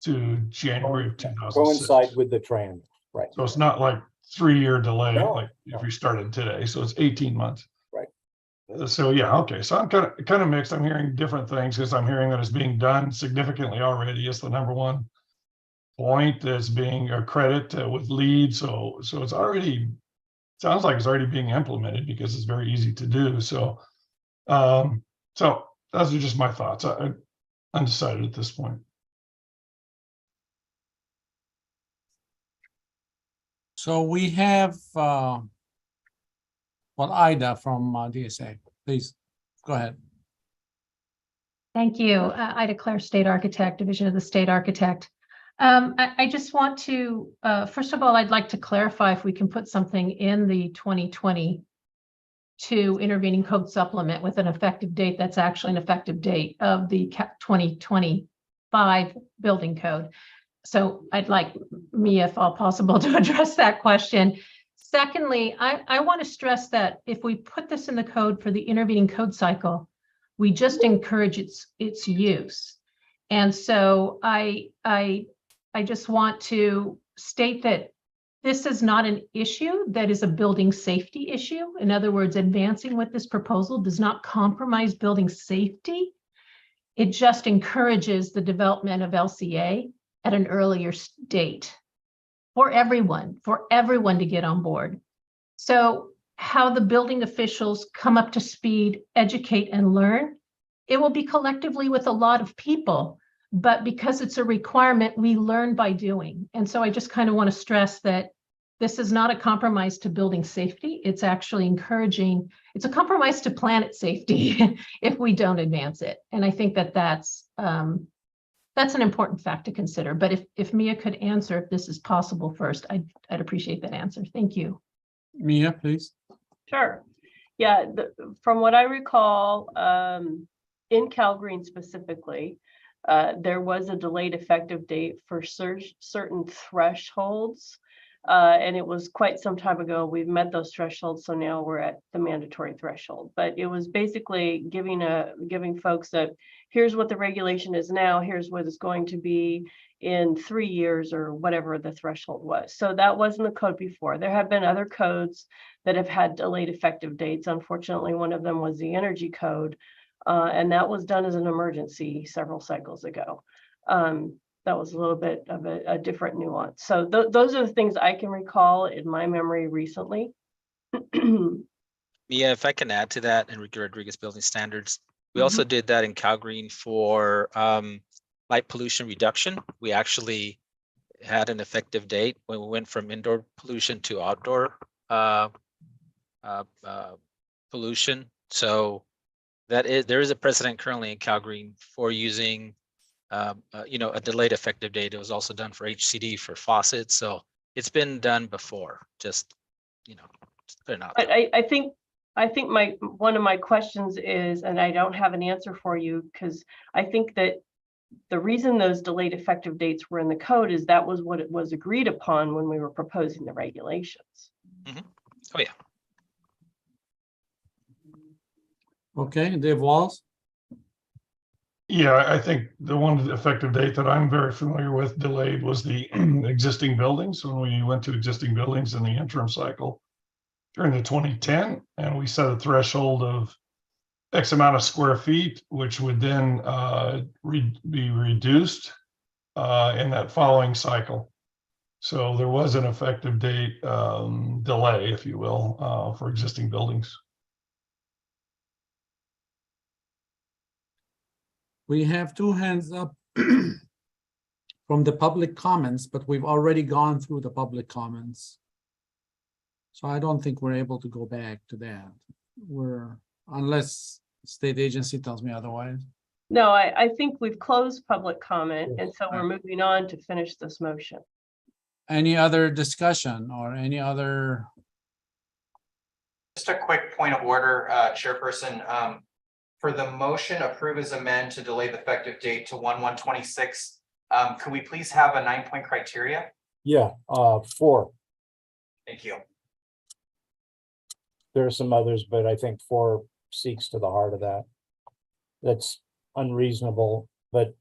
to January of 2006. Coincide with the trend, right? So it's not like 3-year delay, No, like if we started today. So it's 18 months. Right. So yeah, okay. So I'm kind of mixed. I'm hearing different things because I'm hearing that it's being done significantly already. It's the number one point that's being a credit with LEED. So it's already sounds like it's already being implemented because it's very easy to do. So those are just my thoughts. I'm undecided at this point. So we have, Ida from DSA, please, go ahead. Thank you. Ida Claire, State Architect, Division of the State Architect. I just want to, first of all, I'd like to clarify if we can put something in the 2022 intervening code supplement with an effective date that's actually an effective date of the 2025 building code. So I'd like me, if all possible, to address that question. Secondly, I want to stress that if we put this in the code for the intervening code cycle, we just encourage its use. And so I just want to state that this is not an issue that is a building safety issue. In other words, advancing with this proposal does not compromise building safety. It just encourages the development of LCA at an earlier date for everyone to get on board. So how the building officials come up to speed, educate, and learn, it will be collectively with a lot of people, but because it's a requirement, we learn by doing. And so I just kind of want to stress that this is not a compromise to building safety. It's actually encouraging, it's a compromise to planet safety if we don't advance it. And I think that that's an important fact to consider. But if Mia could answer if this is possible first, I'd appreciate that answer. Thank you. Mia, please. Sure. Yeah, from what I recall, in CalGreen specifically, there was a delayed effective date for certain thresholds. And it was quite some time ago. We've met those thresholds, so now we're at the mandatory threshold. But it was basically giving folks that here's what the regulation is now, here's what it's going to be in 3 years or whatever the threshold was. So that wasn't the code before. There have been other codes that have had delayed effective dates. Unfortunately, one of them was the energy code, and that was done as an emergency several cycles ago. That was a little bit of a different nuance. So those are the things I can recall in my memory recently. Yeah, if I can add to that, Enrique Rodriguez Building Standards. We also did that in CalGreen for light pollution reduction. We actually had an effective date when we went from indoor pollution to outdoor pollution. So there is a precedent currently in CalGreen for using a delayed effective date. It was also done for HCD for faucets. So it's been done before, just put it out there. I think one of my questions is, and I don't have an answer for you, because I think that the reason those delayed effective dates were in the code is that was what it was agreed upon when we were proposing the regulations. Oh yeah. Okay, Dave Walls. Yeah, I think the one effective date that I'm very familiar with delayed was the existing buildings, when we went to existing buildings in the interim cycle during the 2010, and we set a threshold of X amount of square feet, which would then be reduced in that following cycle. So there was an effective date delay, if you will, for existing buildings. We have two hands up from the public comments, but we've already gone through the public comments. So I don't think we're able to go back to that. Unless state agency tells me otherwise. No, I think we've closed public comment, and so we're moving on to finish this motion. Any other discussion or any other? Just a quick point of order, Chairperson. For the motion, approve as amend to delay the effective date to 1/1/26. Could we please have a 9-point criteria? Yeah, 4. Thank you. There are some others, but I think 4 seeks to the heart of that. That's unreasonable, but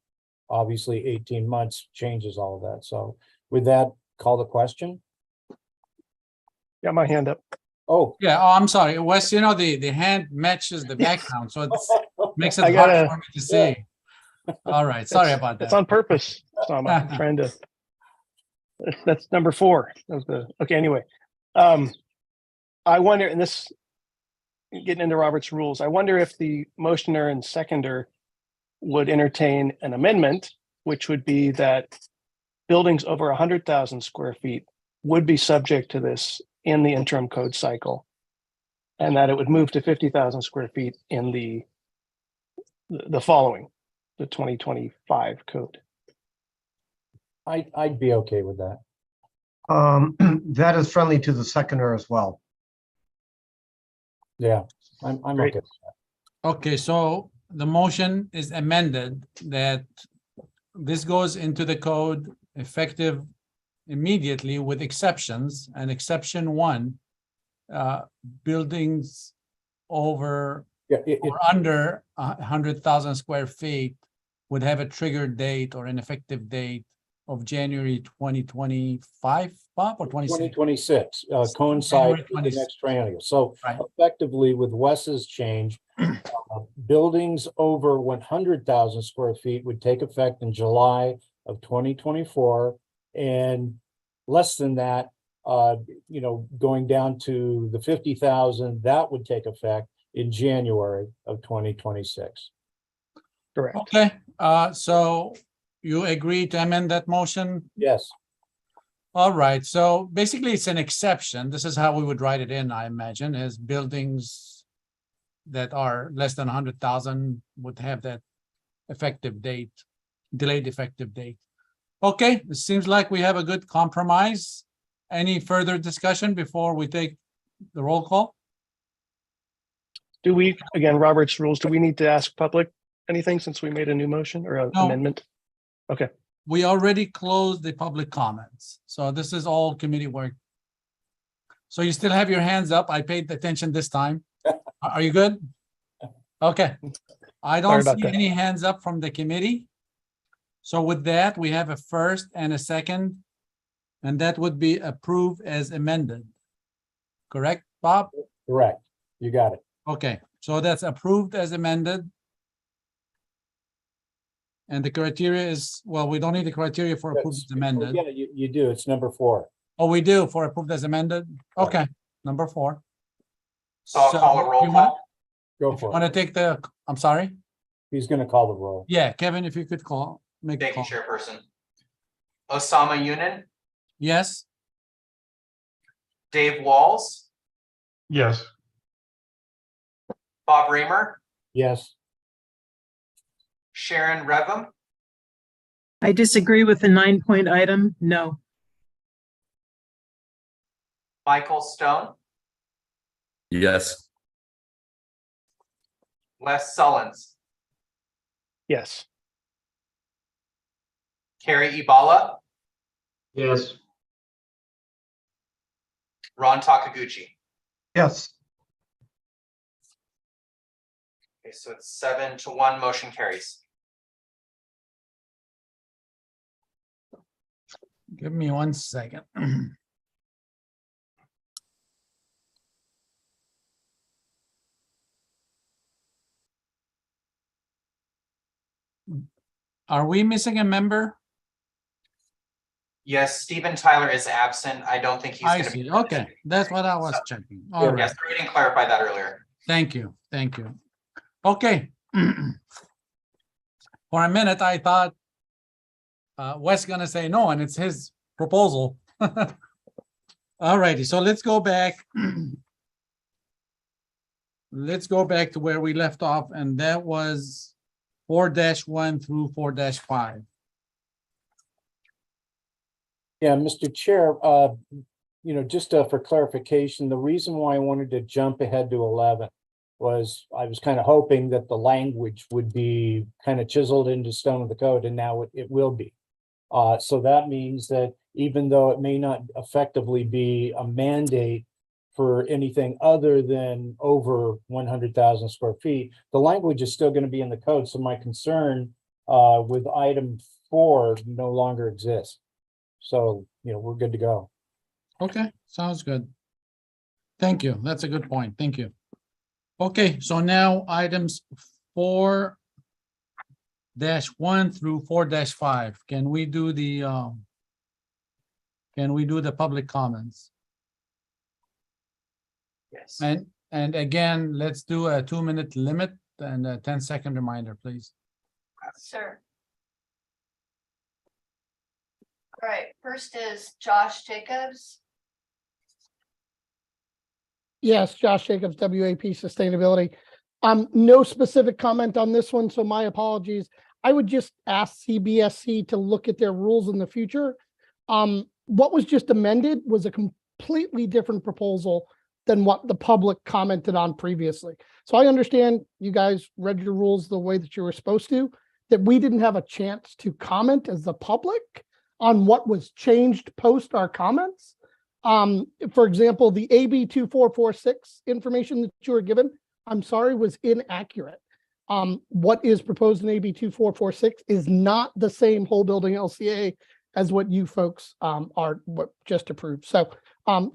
obviously 18 months changes all of that. So with that, call the question. Got my hand up. Oh, yeah. Oh, I'm sorry, Wes. The hand matches the background, so it makes it hard for me to see. All right, sorry about that. It's on purpose. So I'm trying to. That's number 4. Okay. Anyway, I wonder, and this, getting into Robert's rules, I wonder if the motioner and seconder would entertain an amendment, which would be that buildings over 100,000 square feet would be subject to this in the interim code cycle, and that it would move to 50,000 square feet in the following, the 2025 code. I'd be okay with that. That is friendly to the seconder as well. Yeah, I'm Great. okay. Okay, so the motion is amended that this goes into the code effective immediately with exceptions, and exception 1, buildings over Yeah, or under 100,000 square feet would have a trigger date or an effective date of January 2025, Bob, or 26? 2026 coincides with the next triennial. So Right. effectively with Wes's change, buildings over 100,000 square feet would take effect in July of 2024, and less than that, going down to the 50,000, that would take effect in January of 2026. Correct. Okay, so you agree to amend that motion? Yes. All right, so basically it's an exception. This is how we would write it in, I imagine, as buildings that are less than 100,000 would have that effective date, delayed effective date. Okay, it seems like we have a good compromise. Any further discussion before we take the roll call? Do we, again, Robert's rules, do we need to ask public anything since we made a new motion or an No. amendment? Okay. We already closed the public comments, so this is all committee work. So you still have your hands up. I paid attention this time. Are you good? Okay. I Sorry don't about see that. any hands up from the committee. So with that, we have a first and a second, and that would be approved as amended. Correct, Bob? Correct. You got it. Okay, so that's approved as amended. And the criteria is, well, we don't need the criteria for approved as amended. Yeah, you do. It's number 4. Oh, we do for approved as amended? Okay, number 4. So I'll call a roll you want- call. Go If you for want it. to take the, I'm sorry? He's going to call the roll. Yeah, Kevin, if you could call, make a Thank you, call. Chairperson. Osama Yunin, Yes, Dave Walls, Yes. Bob Raymer, Yes. Sharon Revum, I disagree with the 9-point item. No. Michael Stone, Yes. Les Sullins, Yes. Carrie Ibala, Yes. Ron Takaguchi. Yes. Okay, so it's 7-1, motion carries. give me 1 second. Are we missing a member? Yes, Stephen Tyler is absent. I don't think he's I gonna be. see, okay, that's what I was checking. All right, Yes, we didn't clarify that earlier. thank you, thank you. Okay. For a minute, I thought Wes gonna say no, and it's his proposal. All righty, so let's go back. Let's go back to where we left off, and that was 4-1 through 4-5. Yeah, Mr. Chair, just for clarification, the reason why I wanted to jump ahead to 11 was I was kind of hoping that the language would be kind of chiseled into stone of the code, and now it will be. So that means that even though it may not effectively be a mandate for anything other than over 100,000 square feet, the language is still going to be in the code. So my concern with item 4 no longer exists. So, we're good to go. Okay, sounds good. Thank you. That's a good point. Thank you. Okay, so now items 4-1 through 4-5. Can we do the public comments? Yes. And again, let's do a 2-minute limit and a 10-second reminder, please. Sure. All right, first is Josh Jacobs. Yes, Josh Jacobs, WAP Sustainability. No specific comment on this one, so my apologies. I would just ask CBSC to look at their rules in the future. What was just amended was a completely different proposal than what the public commented on previously. So I understand you guys read your rules the way that you were supposed to, that we didn't have a chance to comment as the public on what was changed post our comments. For example, the AB 2446 information that you were given, I'm sorry, was inaccurate. What is proposed in AB 2446 is not the same whole building LCA as what you folks are what just approved. So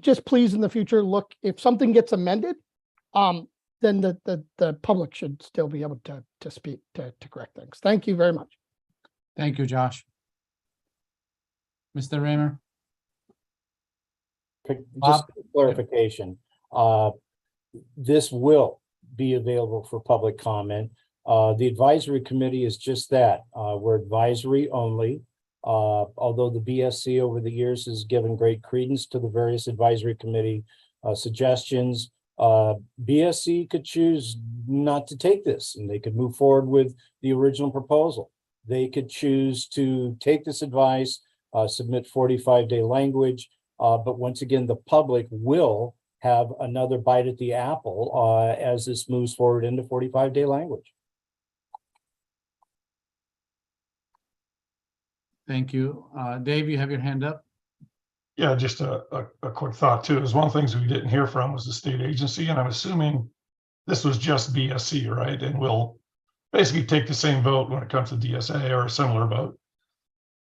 just please in the future, look, if something gets amended, then the public should still be able to speak to correct things. Thank you very much. Thank you, Josh. Mr. Raymer. Just clarification. This will be available for public comment. The advisory committee is just that. We're advisory only. Although the BSC over the years has given great credence to the various advisory committee suggestions, BSC could choose not to take this and they could move forward with the original proposal. They could choose to take this advice, submit 45-day language, but once again, the public will have another bite at the apple as this moves forward into 45-day language. Thank you. Dave, you have your hand up. Yeah, just a quick thought too, is one of the things we didn't hear from was the state agency, and I'm assuming this was just BSC, right? And we'll basically take the same vote when it comes to DSA or a similar vote.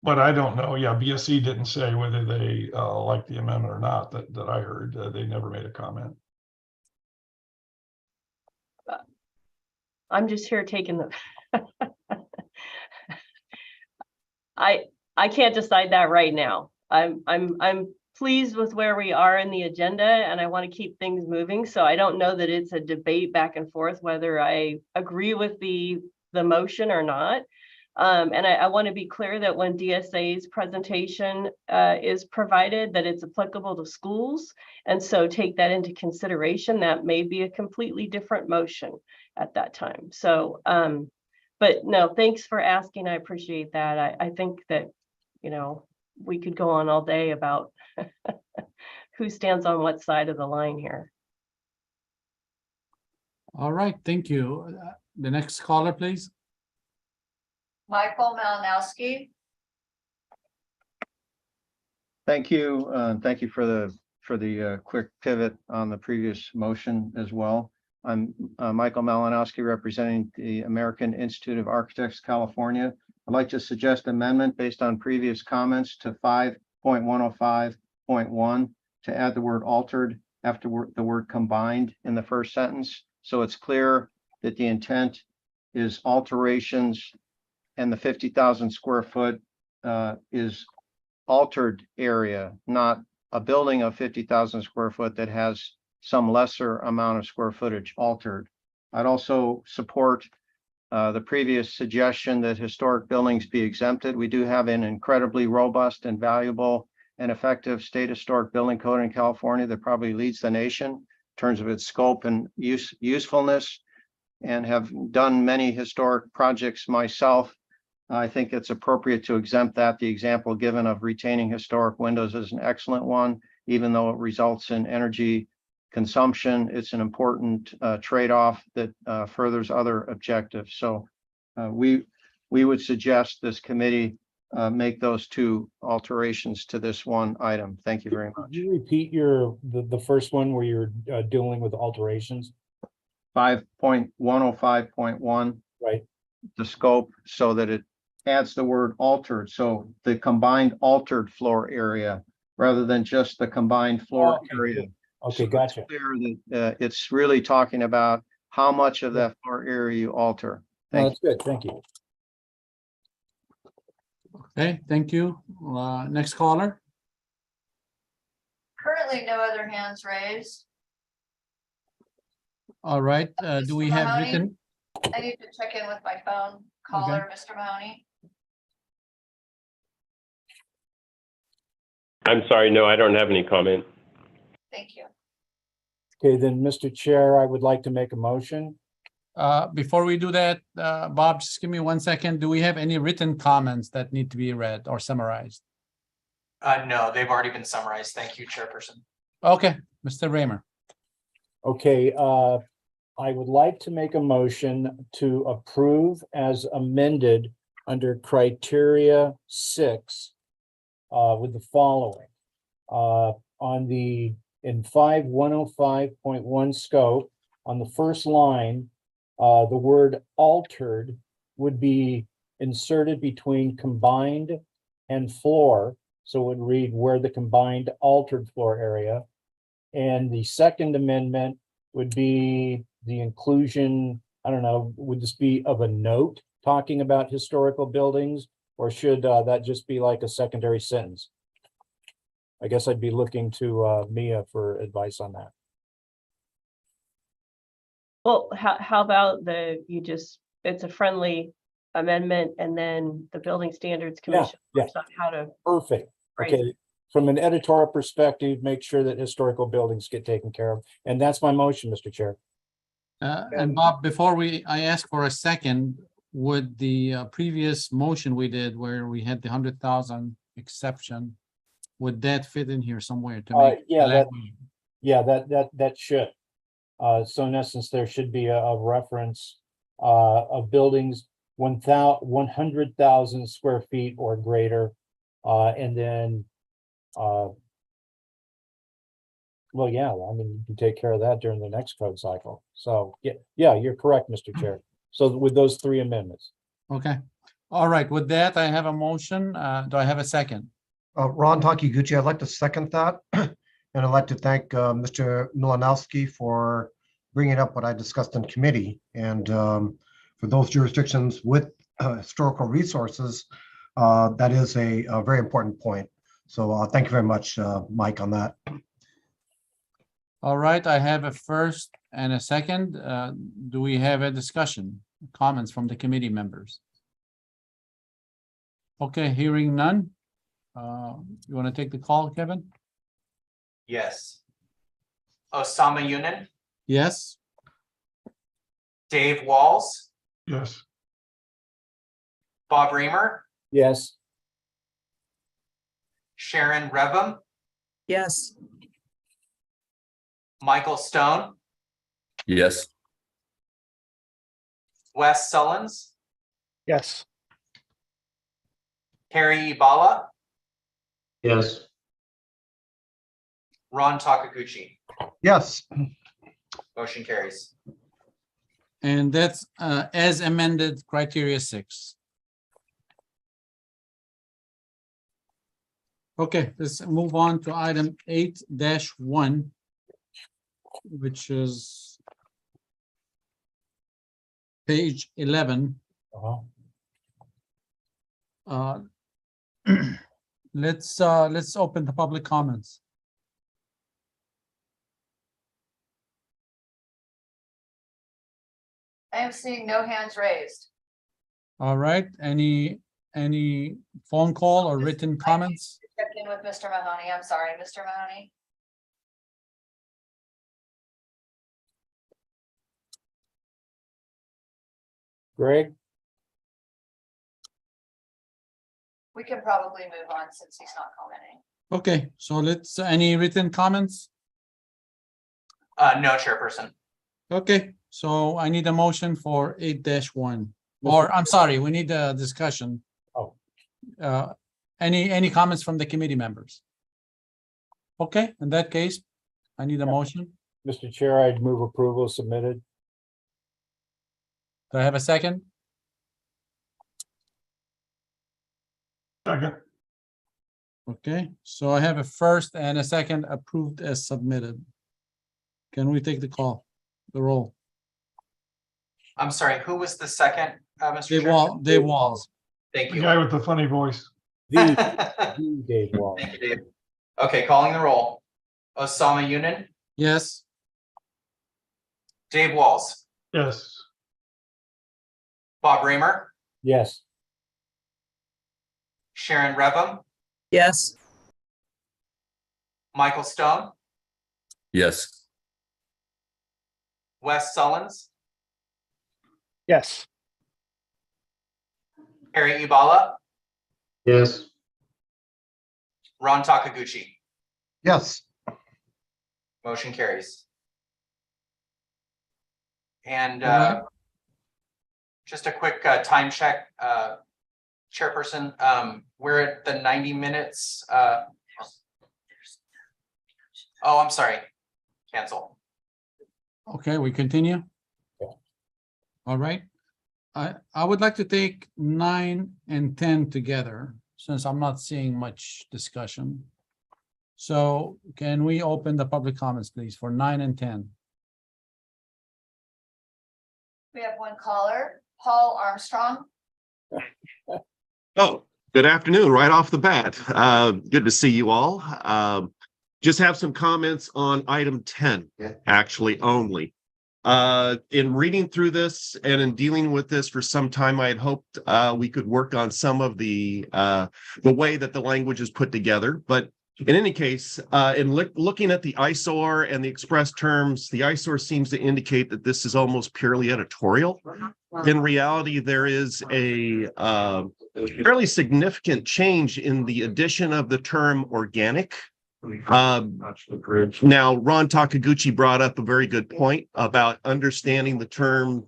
But I don't know. Yeah, BSC didn't say whether they like the amendment or not that I heard. They never made a comment. I'm just here taking the. I can't decide that right now. I'm pleased with where we are in the agenda, and I want to keep things moving. So I don't know that it's a debate back and forth whether I agree with the motion or not. And I want to be clear that when DSA's presentation is provided, that it's applicable to schools. And so take that into consideration. That may be a completely different motion at that time. So, but no, thanks for asking. I appreciate that. I think that, you know, we could go on all day about who stands on what side of the line here. All right, thank you. The next caller, please. Michael Malinowski. Thank you. Thank you for the quick pivot on the previous motion as well. I'm Michael Malinowski, representing the American Institute of Architects, California. I'd like to suggest amendment based on previous comments to 5.105.1 to add the word altered after the word combined in the first sentence. So it's clear that the intent is alterations, and the 50,000 square foot is altered area, not a building of 50,000 square foot that has some lesser amount of square footage altered. I'd also support the previous suggestion that historic buildings be exempted. We do have an incredibly robust and valuable and effective state historic building code in California that probably leads the nation in terms of its scope and usefulness, and have done many historic projects myself. I think it's appropriate to exempt that. The example given of retaining historic windows is an excellent one, even though it results in energy consumption. It's an important trade-off that furthers other objectives. So we would suggest this committee make those two alterations to this one item. Thank you very much. Could you repeat the first one where you're dealing with alterations? 5.105.1. Right. The scope, so that it adds the word altered. So the combined altered floor area rather than just the combined floor area. Okay, So gotcha. it's clear that it's really talking about how much of that floor area you alter. That's good. Thank you. Okay, thank you. Next caller. Currently, no other hands raised. All right, do we have Mahoney? written? I need to check in with my phone caller, Mr. Mahoney. I'm sorry, no, I don't have any comment. Thank you. Okay, then, Mr. Chair, I would like to make a motion. Before we do that, Bob, just give me 1 second. Do we have any written comments that need to be read or summarized? No, they've already been summarized. Thank you, Chairperson. Okay, Mr. Raymer. Okay, I would like to make a motion to approve as amended under criteria 6 with the following. In 5105.1 scope, on the first line, the word altered would be inserted between combined and floor. So it would read where the combined altered floor area. And the second amendment would be the inclusion, I don't know, would this be of a note talking about historical buildings? Or should that just be like a secondary sentence? I guess I'd be looking to Mia for advice on that. Well, how about it's a friendly amendment and then the Building Standards Commission works on how to. Perfect. Right. Okay, from an editorial perspective, make sure that historical buildings get taken care of. And that's my motion, Mr. Chair. And Bob, before I ask for a second, would the previous motion we did where we had the 100,000 exception, would that fit in here somewhere to make? That should. So in essence, there should be a reference of buildings 100,000 square feet or greater, and then well, yeah, I mean, you can take care of that during the next code cycle. So yeah, you're correct, Mr. Chair. So with those 3 amendments. Okay. All right. With that, I have a motion. Do I have a second? Ron Takiguchi, I'd like to second that. And I'd like to thank Mr. Milanowski for bringing up what I discussed in committee. And for those jurisdictions with historical resources, that is a very important point. So thank you very much, Mike, on that. All right. I have a first and a second. Do we have a discussion, comments from the committee members? Okay, hearing none. You want to take the call, Kevin? Yes. Osama Yunin, Yes. Dave Walls, Yes. Bob Reamer, Yes. Sharon Revum, Yes. Michael Stone, Yes. Wes Sullins, Yes. Harry Ibala, Yes. Ron Takaguchi. Yes. Motion carries. And that's as amended criteria 6. Okay, let's move on to item 8-1, which is page 11. Let's open the public comments. I am seeing no hands raised. All right, any phone call or written comments? Check in with Mr. Mahoney. I'm sorry, Mr. Mahoney. Greg? We can probably move on since he's not commenting. Okay, so let's, any written comments? No, Chairperson. Okay, so I need a motion for 8-1, or I'm sorry, we need a discussion. Oh. Any comments from the committee members? Okay, in that case, I need a motion. Mr. Chair, I'd move approval submitted. Do I have a second? Second. Okay, so I have a first and a second approved as submitted. Can we take the call, the roll? I'm sorry, who was the second, Mr. Chair? Dave Walls. Thank The you. guy with the funny voice. Dave Wall. Thank you, Dave. Okay, calling the roll. Osama Yunin, Yes. Dave Walls, Yes. Bob Raymer, Yes. Sharon Revum, Yes. Michael Stone, Yes. Wes Sullins, Yes. Harry Ibala, Yes. Ron Takaguchi. Yes. Motion carries. And All right. just a quick time check, Chairperson, we're at the 90 minutes. Oh, I'm sorry. Cancel. Okay, we continue. All right. I would like to take 9 and 10 together, since I'm not seeing much discussion. So can we open the public comments, please, for 9 and 10? We have one caller, Paul Armstrong. Oh, good afternoon, right off the bat. Good to see you all. Just have some comments on item 10, actually only. In reading through this and in dealing with this for some time, I had hoped we could work on some of the way that the language is put together. But in any case, in looking at the ISOR and the express terms, the ISOR seems to indicate that this is almost purely editorial. In reality, there is a fairly significant change in the addition of the term organic. Now, Ron Takaguchi brought up a very good point about understanding the term,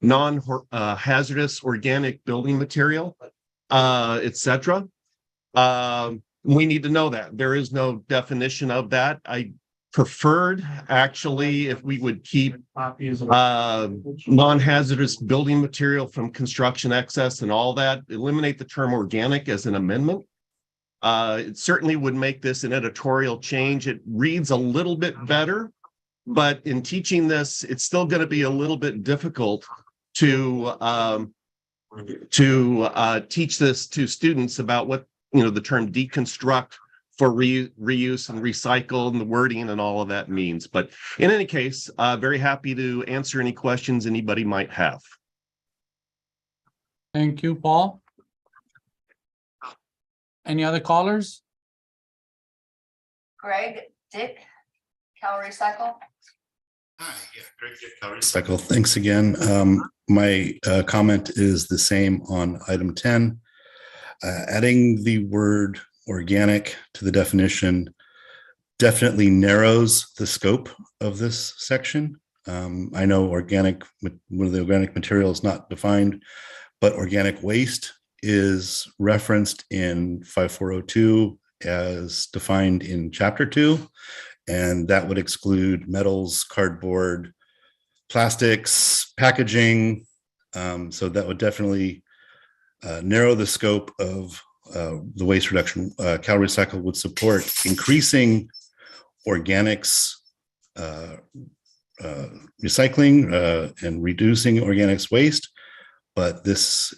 non-hazardous organic building material, etc. We need to know that. There is no definition of that. I preferred, actually, if we would keep non-hazardous building material from construction excess and all that, eliminate the term organic as an amendment. It certainly would make this an editorial change. It reads a little bit better, but in teaching this, it's still going to be a little bit difficult to teach this to students about what the term deconstruct for reuse and recycle and the wording and all of that means. But in any case, very happy to answer any questions anybody might have. Thank you, Paul. Any other callers? Greg Dick, Cal Recycle. Hi, yeah, Greg Dick, Cal Recycle. Thanks again. My comment is the same on item 10. Adding the word organic to the definition definitely narrows the scope of this section. I know one of the organic materials not defined, but organic waste is referenced in 5402 as defined in chapter 2, and that would exclude metals, cardboard, plastics, packaging. So that would definitely narrow the scope of the waste reduction. Cal Recycle would support increasing organics recycling and reducing organics waste, but this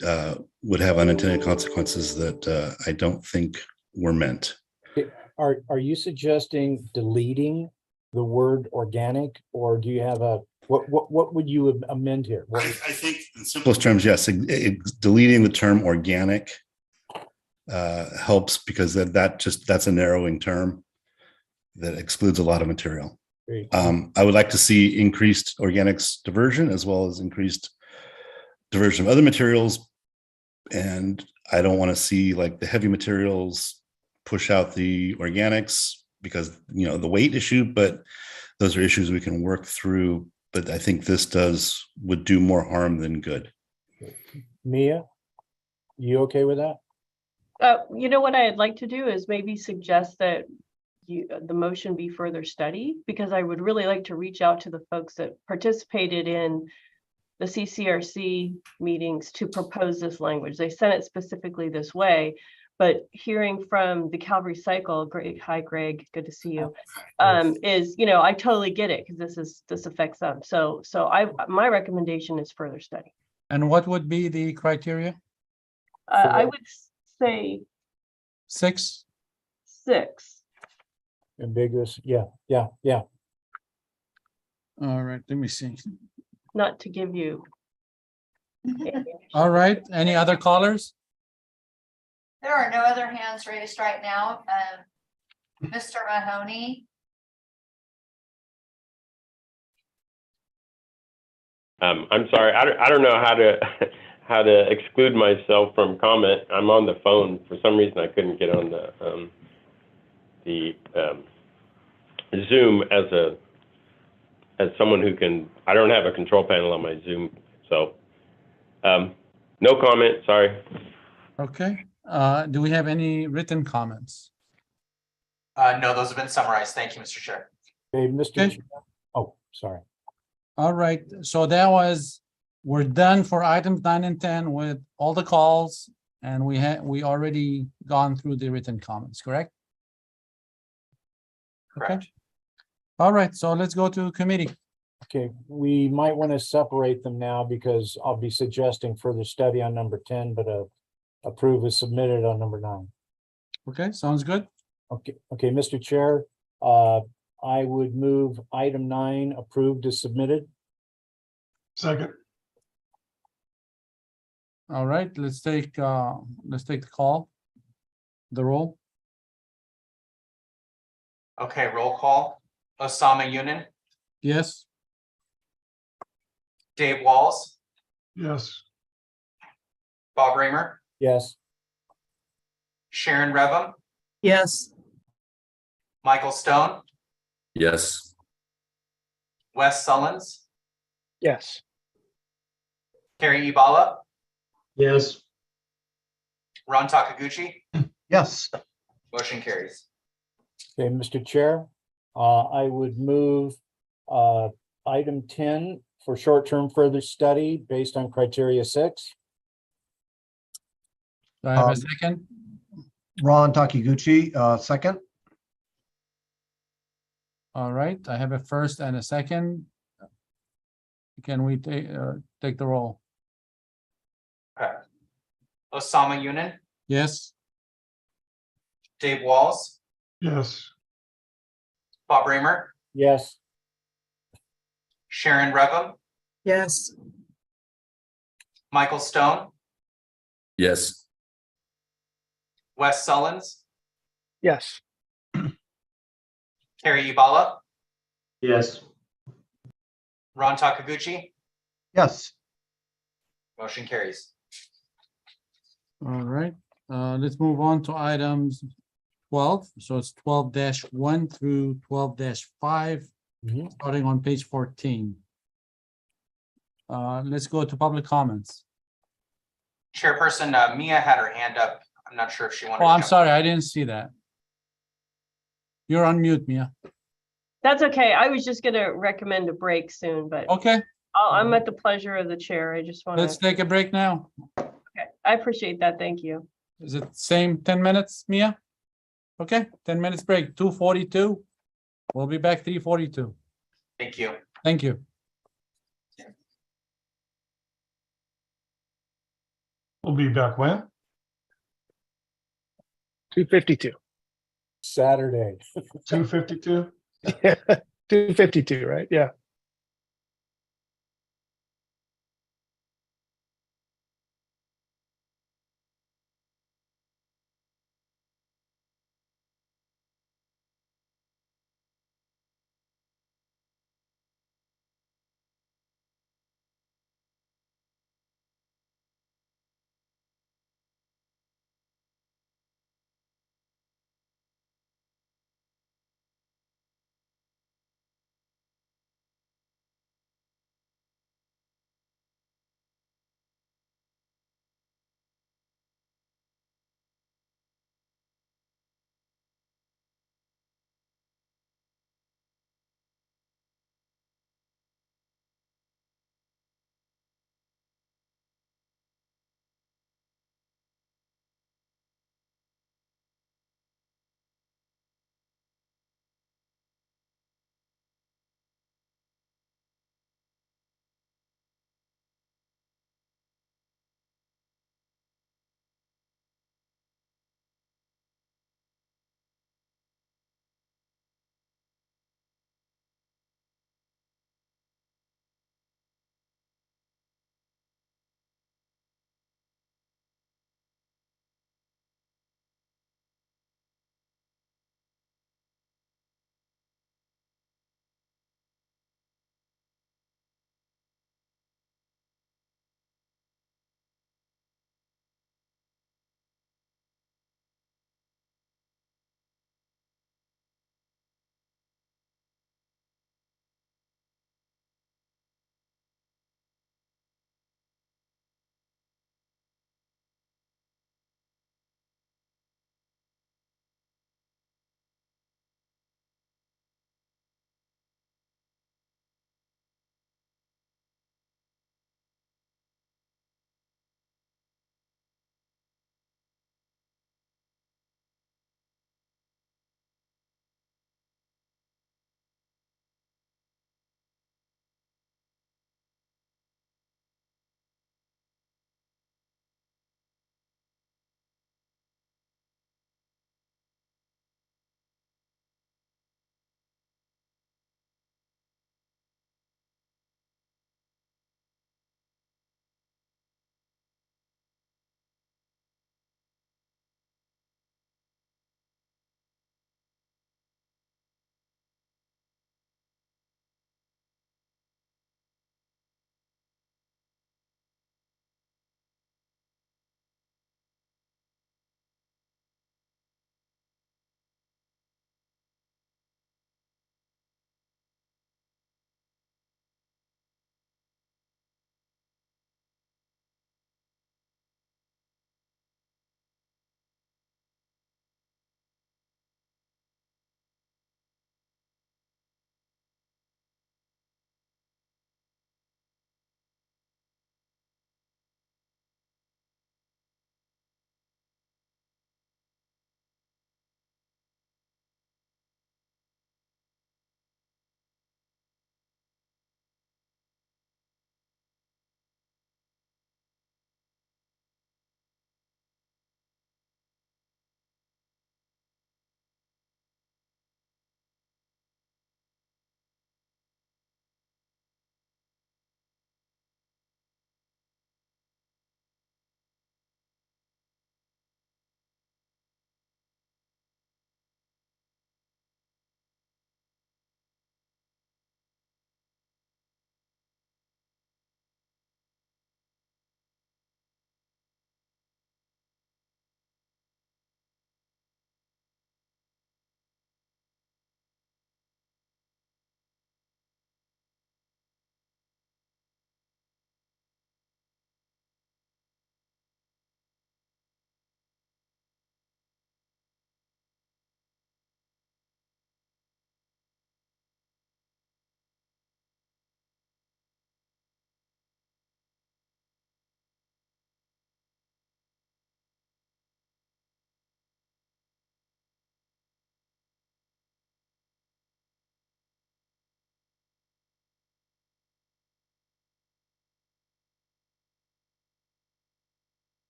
would have unintended consequences that I don't think were meant. Are you suggesting deleting the word organic, or do you have what would you amend here? I think in simplest terms, yes, deleting the term organic helps, because that's a narrowing term that excludes a lot of material. I would like to see increased organics diversion as well as increased diversion of other materials. And I don't want to see like the heavy materials push out the organics because, the weight issue, but those are issues we can work through. But I think this would do more harm than good. Mia, you okay with that? What I'd like to do is maybe suggest that the motion be further studied, because I would really like to reach out to the folks that participated in the CCRC meetings to propose this language. They sent it specifically this way, but hearing from the Cal Recycle, hi Greg, good to see you, is, I totally get it, because this affects them. So my recommendation is further study. And what would be the criteria? I would say 6. 6. Ambiguous, yeah. All right, let me see. Not to give you. All right, any other callers? There are no other hands raised right now. Mr. Mahoney, I'm sorry, I don't know how to, how to exclude myself from comment. I'm on the phone. For some reason, I couldn't get on the Zoom as someone who can, I don't have a control panel on my Zoom, so, no comment, sorry. Okay, do we have any written comments? No, those have been summarized. Thank you, Mr. Chair. Okay, Mr. Okay. Chair. Oh, sorry. All right, so we're done for items 9 and 10 with all the calls, and we already gone through the written comments, correct? Correct. Okay. All right, so let's go to committee. Okay, we might want to separate them now because I'll be suggesting further study on number 10, but approve is submitted on number 9. Okay, sounds good. Okay, Mr. Chair, I would move item 9 approved as submitted. Second. All right, let's take the call, the roll. Okay, roll call. Osama Yunin, Yes. Dave Walls, Yes. Bob Raymer, Yes. Sharon Revum, Yes. Michael Stone, Yes. Wes Sullins, Yes. Carrie Ibala, Yes. Ron Takaguchi. Yes. Motion carries. Okay, Mr. Chair, I would move item 10 for short-term further study based on criteria 6. Do I have a second? Ron Takiguchi, second. All right, I have a first and a second. Can we take the roll? Okay. Osama Yunin, Yes. Dave Walls, Yes. Bob Raymer, Yes. Sharon Revum, Yes. Michael Stone, Yes. Wes Sullins, Yes. Carrie Ibala, Yes. Ron Takaguchi. Yes. Motion carries. All right, let's move on to items 12. So it's 12-1 through 12-5, starting on page 14. Let's go to public comments. Chairperson Mia had her hand up. I'm not sure if she wanted Oh, to I'm jump. sorry, I didn't see that. You're on mute, Mia. That's okay. I was just gonna recommend a break soon, but Okay, I'm at the pleasure of the chair. I just want let's to, take a break now. okay, I appreciate that. Thank you. Is it same 10 minutes, Mia? Okay, 10 minutes break, 2:42. We'll be back 3:42. Thank you. Thank you. We'll be back when? 2:52. Saturday. 2:52? 2:52, right? Yeah.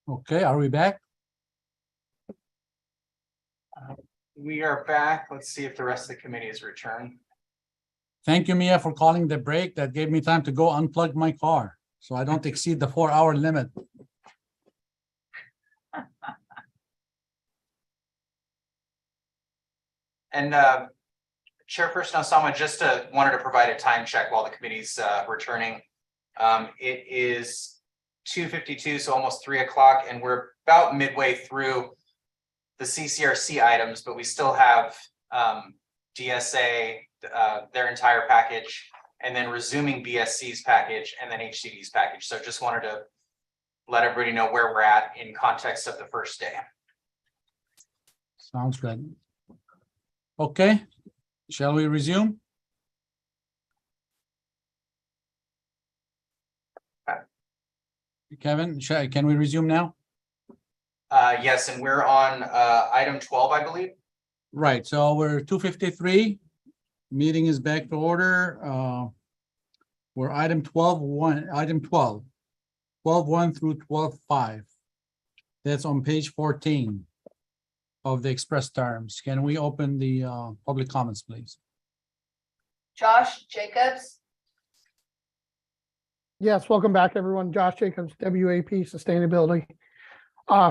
Okay, are we back? We are back. Let's see if the rest of the committee is returned. Thank you, Mia, for calling the break. That gave me time to go unplug my car, so I don't exceed the 4-hour limit. And Chairperson Osama, just wanted to provide a time check while the committee's returning. It is 2:52, so almost 3 o'clock, and we're about midway through the CCRC items, but we still have DSA, their entire package, and then resuming BSC's package, and then HCD's package. So just wanted to let everybody know where we're at in context of the first day. Sounds good. Okay, shall we resume? Kevin, can we resume now? Yes, and we're on item 12, I believe. Right, so we're 2:53. Meeting is back to order. We're item 12.1, item 12. 12.1 through 12.5. That's on page 14 of the express terms. Can we open the public comments, please? Josh Jacobs. Yes, welcome back, everyone. Josh Jacobs, WAP Sustainability.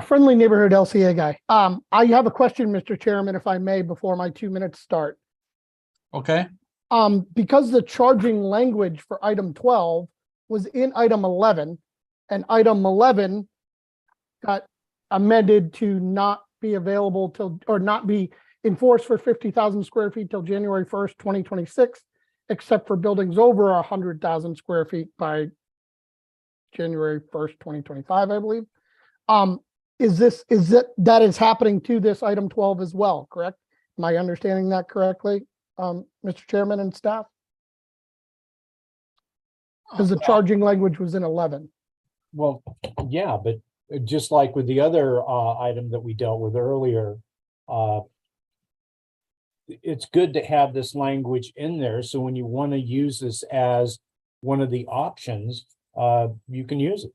Friendly neighborhood LCA guy. I have a question, Mr. Chairman, if I may, before my 2 minutes start. Okay. Because the charging language for item 12 was in item 11, and item 11 got amended to not be available till, or not be enforced for 50,000 square feet till January 1st, 2026, except for buildings over 100,000 square feet by January 1st, 2025, I believe. That is happening to this item 12 as well, correct? Am I understanding that correctly, Mr. Chairman and staff? Because the charging language was in 11. Well, yeah, but just like with the other item that we dealt with earlier, it's good to have this language in there. So when you want to use this as one of the options, you can use it.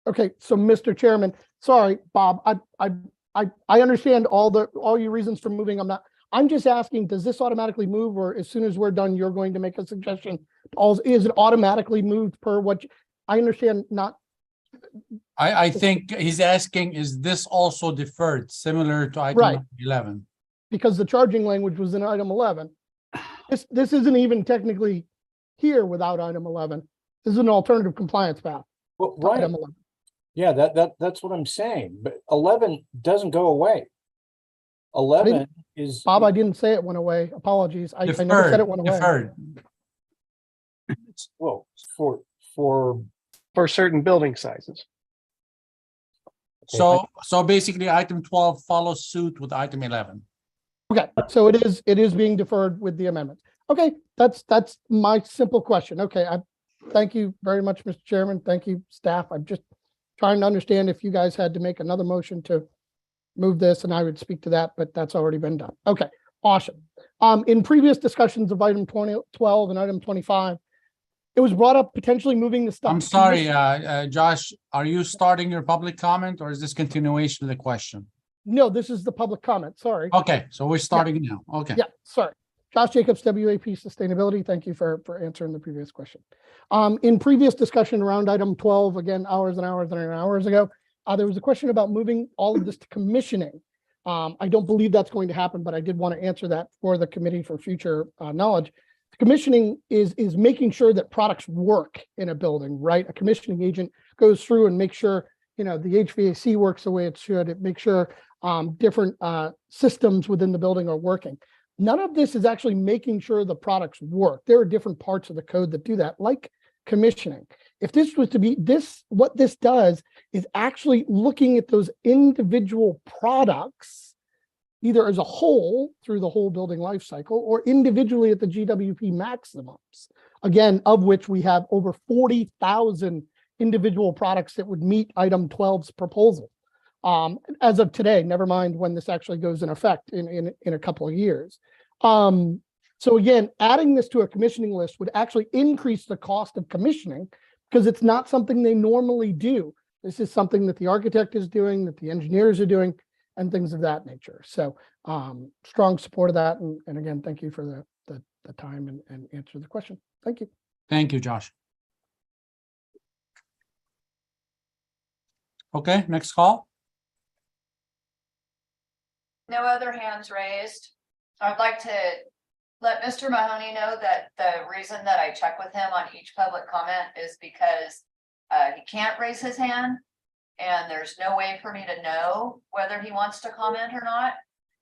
Okay, so Mr. Chairman, sorry, Bob, I understand all your reasons for moving. I'm just asking, does this automatically move, or as soon as we're done, you're going to make a suggestion? Is it automatically moved per what I understand? Not. I think he's asking, is this also deferred, similar to item Right. 11? Because the charging language was in item 11. This isn't even technically here without item 11. This is an alternative compliance path. Well, right. Item 11. Yeah, that's what I'm saying. But 11 doesn't go away. 11 is Bob, I didn't say it went away. Apologies. I never said it went away. Deferred. Well, for certain building sizes. So basically item 12 follows suit with item 11. Okay, so it is being deferred with the amendment. Okay, that's my simple question. Okay, thank you very much, Mr. Chairman. Thank you, staff. I'm just trying to understand if you guys had to make another motion to move this, and I would speak to that, but that's already been done. Okay, awesome. In previous discussions of item 12 and item 25, it was brought up potentially moving the stuff. I'm sorry, Josh, are you starting your public comment, or is this continuation of the question? No, this is the public comment. Sorry. Okay, so we're starting now. Okay. Yeah, sorry. Josh Jacobs, WAP Sustainability. Thank you for answering the previous question. In previous discussion around item 12, again, hours and hours and hours ago, there was a question about moving all of this to commissioning. I don't believe that's going to happen, but I did want to answer that for the committee for future knowledge. Commissioning is making sure that products work in a building, right? A commissioning agent goes through and makes sure, the HVAC works the way it should. It makes sure different systems within the building are working. None of this is actually making sure the products work. There are different parts of the code that do that, like commissioning. If this was to be what this does is actually looking at those individual products, either as a whole through the whole building life cycle or individually at the GWP maximums, again, of which we have over 40,000 individual products that would meet item 12's proposal. As of today, never mind when this actually goes in effect in a couple of years. So again, adding this to a commissioning list would actually increase the cost of commissioning because it's not something they normally do. This is something that the architect is doing, that the engineers are doing, and things of that nature. So strong support of that. And again, thank you for the time and answer the question. Thank you. Thank you, Josh. Okay, next call. No other hands raised. I'd like to let Mr. Mahoney know that the reason that I check with him on each public comment is because he can't raise his hand and there's no way for me to know whether he wants to comment or not.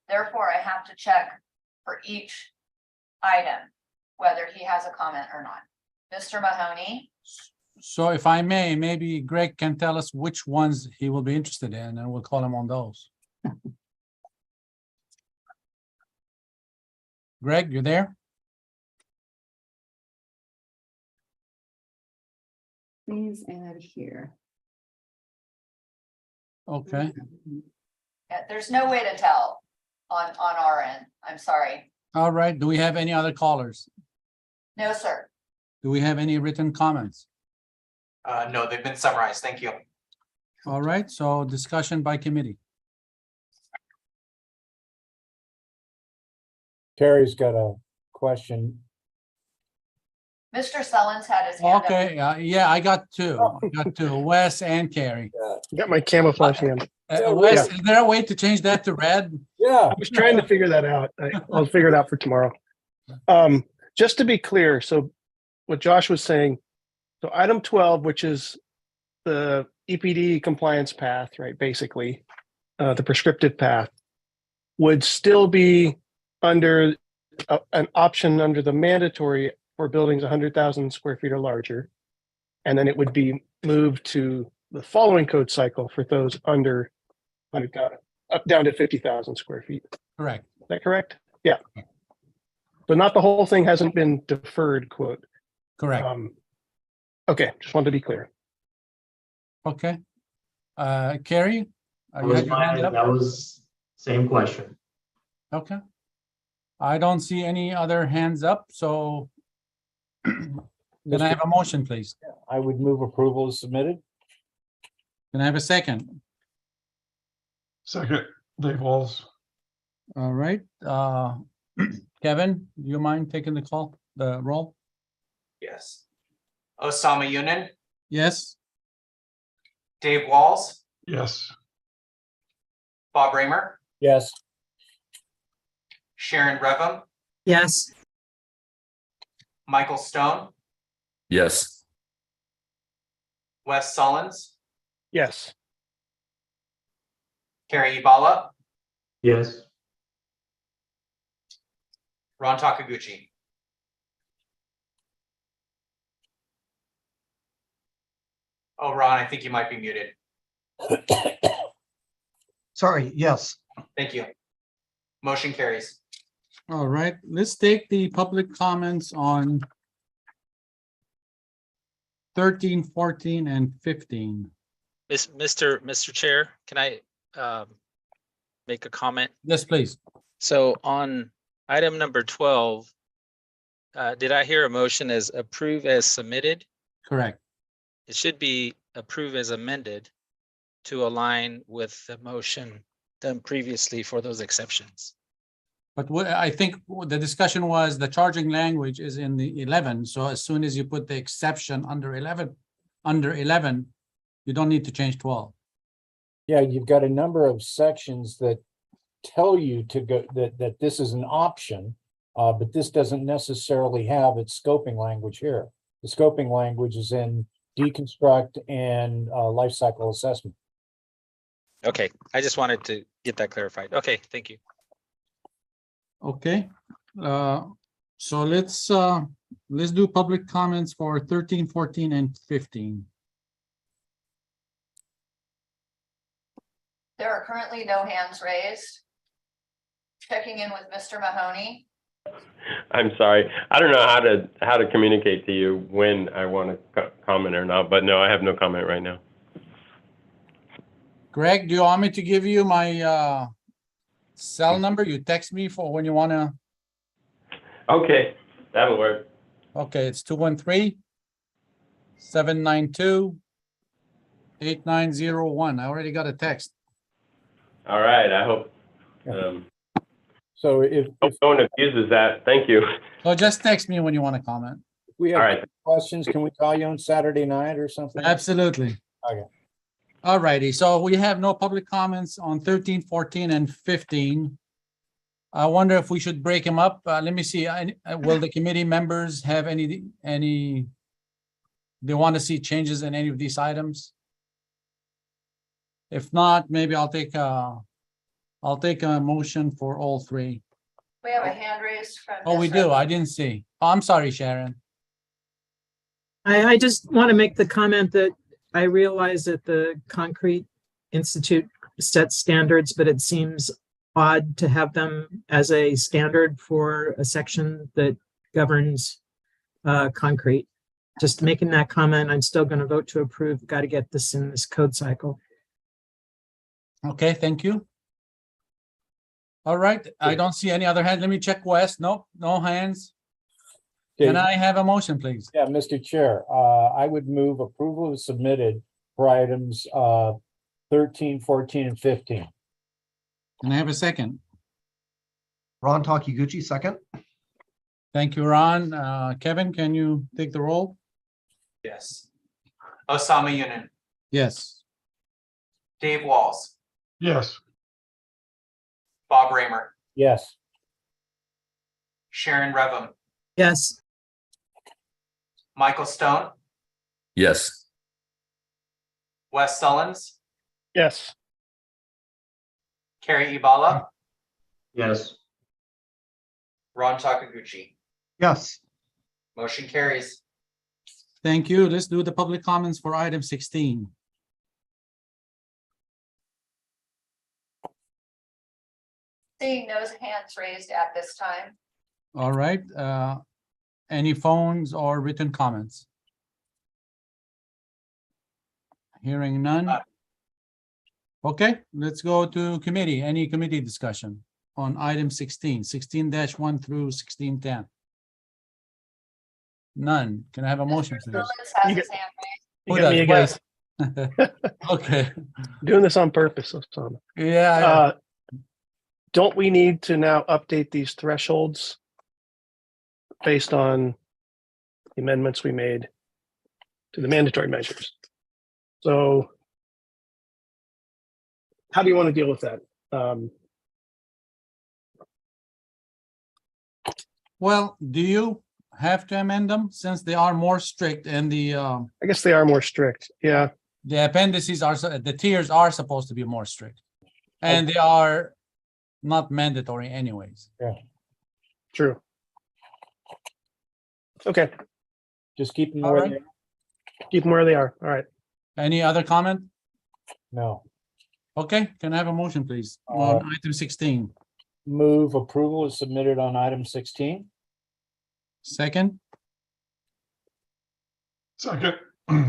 Therefore, I have to check for each item, whether he has a comment or not. Mr. Mahoney? So if I may, maybe Greg can tell us which ones he will be interested in, and we'll call him on those. Greg, you there? Please add here. Okay. Yeah, there's no way to tell on our end. I'm sorry. All right. Do we have any other callers? No, sir. Do we have any written comments? No, they've been summarized. Thank you. All right. So discussion by committee. Terry's got a question. Mr. Sullins had his hand up. Okay. Yeah, I got two. I got two. Wes and Carrie. Got my camouflage hand. Wes, is there a way to change that to red? Yeah. I was trying to figure that out. I'll figure it out for tomorrow. Just to be clear, so what Josh was saying, so item 12, which is the EPD compliance path, right? Basically, the prescriptive path would still be under an option under the mandatory for buildings 100,000 square feet or larger. And then it would be moved to the following code cycle for those under 100,000, up down to 50,000 square feet. Correct. Is that correct? Yeah. But not the whole thing hasn't been deferred, quote. Correct. Okay, just wanted to be clear. Okay. Carrie? That was same question. Okay. I don't see any other hands up, so can I have a motion, please? I would move approval as submitted. Can I have a second? Second, Dave Walls. All right. Kevin, do you mind taking the roll? Yes. Osama Yunin, Yes. Dave Walls, Yes. Bob Raymer, Yes. Sharon Revum, Yes. Michael Stone, Yes. Wes Sullins, Yes. Carrie Ibala, Yes. Ron Takaguchi. Oh, Ron, I think you might be muted. Sorry, yes. Thank you. Motion carries. All right, let's take the public comments on 13, 14, and 15. Mr. Chair, can I make a comment? Yes, please. So on item number 12, did I hear a motion as approve as submitted? Correct. It should be approve as amended to align with the motion done previously for those exceptions. But what I think the discussion was the charging language is in the 11. So as soon as you put the exception under 11, you don't need to change 12. Yeah, you've got a number of sections that tell you to go that this is an option, but this doesn't necessarily have its scoping language here. The scoping language is in deconstruct and life cycle assessment. Okay, I just wanted to get that clarified. Okay, thank you. Okay, so let's do public comments for 13, 14, and 15. There are currently no hands raised. Checking in with Mr. Mahoney. I'm sorry. I don't know how to communicate to you when I want to comment or not, but no, I have no comment right now. Greg, do you want me to give you my cell number? You text me for when you want to. Okay, that'll work. Okay, it's 213-792-4114. 8901. I already got a text. All right, I hope, So if hope no one abuses that. Thank you. So just text me when you want to comment. we All have right. questions, can we call you on Saturday night or something? Absolutely. Okay. All righty, so we have no public comments on 13, 14, and 15. I wonder if we should break them up. Let me see. Will the committee members have any, they want to see changes in any of these items? If not, maybe I'll take a motion for all three. We have a hand raised from. Oh, we do. I didn't see. Oh, I'm sorry, Sharon. I just want to make the comment that I realize that the Concrete Institute sets standards, but it seems odd to have them as a standard for a section that governs concrete. Just making that comment, I'm still going to vote to approve. Got to get this in this code cycle. Okay, thank you. All right, I don't see any other hands. Let me check West. Nope, no hands. Can I have a motion, please? Yeah, Mr. Chair, I would move approval as submitted for items 13, 14, and 15. Can I have a second? Ron Takiguchi, second. Thank you, Ron. Kevin, can you take the roll? Yes. Osama Yunin, Yes. Dave Walls, Yes. Bob Raymer, Yes. Sharon Revum, Yes. Michael Stone, Yes. Wes Sullins, Yes. Carrie Ibala, Yes. Ron Takaguchi. Yes. Motion carries. Thank you. Let's do the public comments for item 16. Seeing no hands raised at this time. All right. Any phones or written comments? Hearing none. Okay, let's go to committee. Any committee discussion on item 16, 16-1 through 1610? None. Can I have a motion, please? Sullins has his hand raised. You Who got me does? again. Wes? Okay. Doing this on purpose, Osama. Yeah. Don't we need to now update these thresholds based on the amendments we made to the mandatory measures? So how do you want to deal with that? Well, do you have to amend them since they are more strict and the I guess they are more strict. Yeah. the appendices are, the tiers are supposed to be more strict. And they are not mandatory anyways. Yeah. True. Okay. Just keep them All where right. they are. Keep them where they are. All right. Any other comment? No. Okay, can I have a motion, please, on item 16? Move approval is submitted on item 16. Second? Second,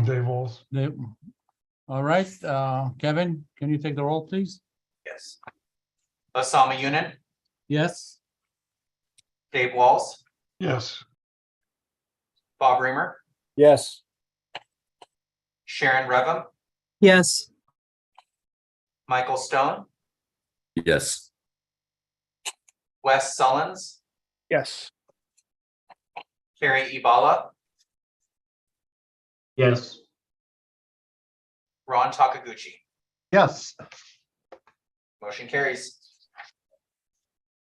Dave Walls. All right, Kevin, can you take the roll, please? Yes. Osama Yunin, Yes. Dave Walls, Yes. Bob Raymer, Yes. Sharon Revum, Yes. Michael Stone, Yes. Wes Sullins, Yes. Carrie Ibala, Yes. Ron Takaguchi. Yes. Motion carries.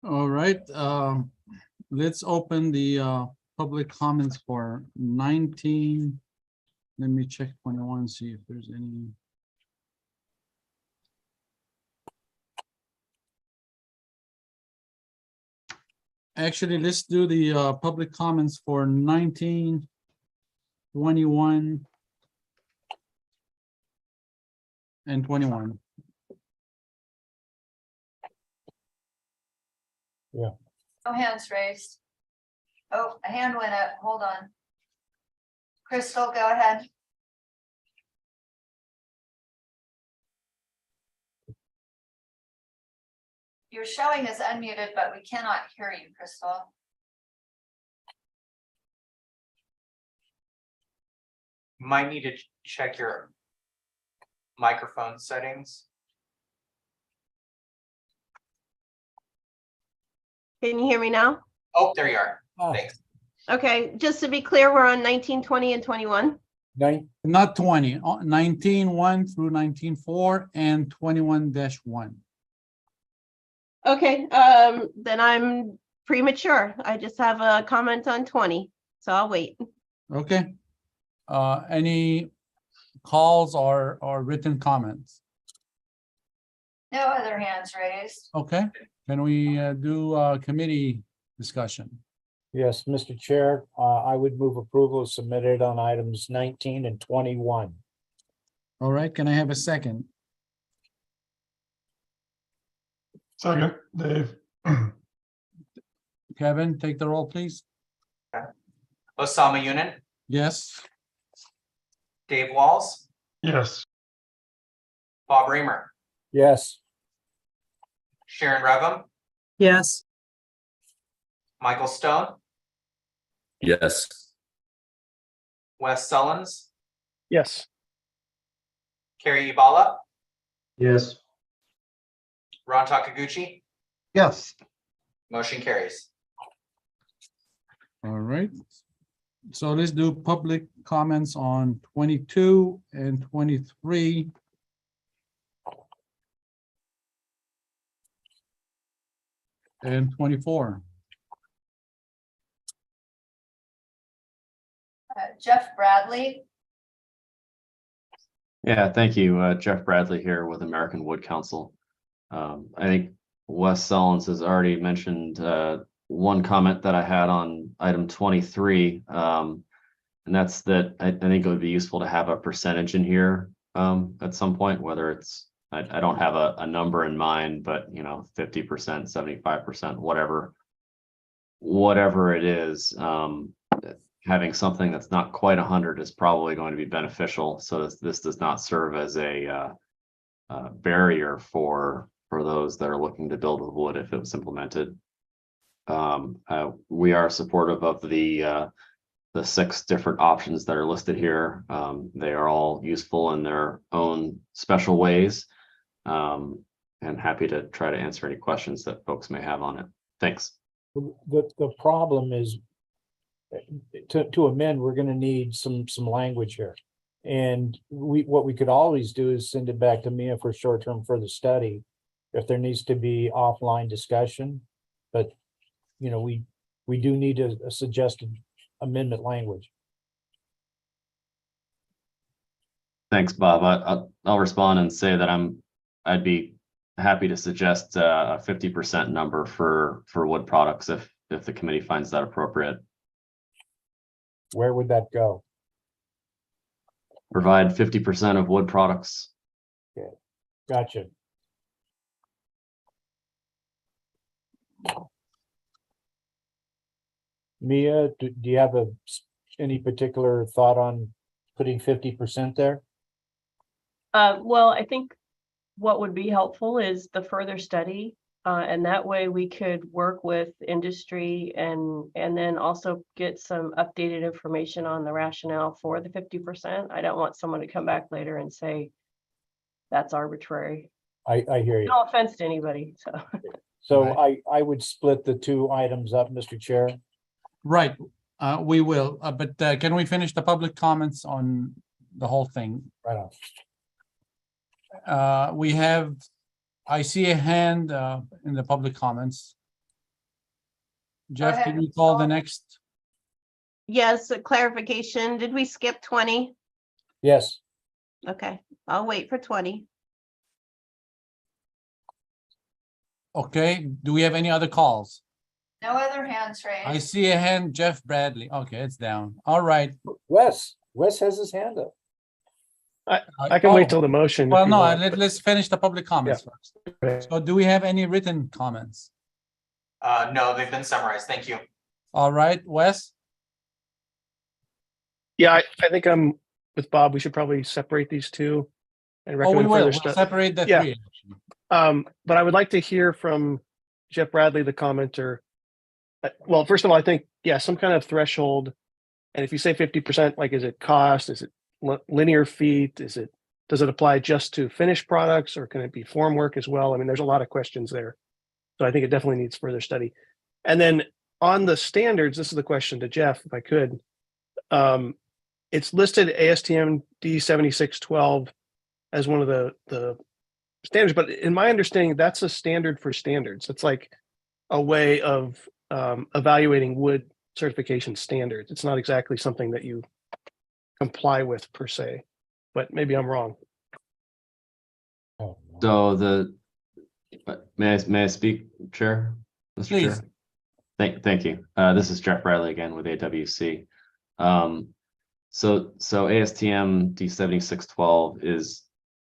All right, let's open the public comments for 19. Let me check 21, see if there's any. Actually, let's do the public comments for 19, 21, and 21. Yeah. No hands raised. Oh, a hand went up. Hold on. Crystal, go ahead. You're showing as unmuted, but we cannot hear you, Crystal. Might need to check your microphone settings. Can you hear me now? Oh, there you are. Thanks. Okay, just to be clear, we're on 19, 20, and 21. Not 20, 19-1 through 19-4 and 21-1. Okay, then I'm premature. I just have a comment on 20, so I'll wait. Okay. Any calls or written comments? No other hands raised. Okay, can we do a committee discussion? Yes, Mr. Chair, I would move approval submitted on items 19 and 21. All right, can I have a second? Second, Dave. Kevin, take the roll, please. Osama Yunin, Yes. Dave Walls, Yes. Bob Reimer, Yes. Sharon Revum, Yes. Michael Stone, Yes. Wes Sullins, Yes. Carrie Ibala, Yes. Ron Takaguchi. Yes. Motion carries. All right. So let's do public comments on 22 and 23. And 24. Jeff Bradley. Yeah, thank you. Jeff Bradley here with American Wood Council. I think Wes Sullins has already mentioned one comment that I had on item 23. And that's that I think it would be useful to have a percentage in here at some point, whether it's, I don't have a number in mind, but 50%, 75%, whatever it is. Having something that's not quite 100 is probably going to be beneficial. So this does not serve as a barrier for those that are looking to build with wood if it was implemented. We are supportive of the 6 different options that are listed here. They are all useful in their own special ways, and happy to try to answer any questions that folks may have on it. Thanks. The problem is to amend, we're going to need some language here. And what we could always do is send it back to Mia for short-term further study if there needs to be offline discussion. But we do need a suggested amendment language. Thanks, Bob. I'll respond and say that I'd be happy to suggest a 50% number for wood products if the committee finds that appropriate. Where would that go? Provide 50% of wood products. Okay, gotcha. Mia, do you have any particular thought on putting 50% there? Well, I think what would be helpful is the further study. And that way we could work with industry and then also get some updated information on the rationale for the 50%. I don't want someone to come back later and say that's arbitrary. I hear you. No offense to anybody. So I would split the 2 items up, Mr. Chair. Right, we will, but can we finish the public comments on the whole thing? Right on. I see a hand in the public comments. Jeff, can you call the next? Yes, a clarification. Did we skip 20? Yes. Okay, I'll wait for 20. Okay, do we have any other calls? No other hands raised. I see a hand, Jeff Bradley. Okay, it's down. All right. Wes has his hand up. I can wait till the motion. Well, no, let's finish the public comments first. So do we have any written comments? No, they've been summarized. Thank you. All right, Wes? Yeah, I think I'm with Bob. We should probably separate these 2 and recommend we will. further We'll study. separate the 3. But I would like to hear from Jeff Bradley, the commenter. Well, first of all, I think, some kind of threshold. And if you say 50%, like, is it cost? Is it linear feet? Does does it apply just to finished products or can it be form work as well? I mean, there's a lot of questions there. So I think it definitely needs further study. And then on the standards, this is the question to Jeff, if I could. It's listed ASTM D7612 as one of the standards, but in my understanding, that's a standard for standards. It's like a way of evaluating wood certification standards. It's not exactly something that you comply with per se, but maybe I'm wrong. So may I speak, Chair? Mr. Please. Chair? Thank you. This is Jeff Bradley again with AWC. So ASTM D7612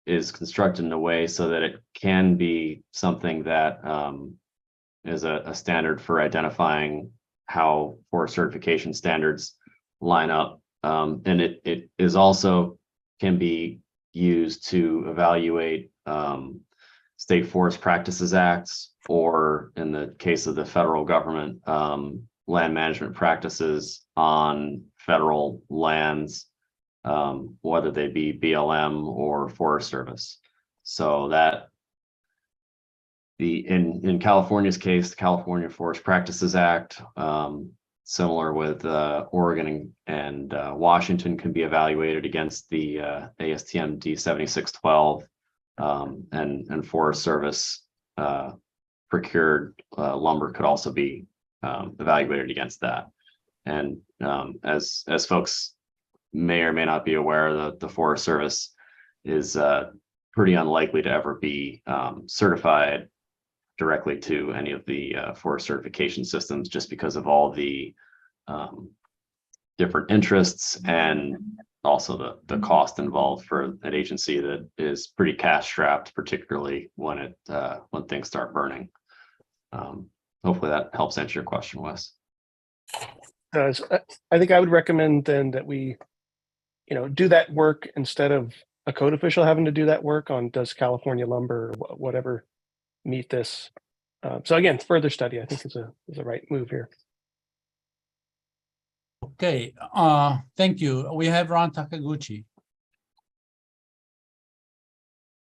is constructed in a way so that it can be something that is a standard for identifying how forest certification standards line up. And it is also can be used to evaluate State Forest Practices Acts, or in the case of the federal government, land management practices on federal lands, whether they be BLM or Forest Service. So that in California's case, the California Forest Practices Act, similar with Oregon and Washington, can be evaluated against the ASTM D7612, and Forest Service procured lumber could also be evaluated against that. And as folks may or may not be aware, the Forest Service is pretty unlikely to ever be certified directly to any of the forest certification systems, just because of all the different interests and also the cost involved for an agency that is pretty cash strapped, particularly when things start burning. Hopefully that helps answer your question, Wes. Does I think I would recommend then that we, do that work instead of a code official having to do that work on does California lumber or whatever meet this. So again, further study I think is a right move here. Okay, thank you. We have Ron Takaguchi.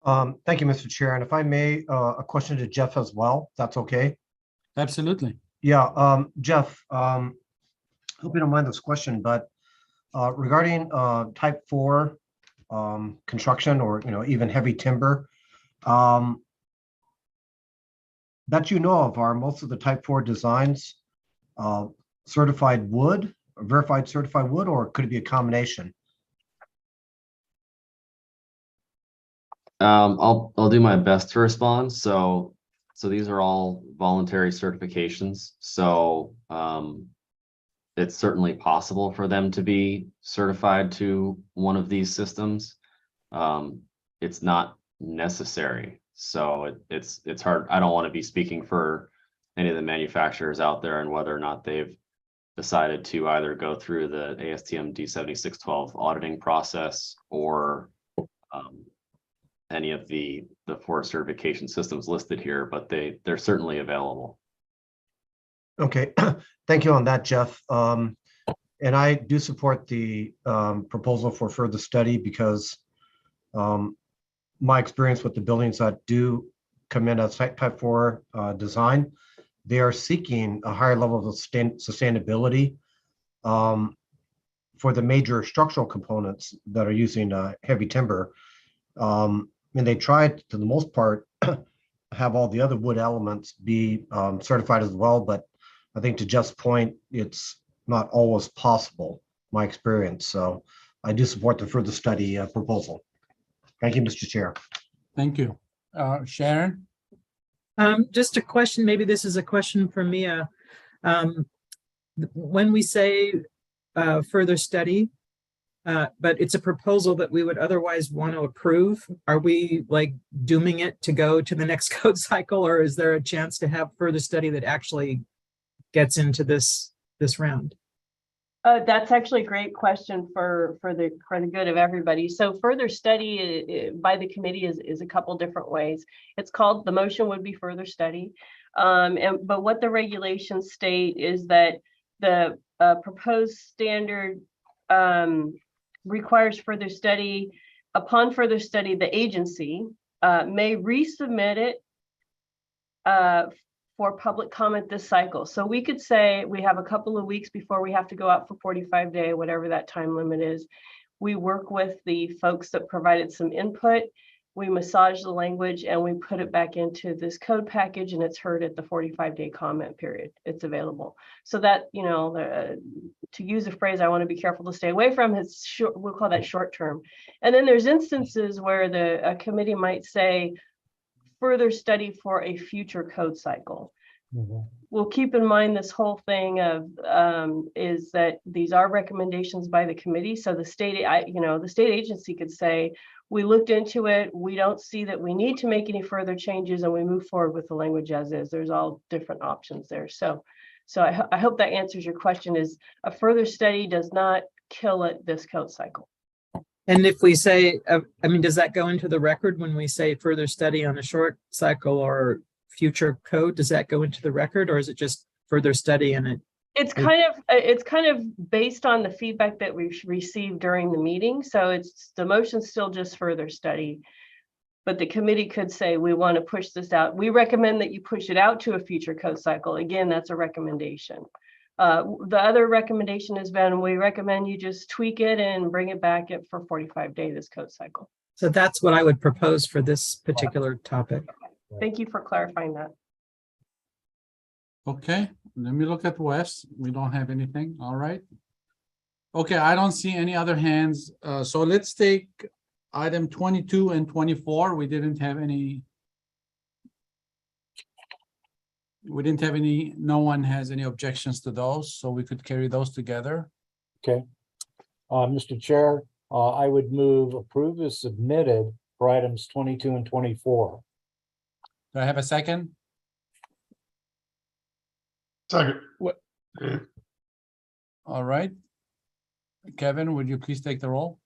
Thank you, Mr. Chair. And if I may, a question to Jeff as well, if that's okay. Absolutely. Yeah, Jeff, hope you don't mind this question, but regarding type 4 construction, or even heavy timber, that you know of, are most of the type 4 designs certified wood, verified certified wood, or could it be a combination? I'll do my best to respond. So these are all voluntary certifications. So it's certainly possible for them to be certified to one of these systems. It's not necessary. So it's hard. I don't want to be speaking for any of the manufacturers out there and whether or not they've decided to either go through the ASTM D7612 auditing process or any of the forest certification systems listed here, but they're certainly available. Okay, thank you on that, Jeff. And I do support the proposal for further study, because my experience with the buildings that do come in as type 4 design, they are seeking a higher level of sustainability for the major structural components that are using heavy timber. And they try, to the most part, have all the other wood elements be certified as well. But I think to Jeff's point, it's not always possible, my experience. So I do support the further study proposal. Thank you, Mr. Chair. Thank you. Sharon? Just a question, maybe this is a question for Mia. When we say further study, but it's a proposal that we would otherwise want to approve, are we like dooming it to go to the next code cycle, or is there a chance to have further study that actually gets into this round? That's actually a great question for the good of everybody. So further study by the committee is a couple different ways. It's called, the motion would be further study. But what the regulations state is that the proposed standard requires further study upon further study, the agency may resubmit it for public comment this cycle. So we could say we have a couple of weeks before we have to go out for 45-day, whatever that time limit is. We work with the folks that provided some input. We massage the language and we put it back into this code package, and it's heard at the 45-day comment period. It's available. So that, you know, to use a phrase I want to be careful to stay away from, it's short, we'll call that short term. And then there's instances where the committee might say, further study for a future code cycle. We'll keep in mind this whole thing of is that these are recommendations by the committee. So the state, the state agency could say, we looked into it, we don't see that we need to make any further changes, and we move forward with the language as is. There's all different options there. So I hope that answers your question. Is a further study does not kill it this code cycle. And if we say, I mean, does that go into the record when we say further study on a short cycle or future code? Does that go into the record, or is it just further study in it? It's kind of based on the feedback that we've received during the meeting. So it's the motion's still just further study, but the committee could say, we want to push this out. We recommend that you push it out to a future code cycle. Again, that's a recommendation. The other recommendation has been, we recommend you just tweak it and bring it back for 45-day this code cycle. So that's what I would propose for this particular topic. Thank you for clarifying that. Okay, let me look at Wes. We don't have anything. All right. Okay, I don't see any other hands. So let's take item 22 and 24. We didn't have any. No one has any objections to those, so we could carry those together. Okay. Mr. Chair, I would move approve as submitted for items 22 and 24. Do I have a second? Second. What? All right. Kevin, would you please take the roll?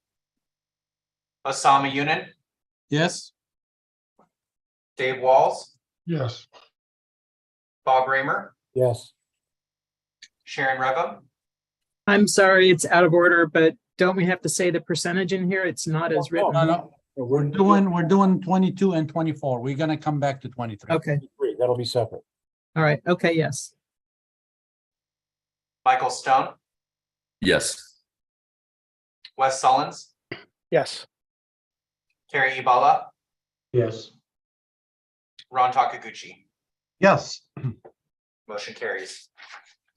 Osama Yunin, Yes. Dave Walls, Yes. Bob Raymer, Yes. Sharon Revum, I'm sorry, it's out of order, but don't we have to say the percentage in here? It's not as written. No. We're doing 22 and 24. We're gonna come back to 23. Okay. That'll be separate. All right. Okay. Yes. Michael Stone, Yes. Wes Sullins, Yes. Terry Ibala, Yes. Ron Takaguchi. Yes. Motion carries.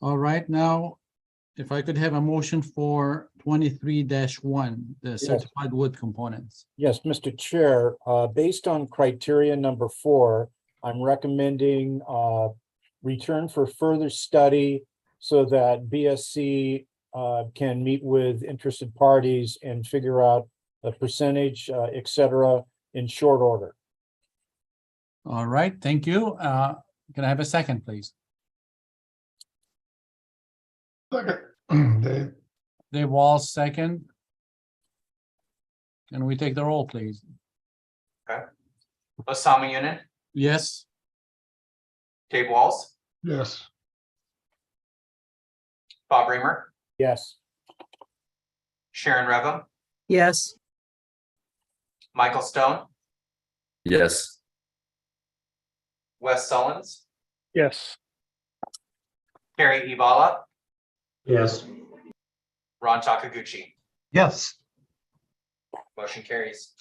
All right, now, if I could have a motion for 23-1, the certified wood components. Yes, Mr. Chair, based on criteria number 4, I'm recommending return for further study so that BSC can meet with interested parties and figure out the percentage, et cetera, in short order. All right, thank you. Can I have a second, please? Second. Dave. Dave Walls, second. Can we take the roll, please? Okay. Osama Yunin, Yes. Dave Walls, Yes. Bob Raymer, Yes. Sharon Revum, Yes. Michael Stone, Yes. Wes Sullins, Yes. Terry Ibala, Yes. Ron Takaguchi. Yes. Motion carries.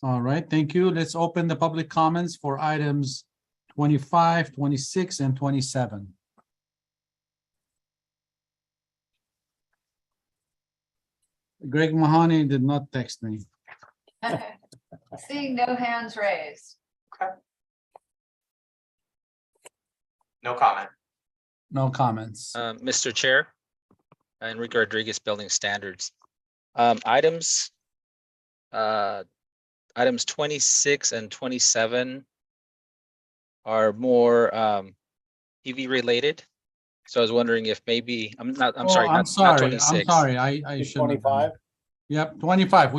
All right, thank you. Let's open the public comments for items 25, 26, and 27. Greg Mahoney did not text me. Seeing no hands raised. Okay. No comment. No comments. Mr. Chair, Enrique Rodriguez, Building Standards. Items 26 and 27 are more EV related. So I was wondering if maybe, I'm sorry, not 26. I should. 25? Yep, 25.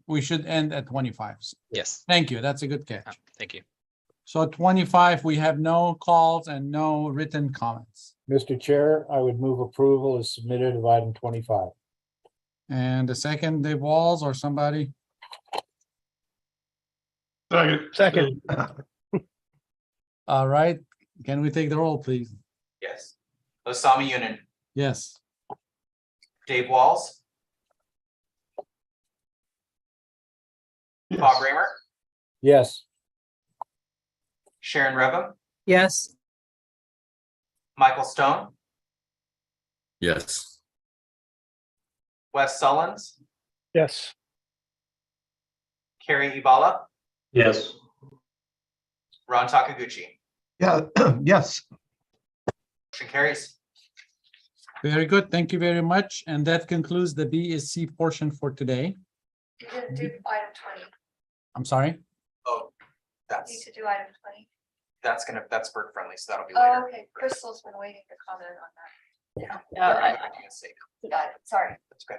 We should end at 25. Yes. Thank you. That's a good catch. Thank you. So 25, we have no calls and no written comments. Mr. Chair, I would move approval as submitted of item 25. And the second, Dave Walls or somebody? Second. All right, can we take the roll, please? Yes. Osama Yunin, Yes. Dave Walls, Bob Raymer, Yes. Sharon Revum, Yes. Michael Stone, Yes. Wes Sullins, Yes. Carrie Ibala, Yes. Ron Takaguchi. Yeah, yes. Motion carries. Very good. Thank you very much. And that concludes the BSC portion for today. You didn't do item 20. I'm sorry. Oh, You need to do item 20. that's bird friendly, so that'll be Oh, later. okay. Crystal's been waiting to comment on that. Yeah. Got it. Sorry. That's good.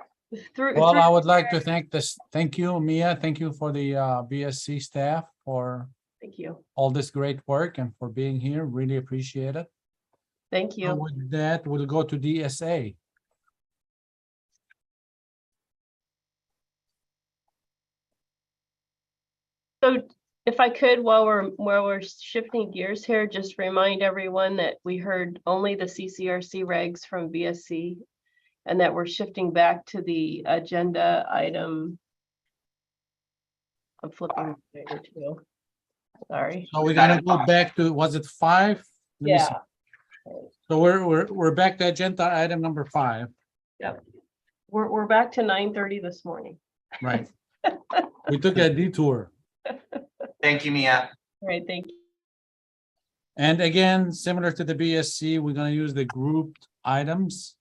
Well, I would like to thank you, Mia. Thank you for the BSC staff for Thank you. all this great work and for being here. Really appreciate it. Thank So you. with that, we'll go to DSA. So if I could, while we're shifting gears here, just remind everyone that we heard only the CCRC regs from BSC and that we're shifting back to the agenda item. I'm flipping over to, sorry. So we're gonna go back to, was it 5? Let me see. Yeah. So we're back to agenda item number 5. Yep. We're back to 9:30 this morning. Right. We took a detour. Thank you, Mia. All right, thank you. And again, similar to the BSC, we're gonna use the grouped items.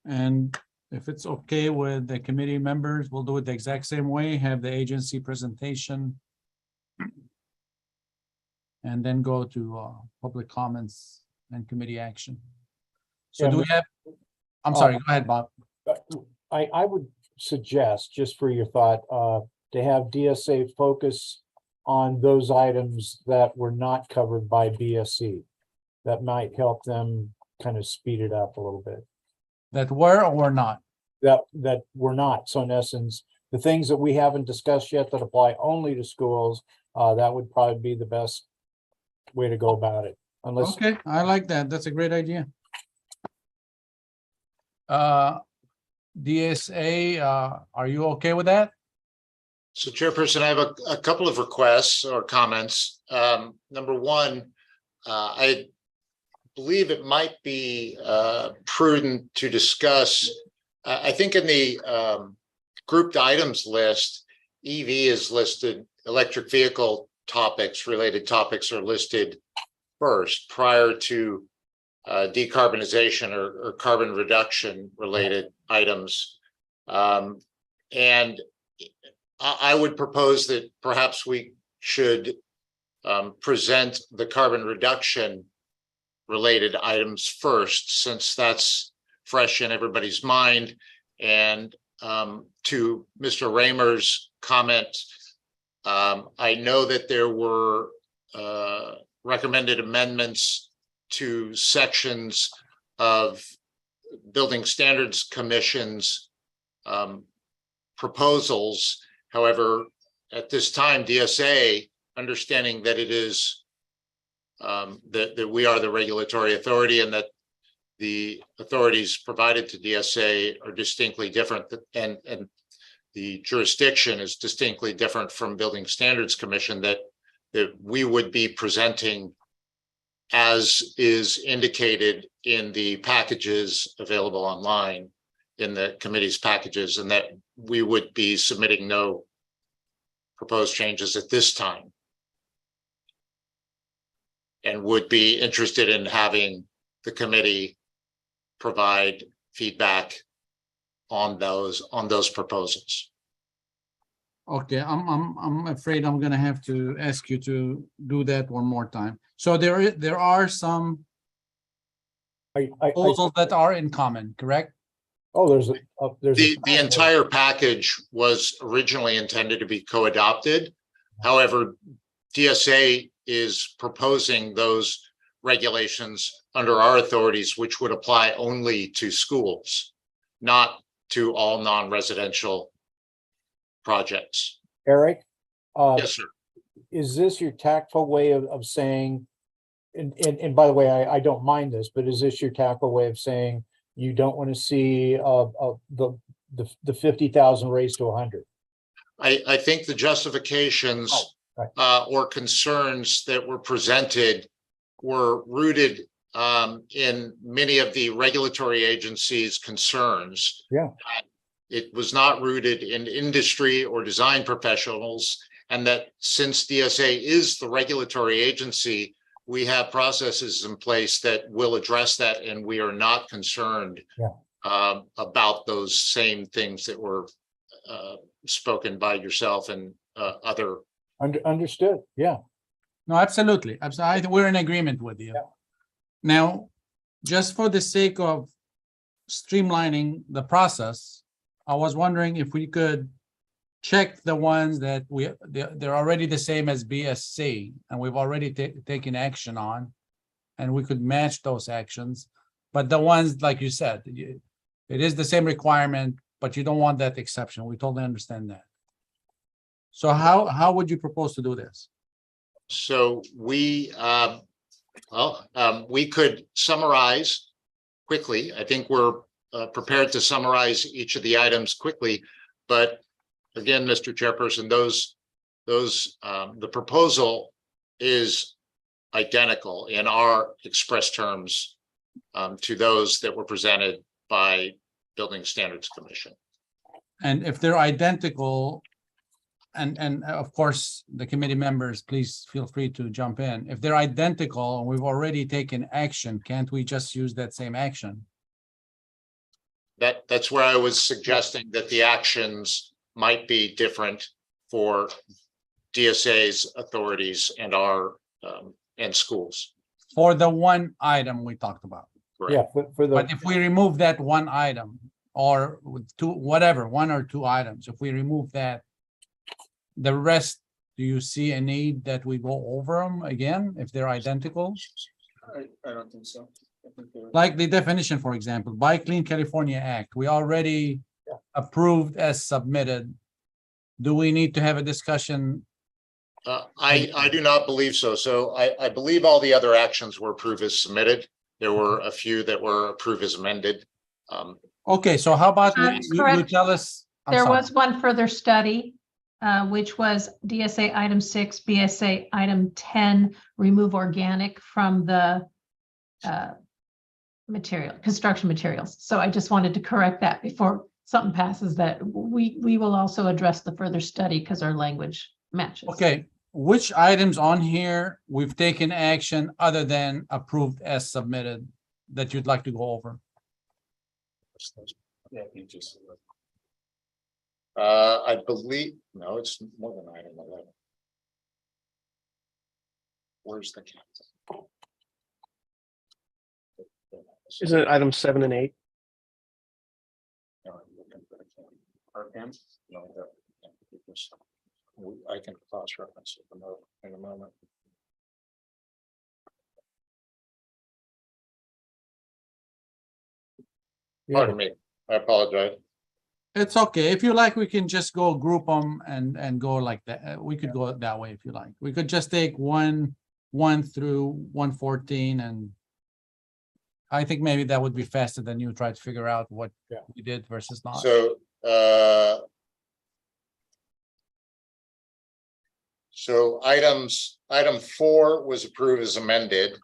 And if it's okay with the committee members, we'll do it the exact same way, have the agency presentation. And then go to public comments and committee action. So Yeah, do we have, I'm sorry, go ahead, Bob. I would suggest, just for your thought, to have DSA focus on those items that were not covered by BSC. That might help them kind of speed it up a little bit. That were or were not? That were not. So in essence, the things that we haven't discussed yet that apply only to schools, that would probably be the best way to go about it. Unless, Okay, I like that. That's a great idea. DSA, are you okay with that? So Chairperson, I have a couple of requests or comments. Number one, I believe it might be prudent to discuss, I think in the grouped items list, EV is listed, electric vehicle topics, related topics are listed first prior to decarbonization or carbon reduction related items. And I would propose that perhaps we should present the carbon reduction related items first, since that's fresh in everybody's mind. And to Mr. Raymer's comment, I know that there were recommended amendments to sections of Building Standards Commission's proposals. However, at this time, DSA, understanding that it is that we are the regulatory authority and that the authorities provided to DSA are distinctly different, and the jurisdiction is distinctly different from Building Standards Commission, that we would be presenting as is indicated in the packages available online, in the committee's packages, and that we would be submitting no proposed changes at this time, and would be interested in having the committee provide feedback on those proposals. Okay, I'm afraid I'm gonna have to ask you to do that one more time. So there are some proposals that are in common, correct? oh, there's The entire package was originally intended to be co-adopted. However, DSA is proposing those regulations under our authorities, which would apply only to schools, not to all non-residential projects. Eric? Yes, sir. is this your tactful way of saying, and by the way, I don't mind this, but is this your tactful way of saying you don't want to see the 50,000 raised to 100? I think the justifications or concerns that were presented were rooted in many of the regulatory agencies' concerns. Yeah. It was not rooted in industry or design professionals, and that since DSA is the regulatory agency, we have processes in place that will address that, and we are not concerned about those same things that were spoken by yourself and other. Understood. Yeah. No, absolutely. Absolutely. We're in agreement with you. Now, just for the sake of streamlining the process, I was wondering if we could check the ones that they're already the same as BSC and we've already taken action on, and we could match those actions. But the ones, like you said, it is the same requirement, but you don't want that exception. We totally understand that. So how would you propose to do this? So we could summarize quickly. I think we're prepared to summarize each of the items quickly, but again, Mr. Chairperson, the proposal is identical in our express terms to those that were presented by Building Standards Commission. And if they're identical, and of course, the committee members, please feel free to jump in. If they're identical and we've already taken action, can't we just use that same action? That's where I was suggesting that the actions might be different for DSA's authorities and our and schools. For the one item we talked about. Yeah, but if we remove that one item, or two, whatever, one or two items, if we remove that, the rest, do you see a need that we go over them again if they're identical? I don't think so. Like the definition, for example, by Clean California Act, we already approved as submitted. Do we need to have a discussion? I do not believe so. So I believe all the other actions were approved as submitted. There were a few that were approved as amended. Okay, so how about you correct. tell us? There was one further study, which was DSA item 6, BSA item 10, remove organic from the construction materials. So I just wanted to correct that before something passes, that we will also address the further study because our language matches. Okay, which items on here we've taken action other than approved as submitted that you'd like to go over? Yeah, you just. I believe, no, it's more than item 11. Where's the count? Is it item 7 and 8? I can cross-reference it in a moment. Pardon me, I apologize. It's okay. If you like, we can just go group them and go like that. We could go that way if you like. We could just take 1 through 114, and I think maybe that would be faster than you try to figure out what we did versus not. So item 4 was approved as amended,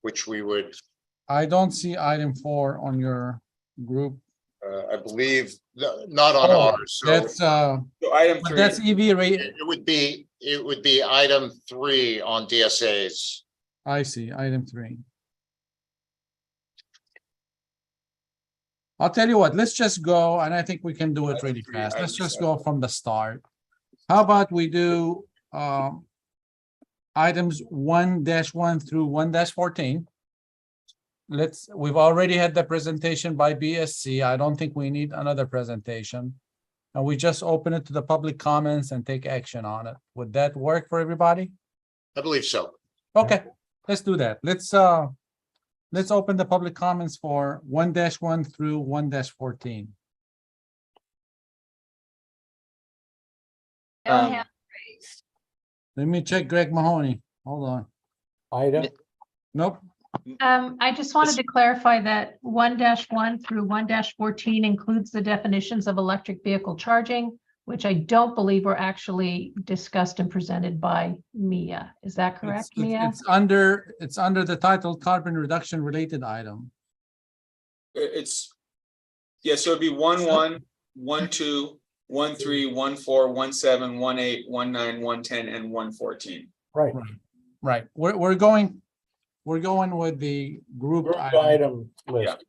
which we would. I don't see item 4 on your group. I believe not on ours. So, That's item 3. That's EV rate. It would be item 3 on DSA's. I see, item 3. I'll tell you what, let's just go, and I think we can do it really fast. Let's just go from the start. How about we do items 1-1 through 1-14? We've already had the presentation by BSC. I don't think we need another presentation. And we just open it to the public comments and take action on it. Would that work for everybody? I believe so. Okay, let's do that. Let's open the public comments for 1-1 through 1-14. No Um, hand raised. Let me check Greg Mahoney. Hold on. Ida, Nope. I just wanted to clarify that 1-1 through 1-14 includes the definitions of electric vehicle charging, which I don't believe were actually discussed and presented by Mia. Is that correct, Mia? It's under the title carbon reduction related item. It's, yeah, so it'd be 1-1, 1-2, 1-3, 1-4, 1-7, 1-8, 1-9, 1-10, and 1-14. right. Right. We're going with the group Group item. item list.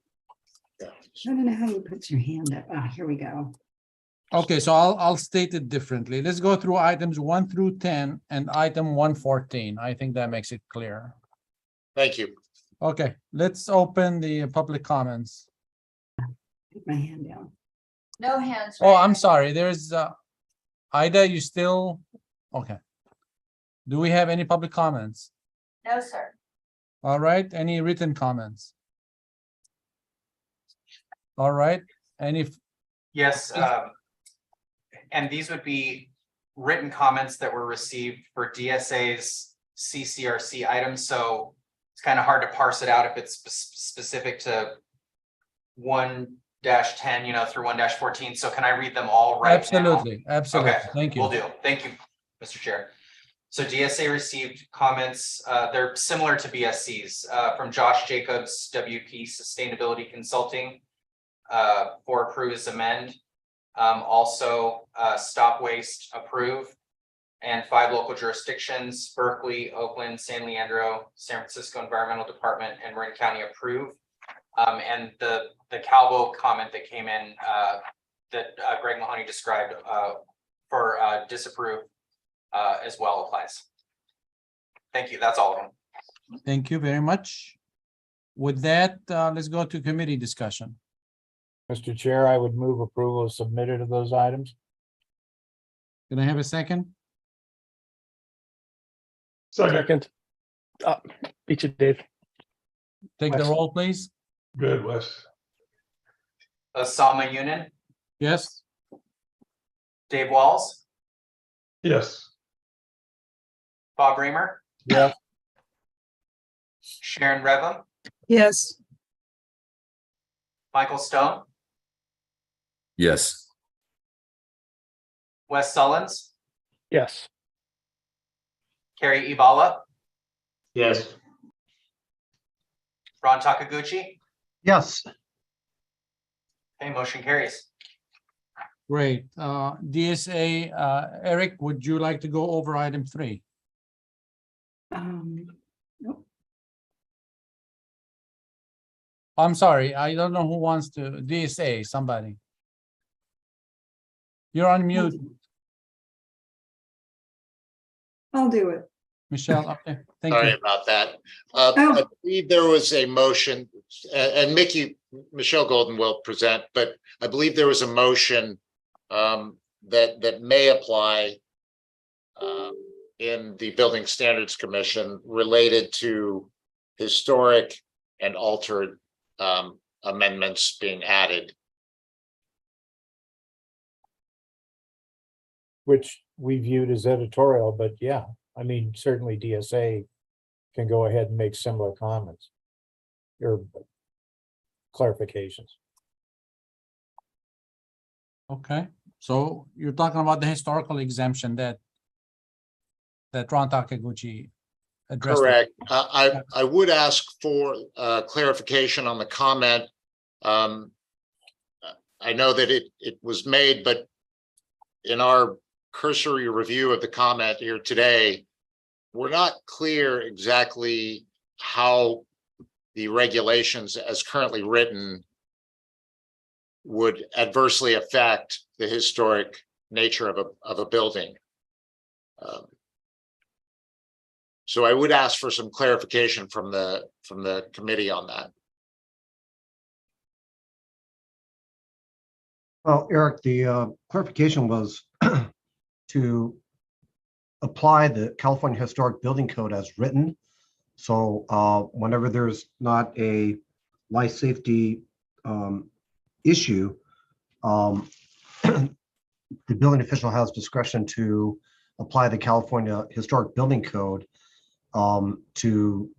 I don't know how you put your hand up. Ah, here we go. Okay, so I'll state it differently. Let's go through items 1 through 10 and item 114. I think that makes it clear. Thank you. Okay, let's open the public comments. Put my hand down. No hands Oh, raised. I'm sorry. There's Ida, you still okay. Do we have any public comments? No, sir. All right, any written comments? All right, any Yes, and these would be written comments that were received for DSA's CCRC items, so it's kind of hard to parse it out if it's specific to 1-10, through 1-14. So can I read them all right now? Absolutely, absolutely. Okay, Thank you. will do. Thank you, Mr. Chair. So DSA received comments, they're similar to BSC's, from Josh Jacobs, WP Sustainability Consulting, for approve as amend. Also, stop waste approve, and 5 local jurisdictions, Berkeley, Oakland, San Leandro, San Francisco Environmental Department, and Marin County approve. And the Calvo comment that came in, that Greg Mahoney described, for disapprove, as well applies. Thank you. That's all of them. Thank you very much. With that, let's go to committee discussion. Mr. Chair, I would move approval of submitted of those items. Can I have a second? Second. Beat you, Dave. Take the Wes. roll, please. Good, Wes. Osama Yunin, Yes. Dave Walls, Yes. Bob Reamer, Yes. Sharon Revum, Yes. Michael Stone, Yes. Wes Sullins, Yes. Kerry Ibala, Yes. Ron Takaguchi. Yes. Okay, motion carries. Great. DSA, Eric, would you like to go over item 3? Nope. I'm sorry, I don't know who wants to, DSA, somebody. You're on mute, I'll do it. Michelle, up there. Thank Sorry you. about that. Oh. I believe there was a motion, and Michelle Golden will present, but I believe there was a motion that may apply in the Building Standards Commission related to historic and altered amendments being added. Which we viewed as editorial, but yeah, I mean, certainly DSA can go ahead and make similar comments or clarifications. Okay, so you're talking about the historical exemption that Ron Takaguchi addressed. Correct. I would ask for clarification on the comment. I know that it was made, but in our cursory review of the comment here today, we're not clear exactly how the regulations as currently written would adversely affect the historic nature of a building. So I would ask for some clarification from the committee on that. Well, Eric, the clarification was to apply the California Historic Building Code as written. So whenever there's not a life safety issue, the building official has discretion to apply the California Historic Building Code to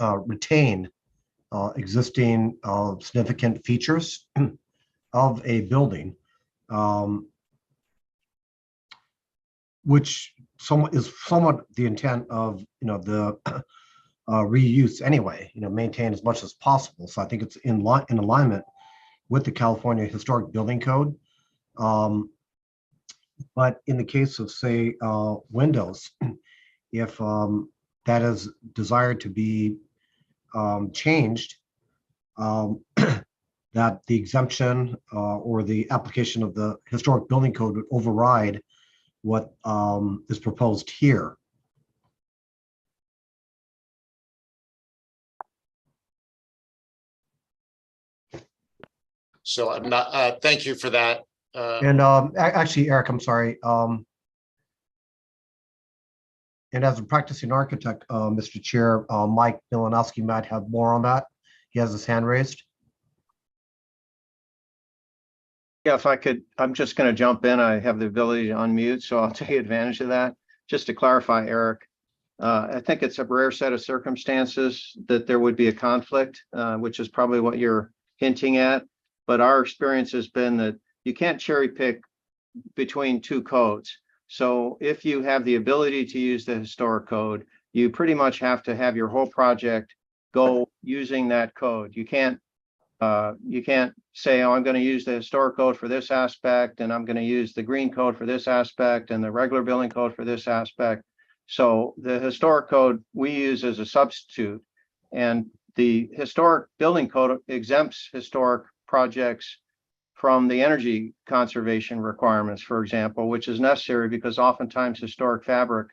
retain existing significant features of a building, which is somewhat the intent of the reuse anyway. Maintain as much as possible. So I think it's in alignment with the California Historic Building Code. But in the case of, say, windows, if that is desired to be changed, that the exemption or the application of the Historic Building Code would override what is proposed here. So I'm not, thank you for that. And actually, Eric, I'm sorry. And as a practicing architect, Mr. Chair, Mike Milanowski might have more on that. He has his hand raised. Yeah, if I could, I'm just going to jump in. I have the ability to unmute, so I'll take advantage of that. Just to clarify, Eric, I think it's a rare set of circumstances that there would be a conflict, which is probably what you're hinting at. But our experience has been that you can't cherry pick between two codes. So if you have the ability to use the historic code, you pretty much have to have your whole project go using that code. You can't say, oh, I'm going to use the historic code for this aspect, and I'm going to use the green code for this aspect, and the regular building code for this aspect. So the historic code we use as a substitute, and the historic building code exempts historic projects from the energy conservation requirements, for example, which is necessary because oftentimes historic fabric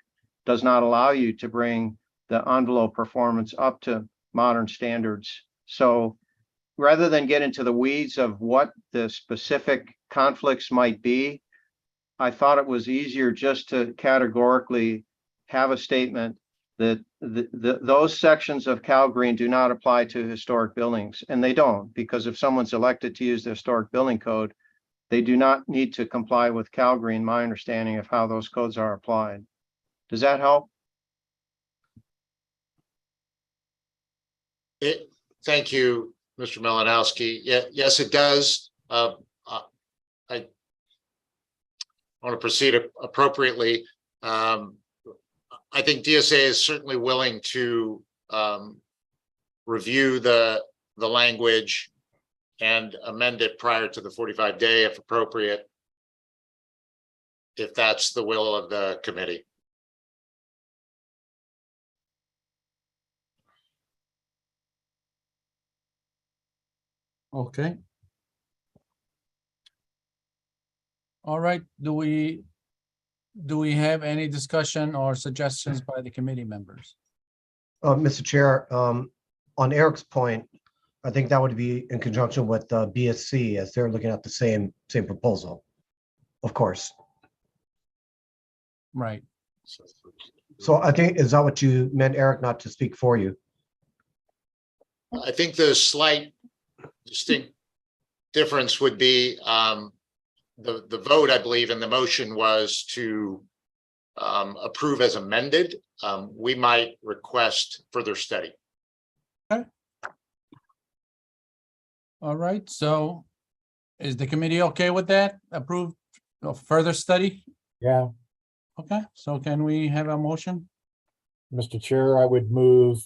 does not allow you to bring the envelope performance up to modern standards. So rather than get into the weeds of what the specific conflicts might be, I thought it was easier just to categorically have a statement that those sections of Cal Green do not apply to historic buildings. And they don't, because if someone's elected to use the historic building code, they do not need to comply with Cal Green, my understanding of how those codes are applied. Does that help? Thank you, Mr. Malinowski. Yeah, yes, it does. I want to proceed appropriately. I think DSA is certainly willing to review the language and amend it prior to the 45-day if appropriate, if that's the will of the committee. Okay. All right, do we have any discussion or suggestions by the committee members? Mr. Chair, on Eric's point, I think that would be in conjunction with BSC as they're looking at the same proposal, of course. Right. So I think, is that what you meant, Eric, not to speak for you? I think the slight distinct difference would be the vote, I believe, in the motion was to approve as amended. We might request further study. Okay. All right, so is the committee okay with that? Approved of further study? Yeah. Okay, so can we have a motion? Mr. Chair, I would move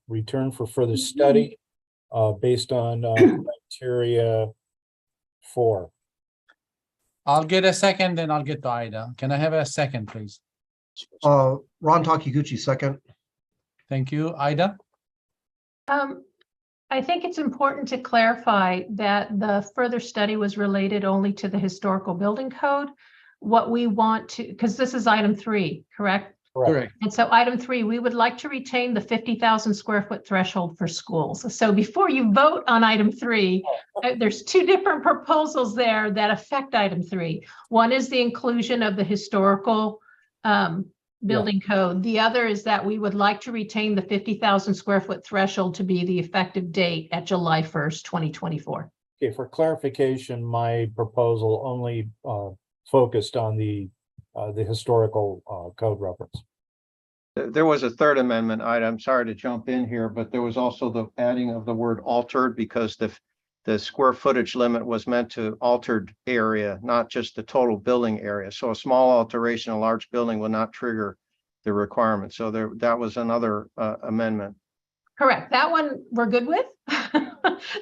return for further study based on criteria 4. I'll get a second, then I'll get to Ida. Can I have a second, please? Ron Takiguchi, second. Thank you. Ida? I think it's important to clarify that the further study was related only to the historical building code. What we want to, because this is item 3, correct? Correct. And so item 3, we would like to retain the 50,000 square foot threshold for schools. So before you vote on item 3, there's 2 different proposals there that affect item 3. One is the inclusion of the historical building code. The other is that we would like to retain the 50,000 square foot threshold to be the effective date at July 1st, 2024. Okay, for clarification, my proposal only focused on the historical code reference. There was a third amendment item. Sorry to jump in here, but there was also the adding of the word altered because the square footage limit was meant to altered area, not just the total building area. So a small alteration, a large building will not trigger the requirement. So that was another amendment. Correct. That one we're good with.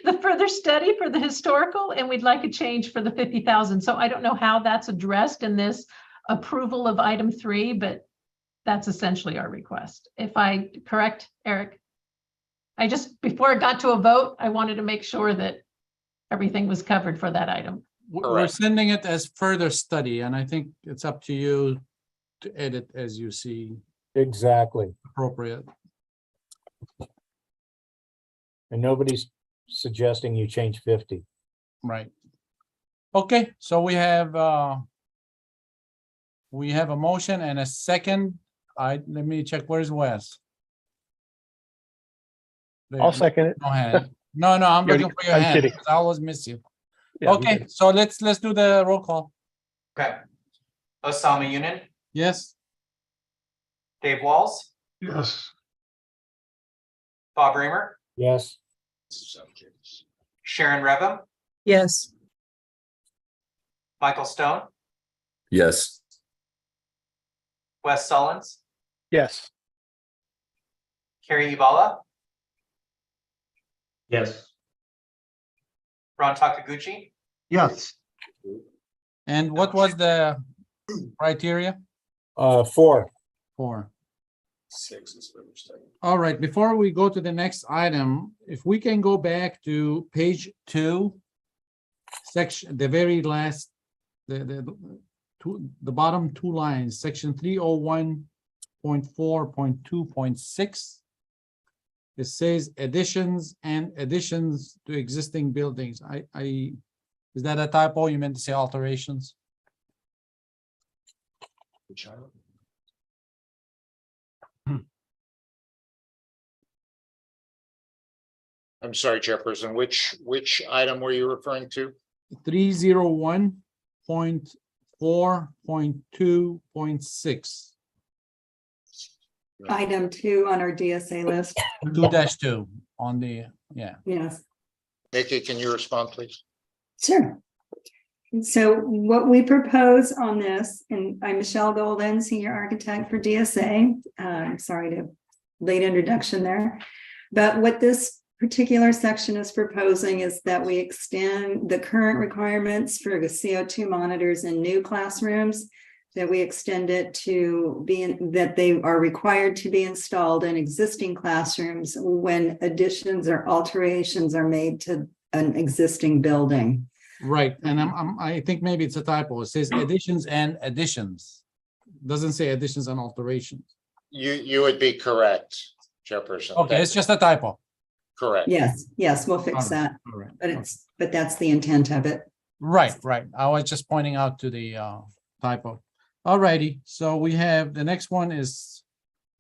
The further study for the historical, and we'd like a change for the 50,000. So I don't know how that's addressed in this approval of item 3, but that's essentially our request. If I correct, Eric? I just, before it got to a vote, I wanted to make sure that everything was covered for that item. We're sending it as further study, and I think it's up to you to edit as you see Exactly. appropriate. And nobody's suggesting you change 50. Right. Okay, so we have a motion and a second. Let me check. Where's Wes? There. I'll second it. Go ahead. No, I'm You're- looking for your I'm hand kidding. because I always miss you. Yeah, I'm Okay, kidding. so let's do the roll call. Okay. Osama Yunin, Yes. Dave Walls, Yes. Bob Reimer, Yes. Sharon Revim, Yes. Michael Stone, Yes. Wes Sullins, Yes. Carrie Ibala, Yes. Ron Takaguchi, Yes. And what was the criteria? 4. 4. 6 is what we're studying. All right, before we go to the next item, if we can go back to page 2, section, the very last, the bottom 2 lines, section 301.4.2.6. It says additions to existing buildings. Is that a typo? You meant to say alterations? I'm sorry, Chairperson, which item were you referring to? 301.4.2.6. Item 2 on our DSA list. 2-2 on the, yeah. Yes, Nikki, can you respond, please? sure. So what we propose on this, and I'm Michelle Golden, Senior Architect for DSA. Sorry to late introduction there. But what this particular section is proposing is that we extend the current requirements for the CO2 monitors in new classrooms, that we extend it to that they are required to be installed in existing classrooms when additions or alterations are made to an existing building. Right, and I think maybe it's a typo. It says additions and additions. Doesn't say additions and alterations. You would be correct, Chairperson. Okay, it's just a typo. Correct. Yes, we'll fix that. All right. But that's the intent of it. Right. I was just pointing out to the typo. All righty, so we have, the next one is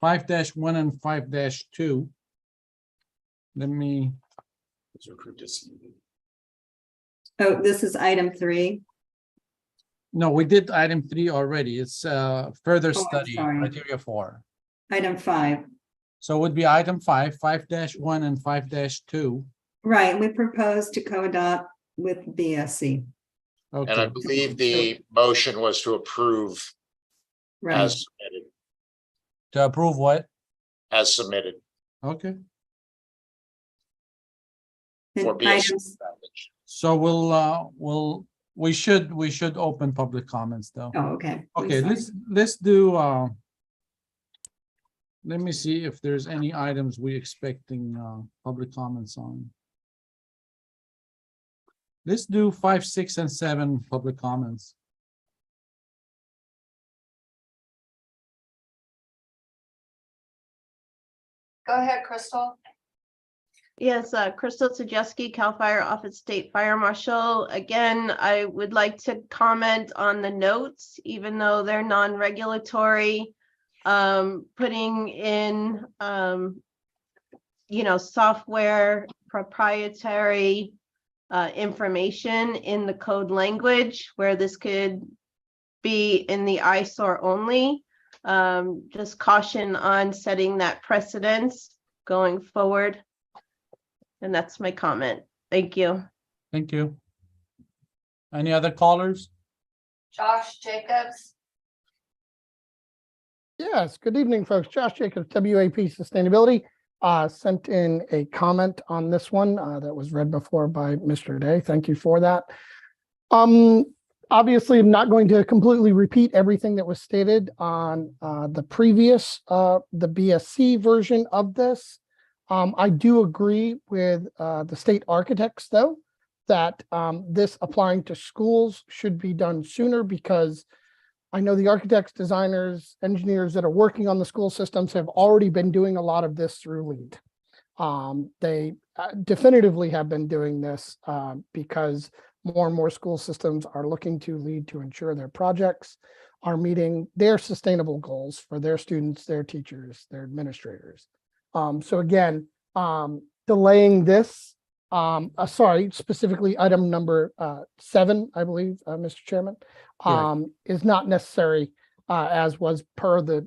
5-1 and 5-2. Let me. Oh, this is item 3. No, we did item 3 already. It's further I'm study, sorry. criteria 4. Item 5. So it would be item 5-1 and 5-2. Right, we propose to co-adopt with BSC. And I Okay, believe the motion was to approve Right. as submitted, to approve what? as submitted Okay, And for BS. items- so we should open public comments though. Oh, okay. I'm Okay, sorry. let's do, let me see if there's any items we expecting public comments on. Let's do 5, 6, and 7 public comments. Go ahead, Crystal. Yes, Crystal Sajewski, CAL FIRE Office State Fire Marshal. Again, I would like to comment on the notes, even though they're non-regulatory. Putting in, software proprietary information in the code language where this could be in the eyesore only. Just caution on setting that precedence going forward. And that's my comment. Thank you. Thank you. Any other callers? Josh Jacobs, Yes, good evening, folks. Josh Jacobs, WAP Sustainability, sent in a comment on this one that was read before by Mr. Day. Thank you for that. Obviously, I'm not going to completely repeat everything that was stated on the previous, the BSC version of this. I do agree with the state architects, though, that this applying to schools should be done sooner, because I know the architects, designers, engineers that are working on the school systems have already been doing a lot of this through LEED. They definitively have been doing this because more and more school systems are looking to LEED to ensure their projects are meeting their sustainable goals for their students, their teachers, their administrators. So again, delaying this, specifically item number 7, I believe, Mr. Chairman, is not necessary as was per the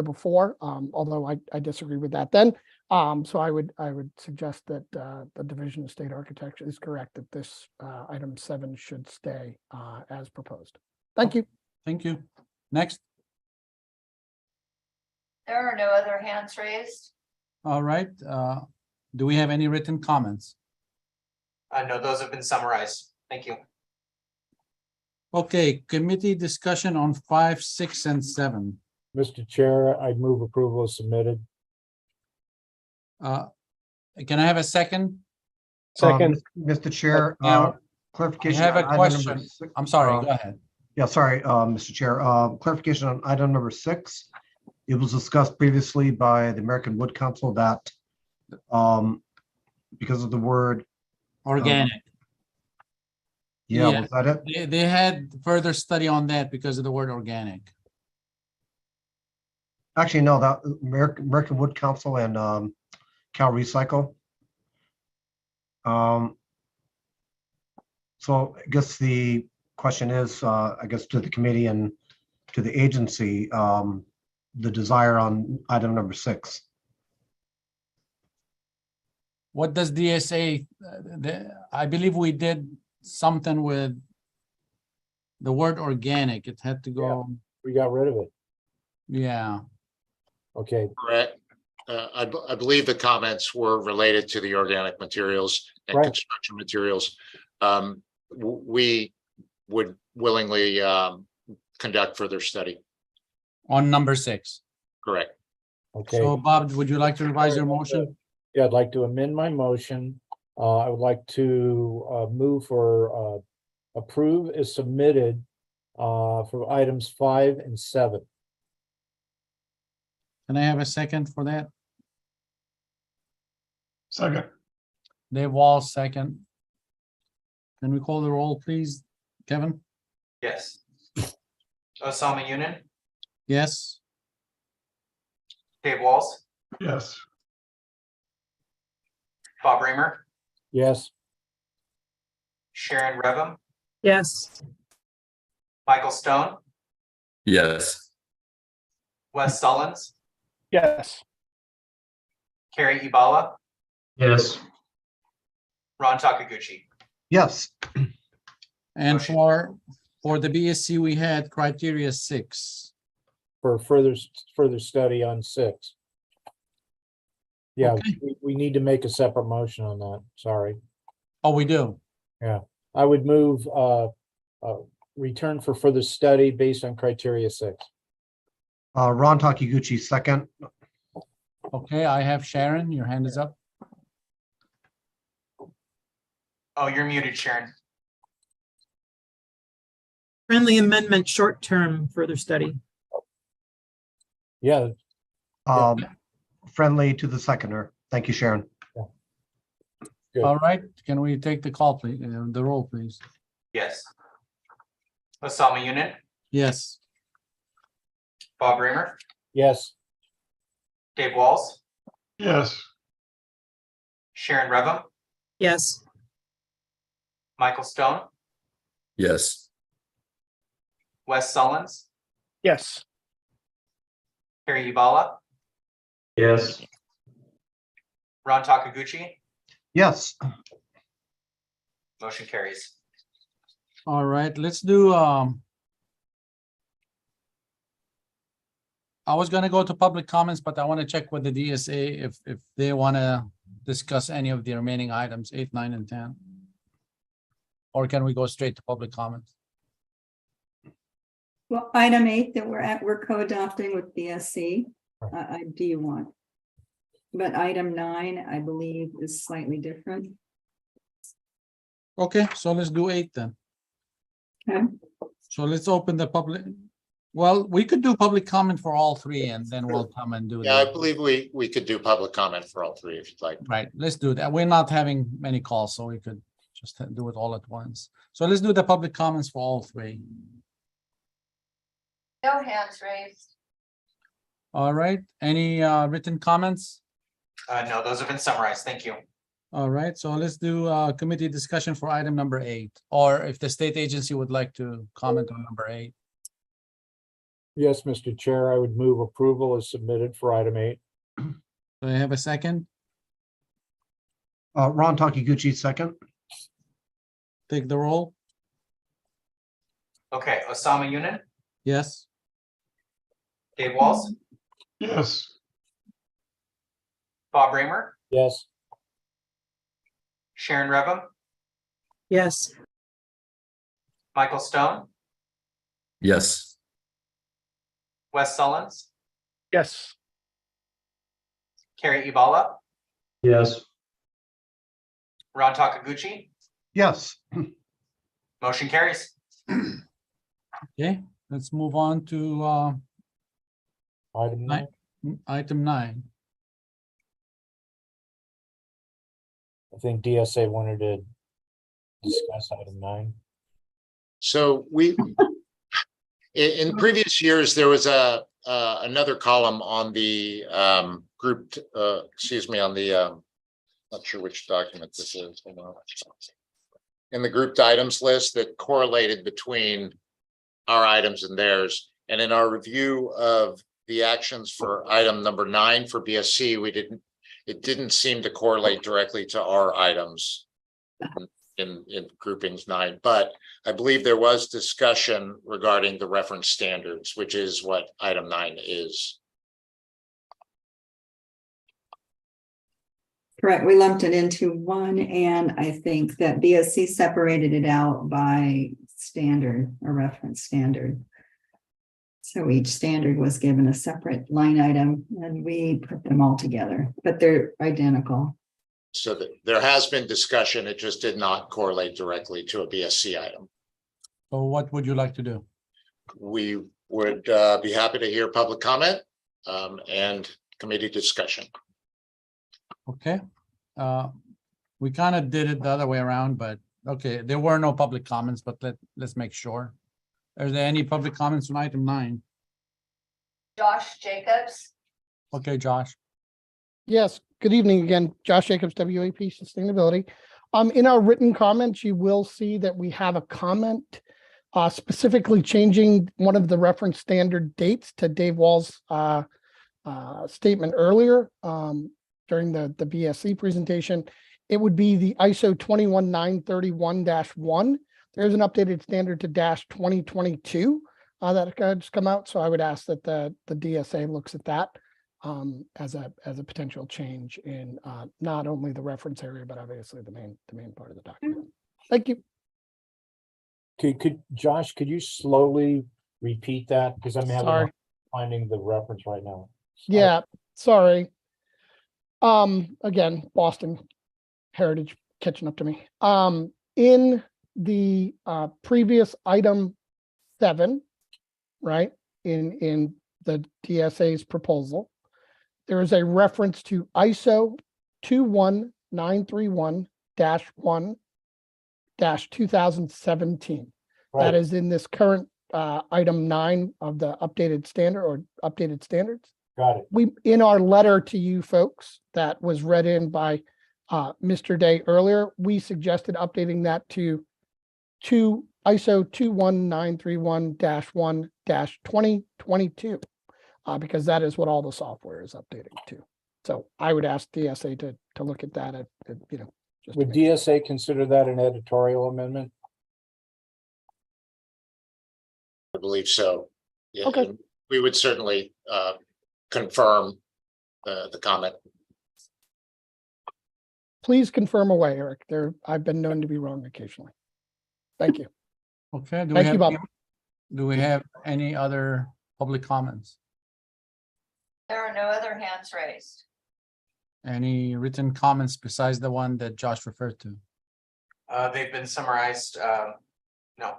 before, although I disagree with that then. So I would suggest that the Division of State Architecture is correct that this item 7 should stay as proposed. Thank you. Thank you. Next. there are no other hands raised. All right. Do we have any written comments? No, those have been summarized. Thank you. Okay, committee discussion on 5, 6, and 7. Mr. Chair, I move approval as submitted. Can I have a second? Second. Mr. Chair, Now, I clarification. have a on item number question. 6. I'm sorry, go ahead. Yeah, sorry, Mr. Chair. Clarification on item number 6. It was discussed previously by the American Wood Council that because of the word Organic. was that it? They had further study on that because of the word organic. Actually, no, that American Wood Council and Cal Recycle. So I guess the question is, I guess to the committee and to the agency, the desire on item number 6. What does DSA, I believe we did something with the word organic. It had to go. We got rid of it. Yeah. Okay. Correct. I believe the comments were related to the organic materials and Right. construction materials. We would willingly conduct further study. On number 6. Correct. Okay. So Bob, would you like to revise your motion? Yeah, I'd like to amend my motion. I would like to move for approve as submitted for items 5 and 7. Can I have a second for that? Second. Dave Wall, second. Can we call the roll, please, Kevin? Yes. Osama Yunin, Yes. Dave Walls, Yes. Bob Reimer, Yes. Sharon Revum, Yes. Michael Stone, Yes. Wes Sullins, Yes. Carrie Ibala, Yes. Ron Takaguchi. Yes. And Motion. for the BSC, we had criteria 6. For further study on 6. Yeah, Okay. we need to make a separate motion on that. Sorry. Oh, we do. I would move return for further study based on criteria 6. Ron Takiguchi, second. Okay, I have Sharon, your hand is up. Oh, you're muted, Sharon. Friendly amendment, short-term further study. Yeah. Friendly to the seconder. Thank you, Sharon. Good. All right, can we take the call, please, the roll, please? Yes. Osama Yunin, Yes. Bob Reimer, Yes. Dave Walls, Yes. Sharon Revum, Yes. Michael Stone, Yes. Wes Sullins, Yes. Carrie Ibala, Yes. Ron Takaguchi, Yes. motion carries. All right, let's do, I was gonna go to public comments, but I want to check with the DSA if they want to discuss any of the remaining items, 8, 9, and 10. Or can we go straight to public comments? Well, item 8 that we're co-adopting with BSC, I do you want. But item 9, I believe, is slightly different. Okay, so let's do 8 then. Okay. So let's open the public. Well, we could do public comment for all 3 and then we'll come and do. Yeah, I the- believe we could do public comment for all 3 if you'd like. Right, let's do that. We're not having many calls, so we could just do it all at once. So let's do the public comments for all 3. No hands raised. All right, any written comments? No, those have been summarized. Thank you. All right, so let's do committee discussion for item number 8, or if the state agency would like to comment on number 8. Yes, Mr. Chair, I would move approval as submitted for item 8. Do I have a second? Ron Takiguchi, second. Take the roll. Okay, Osama Yunin, Yes. Dave Walls, Yes. Bob Raymer, Yes. Sharon Revum, Yes. Michael Stone, Yes. Wes Sullins, Yes. Carrie Ibala, Yes. Ron Takaguchi, Yes. motion carries. Okay, let's move on to Item 9. item 9. I think DSA wanted to discuss item 9. So in previous years, there was another column on the group, excuse me, on the, not sure which document this is. Hold on. In the grouped items list that correlated between our items and theirs. And in our review of the actions for item number 9 for BSC, it didn't seem to correlate directly to our items in groupings 9, but I believe there was discussion regarding the reference standards, which is what item 9 is. Correct, we lumped it into one, and I think that BSC separated it out by standard, a reference standard. So each standard was given a separate line item and we put them all together, but they're identical. So that there has been discussion, it just did not correlate directly to a BSC item. So what would you like to do? We would be happy to hear public comment and committee discussion. Okay, we kind of did it the other way around, but okay, there were no public comments, but let's make sure. Are there any public comments on item 9? Josh Jacobs. Okay, Josh. Yes, good evening again. Josh Jacobs, WAP Sustainability. In our written comments, you will see that we have a comment specifically changing one of the reference standard dates to Dave Wall's statement earlier during the BSC presentation. It would be the ISO 21931-1. There's an updated standard to -2022 that just come out. So I would ask that the DSA looks at that as a potential change in not only the reference area, but obviously the main part of the document. Thank you. Could Josh, could you slowly repeat that? Because I'm having Sorry. finding the reference right now. Yeah, sorry. Again, Boston Heritage catching up to me. In the previous item 7, right, in the DSA's proposal, there is a reference to ISO 21931-1-2017. That is in this current item 9 of the updated standard or updated standards. Got it. We, in our letter to you folks that was read in by Mr. Day earlier, we suggested updating that to ISO 21931-1-2022. Because that is what all the software is updating to. So I would ask DSA to look at that, you know. just to Would make sure. DSA consider that an editorial amendment? I believe so. Yeah, Okay. and we would certainly confirm the comment. Please confirm away, Eric. I've been known to be wrong occasionally. Thank you. Okay, Thank you, Bob. do we have any other public comments? There are no other hands raised. Any written comments besides the one that Josh referred to? They've been summarized. No.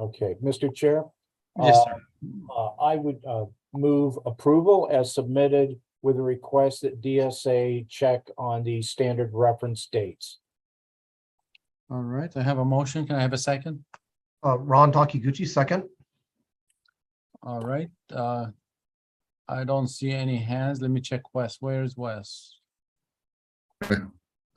Okay, Mr. Chair. Yes, sir. I would move approval as submitted with a request that DSA check on the standard reference dates. All right, I have a motion. Can I have a second? Ron Takiguchi, second. All right, I don't see any hands. Let me check Wes. Where's Wes? I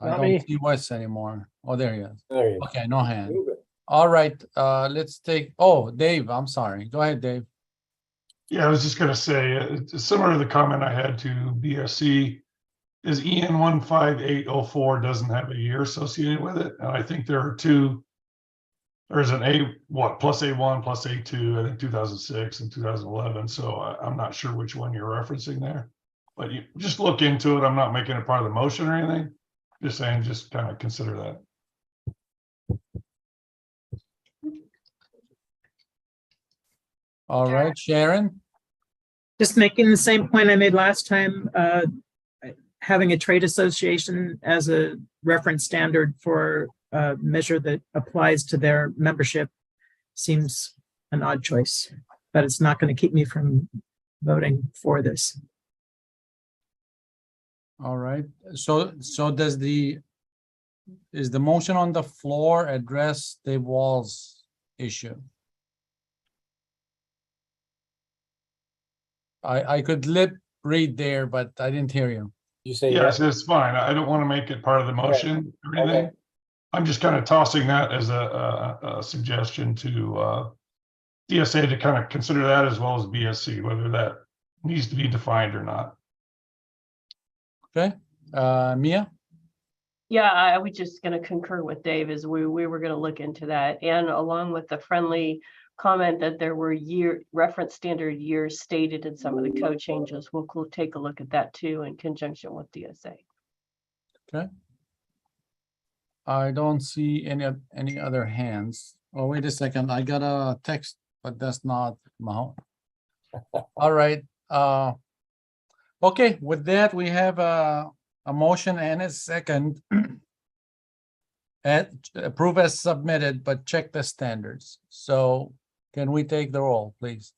Not don't me. see Wes anymore. Oh, there he is. There you go. Okay, no hand. Move it. All right, let's take, oh, Dave, I'm sorry. Go ahead, Dave. Yeah, I was just gonna say, it's similar to the comment I had to BSC, is EN 15804 doesn't have a year associated with it, and I think there are two. There's an plus A1 plus A2, I think 2006 and 2011, so I'm not sure which one you're referencing there. But you just look into it, I'm not making it part of the motion or anything, just saying, just kind of consider that. All right, Sharon. Just making the same point I made last time, having a trade association as a reference standard for a measure that applies to their membership seems an odd choice, but it's not going to keep me from voting for this. All right, so is the motion on the floor address the walls issue? I could lip read there, but I didn't hear you. You say Yes, yes? it's fine. I don't want to make it part of the motion or anything. Okay. I'm just kind of tossing that as a suggestion to DSA to kind of consider that as well as BSC, whether that needs to be defined or not. Okay, Mia? Yeah, I was just gonna concur with Dave as we were gonna look into that, and along with the friendly comment that there were reference standard years stated in some of the code changes. We'll take a look at that too in conjunction with DSA. Okay. I don't see any other hands. Oh, wait a second. I got a text, but that's not Maho. All right. Okay, with that, we have a motion and a second. Approve as submitted, but check the standards. So can we take the roll, please?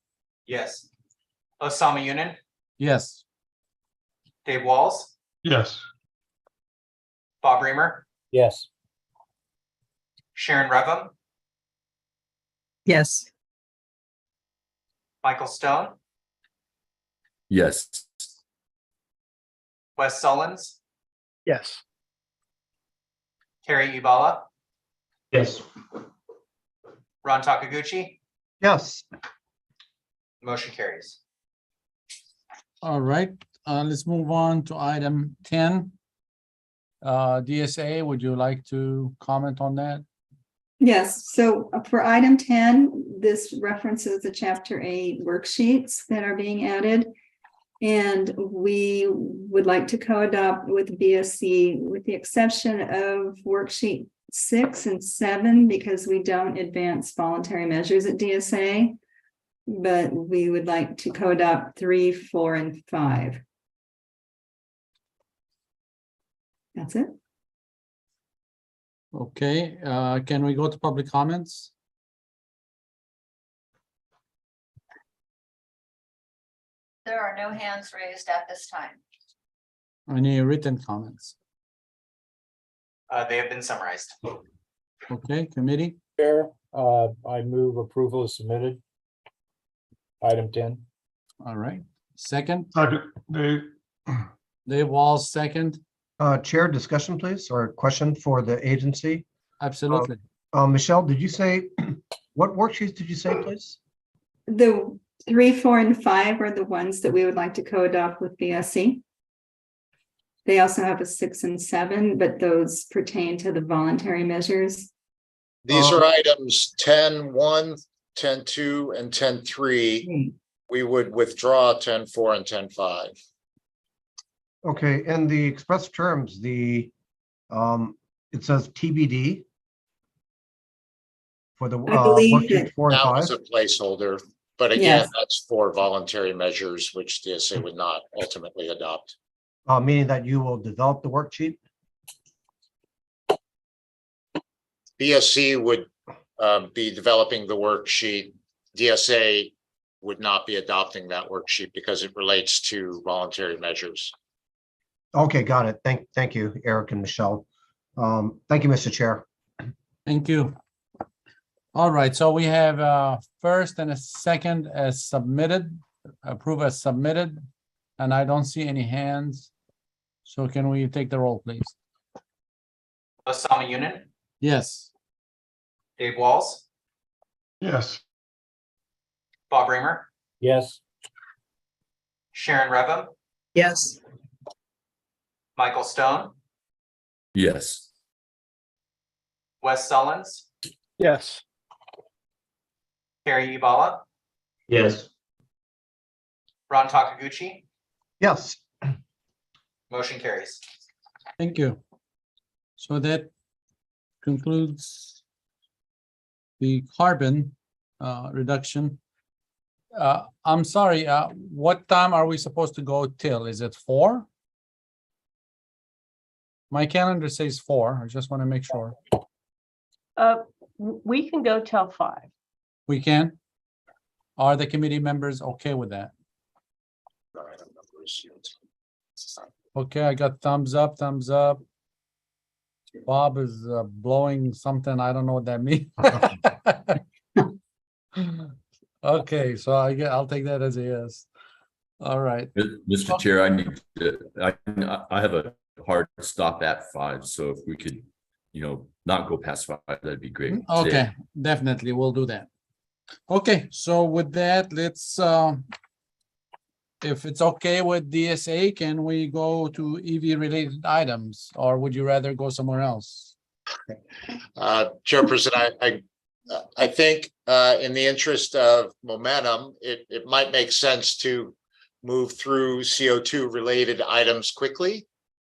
Yes. Osama Yunin, Yes. Dave Walls, Yes. Bob Reamer, Yes. Sharon Revum, Yes. Michael Stone, Yes. Wes Sullins, Yes. Terry Ibala, Yes. Ron Takaguchi. Yes. Motion carries. All right, let's move on to item 10. DSA, would you like to comment on that? Yes, so for item 10, this references the chapter 8 worksheets that are being added. And we would like to co-adopt with BSC with the exception of worksheet 6 and 7, because we don't advance voluntary measures at DSA, but we would like to co-adopt 3, 4, and 5. That's it. Okay, can we go to public comments? There are no hands raised at this time. Any written comments? They have been summarized. Okay, committee? Chair, I move approval is submitted. Item 10. All right, second, Second, Dave. Dave Walls, second. Chair, discussion, please, or question for the agency. Absolutely. Michelle, did you say, what worksheets did you say, please? The 3, 4, and 5 are the ones that we would like to co-adopt with BSC. They also have a 6 and 7, but those pertain to the voluntary measures. These are items 10.1, 10.2, and 10.3. We would withdraw 10.4 and 10.5. Okay, and the express terms, the, it says TBD for the I believe worksheet that 4 and That was 5. a placeholder, but again, Yes. that's for voluntary measures, which DSA would not ultimately adopt. Meaning that you will develop the worksheet? BSC would be developing the worksheet. DSA would not be adopting that worksheet because it relates to voluntary measures. Okay, got it. Thank you, Eric and Michelle. Thank you, Mr. Chair. Thank you. All right, so we have a first and a second as submitted, approve as submitted, and I don't see any hands. So can we take the roll, please? Osama Yunin, Yes. Dave Walls, Yes. Bob Reimer, Yes. Sharon Revim, Yes. Michael Stone, Yes. Wes Sullins, Yes. Carrie Ibala, Yes. Ron Takaguchi, Yes. motion carries. Thank you. So that concludes the carbon reduction. I'm sorry, what time are we supposed to go till? Is it 4? My calendar says 4. I just want to make sure. We can go till 5. We can? Are the committee members okay with that? Okay, I got thumbs up, thumbs up. Bob is blowing something. I don't know what that means. Okay, so I'll take that as a yes. All right. Mr. Chair, I have a hard stop at 5, so if we could, not go past 5, that'd be great. Okay, definitely, we'll do that. Okay, so with that, let's if it's okay with DSA, can we go to EV related items, or would you rather go somewhere else? Chairperson, I think in the interest of momentum, it might make sense to move through CO2 related items quickly.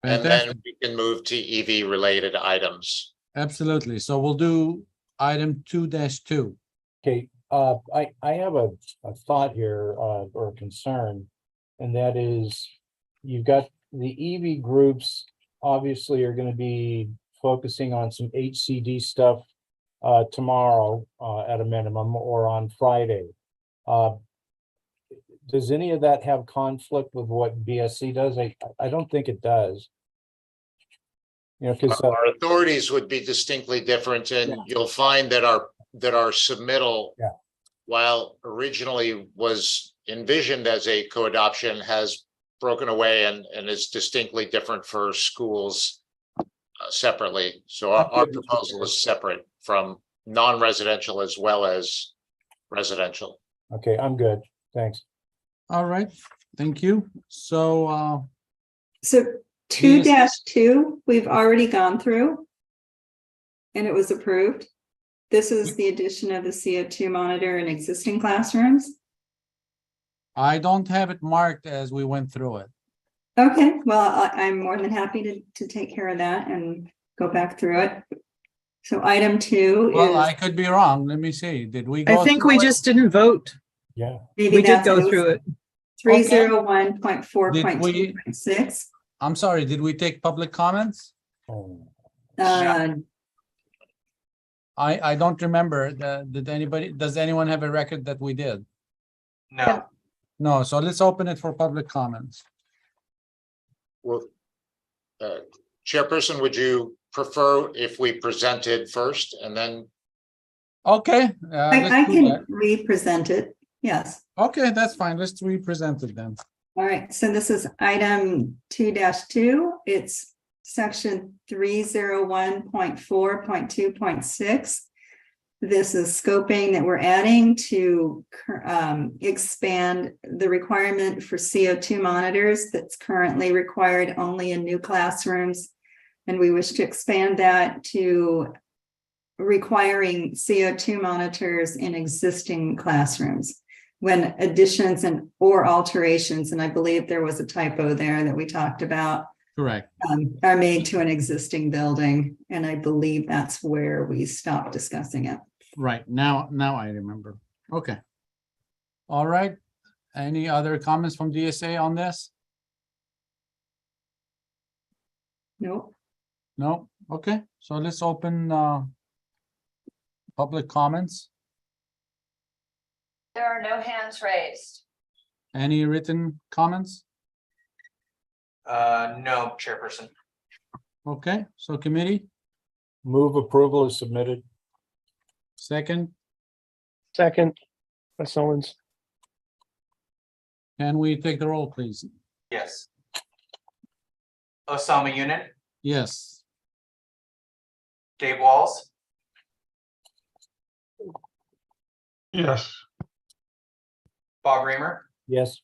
And then we can move to EV related items. Absolutely. So we'll do item 2-2. Okay, I have a thought here, or a concern, and that is you've got the EV groups obviously are going to be focusing on some HCD stuff tomorrow at a minimum, or on Friday. Does any of that have conflict with what BSC does? I don't think it does. Because our authorities would be distinctly different, and you'll find that our submittal, while originally was envisioned as a co-adoption, has broken away and is distinctly different for schools separately. So our proposal is separate from non-residential as well as residential. Okay, I'm good. Thanks. All right, thank you. So 2-2, we've already gone through. And it was approved. This is the addition of the CO2 monitor in existing classrooms. I don't have it marked as we went through it. Okay, well, I'm more than happy to take care of that and go back through it. So item 2 Well, is. I could be wrong. Let me see. Did we go? I think we just didn't vote. Yeah. Maybe We did that's go through it. 301.4.2.6. I'm sorry, did we take public comments? I don't remember. Does anyone have a record that we did? No. No, so let's open it for public comments. Well, Chairperson, would you prefer if we presented first and then? Okay. I can re-present it, yes. Okay, that's fine. Let's re-present it then. All right, so this is item 2-2. It's section 301.4.2.6. This is scoping that we're adding to expand the requirement for CO2 monitors that's currently required only in new classrooms. And we wish to expand that to requiring CO2 monitors in existing classrooms when additions and or alterations, and I believe there was a typo there that we talked about, Correct. are made to an existing building. And I believe that's where we stopped discussing it. Right. Now I remember. Okay. All right. Any other comments from DSA on this? Nope. No? Okay. So let's open public comments. There are no hands raised. Any written comments? No, Chairperson. Okay, so committee, Move approval is submitted. second, Second, Wes Owens. can we take the roll, please? Yes. Osama Yunin, Yes. Dave Walls, Yes. Bob Reamer, Yes.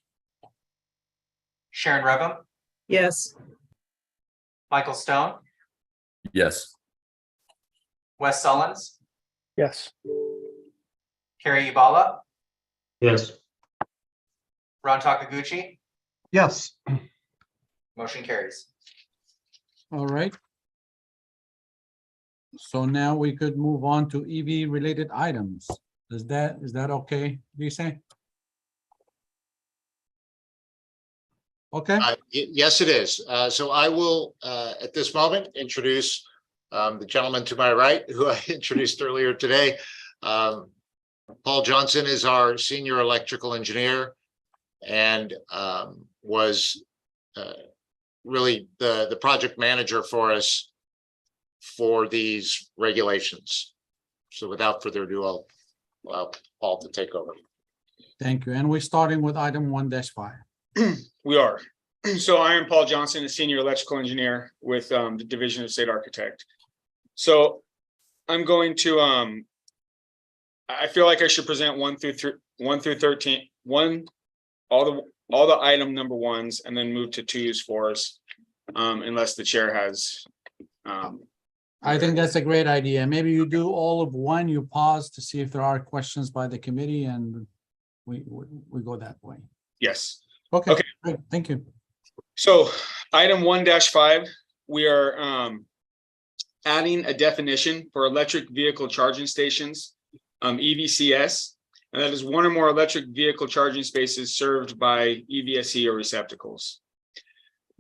Sharon Revum, Yes. Michael Stone, Yes. Wes Sullins, Yes. Kerry Ibala, Yes. Ron Takaguchi, Yes. motion carries. All right. So now we could move on to EV related items. Is that okay, Lisa? Okay, Yes, it is. So I will, at this moment, introduce the gentleman to my right, who I introduced earlier today. Paul Johnson is our senior electrical engineer and was really the project manager for us for these regulations. So without further ado, I'll allow Paul to take over. thank you. And we're starting with item 1-5. We are. So I am Paul Johnson, a senior electrical engineer with the Division of State Architect. So I'm going to I feel like I should present 1 through 13, all the item number ones, and then move to 2s for us, unless the chair has. I think that's a great idea. Maybe you do all of 1, you pause to see if there are questions by the committee, and we go that way. Yes. Okay, Okay. great, thank you. So item 1-5, we are adding a definition for electric vehicle charging stations, EVCS, and that is one or more electric vehicle charging spaces served by EVSE or receptacles.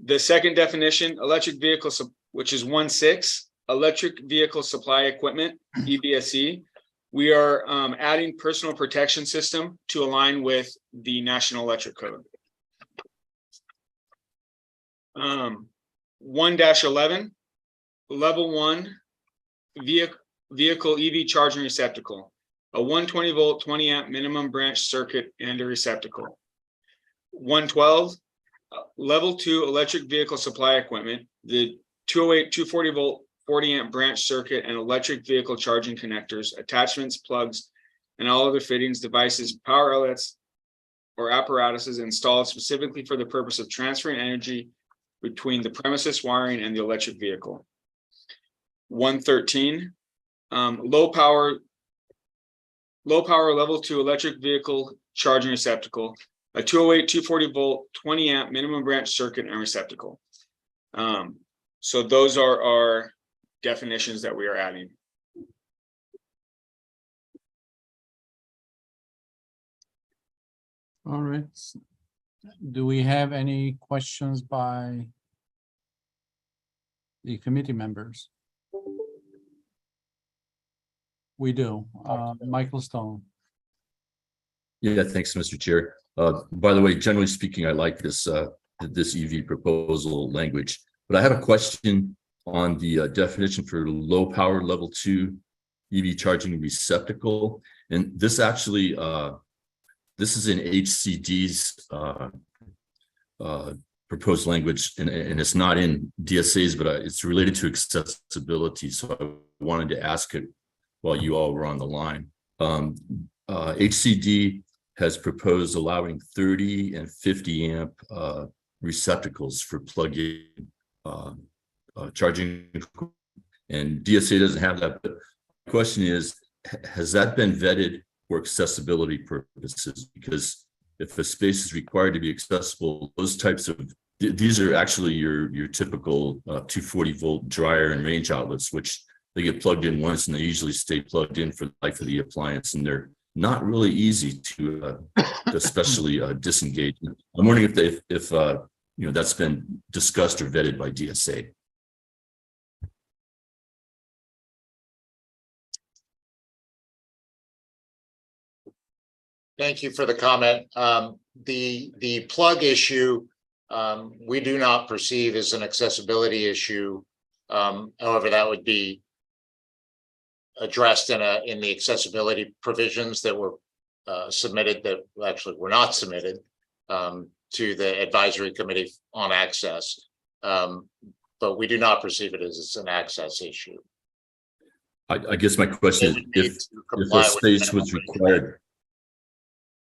The second definition, electric vehicle, which is 1-6, electric vehicle supply equipment, EVSE. We are adding personal protection system to align with the National Electric Code. 1-11, level 1 vehicle EV charging receptacle, a 120 volt 20 amp minimum branch circuit and a receptacle. 112, level 2 electric vehicle supply equipment, the 208 240 volt 40 amp branch circuit and electric vehicle charging connectors, attachments, plugs, and all other fittings, devices, power outlets, or apparatuses installed specifically for the purpose of transferring energy between the premises wiring and the electric vehicle. 113, low power level 2 electric vehicle charging receptacle, a 208 240 volt 20 amp minimum branch circuit and receptacle. So those are our definitions that we are adding. All right. Do we have any questions by the committee members? We do. Michael Stone. Yeah, thanks, Mr. Chair. By the way, generally speaking, I like this EV proposal language, but I have a question on the definition for low power level 2 EV charging receptacle. And this actually, this is in HCD's proposed language, and it's not in DSAs, but it's related to accessibility. So I wanted to ask it while you all were on the line. HCD has proposed allowing 30 and 50 amp receptacles for plug-in charging, and DSA doesn't have that. But the question is, has that been vetted for accessibility purposes? Because if a space is required to be accessible, those types of, these are actually your typical 240 volt dryer and range outlets, which they get plugged in once and they usually stay plugged in for the life of the appliance, and they're not really easy to especially disengage. I'm wondering if that's been discussed or vetted by DSA. Thank you for the comment. The plug issue, we do not perceive as an accessibility issue. However, that would be addressed in the accessibility provisions that were submitted, that actually were not submitted to the advisory committee on access. But we do not perceive it as an access issue. I guess my question is, if a space was required,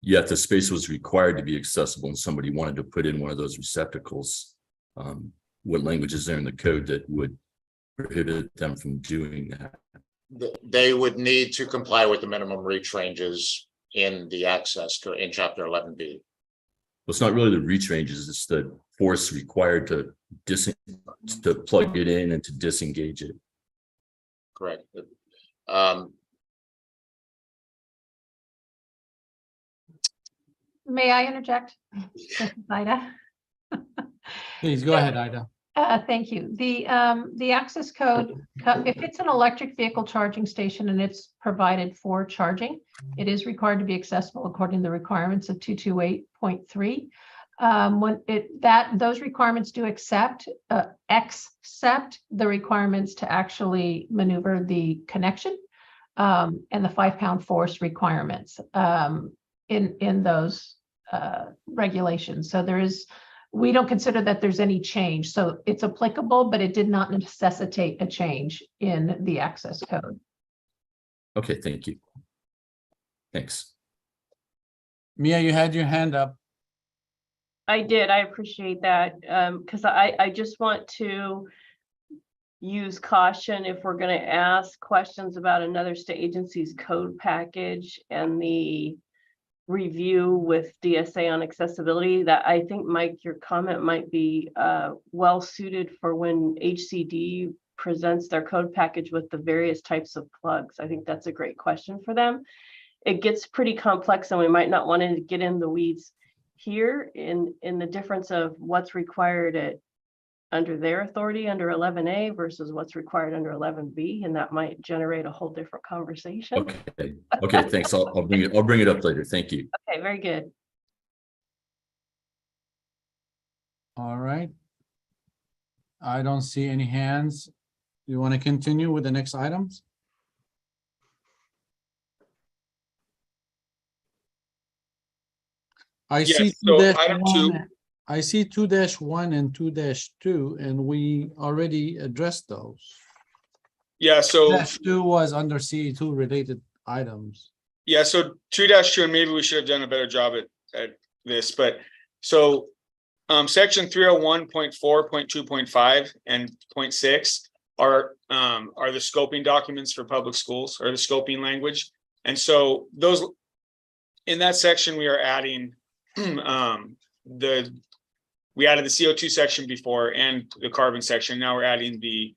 if the space was required to be accessible and somebody wanted to put in one of those receptacles, what language is there in the code that would prohibit them from doing that? They would need to comply with the minimum reach ranges in the access code in Chapter 11B. Well, it's not really the reach ranges; it's the force required to plug it in and to disengage it. Correct. May I interject? This is Ida. Please go ahead, Ida. Thank you. The access code, if it's an electric vehicle charging station and it's provided for charging, it is required to be accessible according to the requirements of 228.3. Those requirements do accept the requirements to actually maneuver the connection and the 5-pound force requirements in those regulations. So we don't consider that there's any change. So it's applicable, but it did not necessitate a change in the access code. Okay, thank you. Thanks. Mia, you had your hand up. I did. I appreciate that. Because I just want to use caution if we're going to ask questions about another state agency's code package and the review with DSA on accessibility, that I think, Mike, your comment might be well suited for when HCD presents their code package with the various types of plugs. I think that's a great question for them. It gets pretty complex and we might not want to get in the weeds here in the difference of what's required under their authority under 11A versus what's required under 11B, and that might generate a whole different conversation. Okay, thanks. I'll bring it up later. Thank you. Okay, very good. All right. I don't see any hands. You want to continue with the next items? I see item 2. I see 2-1 and 2-2, and we already addressed those. Yeah, so 2 was under CE2 related items. Yeah, so 2-2, and maybe we should have done a better job at this, but so section 301.4.2.5 and 0.6 are the scoping documents for public schools, or the scoping language. And so those, in that section, we are adding we added the CO2 section before and the carbon section. Now we're adding the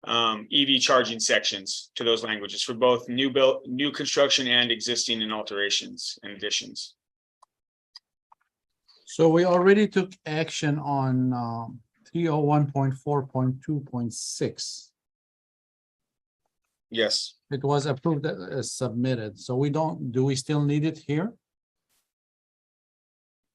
EV charging sections to those languages for both new construction and existing and alterations and additions. So we already took action on 301.4.2.6. Yes. It was approved as submitted. So do we still need it here?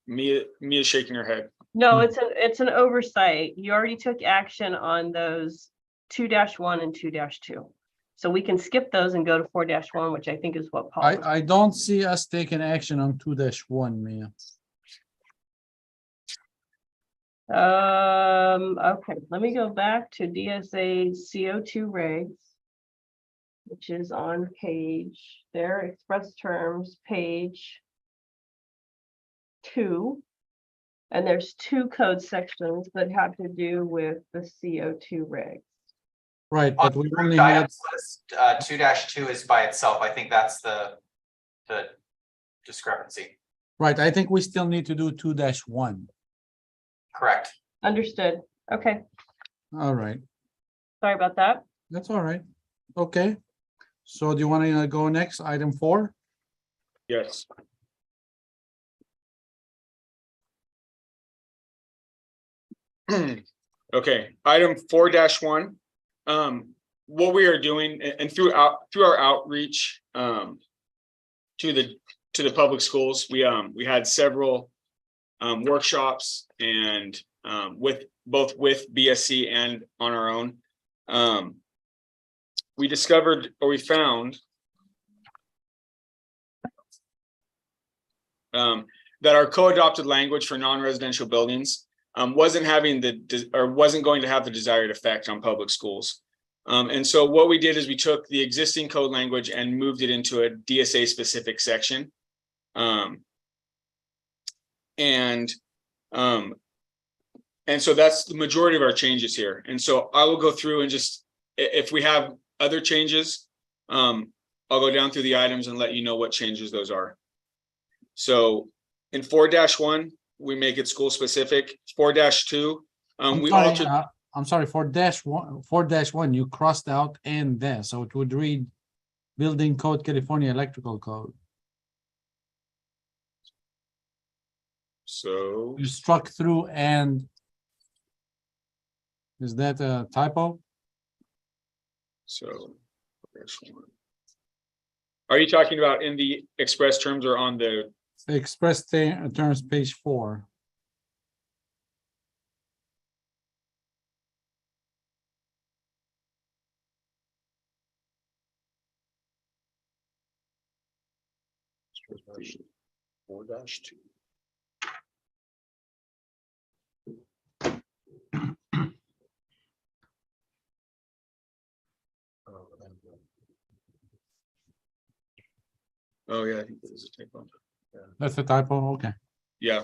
Mia's shaking her head. No, it's an oversight. You already took action on those 2-1 and 2-2. So we can skip those and go to 4-1, which I think is what Paul. I don't see us taking action on 2-1, Mia. Okay, let me go back to DSA CO2 regs, which is on their express terms, page 2. And there's 2 code sections that have to do with the CO2 regs. Right, but we only Grouped had, items list, 2-2 is by itself. I think that's the discrepancy. right, I think we still need to do 2-1. Correct. Understood. Okay, All right, sorry about that. that's all right. Okay. So do you want to go next, item 4? Yes. Okay, item 4-1. What we are doing and through our outreach to the public schools, we had several workshops and with BSC and on our own. We discovered, or we found, that our co-adopted language for non-residential buildings wasn't going to have the desired effect on public schools. And so what we did is we took the existing code language and moved it into a DSA specific section. And so that's the majority of our changes here. And so I will go through and just, if we have other changes, I'll go down through the items and let you know what changes those are. So in 4-1, we make it school specific. 4-2, we altered. I'm sorry, 4-1, you crossed out and there, so it would read Building Code, California Electrical Code. So You struck through and. Is that a typo? So, are you talking about in the express terms or on the Express terms, page 4. Four dash two. Oh yeah, I think there's a typo. That's a typo, okay, Yeah.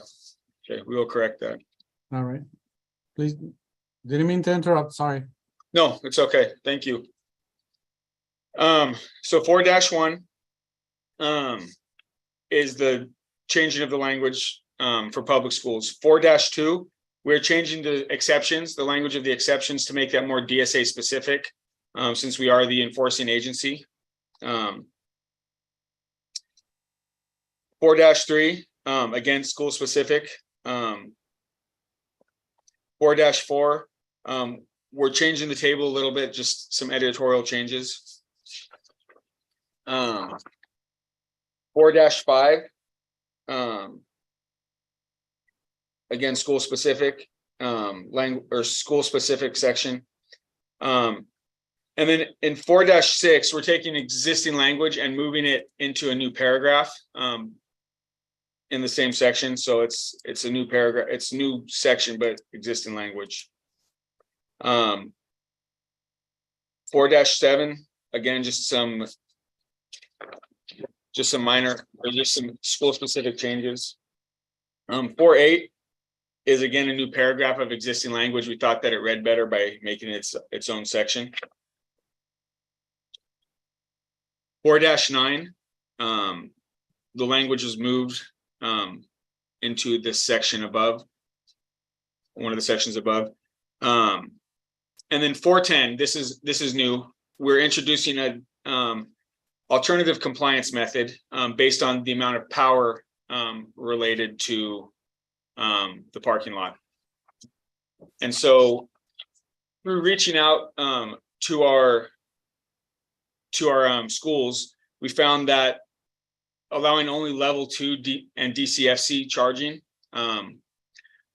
Okay, we will correct that. all right. Please, didn't mean to interrupt, sorry. No, it's okay. Thank you. So 4-1 is the changing of the language for public schools. 4-2, we're changing the exceptions, the language of the exceptions to make that more DSA specific, since we are the enforcing agency. 4-3, again, school specific. 4-4, we're changing the table a little bit, just some editorial changes. 4-5, again, school specific, language or school specific section. And then in 4-6, we're taking existing language and moving it into a new paragraph in the same section. So it's a new paragraph, it's a new section, but existing language. 4-7, again, just some minor or just some school specific changes. 4-8 is again a new paragraph of existing language. We thought that it read better by making it its own section. 4-9, the language was moved into this section above, one of the sections above. And then 4-10, this is new. We're introducing a alternative compliance method based on the amount of power related to the parking lot. And so through reaching out to our schools, we found that allowing only level 2 and DCFC charging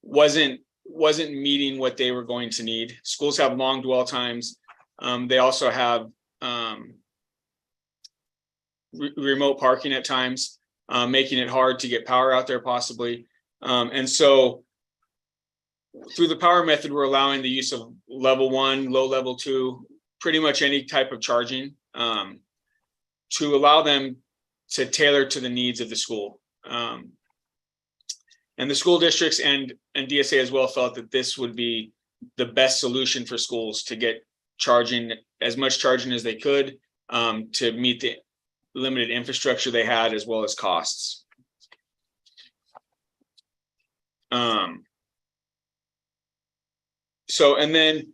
wasn't meeting what they were going to need. Schools have long dwell times. They also have remote parking at times, making it hard to get power out there possibly. And so through the power method, we're allowing the use of level 1, low level 2, pretty much any type of charging, to allow them to tailor to the needs of the school. And the school districts and DSA as well felt that this would be the best solution for schools to get charging, as much charging as they could, to meet the limited infrastructure they had, as well as costs. So, and then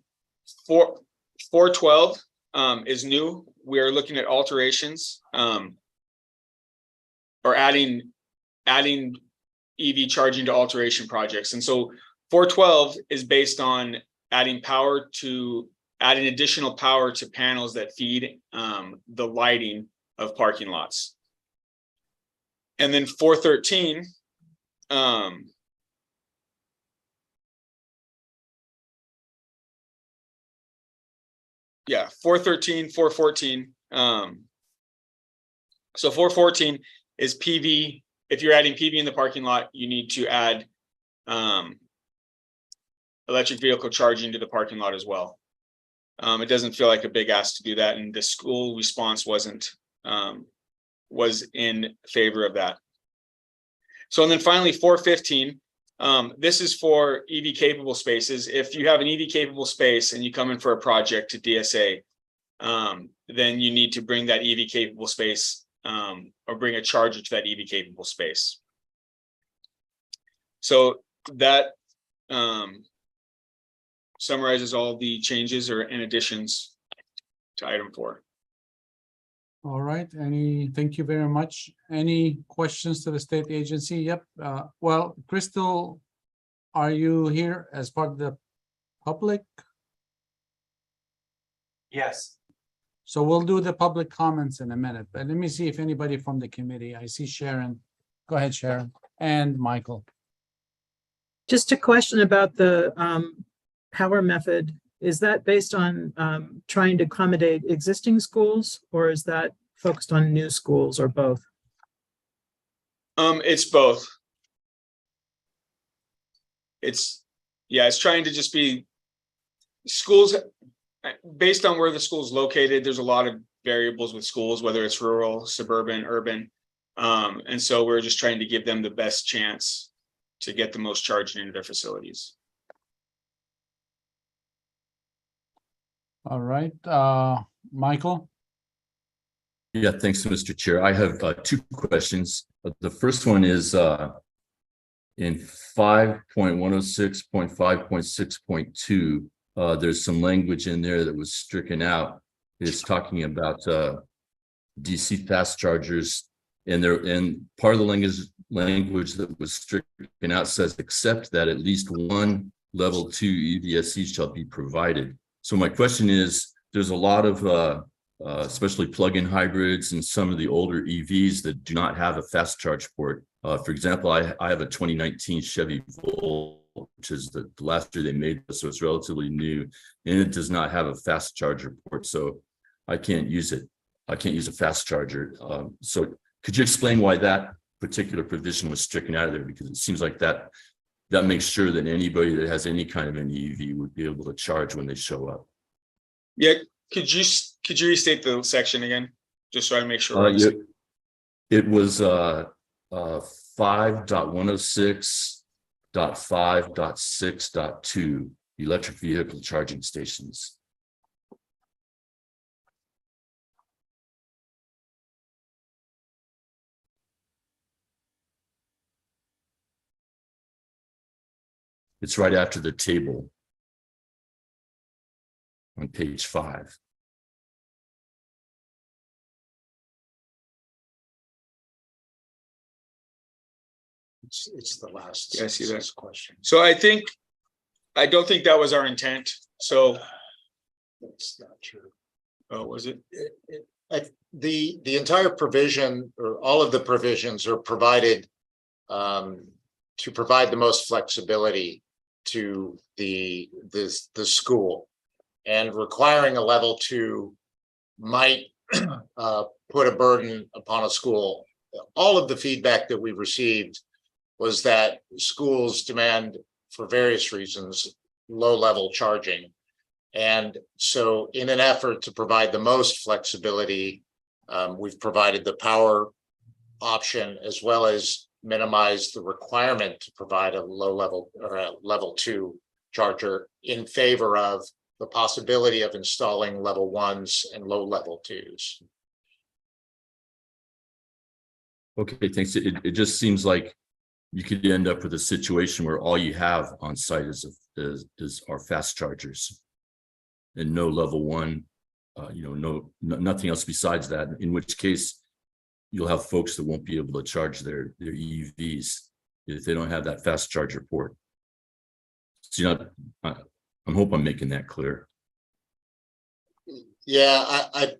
412 is new. We are looking at alterations, or adding EV charging to alteration projects. And so 412 is based on adding additional power to panels that feed the lighting of parking lots. And then 413, 414. So 414 is PV. If you're adding PV in the parking lot, you need to add electric vehicle charging to the parking lot as well. It doesn't feel like a big ask to do that, and the school response was in favor of that. So, and then finally 415, this is for EV capable spaces. If you have an EV capable space and you come in for a project to DSA, then you need to bring that EV capable space, or bring a charger to that EV capable space. So that summarizes all the changes and additions to item 4. All right, thank you very much. Any questions to the state agency? Yep. Well, Crystal, are you here as part of the public? Yes. So we'll do the public comments in a minute, but let me see if anybody from the committee. I see Sharon. Go ahead, Sharon, and Michael. Just a question about the power method. Is that based on trying to accommodate existing schools, or is that focused on new schools, or both? It's both. It's trying to just be schools based on where the school is located. There's a lot of variables with schools, whether it's rural, suburban, urban. And so we're just trying to give them the best chance to get the most charging into their facilities. All right, Michael. Yeah, thanks, Mr. Chair. I have 2 questions. The first one is in 5.106.5.6.2, there's some language in there that was stricken out. It's talking about DC fast chargers, and part of the language that was stricken out says, except that at least one level 2 EVSE shall be provided. So my question is, there's a lot of especially plug-in hybrids and some of the older EVs that do not have a fast charge port. For example, I have a 2019 Chevy Volt, which is the last year they made this, so it's relatively new, and it does not have a fast charger port, so I can't use it. I can't use a fast charger. So could you explain why that particular provision was stricken out of there? Because it seems like that makes sure that anybody that has any kind of an EV would be able to charge when they show up. Yeah, could you restate the section again, just so I make sure? It was 5.106.5.6.2 electric vehicle charging stations. It's right after the table on page 5. It's the last. Yeah, I see that question. So I don't think that was our intent. So That's not true. Oh, was it? The entire provision, or all of the provisions, are provided to provide the most flexibility to the school, and requiring a level 2 might put a burden upon a school. All of the feedback that we received was that schools demand for various reasons, low-level charging. And so in an effort to provide the most flexibility, we've provided the power option as well as minimize the requirement to provide a low-level or a level 2 charger in favor of the possibility of installing level 1s and low-level 2s. Okay, thanks. It just seems like you could end up with a situation where all you have on site is our fast chargers and no level 1, nothing else besides that, in which case you'll have folks that won't be able to charge their EVs if they don't have that fast charger port. So, I hope I'm making that clear. Yeah, I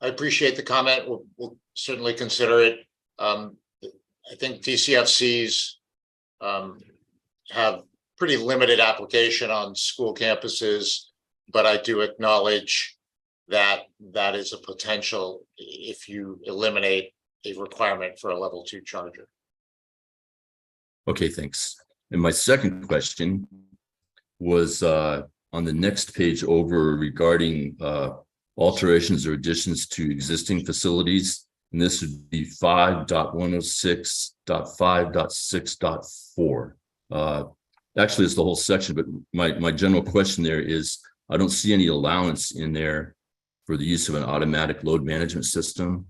appreciate the comment. We'll certainly consider it. I think DCFCs have pretty limited application on school campuses, but I do acknowledge that that is a potential if you eliminate a requirement for a level 2 charger. Okay, thanks. And my second question was on the next page over regarding alterations or additions to existing facilities. And this would be 5.106.5.6.4. Actually, it's the whole section, but my general question there is, I don't see any allowance in there for the use of an automatic load management system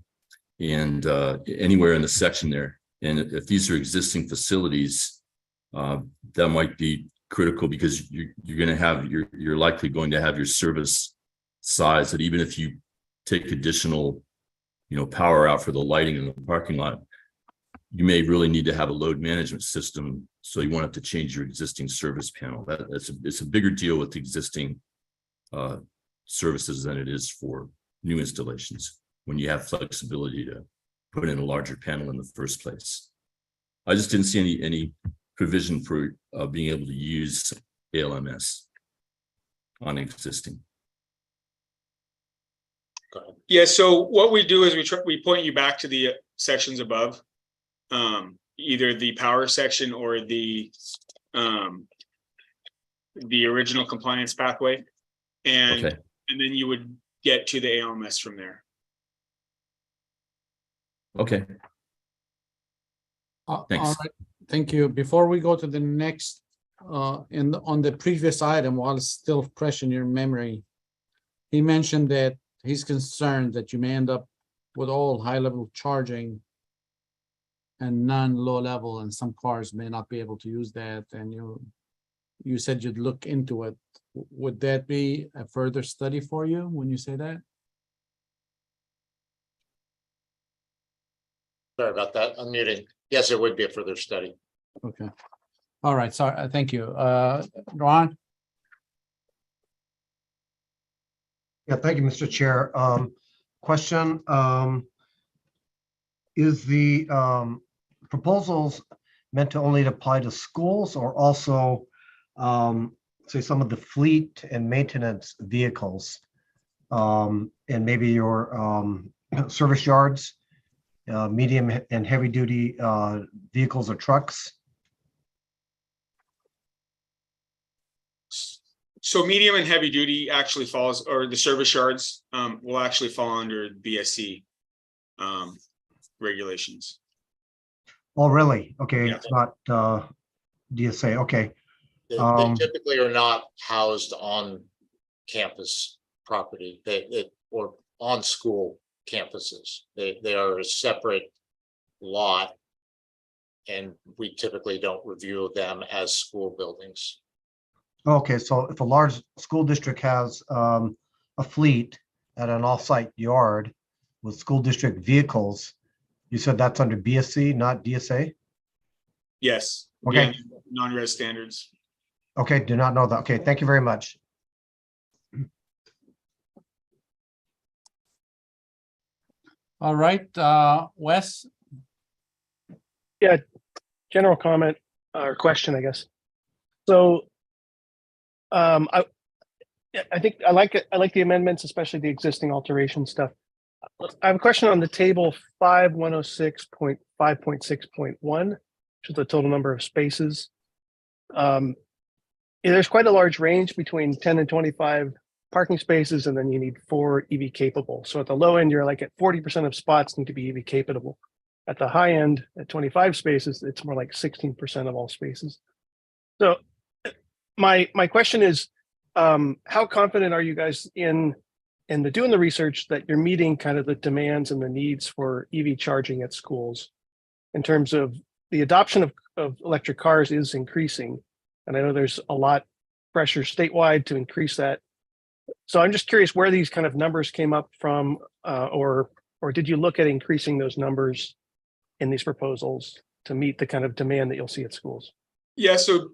and anywhere in the section there. And if these are existing facilities, that might be critical because you're likely going to have your service size that even if you take additional power out for the lighting in the parking lot, you may really need to have a load management system. So you won't have to change your existing service panel. It's a bigger deal with existing services than it is for new installations when you have flexibility to put in a larger panel in the first place. I just didn't see any provision for being able to use ALMS on existing. Yeah, so what we do is we point you back to the sections above, either the power section or the original compliance pathway, and then you would get to the ALMS from there. Okay. Thanks. All right. Thank you. Before we go to the next, on the previous item, while it's still fresh in your memory, he mentioned that he's concerned that you may end up with all high-level charging and none low level, and some cars may not be able to use that. And you said you'd look into it. Would that be a further study for you when you say that? Sorry about that. Unmuting. Yes, it would be a further study. Okay. All right. Sorry. Thank you. Ron? Yeah, thank you, Mr. Chair. Question, is the proposals meant to only apply to schools or also say some of the fleet and maintenance vehicles and maybe your service yards, medium and heavy duty vehicles or trucks? So medium and heavy duty actually falls, or the service yards will actually fall under BSC regulations. Oh, really? Okay, Yeah. it's not DSA. Okay. They typically are not housed on campus property, or on school campuses. They are a separate lot, and we typically don't review them as school buildings. Okay, so if a large school district has a fleet at an off-site yard with school district vehicles, you said that's under BSC, not DSA? Yes. Okay. Yeah, non-res standards. Okay, do not know that. Okay, thank you very much. All right, Wes? Yeah, general comment or question, I guess. So I think I like it. I like the amendments, especially the existing alteration stuff. I have a question on the table 5106.5.6.1, which is the total number of spaces. there's quite a large range between 10 and 25 parking spaces, and then you need 4 EV capable. So at the low end, you're like at 40% of spots need to be EV capable. At the high end, at 25 spaces, it's more like 16% of all spaces. So my question is, how confident are you guys in doing the research that you're meeting kind of the demands and the needs for EV charging at schools in terms of the adoption of electric cars is increasing. And I know there's a lot pressure statewide to increase that. So I'm just curious where these kind of numbers came up from, or did you look at increasing those numbers in these proposals to meet the kind of demand that you'll see at schools? Yeah, so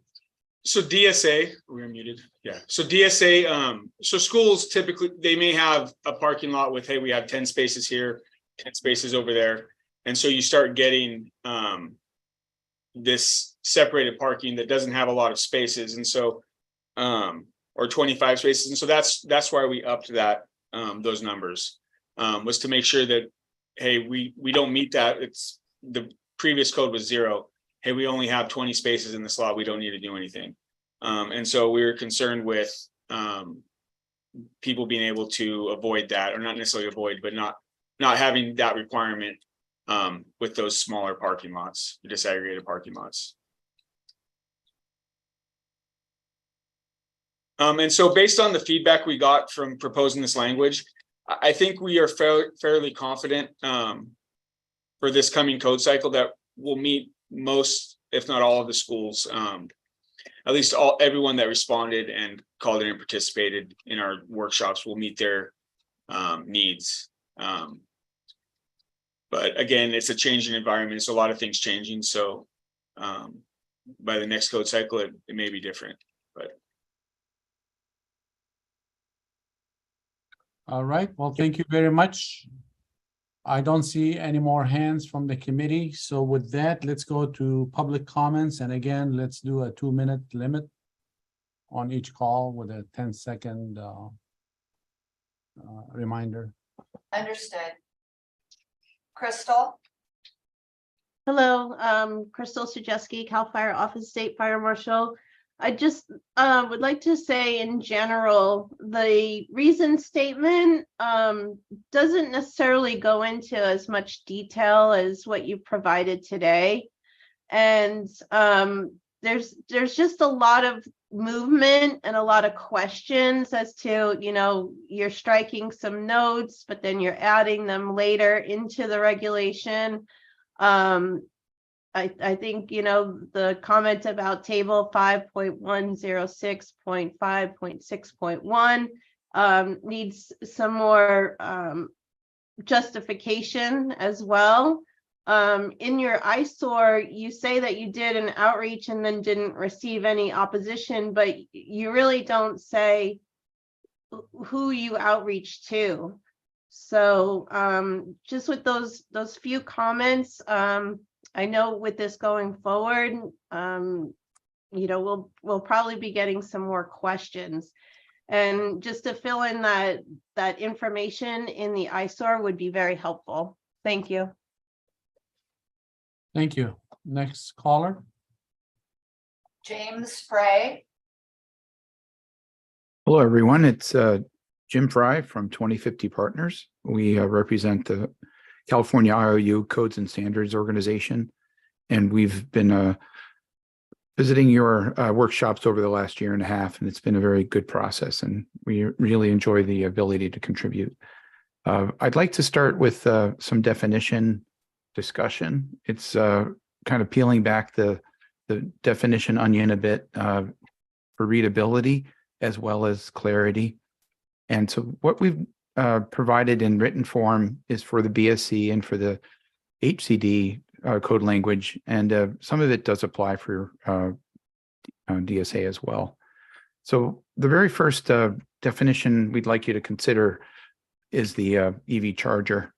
DSA, we're muted. Yeah, so DSA, so schools typically, they may have a parking lot with, hey, we have 10 spaces here, 10 spaces over there. And so you start getting this separated parking that doesn't have a lot of spaces. And so, or 25 spaces. And so that's why we upped that, those numbers, was to make sure that, hey, we don't meet that. It's the previous code was 0. Hey, we only have 20 spaces in the slot. We don't need to do anything. And so we were concerned with people being able to avoid that, or not necessarily avoid, but not having that requirement with those smaller parking lots, disaggregated parking lots. And so based on the feedback we got from proposing this language, I think we are fairly confident for this coming code cycle that we'll meet most, if not all of the schools, at least everyone that responded and called in and participated in our workshops will meet their needs. But again, it's a changing environment. It's a lot of things changing. So by the next code cycle, it may be different, but. All right, well, thank you very much. I don't see any more hands from the committee. So with that, let's go to public comments. And again, let's do a 2-minute limit on each call with a 10-second reminder. Understood. Crystal? Hello, Crystal Sujeski, CAL FIRE Office State Fire Marshal. I just would like to say in general, the reason statement doesn't necessarily go into as much detail as what you provided today. And there's just a lot of movement and a lot of questions as to, you know, you're striking some notes, but then you're adding them later into the regulation. I think, you know, the comment about table 5.106.5.6.1 needs some more justification as well. In your ISOR, you say that you did an outreach and then didn't receive any opposition, but you really don't say who you outreach to. So just with those few comments, I know with this going forward, you know, we'll probably be getting some more questions. And just to fill in that information in the ISOR would be very helpful. Thank you. Thank you. Next caller. James Frey? Hello, everyone. It's Jim Fry from 2050 Partners. We represent the California IOU Codes and Standards Organization, and we've been visiting your workshops over the last 1.5 years, and it's been a very good process, and we really enjoy the ability to contribute. I'd like to start with some definition discussion. It's kind of peeling back the definition onion a bit for readability as well as clarity. And so what we've provided in written form is for the BSC and for the HCD code language, and some of it does apply for DSA as well. So the very first definition we'd like you to consider is the EV charger.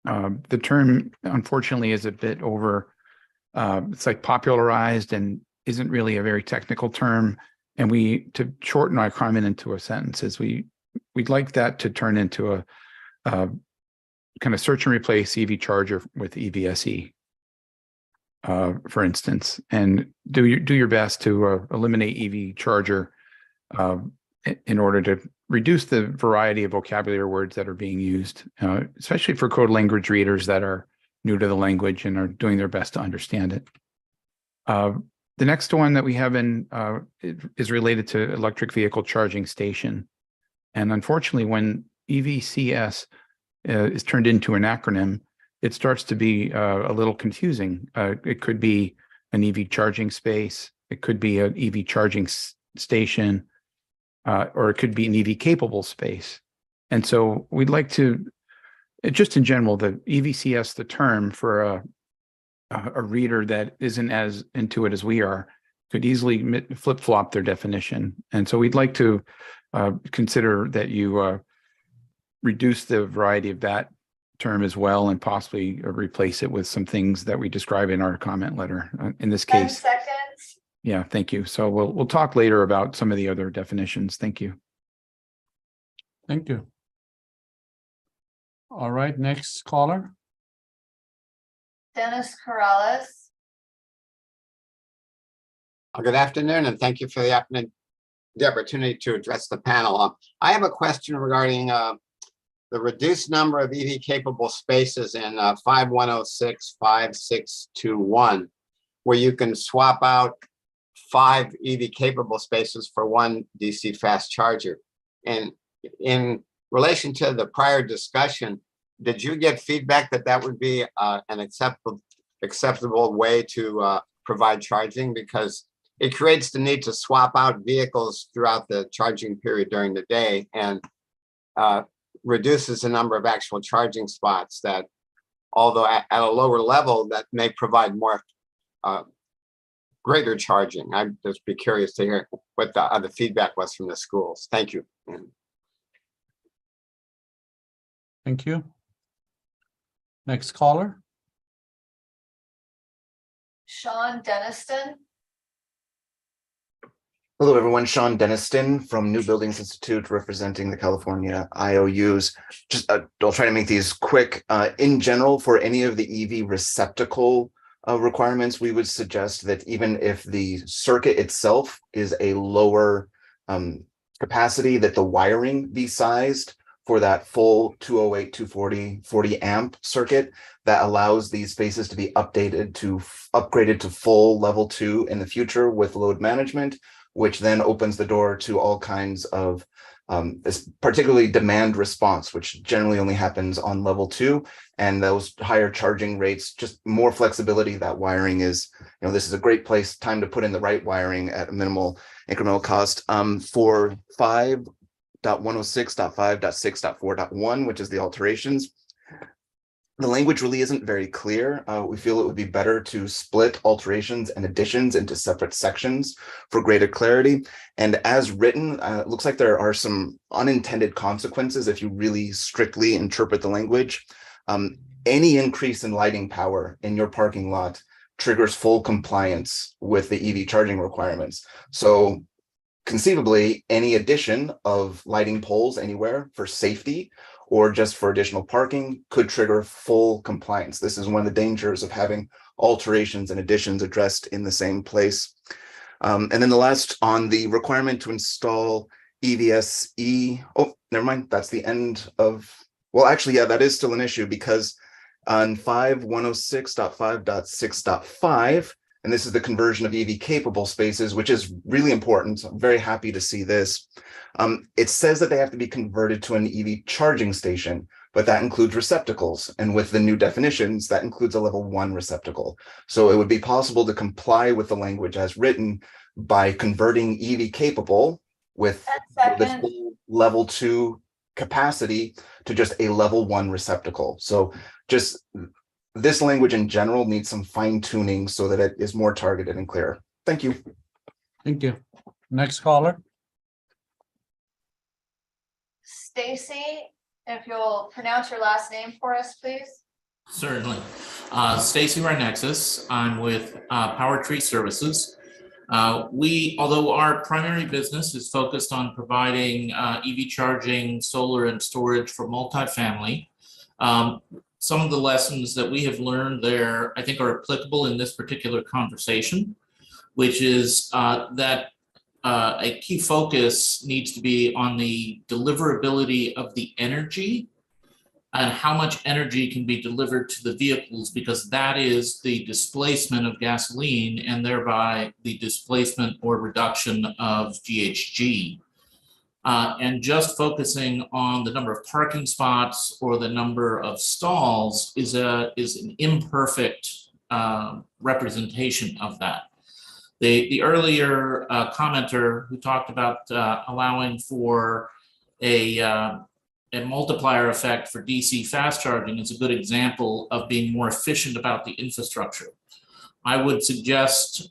The term, unfortunately, is a bit over, it's like popularized and isn't really a very technical term. And to shorten our comment into a sentence, is we'd like that to turn into a kind of search and replace EV charger with EVSE. for instance, and do your best to eliminate EV charger in order to reduce the variety of vocabulary words that are being used, especially for code language readers that are new to the language and are doing their best to understand it. The next one that we have in is related to electric vehicle charging station. And unfortunately, when EVCS is turned into an acronym, it starts to be a little confusing. It could be an EV charging space, it could be an EV charging station, or it could be an EV capable space. And so we'd like to, just in general, the EVCS, the term for a reader that isn't as into it as we are, could easily flip-flop their definition. And so we'd like to consider that you reduce the variety of that term as well, and possibly replace it with some things that we describe in our comment letter. In this 10 case, seconds. yeah, thank you. So we'll talk later about some of the other definitions. Thank you. Thank you. All right, next caller. Dennis Corrales. Good afternoon, and thank you for the opportunity to address the panel. I have a question regarding the reduced number of EV capable spaces in 5106-5621, where you can swap out 5 EV capable spaces for 1 DC fast charger. And in relation to the prior discussion, did you get feedback that that would be an acceptable way to provide charging? Because it creates the need to swap out vehicles throughout the charging period during the day, and reduces the number of actual charging spots that, although at a lower level, that may provide more greater charging. I'd just be curious to hear what the feedback was from the schools. Thank you. Thank you. Next caller. Sean Deniston. Hello, everyone. Sean Deniston from New Buildings Institute, representing the California IOUs. Just I'll try to make these quick. In general, for any of the EV receptacle requirements, we would suggest that even if the circuit itself is a lower capacity, that the wiring be sized for that full 208, 240, 40 amp circuit that allows these spaces to be updated to upgraded to full level 2 in the future with load management, which then opens the door to all kinds of this particularly demand response, which generally only happens on level 2, and those higher charging rates, just more flexibility. That wiring is, this is a great time to put in the right wiring at a minimal incremental cost. For 5.106.5.6.4.1, which is the alterations, the language really isn't very clear. We feel it would be better to split alterations and additions into separate sections for greater clarity. And as written, it looks like there are some unintended consequences if you really strictly interpret the language. Any increase in lighting power in your parking lot triggers full compliance with the EV charging requirements. So conceivably, any addition of lighting poles anywhere for safety or just for additional parking could trigger full compliance. This is one of the dangers of having alterations and additions addressed in the same place. And then the last, on the requirement to install EVSE, oh, never mind, that's the end of, well, actually, yeah, that is still an issue, because on 5.106.5.6.5, and this is the conversion of EV capable spaces, which is really important. So I'm very happy to see this. It says that they have to be converted to an EV charging station, but that includes receptacles. And with the new definitions, that includes a level 1 receptacle. So it would be possible to comply with the language as written by converting EV capable with this level 2 capacity to just a level 1 receptacle. So just this language in general needs some fine tuning so that it is more targeted and clear. Thank you. Thank you. Next caller. Stacy, if you'll pronounce your last name for us, please. Certainly. Stacy Rhinexis. I'm with Power Tree Services. Although our primary business is focused on providing EV charging, solar, and storage for multifamily, some of the lessons that we have learned there, I think, are applicable in this particular conversation, which is that a key focus needs to be on the deliverability of the energy and how much energy can be delivered to the vehicles, because that is the displacement of gasoline and thereby the displacement or reduction of GHG. And just focusing on the number of parking spots or the number of stalls is an imperfect representation of that. The earlier commenter who talked about allowing for a multiplier effect for DC fast charging is a good example of being more efficient about the infrastructure. I would suggest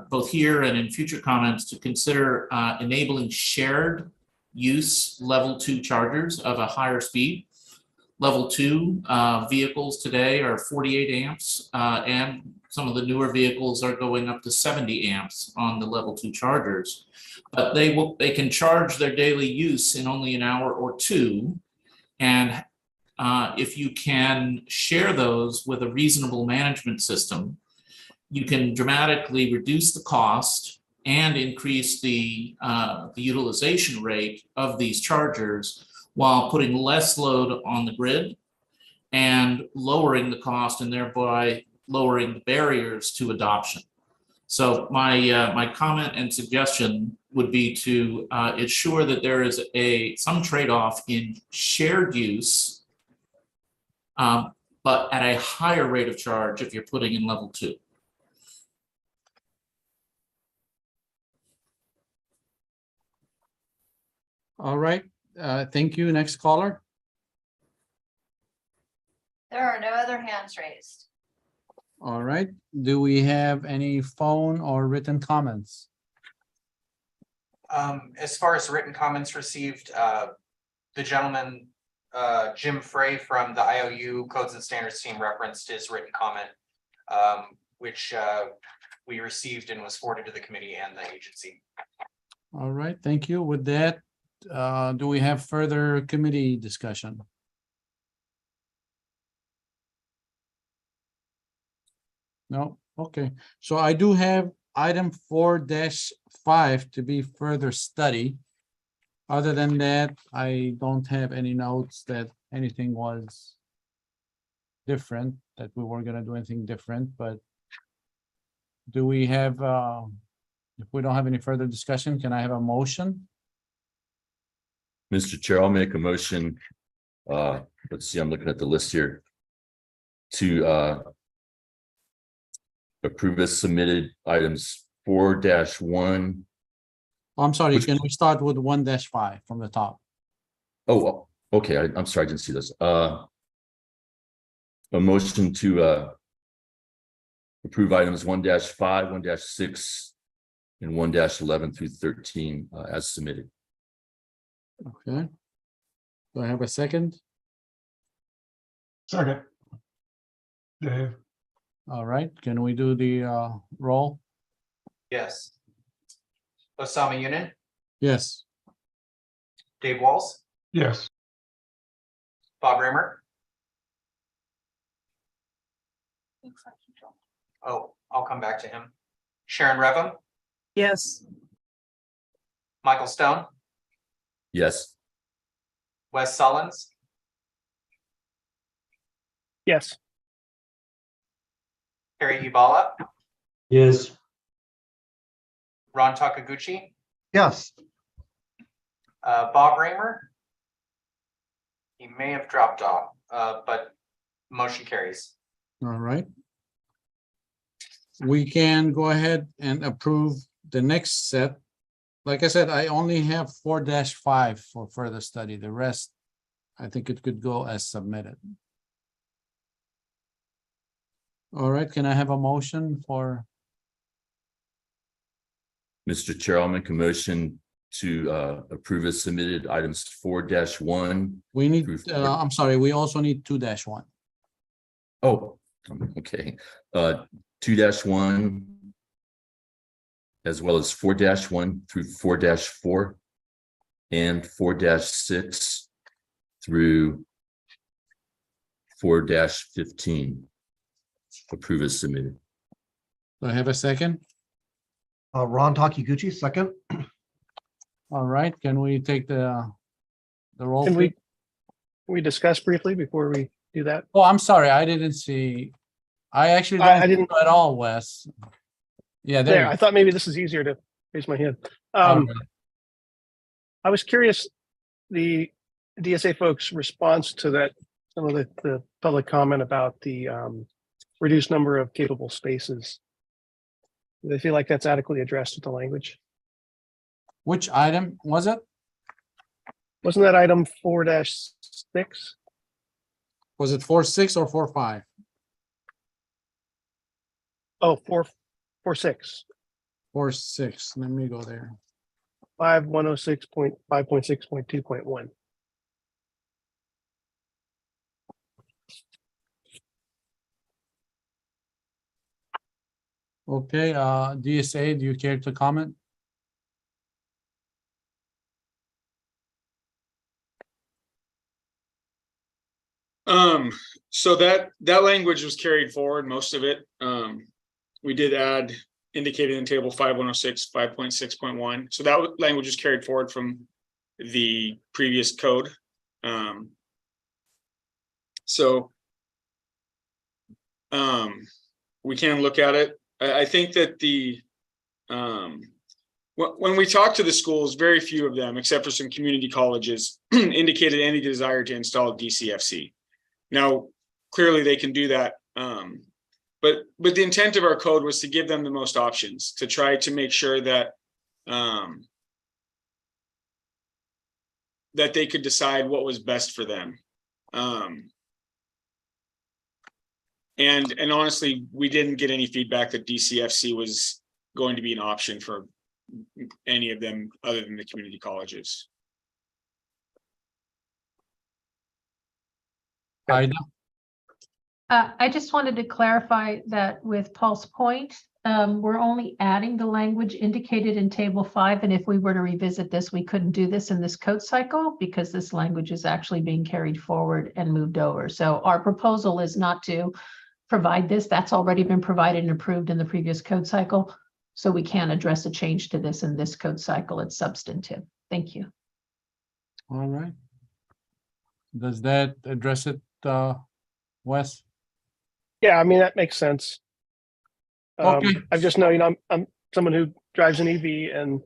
both here and in future comments to consider enabling shared use level 2 chargers of a higher speed. Level 2 vehicles today are 48 amps and some of the newer vehicles are going up to 70 amps on the level 2 chargers. But they can charge their daily use in only an hour or two. And if you can share those with a reasonable management system, you can dramatically reduce the cost and increase the utilization rate of these chargers while putting less load on the grid and lowering the cost and thereby lowering the barriers to adoption. So my comment and suggestion would be to ensure that there is some trade-off in shared use, but at a higher rate of charge if you're putting in level 2. All right, thank you. Next caller. There are no other hands raised. All right, do we have any phone or written comments? As far as written comments received, the gentleman, Jim Frey from the IOU Codes and Standards team referenced his written comment, which we received and was forwarded to the committee and the agency. All right, thank you. With that, do we have further committee discussion? No, okay. So I do have item 4-5 to be further studied. Other than that, I don't have any notes that anything was different, that we weren't gonna do anything different, but do we have, if we don't have any further discussion, can I have a motion? Mr. Chair, I'll make a motion. Let's see, I'm looking at the list here. To approve as submitted items 4-1. I'm sorry, can we start with 1-5 from the top? Oh, okay. I'm sorry, I didn't see this. A motion to approve items 1-5, 1-6, and 1-11 through 13 as submitted. Okay. Do I have a second? Second. Dave. All right, can we do the roll? Yes. Osama Yunin, Yes. Dave Walls, Yes. Bob Reimer. Oh, I'll come back to him. Sharon Revum, Yes. Michael Stone, Yes. Wes Sullins, Yes. Harry Ibala, Yes. Ron Takaguchi, Yes. Bob Reimer. He may have dropped off, but motion carries. All right. We can go ahead and approve the next set. Like I said, I only have 4-5 for further study. The rest, I think it could go as submitted. All right, can I have a motion for? Mr. Chair, I'll make a motion to approve as submitted items 4-1. We need, through 4. I'm sorry, we also need 2-1. Oh, okay. 2-1 as well as 4-1 through 4-4 and 4-6 through 4-15. Approve as submitted. Do I have a second? Ron Takiguchi, second. All right, can we take the roll? Can please? we discuss briefly before we do that? Oh, I'm sorry, I didn't see. I actually I don't see didn't- you at all, Wes. Yeah, there. There, you I thought maybe this is easier to raise my hand. go. All right. I was curious, the DSA folks' response to that, some of the public comment about the reduced number of capable spaces. Do they feel like that's adequately addressed with the language? Which item was it? Wasn't that item 4-6? Was it 4-6 or 4-5? Oh, 4-6. 4-6. Let me go there. 5106.5.6.2.1. Okay, DSA, do you care to comment? So that language was carried forward, most of it. We did add indicated in table 5106, 5.6.1. So that language was carried forward from the previous code. We can look at it. I think that when we talked to the schools, very few of them, except for some community colleges, indicated any desire to install DCFC. Now, clearly they can do that. But the intent of our code was to give them the most options, to try to make sure that that they could decide what was best for them. And honestly, we didn't get any feedback that DCFC was going to be an option for any of them other than the community colleges. Ida? I just wanted to clarify that with Pulse Point, we're only adding the language indicated in table 5. And if we were to revisit this, we couldn't do this in this code cycle because this language is actually being carried forward and moved over. So our proposal is not to provide this. That's already been provided and approved in the previous code cycle. So we can't address a change to this in this code cycle. It's substantive. Thank you. All right. Does that address it, Wes? Yeah, I mean, that makes sense. Okay. I just know, I'm someone who drives an EV, and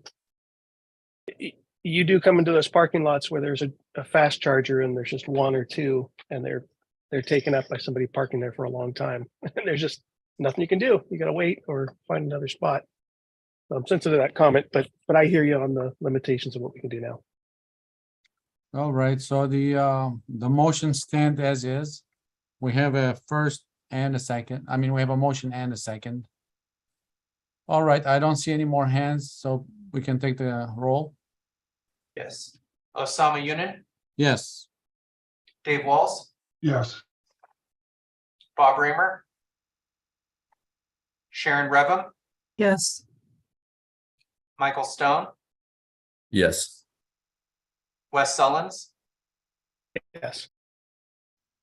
you do come into those parking lots where there's a fast charger and there's just one or two, and they're taken up by somebody parking there for a long time. And there's just nothing you can do. You got to wait or find another spot. I'm sensitive to that comment, but I hear you on the limitations of what we can do now. All right, so the motion stand as is. We have a first and a second. I mean, we have a motion and a second. All right, I don't see any more hands, so we can take the roll. Yes. Osama Yunin, Yes. Dave Walls, Yes. Bob Raymer, Sharon Revum, Yes. Michael Stone, Yes. Wes Sullins, Yes.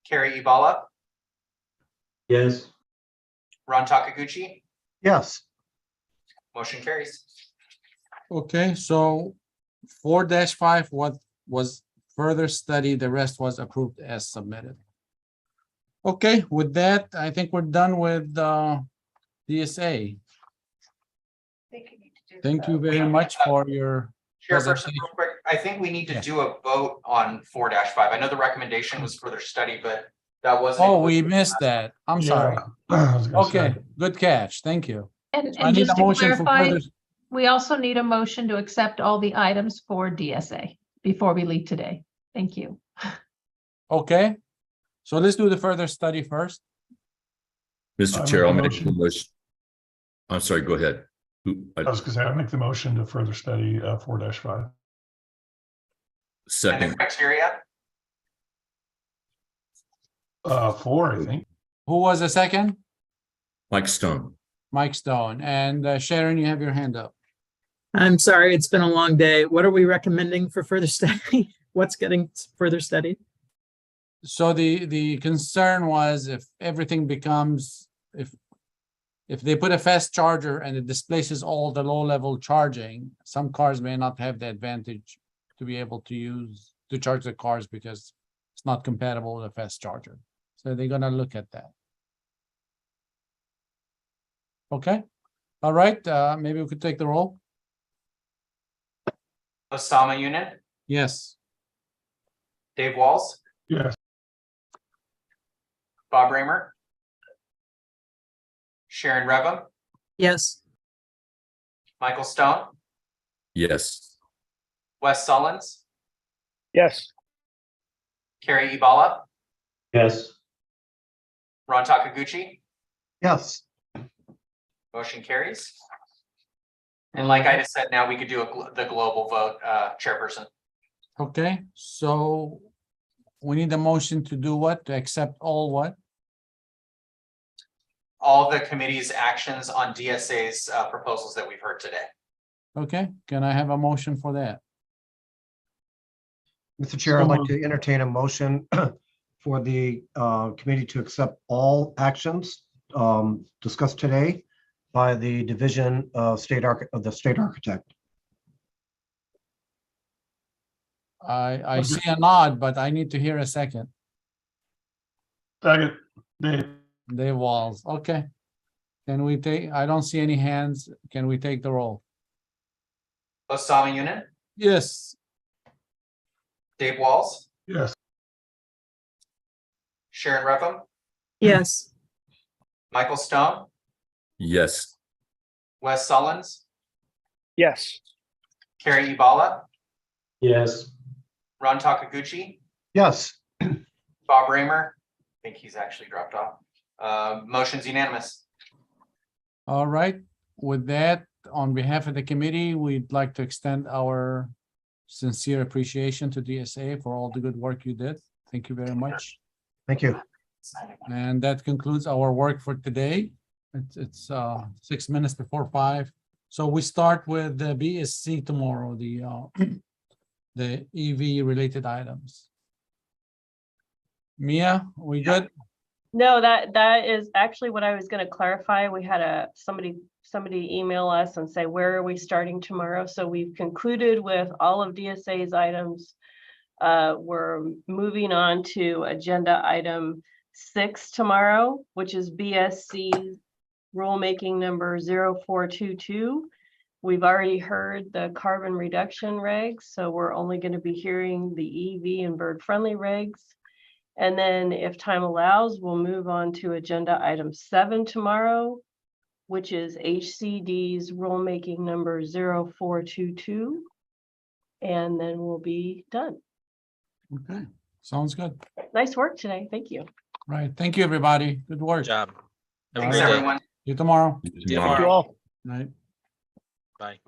Carrie Ibala, Yes. Ron Takiguchi. Yes. Motion carries. Okay, so 4-5, what was further study, the rest was approved as submitted. Okay, with that, I think we're done with DSA. Thank you very much for your Chairperson, presentation. real quick, I think we need to Yes. do a vote on 4-5. I know the recommendation was further study, but that wasn't. Oh, we included. missed that. I'm sorry. I was gonna say. Okay, good catch. Thank you. And, I need just a to motion for clarify, further. we also need a motion to accept all the items for DSA before we leave today. Thank you. Okay, so let's do the further study first. Mr. I Chair, I'll make make the the motion. I'm sorry, go ahead. I was gonna say, I make the motion to further study 4-5. And the Second, criteria, 4, I think. Who was the second? Mike Stone. Mike Stone. And Sharon, you have your hand up. I'm sorry, it's been a long day. What are we recommending for further study? What's getting further studied? So the concern was if everything becomes, if they put a fast charger and it displaces all the low level charging, some cars may not have the advantage to be able to charge the cars because it's not compatible with a fast charger. So they're gonna look at that. Okay, all right, maybe we could take the roll. Osama Yunin, Yes. Dave Walls, Yes. Bob Raymer, Sharon Revum, Yes. Michael Stone, Yes. Wes Sullins, Yes. Carrie Ibala, Yes. Ron Takaguchi. Yes. Motion carries. And like I just said, now we could do the global vote, chairperson. Okay, so we need a motion to do what? To accept all what? All the committee's actions on DSA's proposals that we've heard today. Okay, can I have a motion for that? Mr. Chair, I'd like to entertain a motion for the committee to accept all actions discussed today by the Division of the State Architect. I see a nod, but I need to hear a second. Second, Dave. Dave Walls, okay. Can we take, I don't see any hands. Can we take the roll? Osama Yunin, Yes. Dave Walls, Yes. Sharon Revum, Yes. Michael Stone, Yes. Wes Sullins, Yes. Carrie Ibala, Yes. Ron Takaguchi, Yes. Bob Raymer. I think he's actually dropped off. Motion's unanimous. All right, with that, on behalf of the committee, we'd like to extend our sincere appreciation to DSA for all the good work you did. Thank you very much. Thank you. And that concludes our work for today. It's 6 minutes before 5. So we start with the BSC tomorrow, the EV related items. Mia, we good? No, that is actually what I was going to clarify. We had somebody email us and say, where are we starting tomorrow? So we've concluded with all of DSA's items. We're moving on to agenda item 6 tomorrow, which is BSC rulemaking number 0422. We've already heard the carbon reduction regs, so we're only going to be hearing the EV and bird friendly regs. And then if time allows, we'll move on to agenda item 7 tomorrow, which is HCD's rulemaking number 0422. And then we'll be done. Okay, sounds good. Nice work today. Thank you. Right, thank you, everybody. Good work. Good job. Thanks, everyone. See you tomorrow. See you Thank you tomorrow. all. Night. Bye.